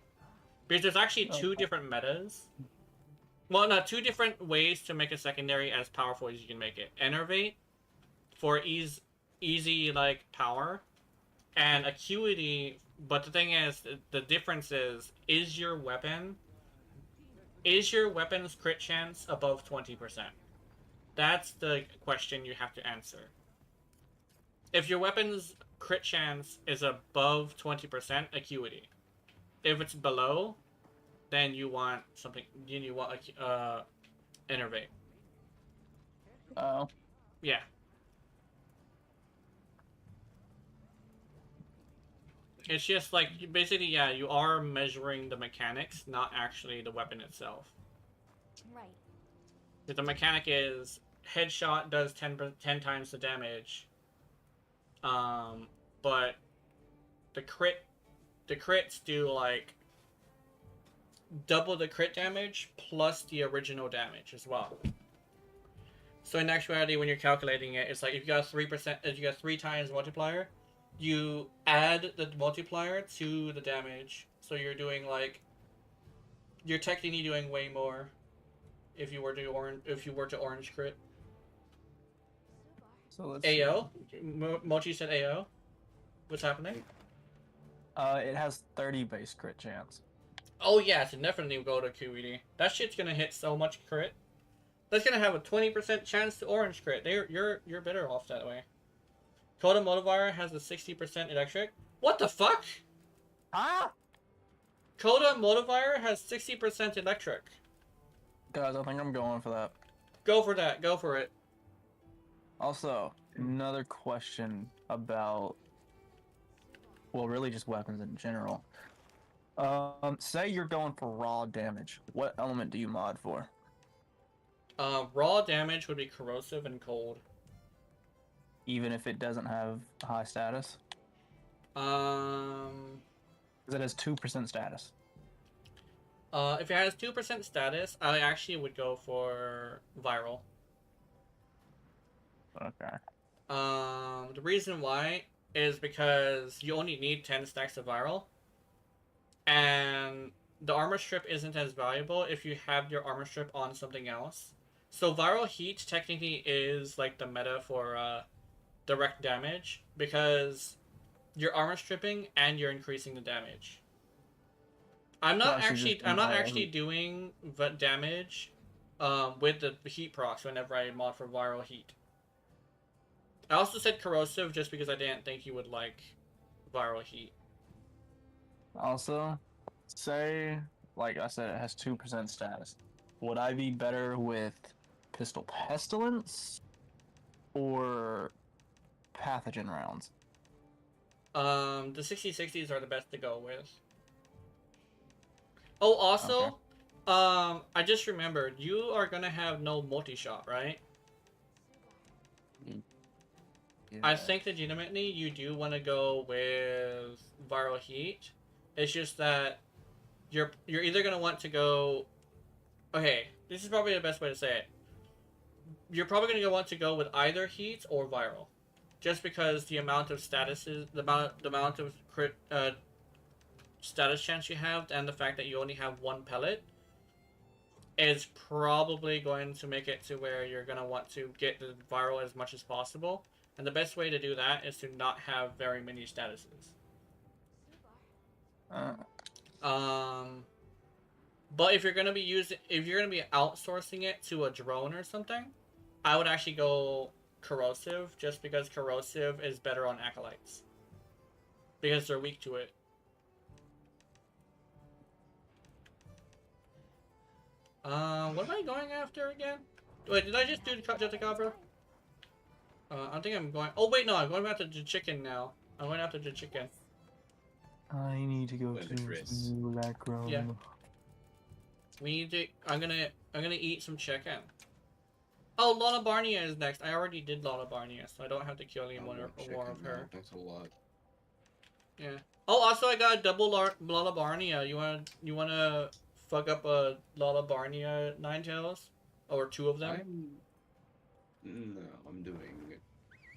Because there's actually 2 different metas. Well, no, 2 different ways to make a secondary as powerful as you can make it. Enervate for easy like power, and Acuity. But the thing is, the difference is your weapon's crit chance above 20%? That's the question you have to answer. If your weapon's crit chance is above 20%, Acuity. If it's below, then you want something. Then you want Enervate. Oh. Yeah. It's just like basically, yeah, you are measuring the mechanics, not actually the weapon itself. Right. If the mechanic is headshot does 10 times the damage, but the crits do like double the crit damage plus the original damage as well. So in actuality, when you're calculating it, it's like if you got 3%, if you got 3 times multiplier, you add the multiplier to the damage. So you're doing like, you're technically doing way more if you were to orange crit. So let's AO? Mochi said AO. What's happening? It has 30 base crit chance. Oh yeah, so definitely go to QED. That shit's gonna hit so much crit. That's gonna have a 20% chance to orange crit. You're better off that way. Coda Modifier has a 60% electric. What the fuck? Ah! Coda Modifier has 60% electric. Guys, I think I'm going for that. Go for that. Go for it. Also, another question about, well, really just weapons in general. Say you're going for raw damage. What element do you mod for? Raw damage would be corrosive and cold. Even if it doesn't have high status? Because it has 2% status. If it has 2% status, I actually would go for viral. Okay. The reason why is because you only need 10 stacks of viral, and the armor strip isn't as valuable if you have your armor strip on something else. So viral heat technically is like the meta for direct damage, because you're armor stripping and you're increasing the damage. I'm not actually doing damage with the heat procs whenever I mod for viral heat. I also said corrosive just because I didn't think you would like viral heat. Also, say, like I said, it has 2% status. Would I be better with Pistol Pestilence or pathogen rounds? The 60/60s are the best to go with. Oh, also, I just remembered, you are gonna have no multi-shot, right? Yeah. I think legitimately you do want to go with viral heat. It's just that you're either gonna want to go. Okay, this is probably the best way to say it. You're probably gonna want to go with either heat or viral, just because the amount of statuses, the amount of crit status chance you have, and the fact that you only have one pellet, is probably going to make it to where you're gonna want to get the viral as much as possible. And the best way to do that is to not have very many statuses. But if you're gonna be outsourcing it to a drone or something, I would actually go corrosive, just because corrosive is better on acolytes, because they're weak to it. What am I going after again? Wait, did I just do Jetacabra? I think I'm going. Oh wait, no, I'm going after the chicken now. I'm going after the chicken. I need to go to Mulacrum. Yeah. We need to. I'm gonna eat some chicken. Oh, Lana Barnia is next. I already did Lana Barnia, so I don't have to kill any more of her. Thanks a lot. Yeah. Oh, also I got a double Lana Barnia. You wanna fuck up a Lana Barnia Ninetales, or two of them? No, I'm doing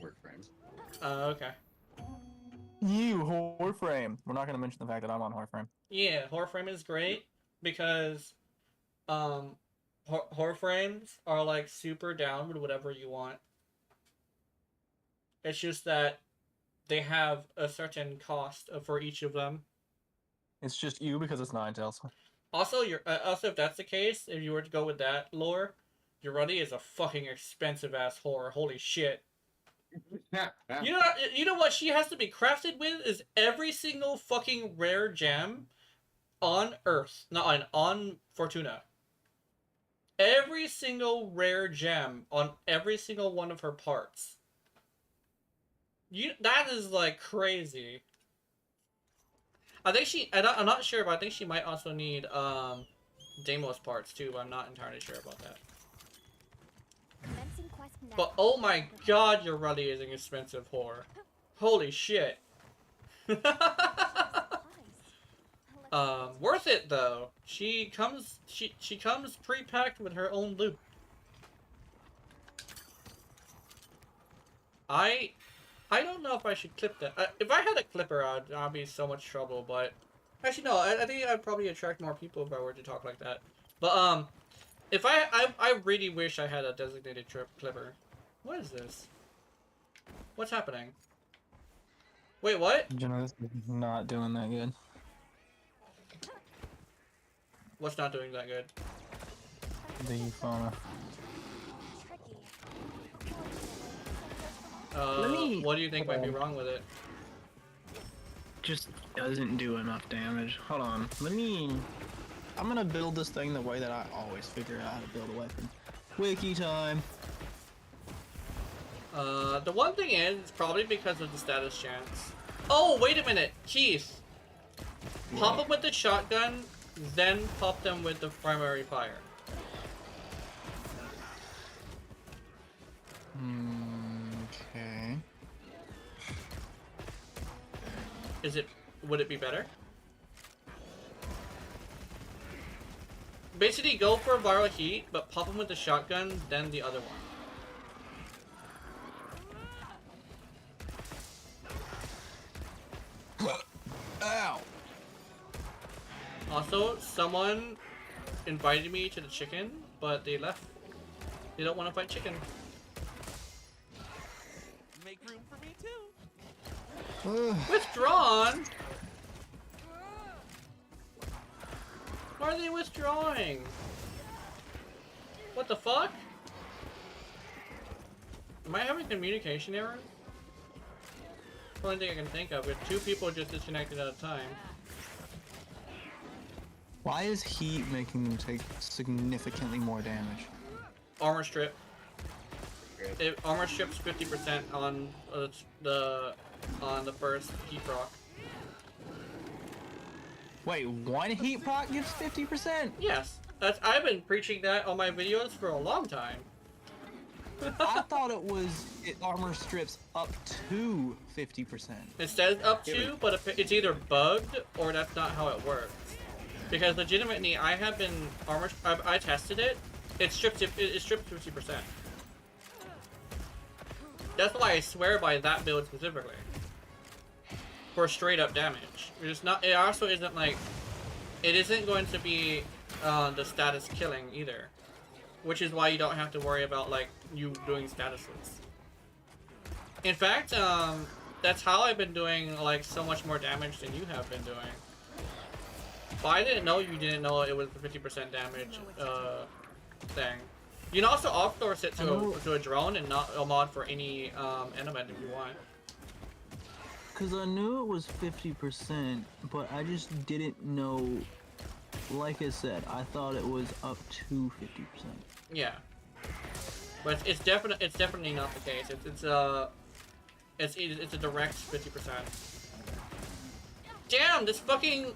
work frame. Okay. You Horframe. We're not gonna mention the fact that I'm on Horframe. Yeah, Horframe is great because, Horframes are like super down with whatever you want. It's just that they have a certain cost for each of them. It's just you because it's Ninetales. Also, also if that's the case, if you were to go with that lore, Urudi is a fucking expensive ass whore. Holy shit. You know what she has to be crafted with is every single fucking rare gem on Earth, not on Fortuna. Every single rare gem on every single one of her parts. That is like crazy. I think I'm not sure, but I think she might also need Deimos parts too, but I'm not entirely sure about that. But oh my god, Urudi is an expensive whore. Holy shit. Worth it though. She comes pre-packed with her own loot. I don't know if I should clip that. If I had a clipper, I'd be in so much trouble. But actually, no. I think I'd probably attract more people if I were to talk like that. But if I really wish I had a designated clipper. What is this? What's happening? Wait, what? You know, this is not doing that good. What's not doing that good? The fauna. What do you think might be wrong with it? Just doesn't do enough damage. Hold on. I'm gonna build this thing the way that I always figure out how to build a weapon. Wiki time. The one thing is, it's probably because of the status chance. Oh, wait a minute, Keith. Pop them with the shotgun, then pop them with the primary fire. Okay. Would it be better? Basically, go for viral heat, but pop them with the shotgun, then the other one. Ow! Also, someone invited me to the chicken, but they left. They don't want to fight chicken. Make room for me too. Withdrawn? Why are they withdrawing? What the fuck? Am I having communication errors? The only thing I can think of is two people just disconnected at a time. Why is heat making them take significantly more damage? Armor strip. armor strips 50% on the first heat proc. Wait, one heat proc gives 50%? Yes, I've been preaching that on my videos for a long time. I thought it armor strips up to 50%. It says up to, but it's either bugged or that's not how it works. Because legitimately, I have been I tested it. It stripped 50%. That's why I swear by that build specifically. For straight up damage. It's not. It also isn't like. It isn't going to be the status killing either, which is why you don't have to worry about like you doing statuses. In fact, that's how I've been doing like so much more damage than you have been doing. But I didn't know you didn't know it was the 50% damage thing. You can also outsource it to a drone and not a mod for any element if you want. Cause I knew it was 50%, but I just didn't know. Like I said, I thought it was up to 50%. Yeah, but it's definitely not the case. It's a direct 50%. Damn, this fucking.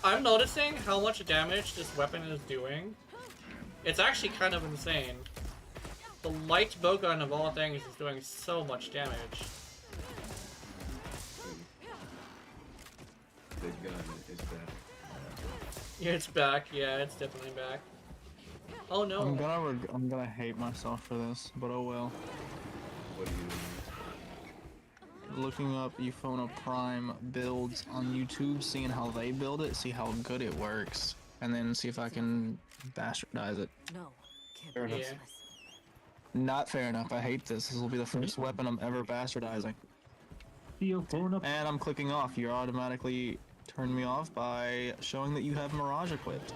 I'm noticing how much damage this weapon is doing. It's actually kind of insane. The light bowgun of all things is doing so much damage. The gun is back. Yeah, it's back. Yeah, it's definitely back. Oh no. I'm gonna hate myself for this, but oh well. What do you Looking up Euphona Prime builds on YouTube, seeing how they build it, see how good it works, and then see if I can bastardize it. No, Fair enough. Yeah. Not fair enough. I hate this. This will be the first weapon I'm ever bastardizing. And I'm clicking off. You're automatically turning me off by showing that you have Mirage equipped.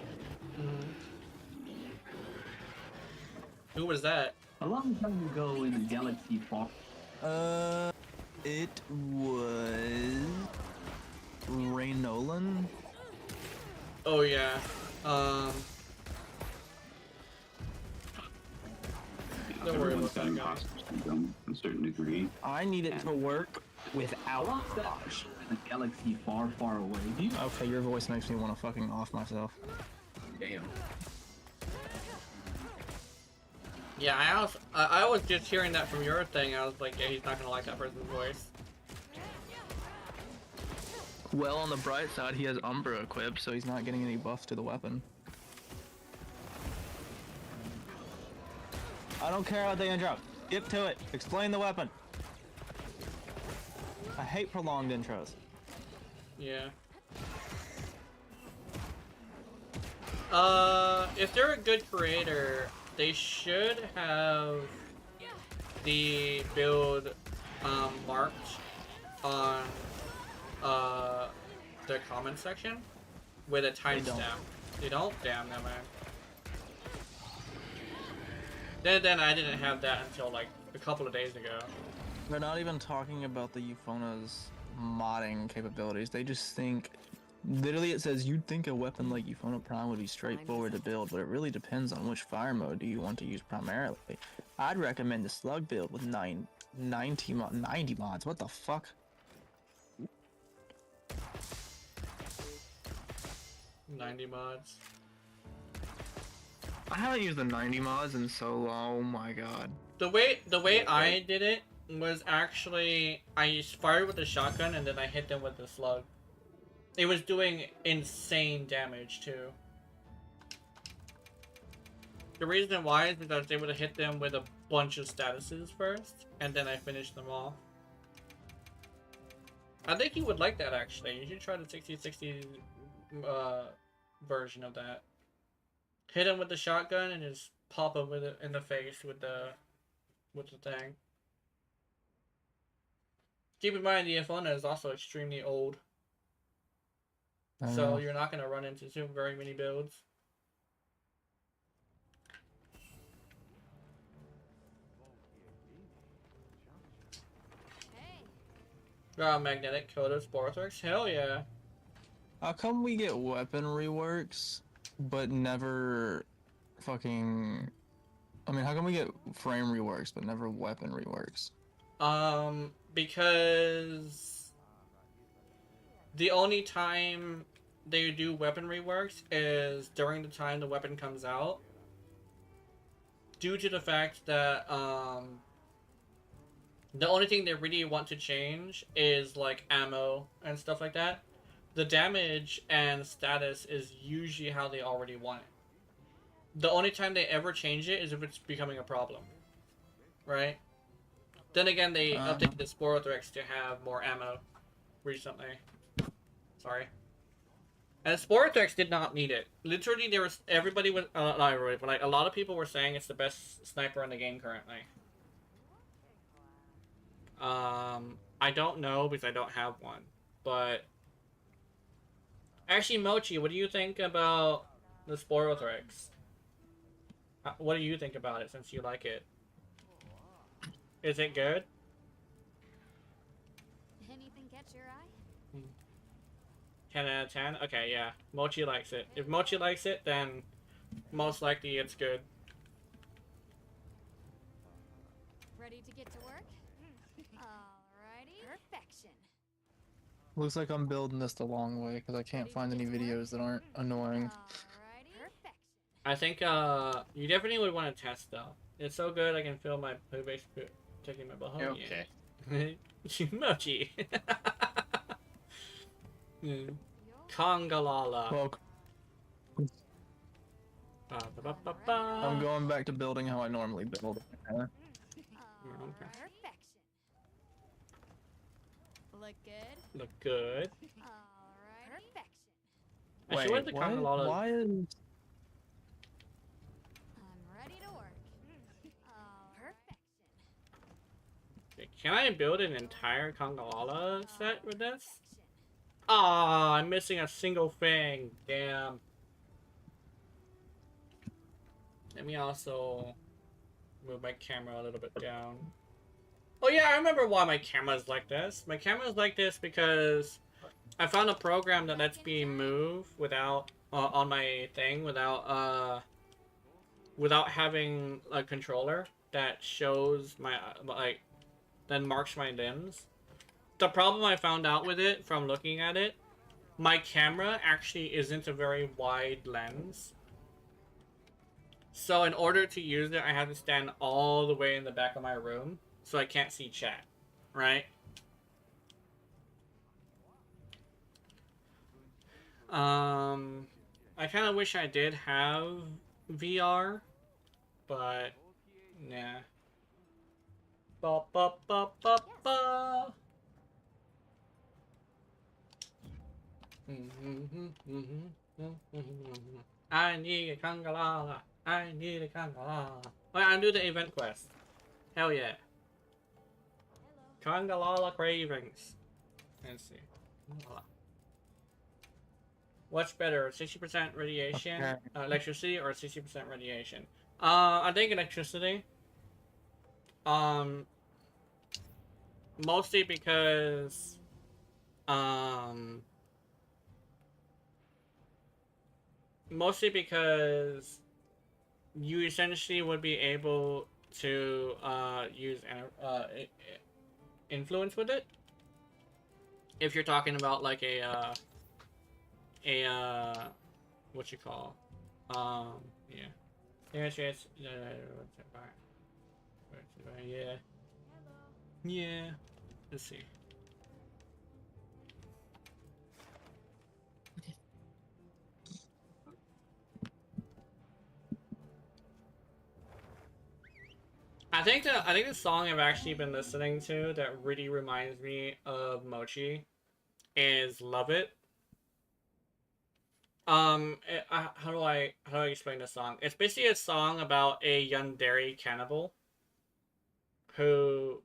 Who was that? A long time ago in the Galaxy Far. It was Ray Nolan. Oh yeah. Don't worry about that guy. To a certain degree. I need it to work without Mirage. In a galaxy far, far away. Okay, your voice makes me want to fucking off myself. Damn. Yeah, I was just hearing that from your thing. I was like, yeah, he's not gonna like that person's voice. Well, on the bright side, he has Umbra equipped, so he's not getting any buff to the weapon. I don't care about the intro. Get to it. Explain the weapon. I hate prolonged intros. Yeah. If they're a good creator, they should have the build marked on the comment section with a timestamp. They don't? Damn, no man. Then I didn't have that until like a couple of days ago. They're not even talking about the Euphona's modding capabilities. They just think, literally it says you'd think a weapon like Euphona Prime would be straightforward to build, but it really depends on which fire mode do you want to use primarily. I'd recommend the slug build with 90 mods. What the fuck? 90 mods. I haven't used the 90 mods in so long. Oh my god. The way I did it was actually I fired with the shotgun and then I hit them with the slug. It was doing insane damage too. The reason why is because I was able to hit them with a bunch of statuses first, and then I finished them off. I think you would like that actually. You should try the 60/60 version of that. Hit him with the shotgun and just pop him with it in the face with the thing. Keep in mind the Euphona is also extremely old. So you're not gonna run into very many builds. Magnetic coat of Sportworks? Hell yeah. How come we get weapon reworks, but never fucking... I mean, how come we get frame reworks, but never weapon reworks? Because the only time they do weapon reworks is during the time the weapon comes out. Due to the fact that, the only thing they really want to change is, like, ammo and stuff like that. The damage and status is usually how they already want it. The only time they ever change it is if it's becoming a problem. Right? Then again, they updated the Sporothrix to have more ammo recently. Sorry. And Sporothrix did not need it. Literally, there was everybody was not everybody, but like a lot of people were saying it's the best sniper in the game currently. I don't know because I don't have one, but actually, Mochi, what do you think about the Sporothrix? What do you think about it since you like it? Is it good? Anything catch your eye? 10 out of 10? Okay, yeah. Mochi likes it. If Mochi likes it, then most likely it's good. Ready to get to work? Alrighty. Perfection. Looks like I'm building this the long way because I can't find any videos that aren't annoying. Alrighty. Perfection. I think you definitely would want to test though. It's so good I can feel my base taking my behind. Okay. Mochi. Kongalala. Well, I'm going back to building how I normally build. Perfection. Look good. Look good. Alright. Perfection. Actually, where's the Kongalala? Why is... I'm ready to work. Perfection. Can I build an entire Kongalala set with this? Ah, I'm missing a single thing. Damn. Let me also move my camera a little bit down. Oh yeah, I remember why my camera's like this. My camera's like this because I found a program that lets me move without on my thing without having a controller that shows my like then marks my limbs. The problem I found out with it from looking at it, my camera actually isn't a very wide lens. So in order to use it, I have to stand all the way in the back of my room, so I can't see chat, right? I kind of wish I did have VR, but nah. Ba ba ba ba ba. I need a Kongalala. I need a Kongalala. Wait, I'll do the event quest. Hell yeah. Kongalala cravings. Let's see. What's better, 60% radiation, electricity, or 60% radiation? I think electricity. Mostly because, you essentially would be able to use influence with it. If you're talking about like a what you call, yeah. Yeah. Yeah. Let's see. I think the song I've actually been listening to that really reminds me of Mochi is "Love It." How do I explain the song? It's basically a song about a yandere cannibal who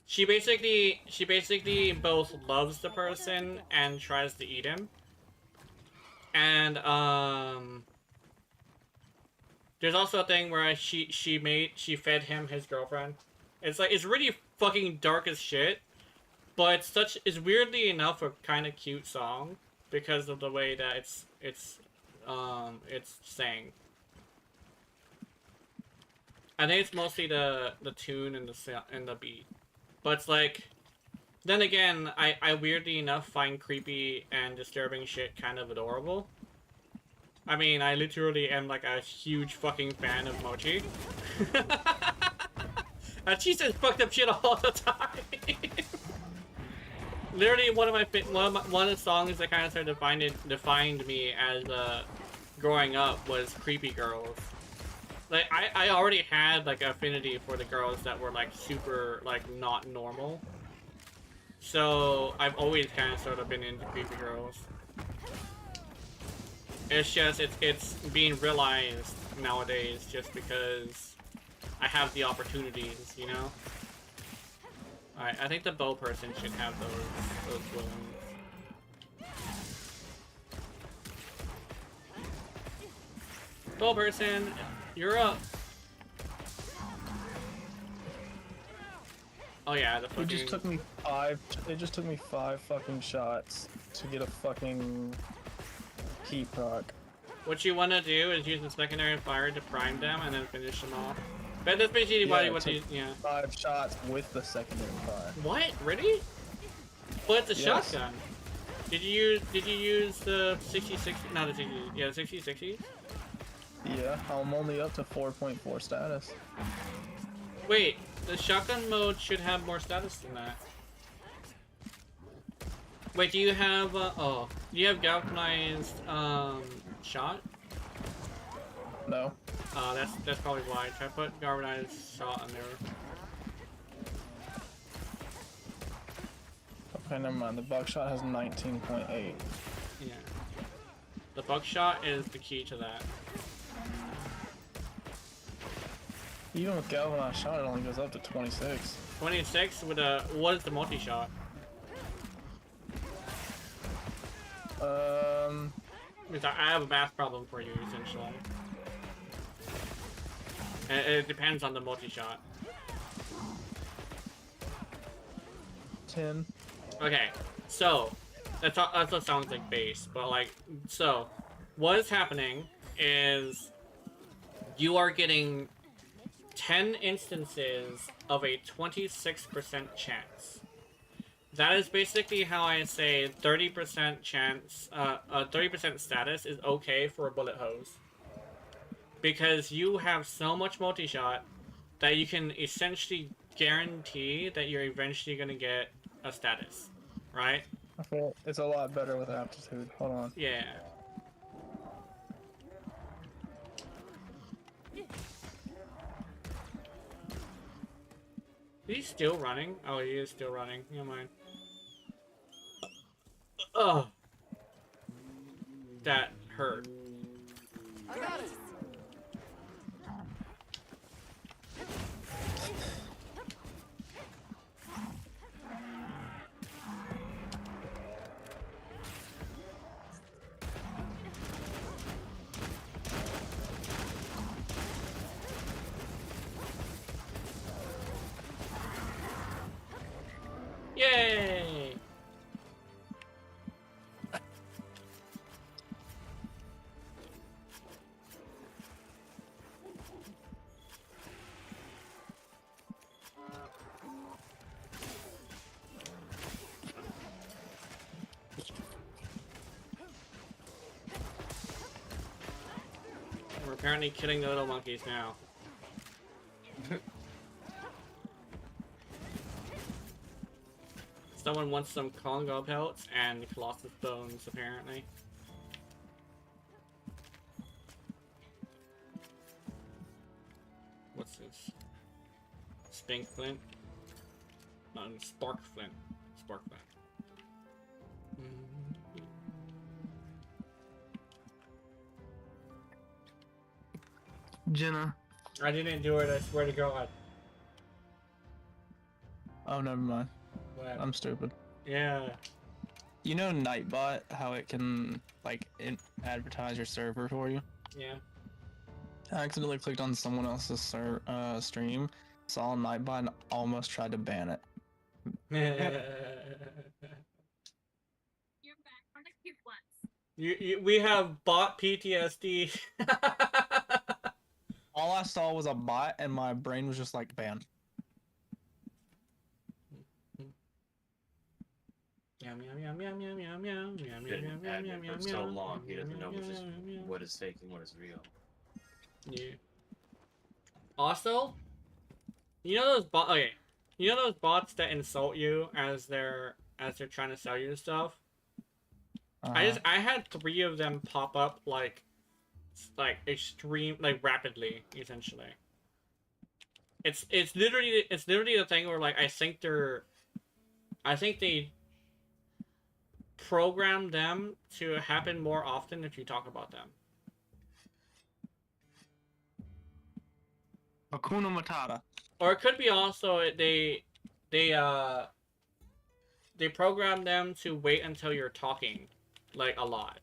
she basically both loves the person and tries to eat him. And there's also a thing where she fed him his girlfriend. It's like, it's really fucking dark as shit, but it's weirdly enough a kind of cute song because of the way that it's sang. I think it's mostly the tune and the beat. But it's like, then again, I weirdly enough find creepy and disturbing shit kind of adorable. I mean, I literally am like a huge fucking fan of Mochi. And she says fucked up shit all the time. Literally, one of the songs that kind of started defined me as growing up was Creepy Girls. Like I already had like affinity for the girls that were like super like not normal. So I've always kind of sort of been into Creepy Girls. It's just it's being realized nowadays just because I have the opportunities, you know. Alright, I think the bow person should have those wounds. Bow person, you're up. Oh yeah, the fucking... It just took me five fucking shots to get a fucking key proc. What you want to do is use the secondary fire to prime them and then finish them off. But that's basically what you... Yeah. 5 shots with the secondary fire. What? Really? Well, it's a Yes. shotgun. Did you use the 60-60? Not the 60. Yeah, the 60-60? Yeah, I'm only up to 4.4 status. Wait, the shotgun mode should have more status than that. Wait, do you have do you have galvanized shot? No. That's probably why. Try to put galvanized shot on there. Okay, never mind. The buckshot has 19.8. Yeah. The buckshot is the key to that. Even with galvanized shot, it only goes up to 26. 26 with a... What is the multi-shot? I have a math problem for you, essentially. And it depends on the multi-shot. 10. Okay, so that's what sounds like base, but like, so what is happening is you are getting 10 instances of a 26% chance. That is basically how I say 30% chance, 30% status is okay for a bullet hose. Because you have so much multi-shot that you can essentially guarantee that you're eventually going to get a status, right? I feel it's a lot better with aptitude. Hold on. Yeah. He's still running? Oh, he is still running. Never mind. Ugh. That hurt. I got it. Yay! We're apparently killing the little monkeys now. Someone wants some Congo pelts and Colossus bones, apparently. What's this? Spink flint? No, spark flint. Spark flint. Jenna. I didn't do it, I swear to God. Oh, never mind. What? I'm stupid. Yeah. You know Nightbot, how it can, like, advertise your server for you? Yeah. I accidentally clicked on someone else's stream, saw Nightbot, and almost tried to ban it. You're back on the cute ones. We have bot PTSD. all I saw was a bot, and my brain was just like banned. Yum yum yum yum yum yum yum yum Been yum an yum admin yum for so yum long, he yum doesn't know yum which is yum yum. what is fake and what is real. Yeah. Also, you know those bots. Okay, you know those bots that insult you as they're trying to sell you stuff. I had 3 of them pop up like extreme, like rapidly, essentially. It's literally the thing where like I think they program them to happen more often if you talk about them. Hakuna Matata. Or it could be also they program them to wait until you're talking like a lot.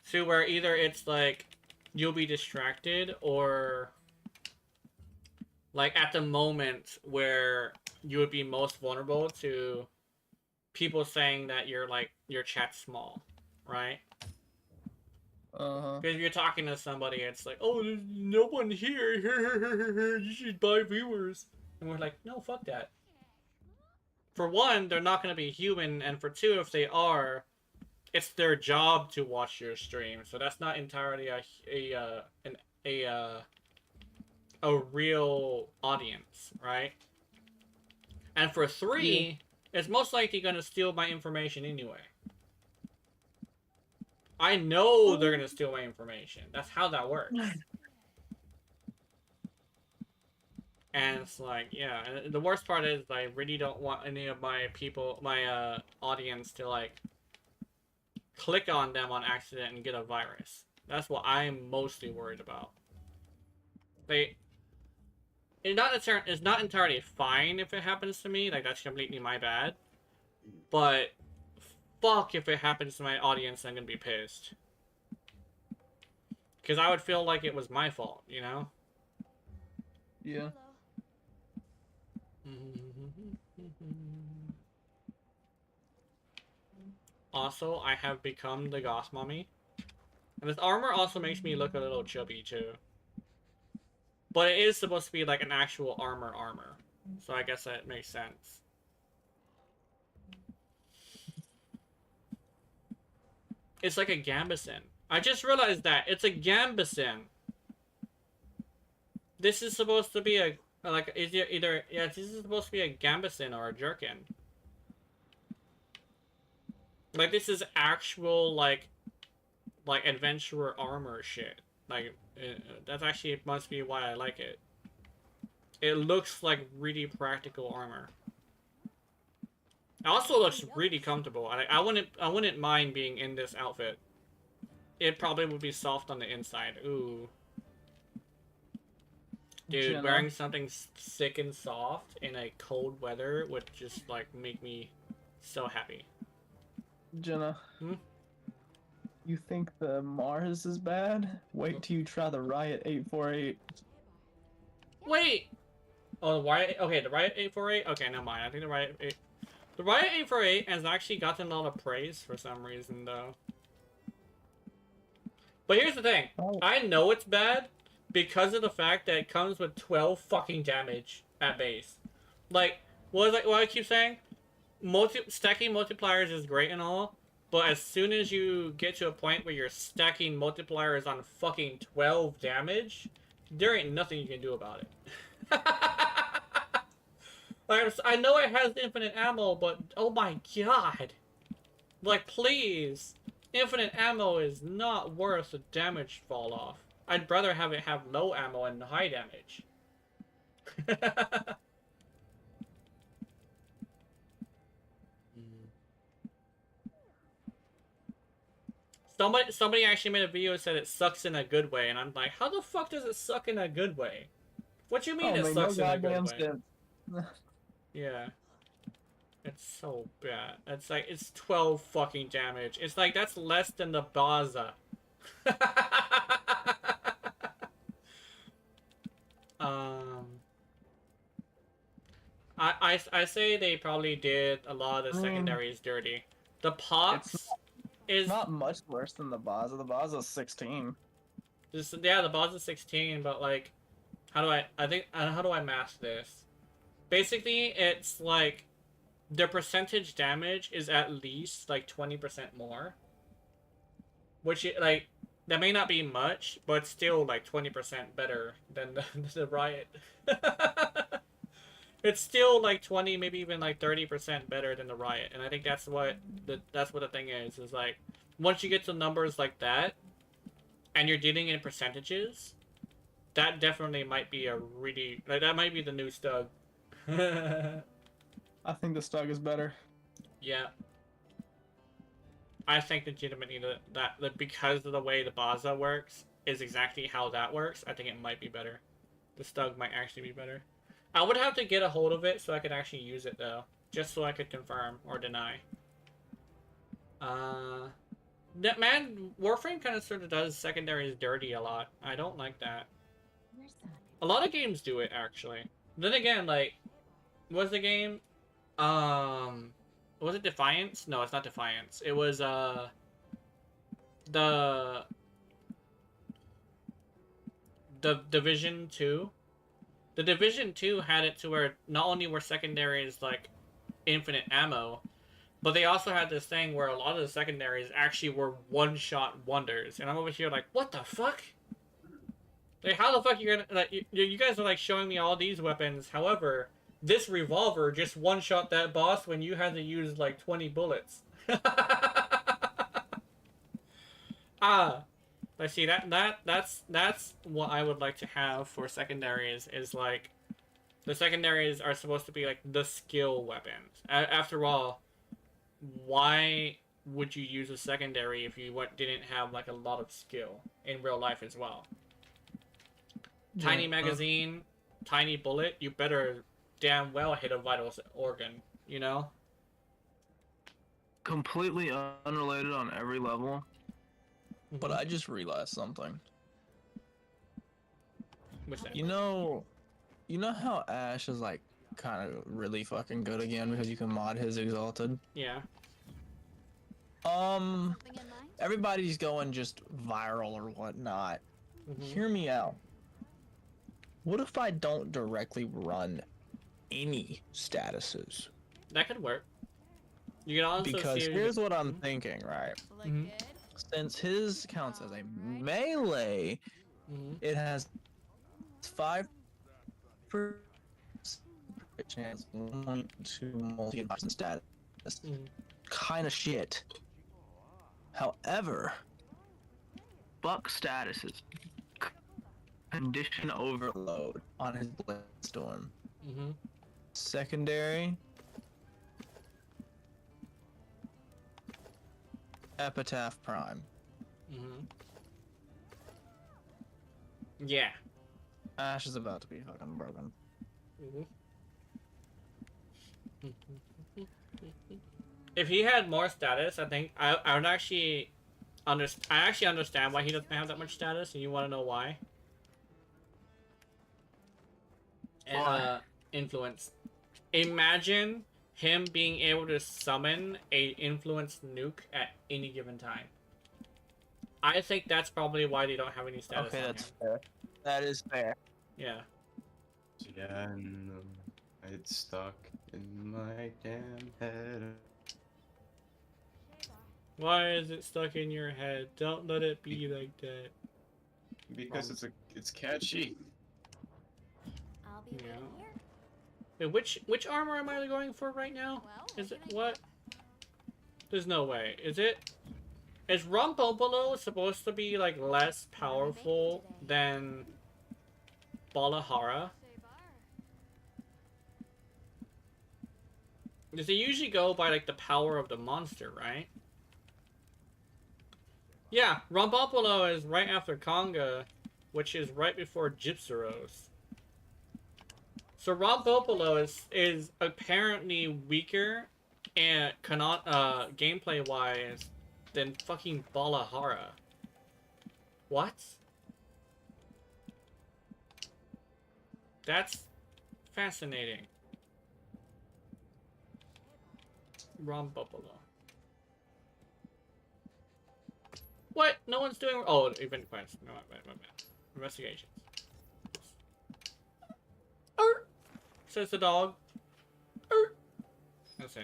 So where either it's like you'll be distracted, or like at the moment where you would be most vulnerable to people saying that your chat's small, right? Because if you're talking to somebody, it's like, oh, there's no one here. You should buy viewers. And we're like, no, fuck that. For one, they're not going to be human, and for two, if they are, it's their job to watch your stream. So that's not entirely a real audience, right? And for 3, it's most likely going to steal my information anyway. I know they're going to steal my information. That's how that works. And it's like, yeah. And the worst part is I really don't want any of my people, my audience to like click on them on accident and get a virus. That's what I'm mostly worried about. It's not entirely fine if it happens to me. Like, that's completely my bad. But fuck if it happens to my audience, I'm gonna be pissed. Because I would feel like it was my fault, you know? Yeah. Also, I have become the Goth Mommy. And this armor also makes me look a little chubby, too. But it is supposed to be like an actual armor. So I guess that makes sense. It's like a gambeson. I just realized that. It's a gambeson. This is supposed to be a... Like, this is supposed to be a gambeson or a jerkin. Like, this is actual, like adventurer armor shit. Like, that's actually must be why I like it. It looks like really practical armor. It also looks really comfortable. I wouldn't mind being in this outfit. It probably would be soft on the inside. Ooh. Dude, Jenna. wearing something sick and soft in a cold weather would just, like, make me so happy. Jenna. Hmm? You think the Mars is bad? Wait till you try the Riot 848. Wait! Oh, the Riot... Okay, the Riot 848? Okay, never mind. I think the Riot 8... The Riot 848 has actually gotten a lot of praise for some reason, though. But here's the thing. I know it's bad because of the fact that it comes with 12 fucking damage at base. Like, what I keep saying? Stacking multipliers is great and all, but as soon as you get to a point where you're stacking multipliers on fucking 12 damage, there ain't nothing you can do about it. I know it has infinite ammo, but oh my god. Like, please. Infinite ammo is not worth the damage fall off. I'd rather have it have low ammo and high damage. Somebody actually made a video that said it sucks in a good way, and I'm like, how the fuck does it suck in a good way? What you mean it sucks in a good way? Yeah. It's so bad. It's like, it's 12 fucking damage. It's like, that's less than the Baza. I say they probably did a lot of the secondaries dirty. The pots is not much worse than the Baza. The Baza's 16. Yeah, the boss is 16, but like, how do I mask this? Basically, it's like the percentage damage is at least like 20% more, which like that may not be much, but still like 20% better than the riot. It's still like 20, maybe even like 30% better than the riot, and I think that's what the thing is like once you get to numbers like that, and you're dealing in percentages, that definitely might be a really like that might be the new Stug. I think the Stug is better. Yeah. I think legitimately that because of the way the Baza works is exactly how that works, I think it might be better. The Stug might actually be better. I would have to get a hold of it so I could actually use it though. Just so I could confirm or deny. That man, Warframe kind of sort of does secondaries dirty a lot. I don't like that. A lot of games do it actually. Then again, like, what's the game? Was it Defiance? No, it's not Defiance. It was the Division 2. The Division 2 had it to where not only were secondaries like infinite ammo, but they also had this thing where a lot of the secondaries actually were one-shot wonders. And I'm over here like, what the fuck? Like, how the fuck you gonna like you guys are like showing me all these weapons, however, this revolver just one-shot that boss when you had to use like 20 bullets. Let's see, that's what I would like to have for secondaries, is like the secondaries are supposed to be like the skill weapons. After all, why would you use a secondary if you didn't have like a lot of skill in real life as well? Tiny magazine, tiny bullet, you better damn well hit a vital organ, you know? Completely unrelated on every level. But I just realized something. What's that? You know how Ash is like kind of really fucking good again because you can mod his Exalted? Yeah. Everybody's going just viral or whatnot. Hear me out. What if I don't directly run any statuses? That could work. You can also because see here's what I'm thinking, right? Since his counts as a melee, it has 5% chance to multi-option status. Kind of shit. However, Buck statuses condition overload on his Bloodstorm. Secondary, Epitaph Prime. Yeah. Ash is about to be fucking broken. If he had more status, I think I would actually understand why he doesn't have that much status, and you want to know why? Influence. Imagine him being able to summon a influence nuke at any given time. I think that's probably why they don't have any status. Okay, that's fair. That is fair. Yeah. Yeah, no, it's stuck in my damn head. Why is it stuck in your head? Don't let it be like that. Because it's catchy. I'll be Yeah. waiting here. Wait, which armor am I going for right now? Is it what? There's no way. Is it? Is Rumpopolo supposed to be like less powerful than Balahara? Does it usually go by like the power of the monster, right? Yeah, Rumpopolo is right after Conga, which is right before Gypsaros. So Rumpopolo is apparently weaker and gameplay wise than fucking Balahara. What? That's fascinating. Rumpopolo. What? No one's doing. Oh, event quest. No, my bad. Investigations. Says the dog. Let's see.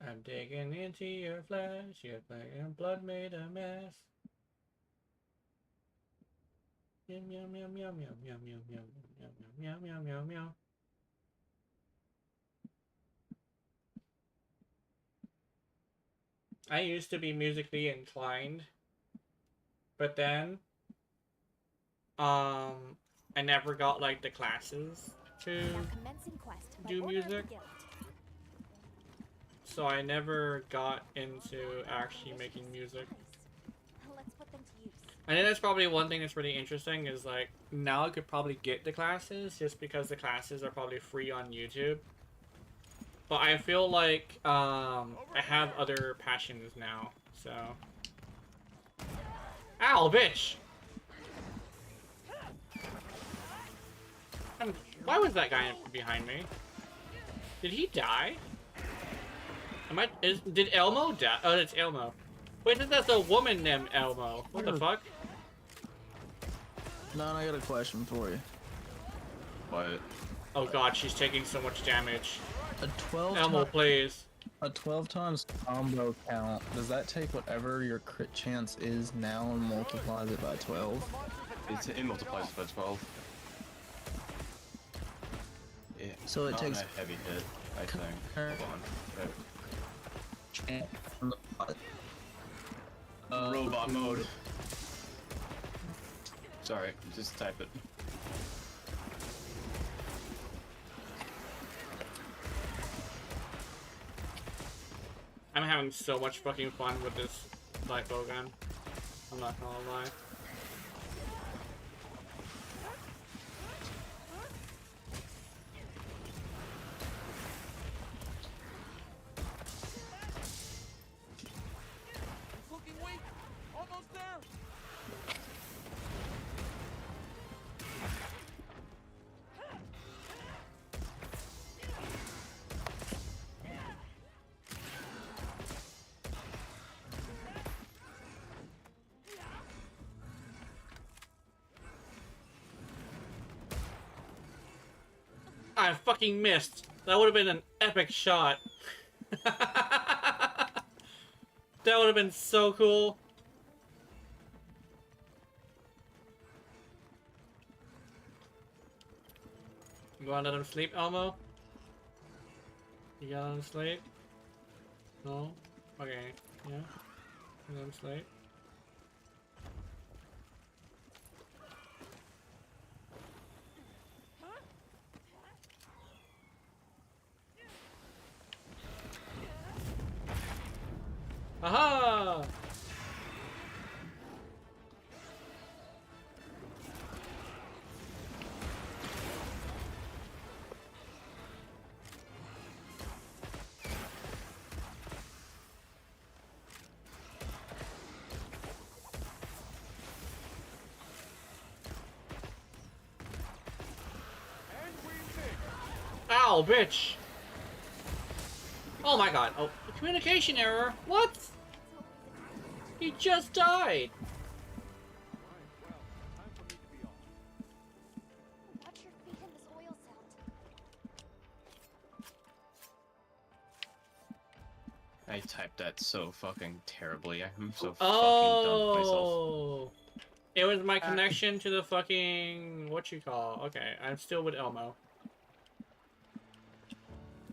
I'm digging into your flesh, your flesh and blood made a mess. Yum yum yum yum yum yum yum yum yum yum yum yum yum. I used to be musically inclined, but then I never got like the classes to do music. So I never got into actually making music. I think that's probably one thing that's really interesting is like now I could probably get the classes just because the classes are probably free on YouTube. But I feel like I have other passions now, so. Ow, bitch! Why was that guy behind me? Did he die? Did Elmo die? Oh, it's Elmo. Wait, that's a woman named Elmo. What the fuck? No, I got a question for you. What? Oh god, she's taking so much damage. A 12 Elmo, please. A 12 times combo count, does that take whatever your crit chance is now and multiplies it by 12? It multiplies by 12. Yeah. So it takes a heavy hit, I think. Hold on. Robot mode. Sorry, just type it. I'm having so much fucking fun with this lipo gun. I'm not gonna lie. Looking weak. Almost there. I fucking missed. That would have been an epic shot. That would have been so cool. You wanna let him sleep, Elmo? You gotta let him sleep? No? Okay. Yeah? Let him sleep. Aha! Ow, bitch! Oh my god. Oh, communication error. What? He just died. Watch your feet in this oil sound. I typed that so fucking terribly. I'm so fucking done with myself. Oh, it was my connection to the fucking whatchamacallit. Okay, I'm still with Elmo.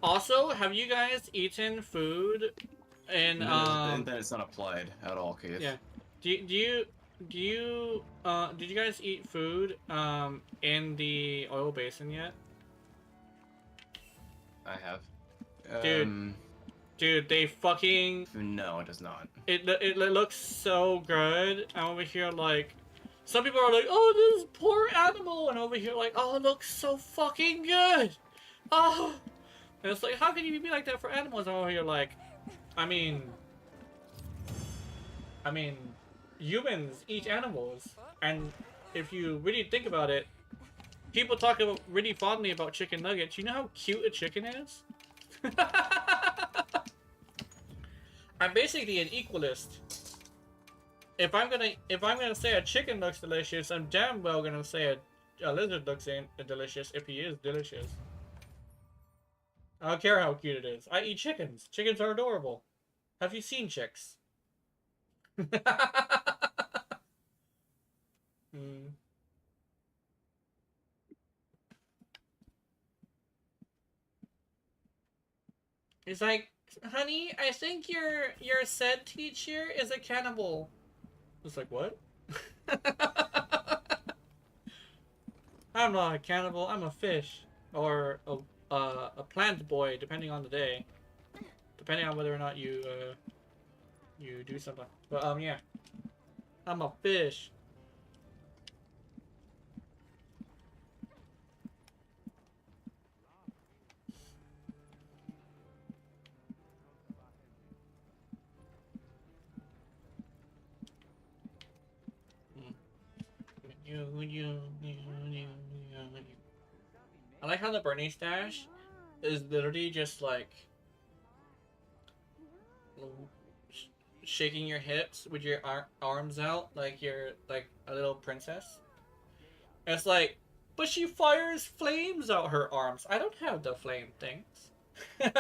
Also, have you guys eaten food in And then it's not applied at all, Keith. Yeah. Did you guys eat food in the oil basin yet? I have. Dude, they fucking... No, it does not. It looks so good. I'm over here like... Some people are like, oh, this poor animal. And over here like, oh, it looks so fucking good. Oh. And it's like, how can you be like that for animals? And over here like, I mean, humans eat animals, and if you really think about it, people talk about really fondly about chicken nuggets. You know how cute a chicken is? I'm basically an equalist. If I'm gonna say a chicken looks delicious, I'm damn well gonna say a lizard looks delicious if he is delicious. I don't care how cute it is. I eat chickens. Chickens are adorable. Have you seen chicks? Hmm. He's like, honey, I think your said teacher is a cannibal. It's like, what? I'm not a cannibal. I'm a fish, or a plant boy, depending on the day, depending on whether or not you you do something. But yeah, I'm a fish. I like how the Bernie stash is literally just like shaking your hips with your arms out like you're like a little princess. And it's like, but she fires flames out her arms. I don't have the flame things. And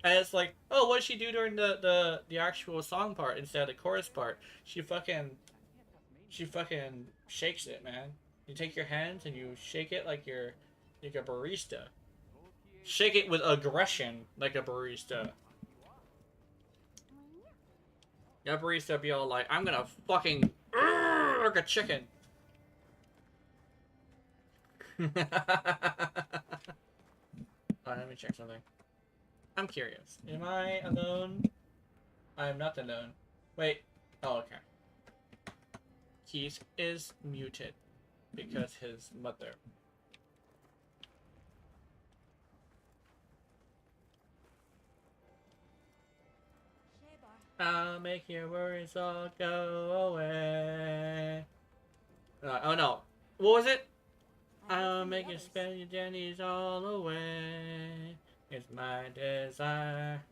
it's like, oh, what does she do during the actual song part instead of the chorus part? She fucking shakes it, man. You take your hands and you shake it like you're like a barista. Shake it with aggression like a barista. Your barista be all like, I'm gonna fucking like a chicken. Let me check something. I'm curious. Am I alone? I am not alone. Wait. Oh, okay. Keith is muted because his mother. I'll make your worries all go away. Oh no. What was it? I'll make you spend your journeys all away. It's my desire.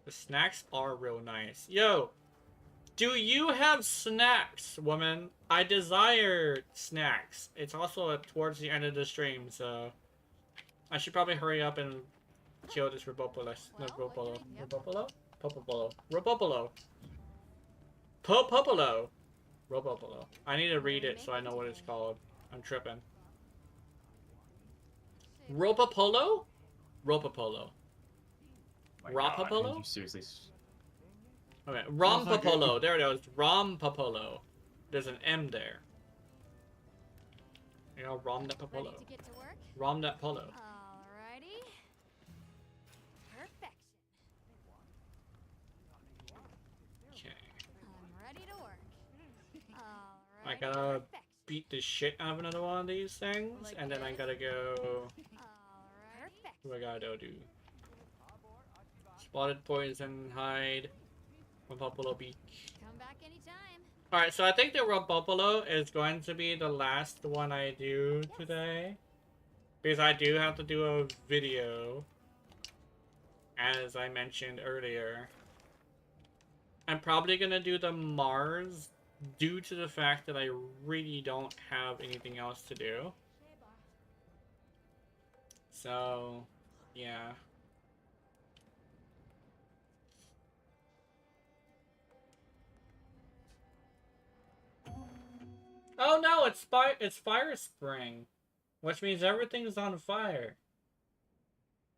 The snacks are real nice. Yo, do you have snacks, woman? I desire snacks. It's also towards the end of the stream, so I should probably hurry up and kill this Robopolo. No, Robopolo. Robopolo? Popopolo. Robopolo. Popopolo. Robopolo. I need to read it so I know what it's called. I'm tripping. Ropapolo? Ropapolo. Rapapolo? Seriously. Okay, Rompapolo. There it is. Rompapolo. There's an M there. You know, Rom that Papolo. Rom that Polo. Alrighty. Perfection. Okay. I'm ready to work. I gotta beat the shit out of another one of these things, and then I gotta go. What I gotta do? Spotted poison, hide. Buffalo beak. Come back anytime. Alright, so I think the Buffalo is going to be the last one I do today. Because I do have to do a video. As I mentioned earlier. I'm probably gonna do the Mars due to the fact that I really don't have anything else to do. So, yeah. Oh no, it's Fire Spring, which means everything's on fire.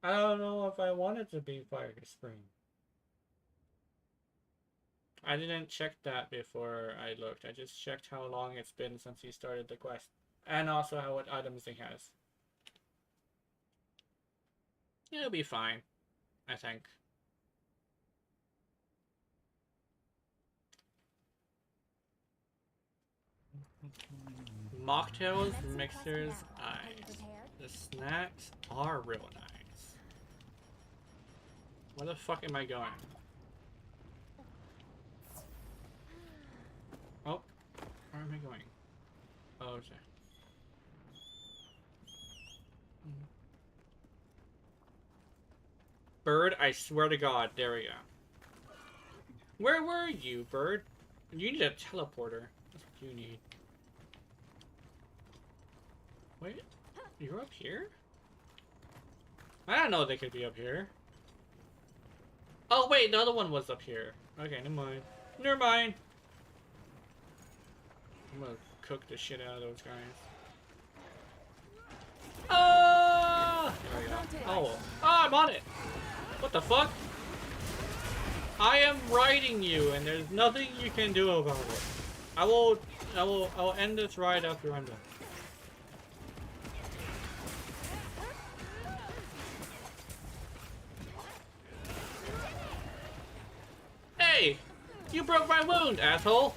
I don't know if I want it to be Fire Spring. I didn't check that before I looked. I just checked how long it's been since he started the quest. And also how what items he has. It'll be fine, I think. Mocktails, mixers, eyes. The snacks are real nice. Where the fuck am I going? Oh, where am I going? Oh, okay. Bird, I swear to God, there we go. Where were you, Bird? You need a teleporter. That's what you need. Wait, you're up here? I don't know they could be up here. Oh wait, the other one was up here. Okay, never mind. Never mind. I'm gonna cook the shit out of those guys. Ah! There we go. Oh, I'm on it. What the fuck? I am riding you, and there's nothing you can do about it. I'll end this ride after I'm done. Hey! You broke my wound, asshole!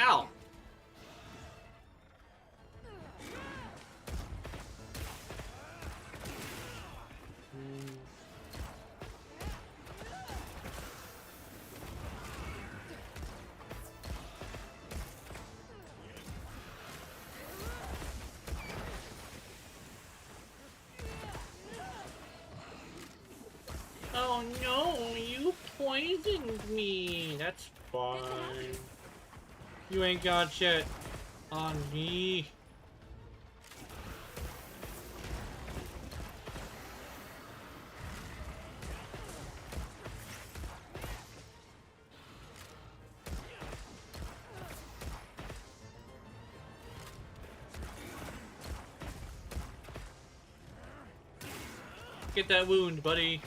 Ow! Oh no, you poisoned me. That's fine. You ain't got shit on me. Get that wound, buddy.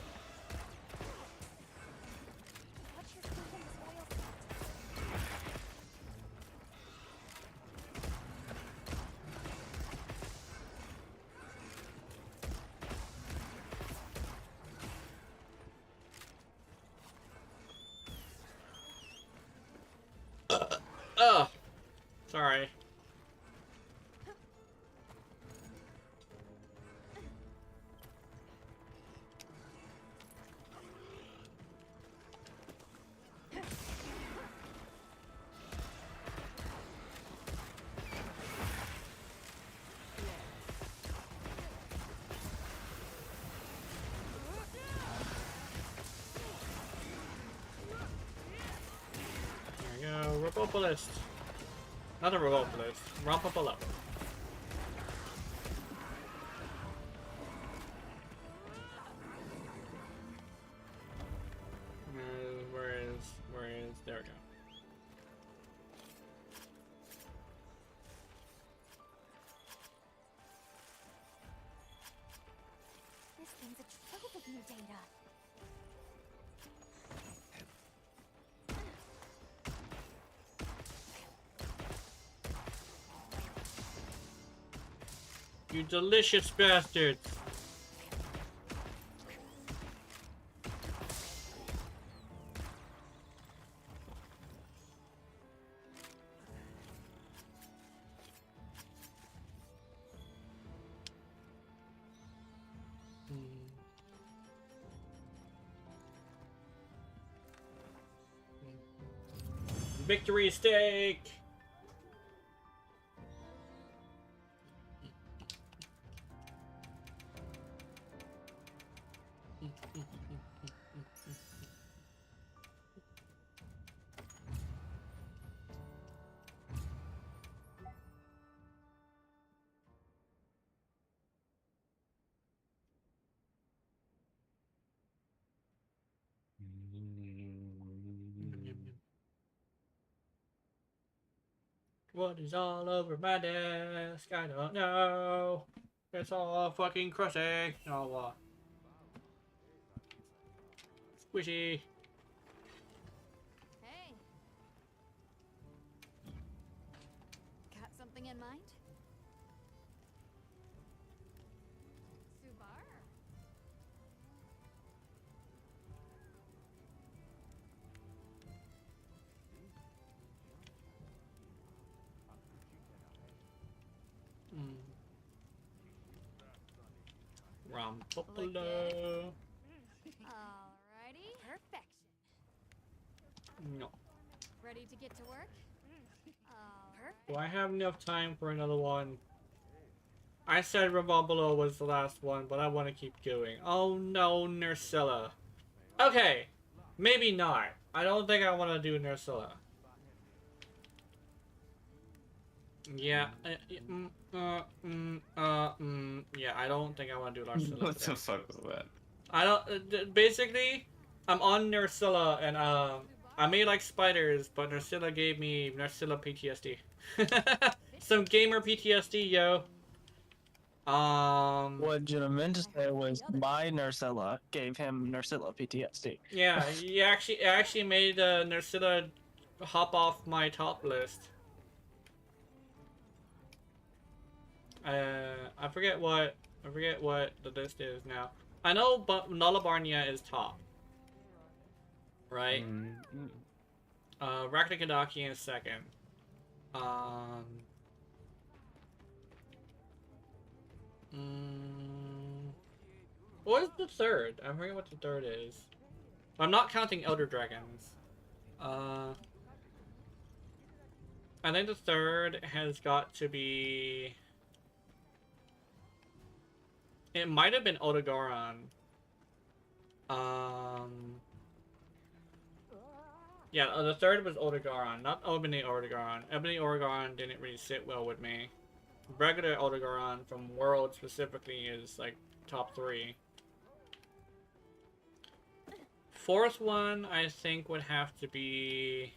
Sorry. There we go. Robopolist. Not a Robopolist. Rompopolo. Where is, there we go. This thing's a trove of new data. You delicious bastards! Victory steak! What is all over my desk? I don't know. It's all fucking crusty. Oh, squishy. Hey. Got something in mind? Subar? Rompopolo. Alrighty. Perfection. No. Ready to get to work? Perfect. Do I have enough time for another one? I said Rompopolo was the last one, but I want to keep going. Oh no, Nursilla. Okay. Maybe not. I don't think I want to do Nursilla. Yeah. Yeah, I don't think I want to do Nursilla. What the fuck was that? I don't. Basically, I'm on Nursilla, and I may like spiders, but Nursilla gave me Nursilla PTSD. Some gamer PTSD, yo. What Jenna meant to say was my Nursilla gave him Nursilla PTSD. Yeah, you actually made Nursilla hop off my top list. I forget what the list is now. I know, but Nullabarnia is top, right? Raknikadaki is second. What is the third? I forget what the third is. I'm not counting Elder Dragons. I think the third has got to be... It might have been Odogaron. Yeah, the third was Odogaron, not Ebony Odogaron. Ebony Odogaron didn't really sit well with me. Regular Odogaron from World specifically is like top 3. Fourth one, I think, would have to be...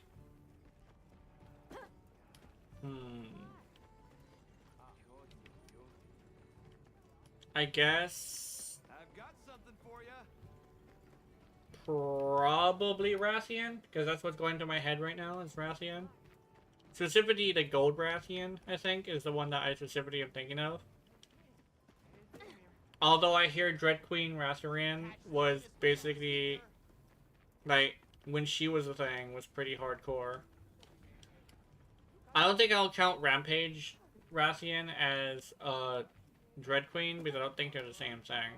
I guess... I've got something for you. Probably Rathian, because that's what's going to my head right now, is Rathian. Specifically, the Gold Rathian, I think, is the one that I specifically am thinking of. Although I hear Dread Queen Rathian was basically, like, when she was a thing, was pretty hardcore. I don't think I'll count Rampage Rathian as Dread Queen, because I don't think they're the same thing.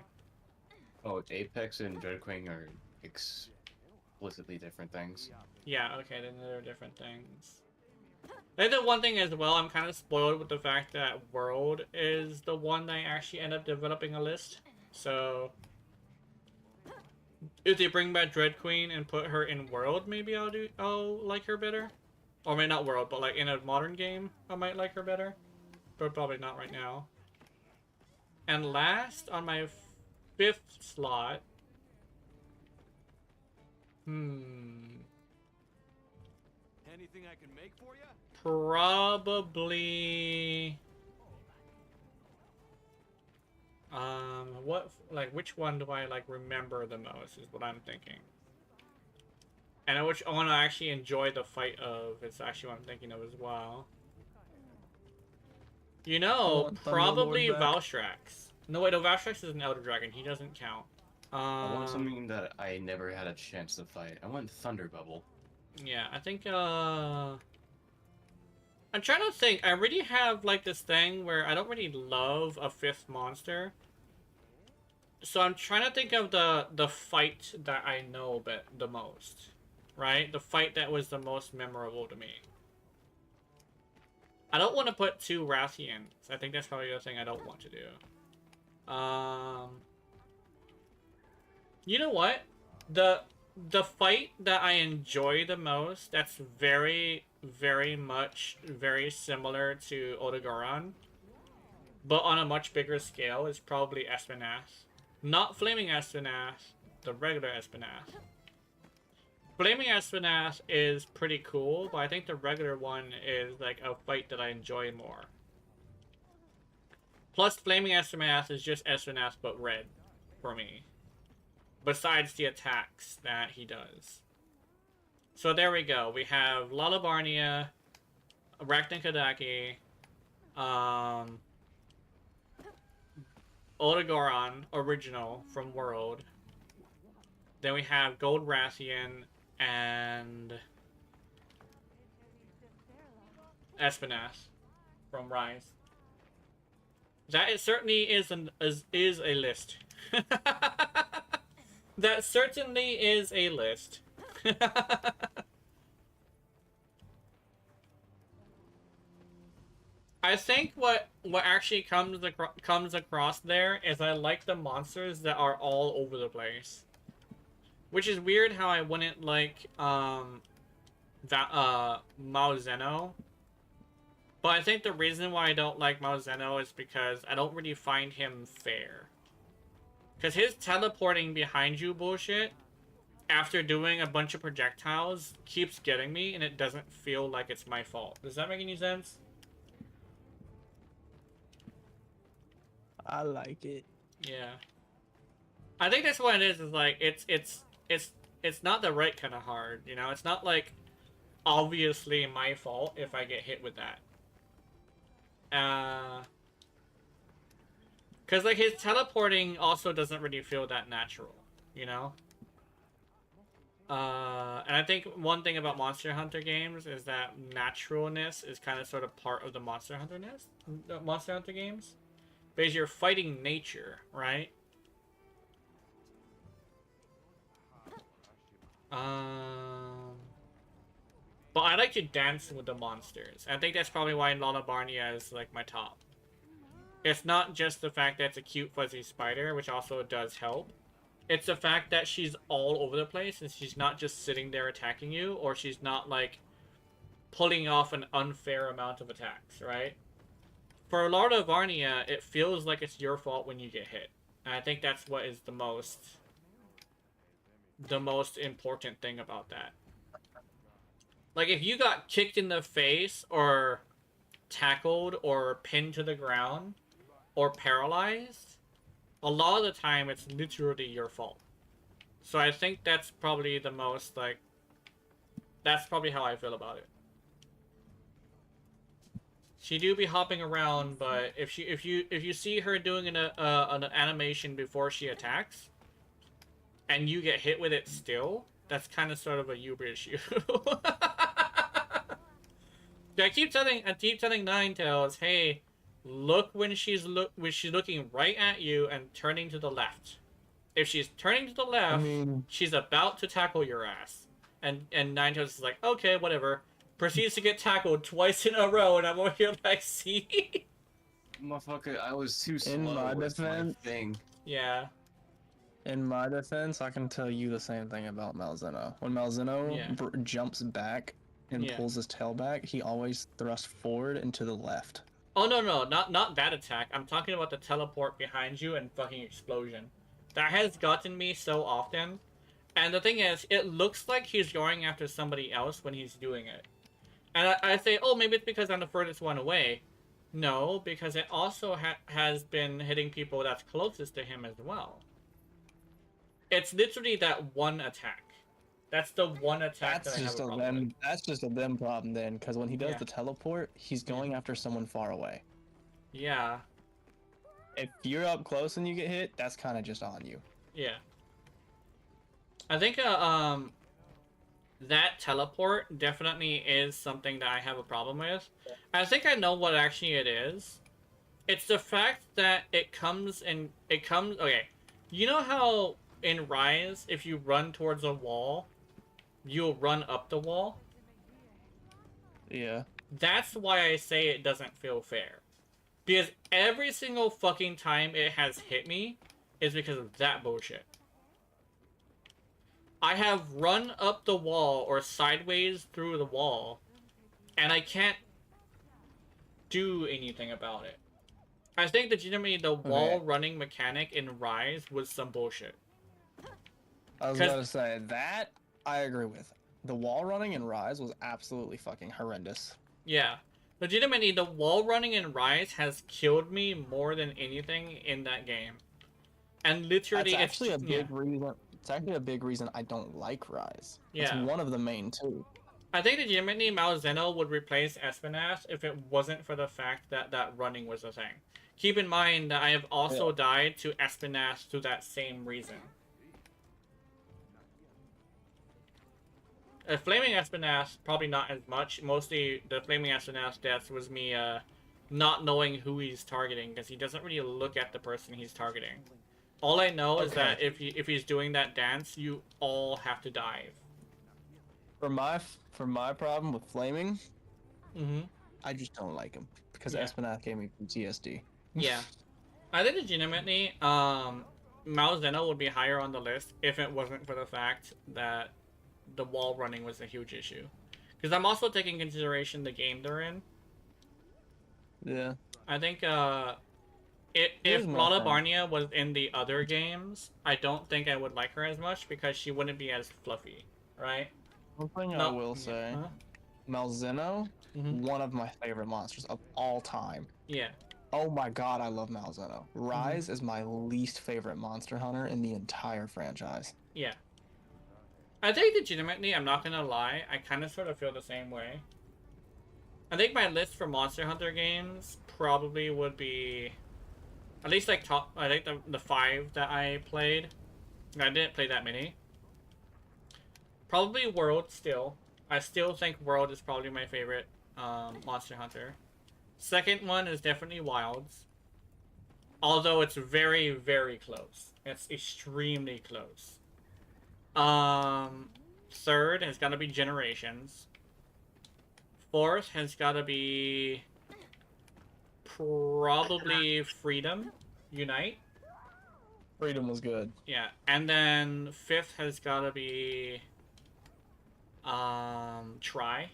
Oh, Apex and Dread Queen are explicitly different things. Yeah, okay, then they're different things. I think the one thing as well, I'm kind of spoiled with the fact that World is the one that I actually end up developing a list. So if they bring back Dread Queen and put her in World, maybe I'll like her better. Or maybe not World, but like in a modern game, I might like her better. But probably not right now. And last, on my 5th slot... Anything I can make for you? Probably... which one do I, like, remember the most is what I'm thinking. And which one I actually enjoy the fight of is actually what I'm thinking of as well. You know, probably Valstrax. No, wait, no, Valstrax is an Elder Dragon. He doesn't count. I want something that I never had a chance to fight. I want Thunder Bubble. Yeah, I think, I'm trying to think. I really have, like, this thing where I don't really love a 5th monster. So I'm trying to think of the fight that I know the most. Right? The fight that was the most memorable to me. I don't want to put 2 Rathians. I think that's probably the thing I don't want to do. You know what? The fight that I enjoy the most, that's very, very much very similar to Odogaron, but on a much bigger scale, is probably Espinath. Not Flaming Espinath, the regular Espinath. Flaming Espinath is pretty cool, but I think the regular one is like a fight that I enjoy more. Plus, Flaming Espinath is just Espinath but red, for me. Besides the attacks that he does. So there we go. We have Lullabarnia, Arachnikadaki, Odogaron, original from World. Then we have Gold Rathian and Espinath from Rise. That certainly is a list. That certainly is a list. I think what actually comes across there is I like the monsters that are all over the place. Which is weird how I wouldn't like Malzeno. But I think the reason why I don't like Malzeno is because I don't really find him fair. Because his teleporting behind you bullshit, after doing a bunch of projectiles, keeps getting me, and it doesn't feel like it's my fault. Does that make any sense? I like it. Yeah. I think that's what it is like, it's not the right kind of hard, you know? It's not like, obviously my fault if I get hit with that. Because, like, his teleporting also doesn't really feel that natural, you know? And I think one thing about Monster Hunter games is that naturalness is kind of sort of part of the Monster Hunter games. Because you're fighting nature, right? But I like to dance with the monsters. I think that's probably why Lola Barnia is, like, my top. It's not just the fact that it's a cute fuzzy spider, which also does help. It's the fact that she's all over the place, and she's not just sitting there attacking you, or she's not, like, pulling off an unfair amount of attacks, right? For Lola Barnia, it feels like it's your fault when you get hit. And I think that's what is the most important thing about that. Like, if you got kicked in the face, or tackled, or pinned to the ground, or paralyzed, a lot of the time it's literally your fault. So I think that's probably the most, like, that's probably how I feel about it. She do be hopping around, but if you see her doing an animation before she attacks, and you get hit with it still, that's kind of sort of a Uber issue. I keep telling Ninetales, hey, look when she's looking right at you and turning to the left. If she's turning to the left, she's about to tackle your ass. And Ninetales is like, okay, whatever. Proceeds to get tackled twice in a row, and I'm over here like, see? Motherfucker, I was too slow. In my defense, yeah. In my defense, I can tell you the same thing about Malzeno. When Malzeno jumps back and pulls his tail back, he always thrusts forward and to the left. Oh, no, not that attack. I'm talking about the teleport behind you and fucking explosion. That has gotten me so often. And the thing is, it looks like he's going after somebody else when he's doing it. And I say, oh, maybe it's because I'm the furthest one away. No, because it also has been hitting people that's closest to him as well. It's literally that one attack. That's the one attack that I have a problem with. That's just a them problem then, because when he does the teleport, he's going after someone far away. Yeah. If you're up close and you get hit, that's kind of just on you. Yeah. I think that teleport definitely is something that I have a problem with. I think I know what actually it is. It's the fact that it comes, okay. You know how in Rise, if you run towards a wall, you'll run up the wall? Yeah. That's why I say it doesn't feel fair. Because every single fucking time it has hit me is because of that bullshit. I have run up the wall or sideways through the wall, and I can't do anything about it. I think legitimately the wall running mechanic in Rise was some bullshit. I was about to say, that I agree with. The wall running in Rise was absolutely fucking horrendous. Yeah. Legitimately, the wall running in Rise has killed me more than anything in that game. And literally, That's actually a big reason. It's actually a big reason I don't like Rise. Yeah. It's one of the main two. I think legitimately Malzeno would replace Espinath if it wasn't for the fact that that running was a thing. Keep in mind that I have also died to Espinath through that same reason. Flaming Espinath, probably not as much. Mostly, the Flaming Espinath deaths was me not knowing who he's targeting, because he doesn't really look at the person he's targeting. All I know is Okay. that if he's doing that dance, you all have to dive. For my problem with flaming, Mm-hmm. I just don't like him because Yeah. Espinath gave me PTSD. Yeah. I think legitimately, Malzeno would be higher on the list if it wasn't for the fact that the wall running was a huge issue. Because I'm also taking consideration the game they're in. Yeah. I think if Here's my Lala thing. Barnia was in the other games, I don't think I would like her as much because she wouldn't be as fluffy, right? One thing I No. will say, Huh? Malzeno, Mhm. one of my favorite monsters of all time. Yeah. Oh my god, I love Malzeno. Rise is my least favorite monster hunter in the entire franchise. Yeah. I think legitimately, I'm not gonna lie, I kind of sort of feel the same way. I think my list for Monster Hunter games probably would be at least like top. I think the 5 that I played. I didn't play that many. Probably World still. I still think World is probably my favorite Monster Hunter. Second one is definitely Wilds. Although it's very, very close. It's extremely close. Third has got to be Generations. Fourth has got to be probably Freedom Unite. Freedom was good. Yeah, and then fifth has got to be Try.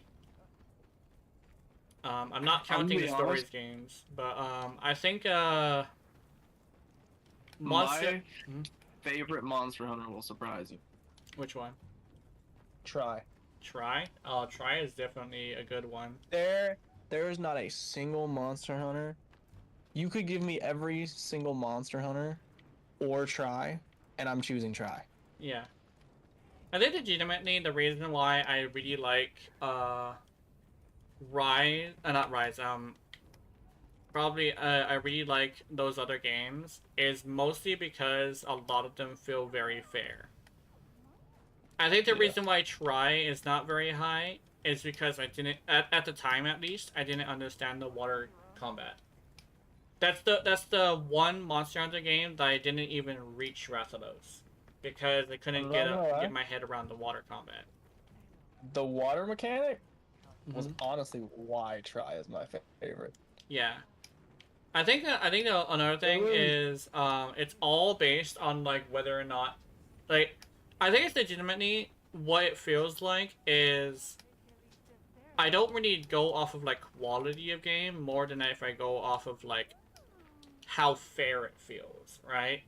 I'm not counting the stories games, but I think My favorite Monster Hunter will surprise you. Which one? Try. Try? Try is definitely a good one. There is not a single Monster Hunter. You could give me every single Monster Hunter or Try, and I'm choosing Try. Yeah. I think legitimately the reason why I really like not Rise, probably I really like those other games is mostly because a lot of them feel very fair. I think the reason why Try is not very high is because I didn't at the time at least I didn't understand the water combat. That's the one Monster Hunter game that I didn't even reach Rathalos because I couldn't get my head around the water combat. The water mechanic was honestly why Try is my favorite. Yeah. I think another thing is it's all based on like whether or not like I think it's legitimately what it feels like is I don't really go off of like quality of game more than if I go off of like how fair it feels, right?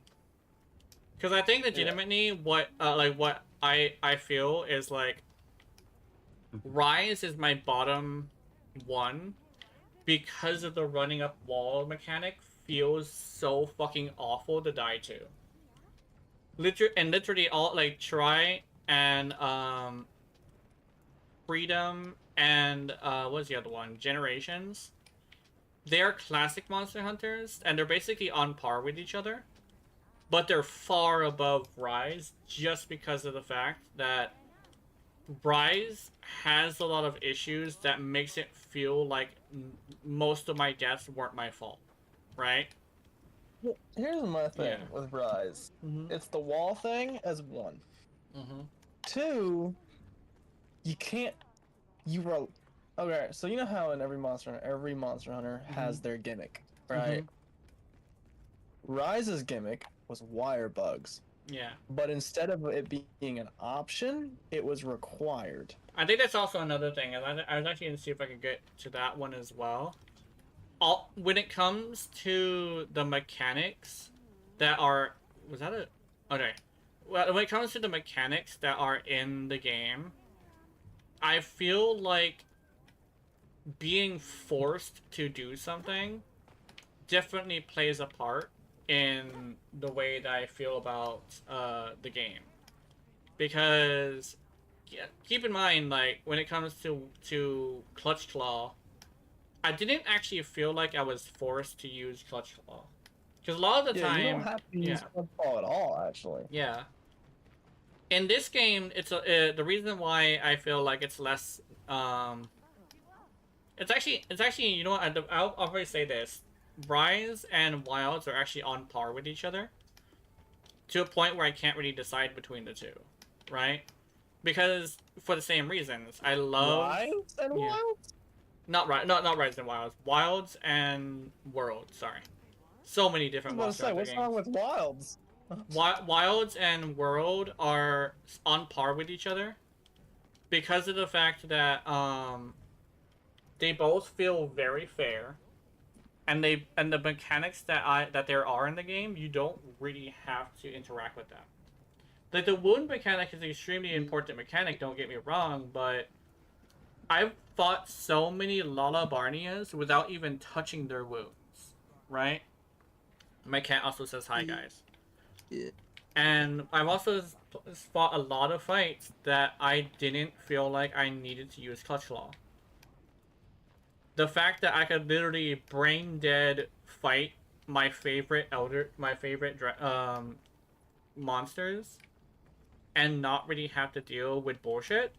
Because I think legitimately what I feel is like Rise is my bottom one because of the running up wall mechanic feels so fucking awful to die to. Literally all like Try and Freedom and what's the other one? Generations. They're classic Monster Hunters and they're basically on par with each other. But they're far above Rise just because of the fact that Rise has a lot of issues that makes it feel like most of my deaths weren't my fault, right? Here's my thing with Rise. It's the wall thing as one. Two, you can't. Okay, so you know how in every Monster Hunter has their gimmick, right? Rise's gimmick was wire bugs. Yeah. But instead of it being an option, it was required. I think that's also another thing. I was actually going to see if I could get to that one as well. When it comes to the mechanics that are... Was that a... Okay. Well, when it comes to the mechanics that are in the game, I feel like being forced to do something definitely plays a part in the way that I feel about the game. Because keep in mind, like, when it comes to Clutch Claw, I didn't actually feel like I was forced to use Clutch Claw. Because a lot of the time... you don't have to use Clutch Claw at all, actually. Yeah. In this game, it's the reason why I feel like it's less... It's actually, you know what, I'll already say this. Rise and Wilds are actually on par with each other. to a point where I can't really decide between the two, right? Because for the same reasons, I love Wilds and Wilds? not Rise and Wilds, Wilds and World. Sorry, so many I was different about to Monster say, Hunter what's games. wrong with Wilds? Wilds and World are on par with each other because of the fact that they both feel very fair, and the mechanics that there are in the game, you don't really have to interact with them. Like, the wound mechanic is an extremely important mechanic, don't get me wrong, but I've fought so many Lala Barnias without even touching their wounds, right? My cat also says hi, guys. Yeah. And I've also fought a lot of fights that I didn't feel like I needed to use Clutch Claw. The fact that I could literally brain dead fight my favorite monsters and not really have to deal with bullshit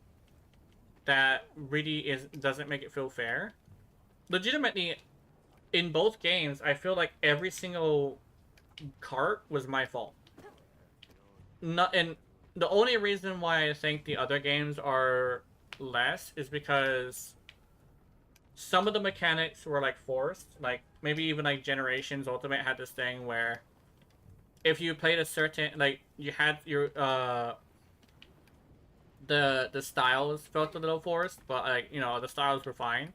that really doesn't make it feel fair. Legitimately, in both games, I feel like every single cart was my fault. And the only reason why I think the other games are less is because some of the mechanics were like forced. Like, maybe even like Generations Ultimate had this thing where if you played a certain, like, you had your the styles felt a little forced, but, like, you know, the styles were fine.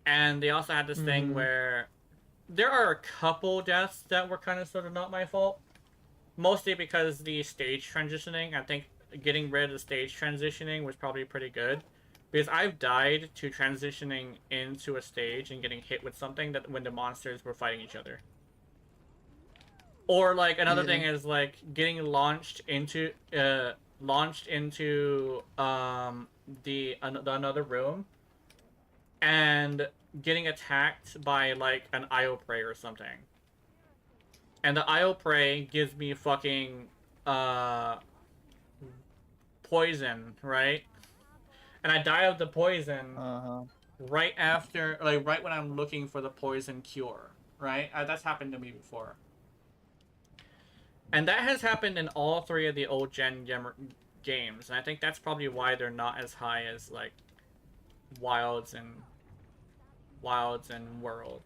And they also had this thing where there are a couple deaths that were kind of sort of not my fault. Mostly because the stage transitioning, I think getting rid of the stage transitioning was probably pretty good. Because I've died to transitioning into a stage and getting hit with something that when the monsters were fighting each other. Or, like, another thing is, like, getting launched into another room and getting attacked by, like, an IO prey or something. And the IO prey gives me fucking poison, right? And I die of the poison right after, like, right when I'm looking for the poison cure, right? That's happened to me before. And that has happened in all three of the old gen games, and I think that's probably why they're not as high as, like, Wilds and World.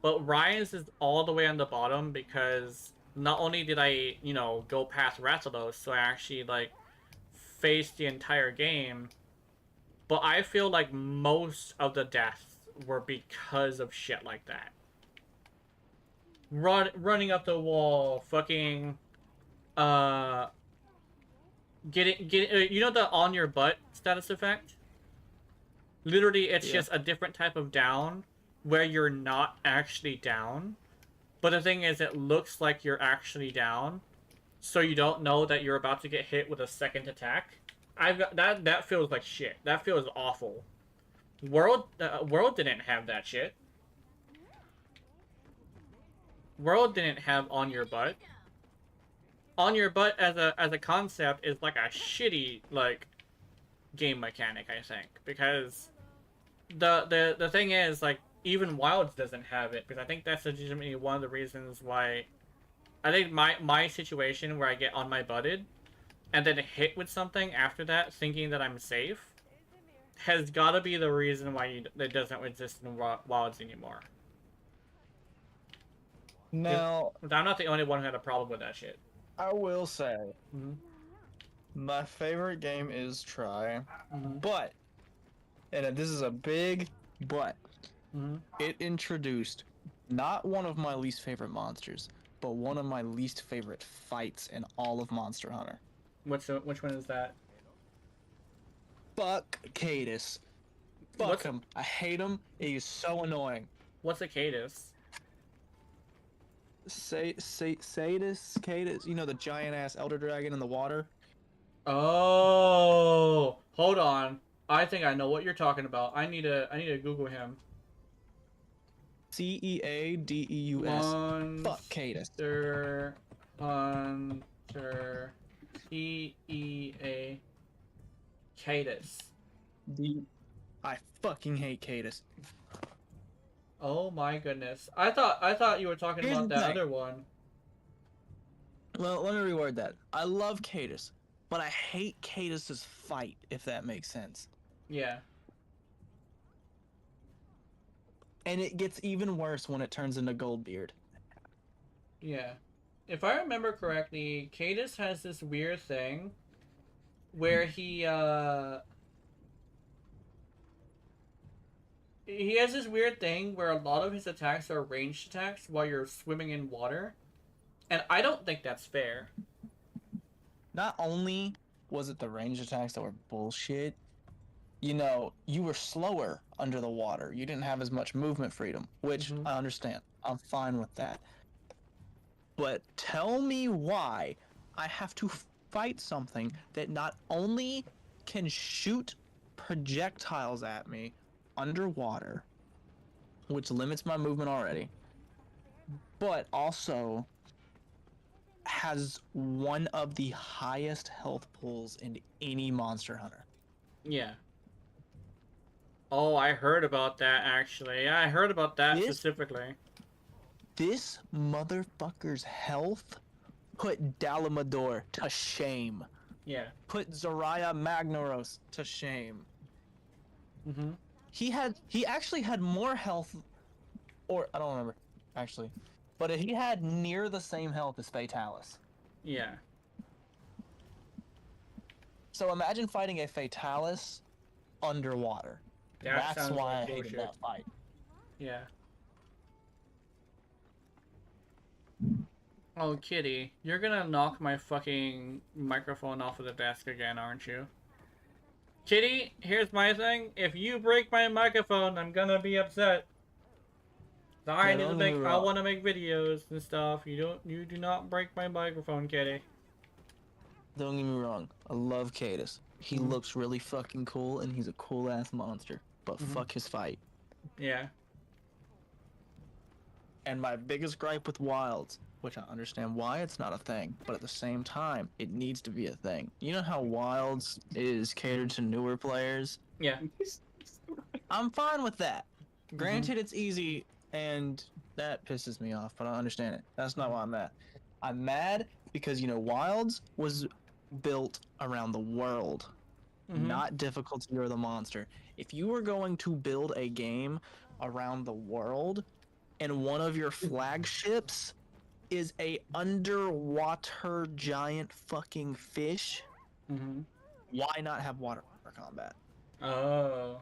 But Rise is all the way on the bottom because not only did I, you know, go past Rathalos, so I actually, like, faced the entire game, but I feel like most of the deaths were because of shit like that. Running up the wall, fucking, getting, you know the on your butt status effect? Literally, it's just a different type of down where you're not actually down. But the thing is, it looks like you're actually down, so you don't know that you're about to get hit with a second attack. I've got that feels like shit. That feels awful. World didn't have that shit. World didn't have on your butt. On your butt as a concept is like a shitty, like, game mechanic, I think, because the thing is, like, even Wilds doesn't have it, because I think that's legitimately one of the reasons why I think my situation where I get on my butted and then hit with something after that thinking that I'm safe has got to be the reason why it doesn't exist in Wilds anymore. Now, I'm not the only one who had a problem with that shit. I will say, my favorite game is Try, but, and this is a big but, it introduced not one of my least favorite monsters, but one of my least favorite fights in all of Monster Hunter. Which one is that? Fuck Cadus. Fuck him. I hate him. He's so annoying. What's a Cadus? Cadus, you know, the giant ass elder dragon in the water. Oh, hold on. I think I know what you're talking about. I need to Google him. Ceadeus. Fuck Cadus. Hunter. EEA. Cadus. I fucking hate Cadus. Oh my goodness. I thought you were talking about that other one. Well, let me reword that. I love Cadus, but I hate Cadus's fight, if that makes sense. Yeah. And it gets even worse when it turns into Goldbeard. Yeah. If I remember correctly, Cadus has this weird thing where he has this weird thing where a lot of his attacks are ranged attacks while you're swimming in water. And I don't think that's fair. Not only was it the range attacks that were bullshit, you know, you were slower under the water. You didn't have as much movement freedom, which I understand. I'm fine with that. But tell me why I have to fight something that not only can shoot projectiles at me underwater, which limits my movement already, but also has one of the highest health pools in any Monster Hunter. Yeah. Oh, I heard about that actually. Yeah, I heard about that specifically. This motherfucker's health put Dalamador to shame. Yeah. Put Zariah Magnaros to shame. Mm-hmm. He actually had more health, or I don't remember, actually. But he had near the same health as Fatalis. Yeah. So imagine fighting a Fatalis underwater. That's why I hated that fight. Yeah. Oh, Kitty, you're gonna knock my fucking microphone off of the desk again, aren't you? Kitty, here's my thing. If you break my microphone, I'm gonna be upset. I want to make videos and stuff. You do not break my microphone, Kitty. Don't get me wrong. I love Cadus. He looks really fucking cool, and he's a cool ass monster. But fuck his fight. Yeah. And my biggest gripe with Wilds, which I understand why it's not a thing, but at the same time, it needs to be a thing. You know how Wilds is catered to newer players? Yeah. I'm fine with that. Granted, it's easy, and that pisses me off, but I understand it. That's not why I'm mad. I'm mad because, you know, Wilds was built around the world, not difficulty or the monster. If you were going to build a game around the world, and one of your flagships is a underwater giant fucking fish, why not have water combat? Oh,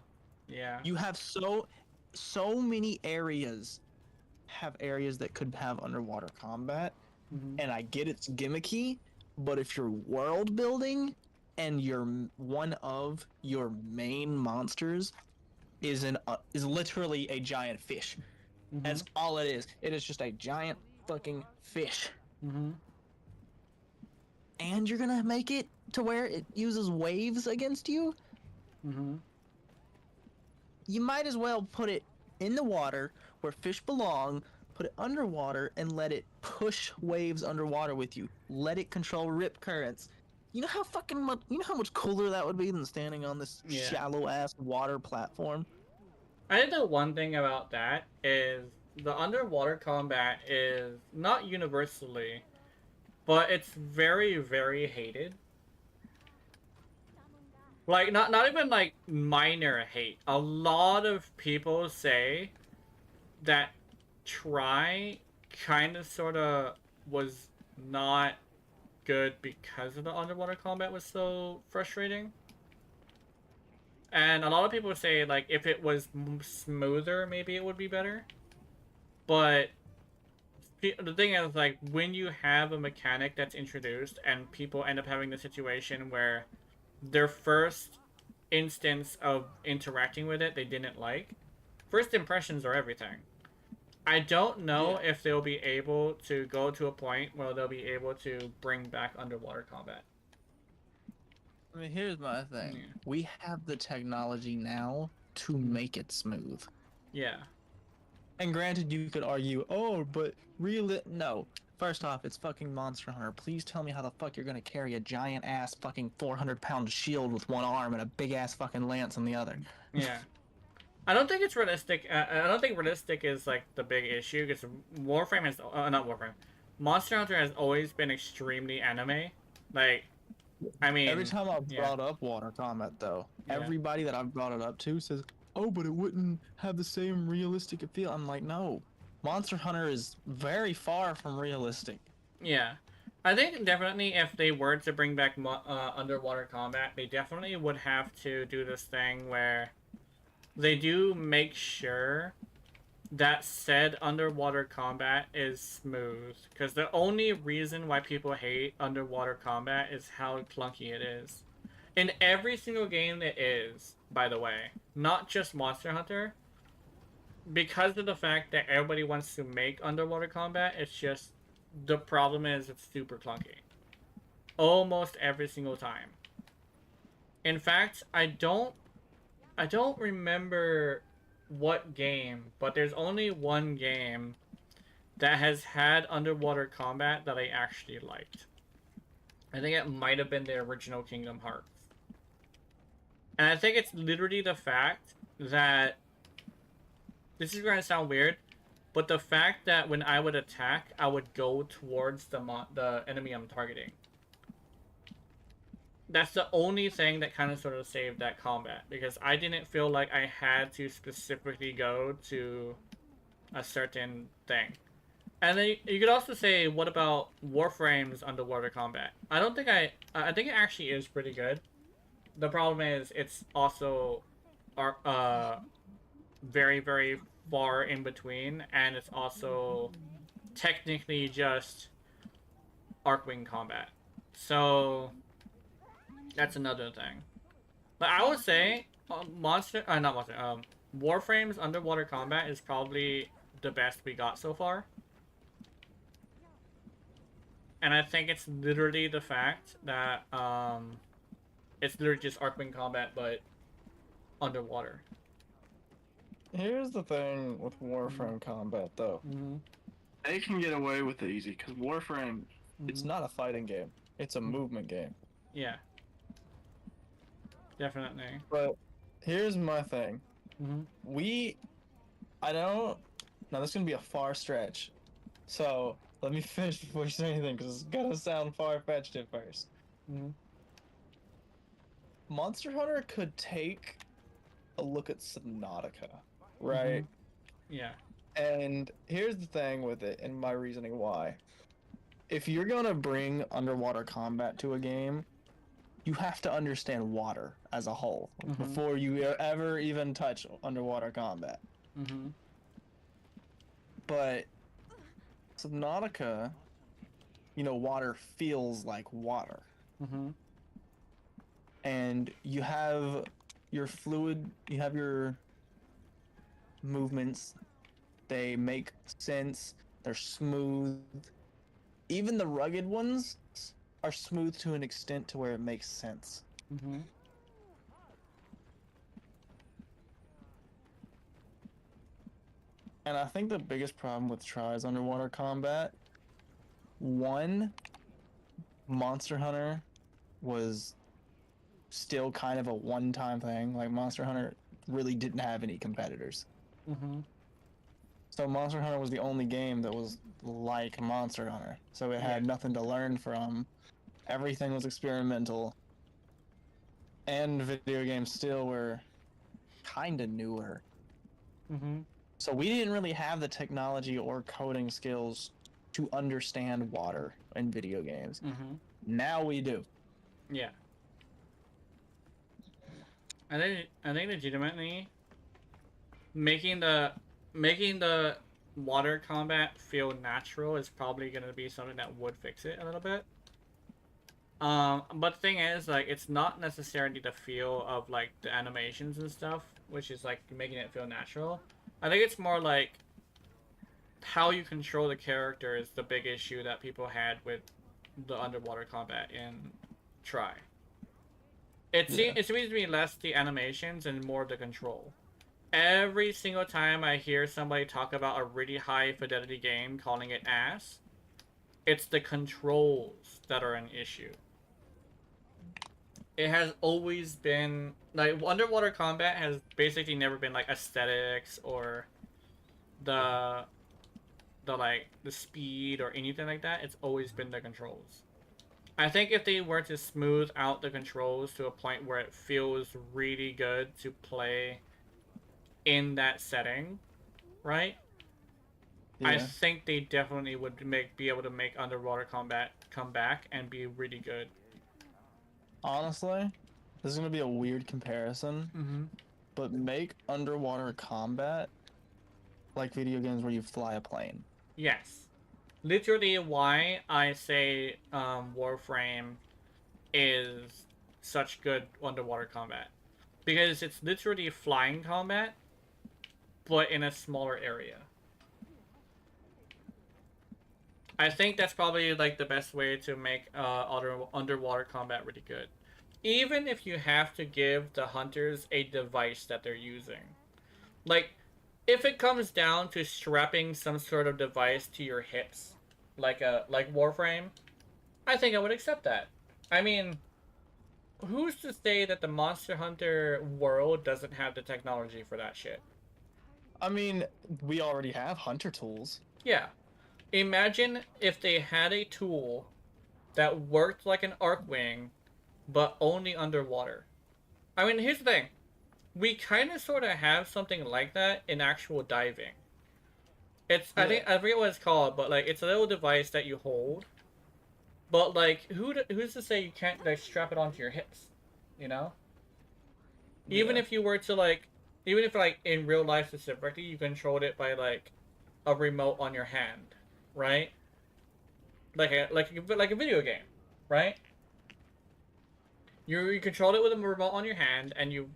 yeah. You have so many areas that could have underwater combat, and I get it's gimmicky, but if you're world building and one of your main monsters is literally a giant fish. That's all it is. It is just a giant fucking fish. And you're gonna make it to where it uses waves against you? You might as well put it in the water where fish belong, put it underwater, and let it push waves underwater with you. Let it control rip currents. You know how much cooler that would be than standing on this shallow ass water platform? I think the one thing about that is the underwater combat is not universally, but it's very, very hated. Like, not even like minor hate. A lot of people say that Try kind of sort of was not good because of the underwater combat was so frustrating. And a lot of people say, like, if it was smoother, maybe it would be better. But the thing is, like, when you have a mechanic that's introduced and people end up having the situation where their first instance of interacting with it they didn't like, first impressions are everything. I don't know if they'll be able to go to a point where they'll be able to bring back underwater combat. I mean, here's my thing. We have the technology now to make it smooth. Yeah. And granted, you could argue, oh, but no. First off, it's fucking Monster Hunter. Please tell me how the fuck you're gonna carry a giant ass fucking 400-pound shield with one arm and a big ass fucking lance on the other. Yeah. I don't think it's realistic. I don't think realistic is like the big issue because Warframe has not Warframe. Monster Hunter has always been extremely anime. Like, I mean, every time I've yeah. brought up water combat, though, Yeah. everybody that I've brought it up to says, "Oh, but it wouldn't have the same realistic feel." I'm like, no, Monster Hunter is very far from realistic. Yeah, I think definitely if they were to bring back underwater combat, they definitely would have to do this thing where they do make sure that said underwater combat is smooth. Because the only reason why people hate underwater combat is how clunky it is. In every single game it is, by the way. Not just Monster Hunter. Because of the fact that everybody wants to make underwater combat, it's just... The problem is it's super clunky. Almost every single time. In fact, I don't remember what game, but there's only one game that has had underwater combat that I actually liked. I think it might have been the original Kingdom Hearts. And I think it's literally the fact that... This is going to sound weird, but the fact that when I would attack, I would go towards the enemy I'm targeting. That's the only thing that kind of sort of saved that combat, because I didn't feel like I had to specifically go to a certain thing. And then you could also say, what about Warframe's underwater combat? I think it actually is pretty good. The problem is it's also very, very far in between, and it's also technically just Arcwing combat. So that's another thing. But I would say Warframe's underwater combat is probably the best we got so far. And I think it's literally the fact that it's literally just Arcwing combat, but underwater. Here's the thing with Warframe combat, though. They can get away with it easy, because Warframe, it's not a fighting game. It's a movement game. Yeah. Definitely. But here's my thing. Now this is going to be a far stretch. So, let me finish before you say anything, because it's going to sound far-fetched at first. Monster Hunter could take a look at Subnautica, right? Yeah. And here's the thing with it, and my reasoning why. If you're gonna bring underwater combat to a game, you have to understand water as a whole before you ever even touch underwater combat. But Subnautica, water feels like water. And you have your fluid, you have your movements, they make sense, they're smooth. Even the rugged ones are smooth to an extent to where it makes sense. And I think the biggest problem with Try's underwater combat, one, Monster Hunter was still kind of a one-time thing. Like, Monster Hunter really didn't have any competitors. So Monster Hunter was the only game that was like Monster Hunter. So it had nothing to learn from. Everything was experimental. And video games still were kind of newer. So we didn't really have the technology or coding skills to understand water in video games. Now we do. Yeah. I think legitimately making the water combat feel natural is probably gonna be something that would fix it a little bit. But the thing is, like, it's not necessarily the feel of, like, the animations and stuff, which is, like, making it feel natural. I think it's more like how you control the character is the big issue that people had with the underwater combat in Try. It seems to me less the animations and more the control. Every single time I hear somebody talk about a really high fidelity game calling it ass, it's the controls that are an issue. It has always been, like, underwater combat has basically never been, like, aesthetics or the the speed or anything like that. It's always been the controls. I think if they were to smooth out the controls to a point where it feels really good to play in that setting, right? Yeah. I think they definitely would be able to make underwater combat come back and be really good. Honestly, this is gonna be a weird comparison, but make underwater combat like video games where you fly a plane. Yes. Literally why I say Warframe is such good underwater combat. Because it's literally flying combat, but in a smaller area. I think that's probably like the best way to make underwater combat really good. Even if you have to give the hunters a device that they're using. Like, if it comes down to strapping some sort of device to your hips, like Warframe, I think I would accept that. I mean, who's to say that the Monster Hunter world doesn't have the technology for that shit? I mean, we already have hunter tools. Yeah. Imagine if they had a tool that worked like an Arcwing, but only underwater. I mean, here's the thing. We kind of sort of have something like that in actual diving. It's I forget what it's called, but like it's a little device that you hold. But like, who's to say you can't like strap it onto your hips? You know. Even if you were to like, even if like in real life specifically, you controlled it by like a remote on your hand, right? Like a video game, right? You controlled it with a remote on your hand, and you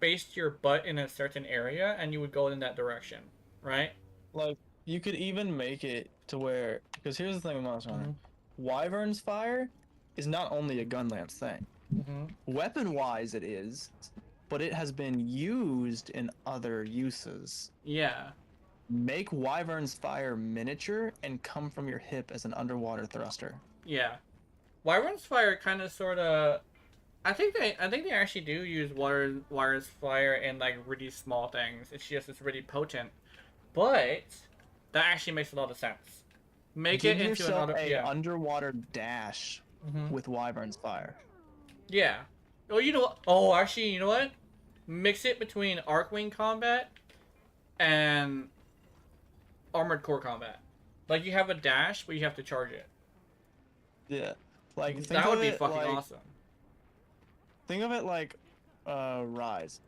based your butt in a certain area, and you would go in that direction, right? Like, you could even make it to where, because here's the thing with Monster Hunter. Wyverns fire is not only a gun lance thing. Weapon-wise it is, but it has been used in other uses. Yeah. Make Wyverns fire miniature and come from your hip as an underwater thruster. Yeah. Wyvern's fire kind of sort of... I think they actually do use Wyvern's fire in like really small things. It's just it's really potent, but that actually makes a lot of sense. Make Give it into yourself another underwater dash with Wyvern's fire. Yeah. Oh, you know what? Oh, actually, you know what? Mix it between Arcwing combat and Armored Core combat. Like you have a dash, but you have to charge it. Yeah. Like that would be fucking awesome. Think of it like Rise.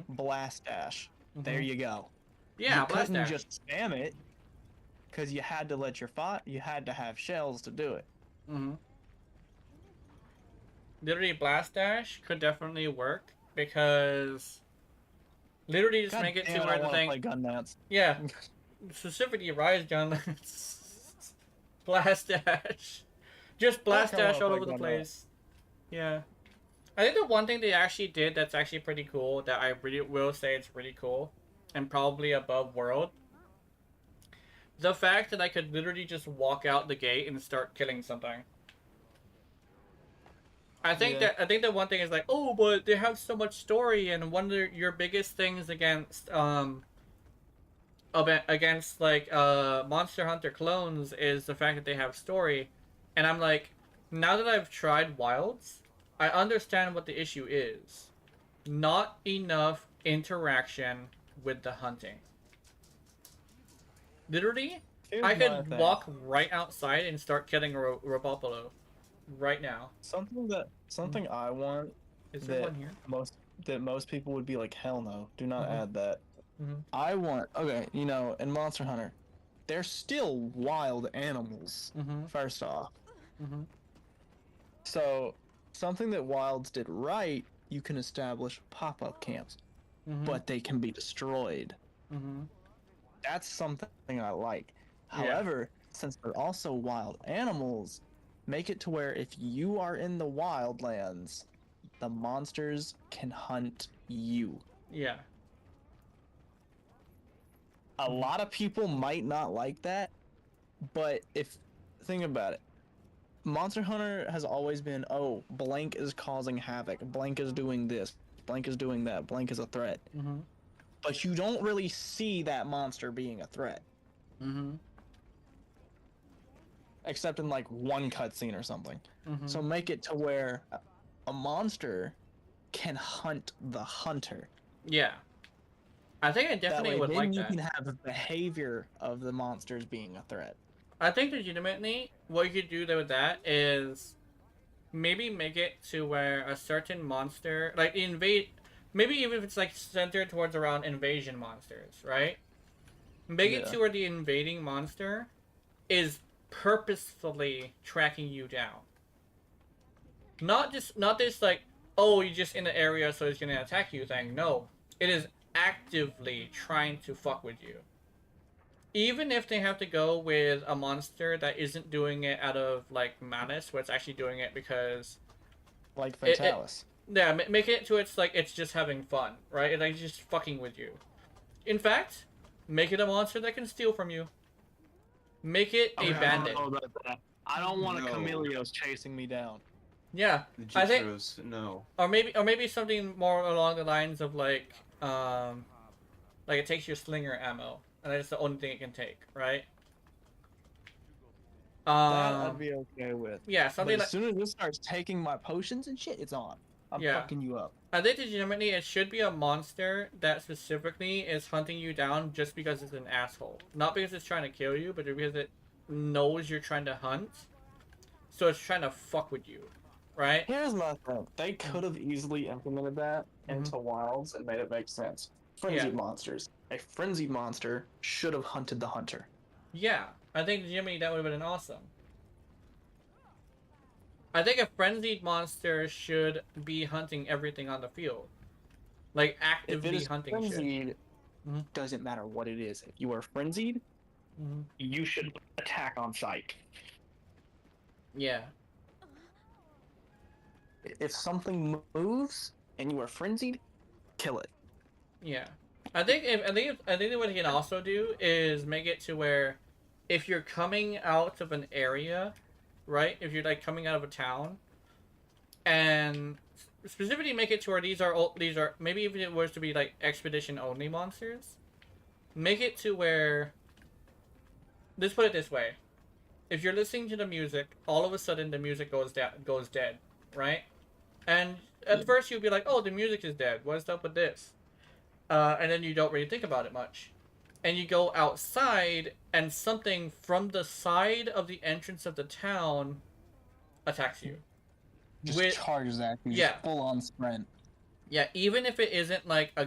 Blast dash. There you go. Yeah, you blast couldn't dash. just spam it because you had to let you had to have shells to do it. Literally, blast dash could definitely work because literally just make it to where the thing. Play gun mats. Yeah, specifically Rise gun. Blast dash, just blast dash all over the place. Yeah. I think the one thing they actually did that's actually pretty cool, that I really will say it's really cool, and probably above world, the fact that I could literally just walk out the gate and start killing something. I think that one thing is like, oh, but they have so much story, and one of your biggest things against like Monster Hunter clones is the fact that they have story, and I'm like, now that I've tried Wilds, I understand what the issue is. Not enough interaction with the hunting. Literally, I could walk right outside and start killing a Robopolo right now. Something I want is there one here? Most people would be like, hell no, do not add that. I want, you know, in Monster Hunter, they're still wild animals, first off. So, something that Wilds did right, you can establish pop-up camps, but they can be destroyed. That's something I like. However, since they're also wild animals, make it to where if you are in the wildlands, the monsters can hunt you. Yeah. A lot of people might not like that, but think about it. Monster Hunter has always been, oh, blank is causing havoc, blank is doing this, blank is doing that, blank is a threat. But you don't really see that monster being a threat. except in like one cutscene or something. Mm-hmm. So make it to where a monster can hunt the hunter. Yeah. I think I definitely would like that. Then you can have the behavior of the monsters being a threat. I think legitimately what you could do with that is maybe make it to where a certain monster, like maybe even if it's like centered towards around invasion monsters, right? Make it to where the invading monster is purposefully tracking you down. Not this like, oh, you're just in the area so it's gonna attack you thing. No. It is actively trying to fuck with you. Even if they have to go with a monster that isn't doing it out of like malice, where it's actually doing it because like Fatalis. Yeah, make it to it's like it's just having fun, right? It's like just fucking with you. In fact, make it a monster that can steal from you. Make it a bandit. I don't want a Chameleos chasing me down. Yeah, I think no. Or maybe something more along the lines of like it takes your slinger ammo, and that's the only thing it can take, right? That I'd be okay with. Yeah, something but as soon as it starts taking my potions and shit, it's on. I'm fucking you up. I think legitimately it should be a monster that specifically is hunting you down just because it's an asshole. Not because it's trying to kill you, but because it knows you're trying to hunt. So it's trying to fuck with you, right? Here's my thing. They could have easily implemented that into Wilds and made it make sense. Frenzied monsters. A frenzied monster should have hunted the hunter. Yeah, I think legitimately that would have been awesome. I think a frenzied monster should be hunting everything on the field. Like, actively hunting frenzied, shit. Doesn't matter what it is. If you are frenzied, you should attack on sight. Yeah. If something moves and you are frenzied, kill it. Yeah. I think what he can also do is make it to where if you're coming out of an area, right? If you're like coming out of a town, and specifically make it to where these are maybe even if it was to be like expedition only monsters, make it to where, let's put it this way: if you're listening to the music, all of a sudden the music goes dead, right? And at first you'll be like, oh, the music is dead. What's up with this? And then you don't really think about it much. And you go outside, and something from the side of the entrance of the town attacks you. Just charges at you. Yeah. Just full on sprint. Yeah, even if it isn't like a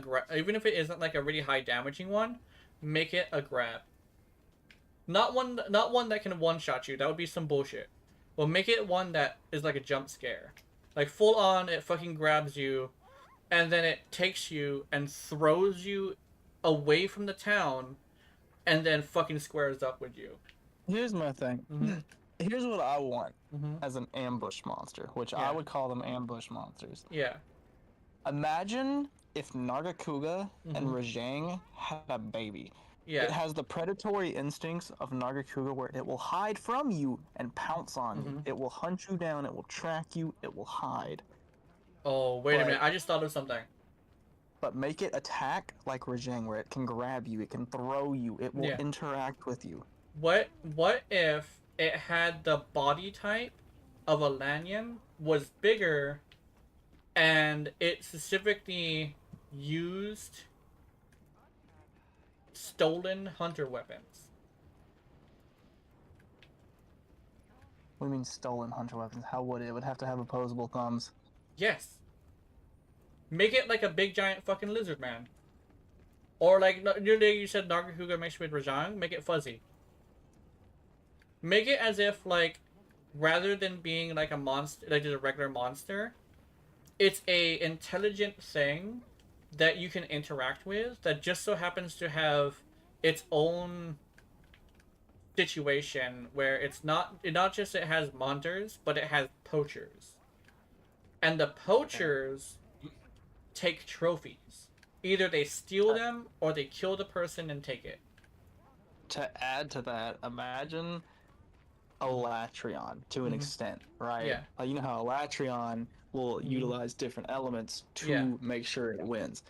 really high damaging one, make it a grab. Not one that can one shot you. That would be some bullshit. Well, make it one that is like a jump scare. Like full on, it fucking grabs you, and then it takes you and throws you away from the town, and then fucking squares up with you. Here's my thing. Here's what I want as an ambush monster, which I would call them ambush monsters. Yeah. Imagine if Nargacuga and Rajang had a baby. Yeah. It has the predatory instincts of Nargacuga, where it will hide from you and pounce on you. It will hunt you down, it will track you, it will hide. Oh, wait a minute. I just thought of something. But make it attack like Rajang, where it can grab you, it can throw you, it will interact with you. What if it had the body type of a Lanyan, was bigger, and it specifically used stolen hunter weapons? What do you mean stolen hunter weapons? How would it? It would have to have opposable thumbs. Yes. Make it like a big giant fucking lizard man. Or like you said Nargacuga mixed with Rajang, make it fuzzy. Make it as if like rather than being like a monster, like just a regular monster, it's a intelligent thing that you can interact with that just so happens to have its own situation where it's not just it has monsters, but it has poachers. And the poachers take trophies. Either they steal them or they kill the person and take it. To add to that, imagine a Latrion to an extent, right? Yeah. Like, you know how a Latrion will utilize different elements to make sure it wins.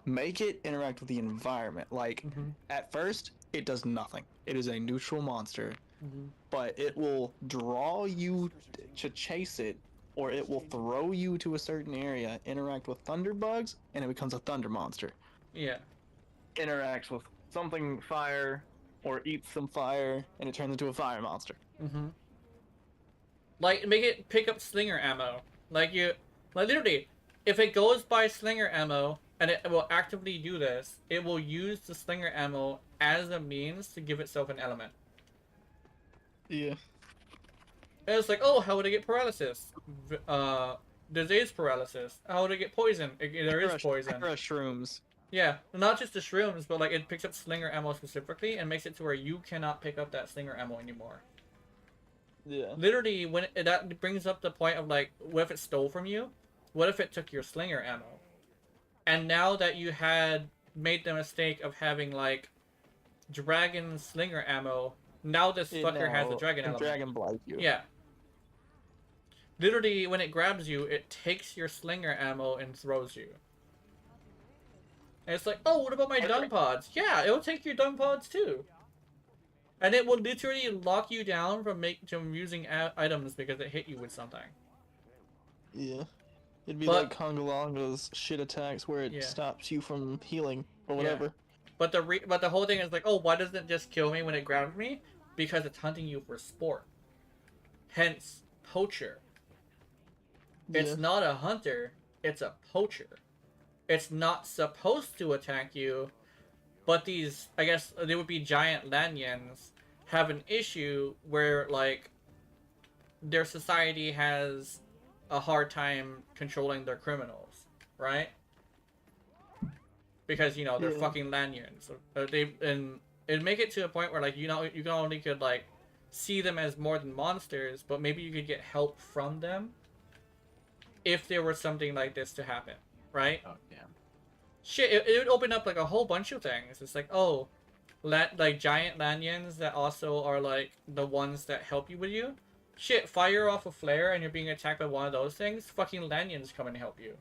Make it interact with the environment. Like, at first, it does nothing. It is a neutral monster. but it will draw you to chase it, or it will throw you to a certain area, interact with thunder bugs, and it becomes a thunder monster. Yeah. Interacts with something fire, or eats some fire, and it turns into a fire monster. Like, make it pick up slinger ammo. Like, literally, if it goes by slinger ammo, and it will actively do this, it will use the slinger ammo as a means to give itself an element. Yeah. And it's like, oh, how would I get paralysis? Disease paralysis. How would I get poison? There is poison. Shrooms. Yeah, not just the shrooms, but like it picks up slinger ammo specifically and makes it to where you cannot pick up that slinger ammo anymore. Yeah. Literally, when that brings up the point of like, what if it stole from you? What if it took your slinger ammo? And now that you had made the mistake of having like dragon slinger ammo, now this fucker has a dragon element. Dragon blight you. Yeah. Literally, when it grabs you, it takes your slinger ammo and throws you. And it's like, oh, what about my dung pods? Yeah, it will take your dung pods too. And it will literally lock you down from using items because it hit you with something. Yeah. It'd be like Kongalonga's shit attacks where it stops you from healing or whatever. Yeah. But the whole thing is like, oh, why doesn't it just kill me when it grabs me? Because it's hunting you for sport. Hence, poacher. It's not a hunter, it's a poacher. It's not supposed to attack you, but these, I guess they would be giant Lanyans, have an issue where, like, their society has a hard time controlling their criminals, right? Because, you know, they're fucking Lanyans. And it'd make it to a point where, like, you know, you can only could, like, see them as more than monsters, but maybe you could get help from them if there was something like this to happen, right? Oh, damn. Shit, it would open up, like, a whole bunch of things. It's like, oh, like, giant Lanyans that also are, like, the ones that help you with you. Shit, fire off a flare and you're being attacked by one of those things, fucking Lanyans come and help you.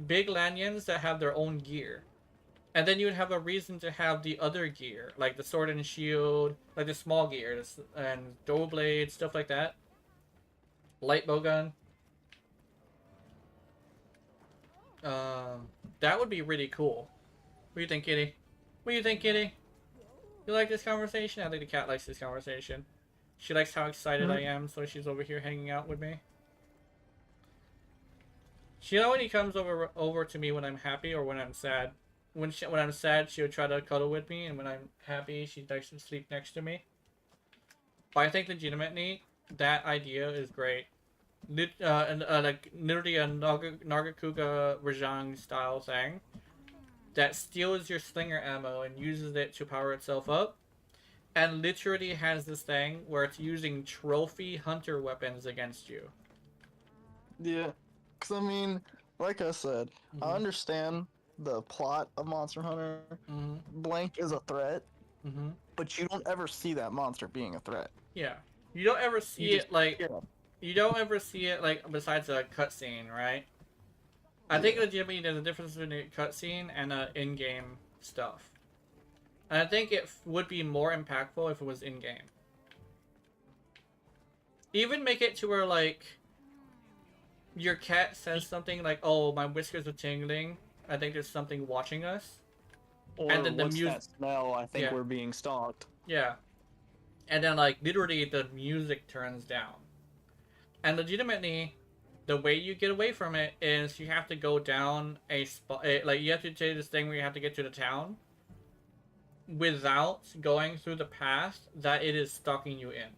Big Lanyans that have their own gear. And then you would have a reason to have the other gear, like the sword and shield, like the small gear, and dual blade, stuff like that. Light bowgun. That would be really cool. What do you think, Kitty? What do you think, Kitty? You like this conversation? I think the cat likes this conversation. She likes how excited I am, so she's over here hanging out with me. She already comes over to me when I'm happy or when I'm sad. When I'm sad, she would try to cuddle with me, and when I'm happy, she likes to sleep next to me. But I think legitimately, that idea is great. Like literally a Nargacuga Rajang style thing that steals your slinger ammo and uses it to power itself up, and literally has this thing where it's using trophy hunter weapons against you. Yeah, because I mean, like I said, I understand the plot of Monster Hunter. Blank is a threat, but you don't ever see that monster being a threat. Yeah, you don't ever see it like. You don't ever see it, like, besides a cutscene, right? I think legitimately there's a difference between a cutscene and in-game stuff. And I think it would be more impactful if it was in-game. Even make it to where, like, your cat says something like, oh, my whiskers are tingling. I think there's something watching us. Or and then the what's that smell? I think we're being stalked. Yeah. And then, like, literally the music turns down. And legitimately, the way you get away from it is you have to go down a spot. Like, you have to do this thing where you have to get to the town without going through the path that it is stalking you in.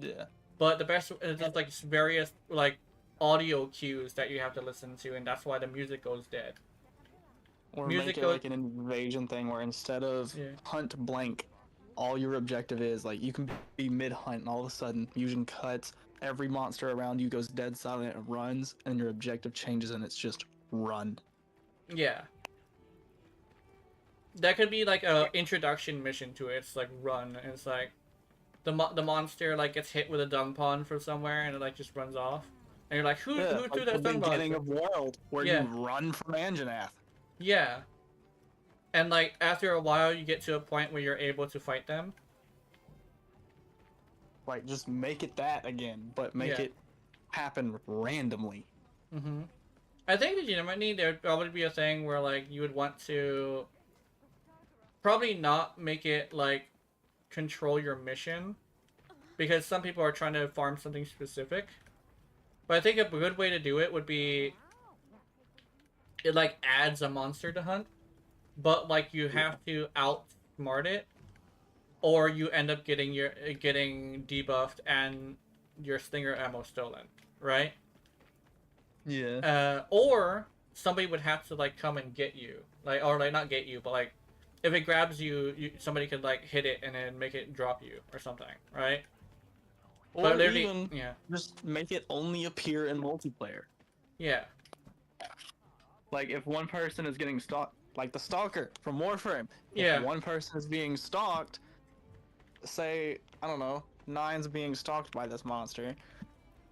Yeah. But the best is there's, like, various, like, audio cues that you have to listen to, and that's why the music goes dead. Or make it like an invasion thing where instead of hunt blank, all your objective is, like, you can be mid-hunt and all of a sudden fusion cuts. Every monster around you goes dead silent and runs, and your objective changes, and it's just run. Yeah. That could be like a introduction mission to it. It's like run, and it's like the monster like gets hit with a dung pond from somewhere, and it like just runs off. And you're like, who threw that dung pond? The beginning of World, where you run from Anjanath. Yeah. And like after a while, you get to a point where you're able to fight them, Like, just make it that again, but make Yeah. it happen randomly. Mm-hmm. I think legitimately there would probably be a thing where like you would want to probably not make it like control your mission, because some people are trying to farm something specific. But I think a good way to do it would be it like adds a monster to hunt, but like you have to outsmart it, or you end up getting debuffed and your stinger ammo stolen, right? Yeah. Or somebody would have to like come and get you, like, or like not get you, but like if it grabs you, somebody could like hit it and then make it drop you or something, right? Or But literally, even yeah, just make it only appear in multiplayer. yeah, Like, if one person is getting stalked, like the Stalker from Warframe, yeah, if one person is being stalked, say, I don't know, Nine's being stalked by this monster,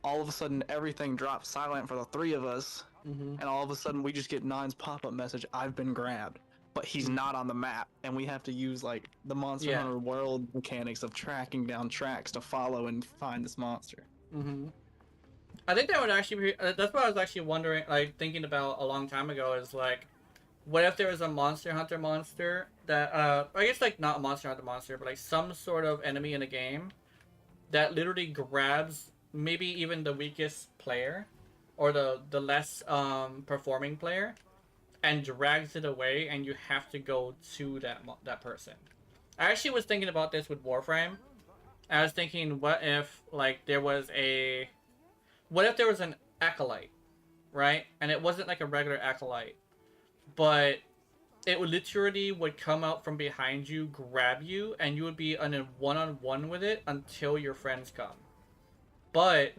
all of a sudden everything drops silent for the three of us, and all of a sudden we just get Nine's pop-up message, I've been grabbed, but he's not on the map, and we have to use, like, the Monster Yeah. Hunter World mechanics of tracking down tracks to follow and find this monster. I think that would actually be, that's what I was actually wondering, like thinking about a long time ago, is like, what if there was a Monster Hunter monster that, I guess like not a Monster Hunter monster, but like some sort of enemy in a game that literally grabs maybe even the weakest player or the less performing player and drags it away, and you have to go to that person. I actually was thinking about this with Warframe. I was thinking, what if like there was an acolyte, right? And it wasn't like a regular acolyte, but it would literally come out from behind you, grab you, and you would be on a one-on-one with it until your friends come. But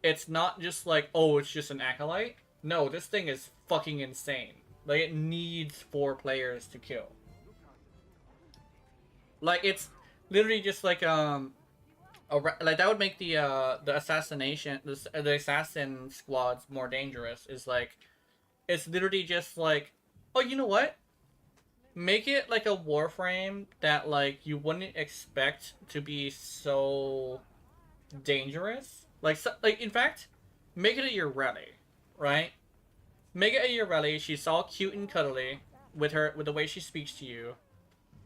it's not just like, oh, it's just an acolyte. No, this thing is fucking insane. Like, it needs 4 players to kill. Like, it's literally just like like that would make the assassination, the assassin squads more dangerous. Is like, it's literally just like, oh, you know what? Make it like a Warframe that like you wouldn't expect to be so dangerous. Like, in fact, make it a your rally, right? Make it a your rally. She's all cute and cuddly with the way she speaks to you,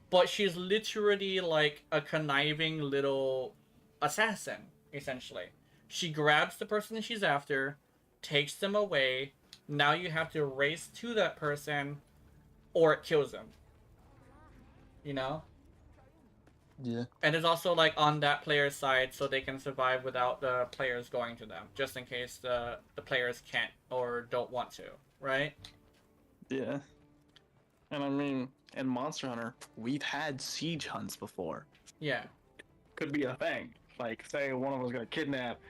but she's literally like a conniving little assassin, essentially. She grabs the person she's after, takes them away. Now you have to race to that person, or it kills them. You know? Yeah. And it's also like on that player's side, so they can survive without the players going to them, just in case the players can't or don't want to, right? Yeah. And I mean, in Monster Hunter, we've had siege hunts before. Yeah. Could be a thing. Like, say one of us got kidnapped,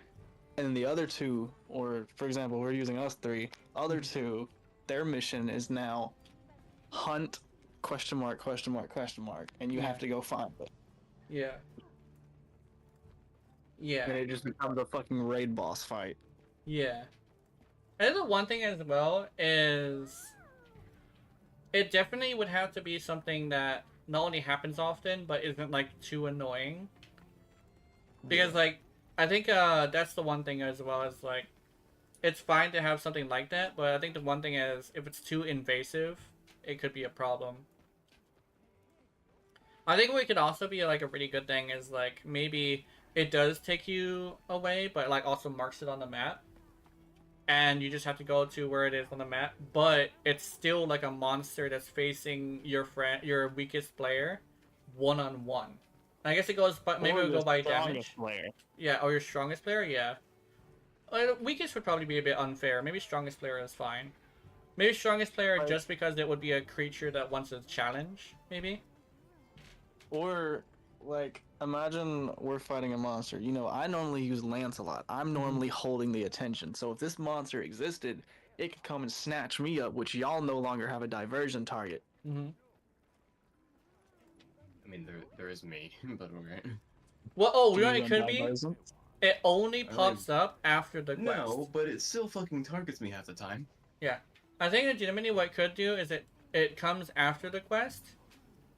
and the other two, or for example, we're using us 3, other 2, their mission is now hunt, ? And you have to go find it. Yeah. Yeah. And it just becomes a fucking raid boss fight. Yeah. And the one thing as well is, it definitely would have to be something that not only happens often, but isn't like too annoying. Because like, I think that's the one thing as well, is like, it's fine to have something like that, but I think the one thing is, if it's too invasive, it could be a problem. I think what could also be like a really good thing is like, maybe it does take you away, but like also marks it on the map, and you just have to go to where it is on the map, but it's still like a monster that's facing your weakest player, one-on-one. I guess it goes, but maybe it will go by damage. Player. Yeah, or your strongest player, yeah. Weakest would probably be a bit unfair. Maybe strongest player is fine. Maybe strongest player just because it would be a creature that wants a challenge, maybe? Or, like, imagine we're fighting a monster. You know, I normally use Lance a lot. I'm normally holding the attention. So if this monster existed, it could come and snatch me up, which y'all no longer have a diversion target. Mm-hmm. I mean, there is me, but alright. Well, you know what it could be? It only I pops up after the quest. No, but it still fucking targets me half the time. Yeah. I think legitimately what it could do is it comes after the quest,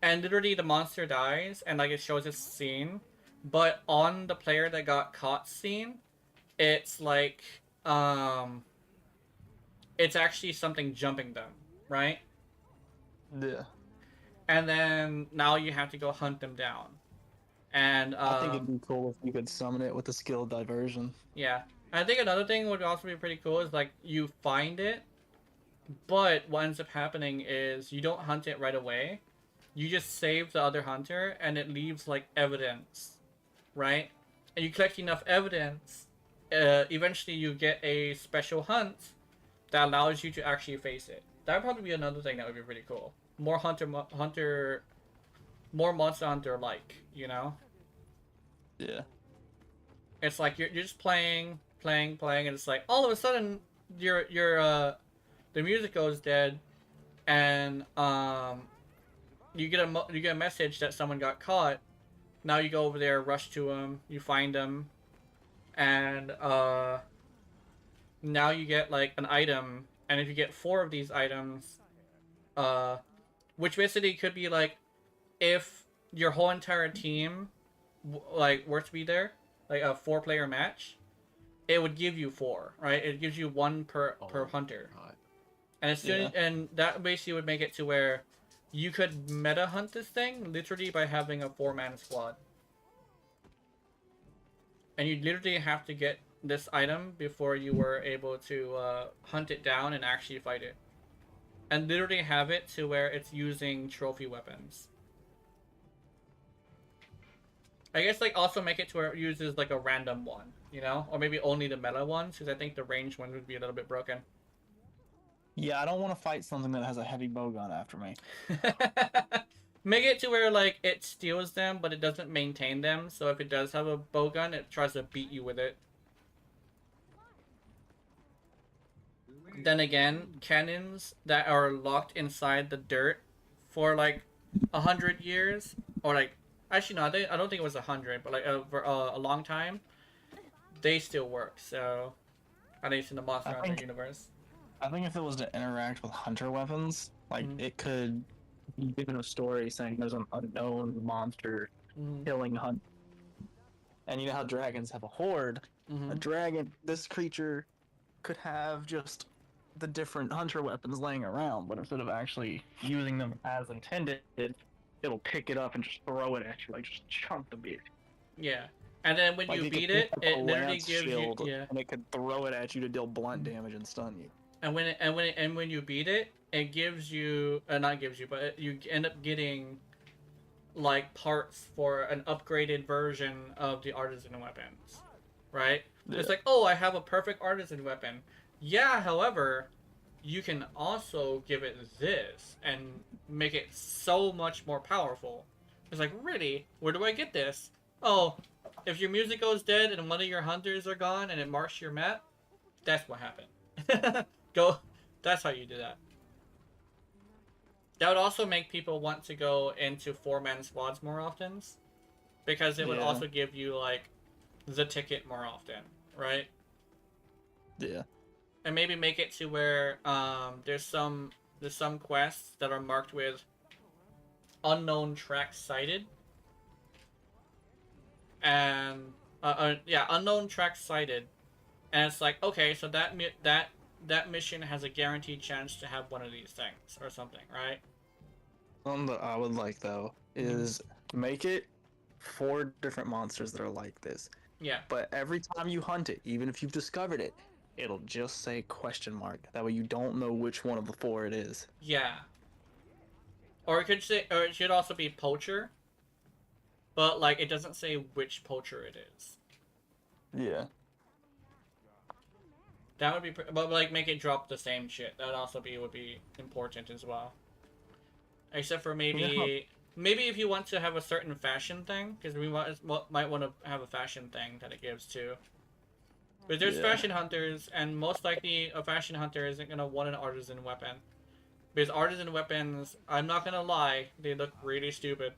and literally the monster dies, and like it shows its scene, but on the player that got caught scene, it's like it's actually something jumping them, right? Yeah. And then now you have to go hunt them down. And I think it'd be cool if you could summon it with the skill diversion. yeah. I think another thing would also be pretty cool is like you find it, but what ends up happening is you don't hunt it right away. You just save the other hunter and it leaves like evidence, right? And you collect enough evidence, eventually you get a special hunt that allows you to actually face it. That would probably be another thing that would be pretty cool. More more Monster Hunter like, you know? Yeah. It's like you're just playing, and it's like all of a sudden the music goes dead, and you get a message that someone got caught. Now you go over there, rush to them, you find them, and now you get like an item, and if you get 4 of these items, which basically could be like if your whole entire team like were to be there, like a 4-player match, it would give you 4, right? It gives you 1 per hunter. God. And as soon and that basically would make it to where you could meta hunt this thing literally by having a 4-man squad. And you literally have to get this item before you were able to hunt it down and actually fight it. And literally have it to where it's using trophy weapons. I guess like also make it to where it uses like a random one, you know? Or maybe only the meta ones, because I think the range one would be a little bit broken. Yeah, I don't want to fight something that has a heavy bowgun after me. Make it to where like it steals them, but it doesn't maintain them. So if it does have a bowgun, it tries to beat you with it. Then again, cannons that are locked inside the dirt for like 100 years, or like actually no, I don't think it was 100, but like for a long time, they still work. So at least in the Monster Hunter universe. I think if it was to interact with hunter weapons, like it could be given a story saying there's an unknown monster killing hunt. And you know how dragons have a horde? A dragon, this creature could have just the different hunter weapons laying around, but instead of actually using them as intended, it'll pick it up and just throw it at you, like just chunk the bitch. Yeah. And then when Like you it beat could it, pick up it a literally lance gives shield, you and it could throw it at you to deal blunt damage and stun you. And when you beat it, it gives you not gives you, but you end up getting like parts for an upgraded version of the artisan weapons, right? Yeah. It's like, oh, I have a perfect artisan weapon. Yeah, however, you can also give it this and make it so much more powerful. It's like, really? Where do I get this? Oh, if your music goes dead and one of your hunters are gone and it marks your map, that's what happened. That's how you do that. That would also make people want to go into 4-man squads more often, because it would also give you like the ticket more often, right? Yeah. And maybe make it to where there's some quests that are marked with unknown tracks sighted, and unknown tracks sighted, and it's like, okay, so that mission has a guaranteed chance to have one of these things or something, right? Something that I would like though is make it 4 different monsters that are like this. Yeah. But every time you hunt it, even if you've discovered it, it'll just say question mark. That way you don't know which one of the 4 it is. Yeah. Or it should also be poacher, but like it doesn't say which poacher it is. Yeah. That would be, but like make it drop the same shit. That would also would be important as well. Except for maybe if you want to have a certain fashion thing, because we might want to have a fashion thing that it gives too. But there's fashion hunters, and most likely a fashion hunter isn't gonna want an artisan weapon, because artisan weapons, I'm not gonna lie, they look really stupid.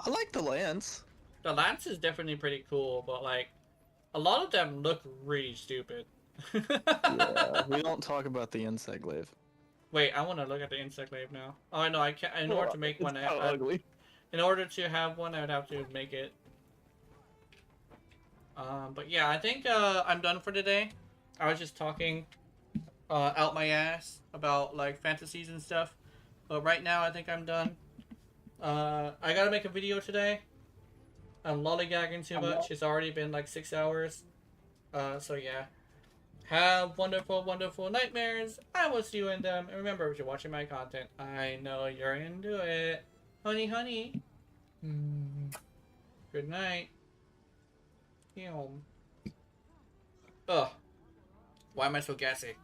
I like the lance. The lance is definitely pretty cool, but like, a lot of them look really stupid. Yeah, we don't talk about the insect glaive. Wait, I want to look at the insect glaive now. Oh no, I can't. In order to make one, ugly. in order to have one, I would have to make it. But yeah, I think I'm done for today. I was just talking out my ass about like fantasies and stuff. But right now, I think I'm done. I gotta make a video today. I'm lollygagging too much. It's already been like 6 hours. So yeah. Have wonderful, wonderful nightmares. I will see you in them. And remember, if you're watching my content, I know you're into it. Honey, honey. Good night. Ugh. Why am I so gassy?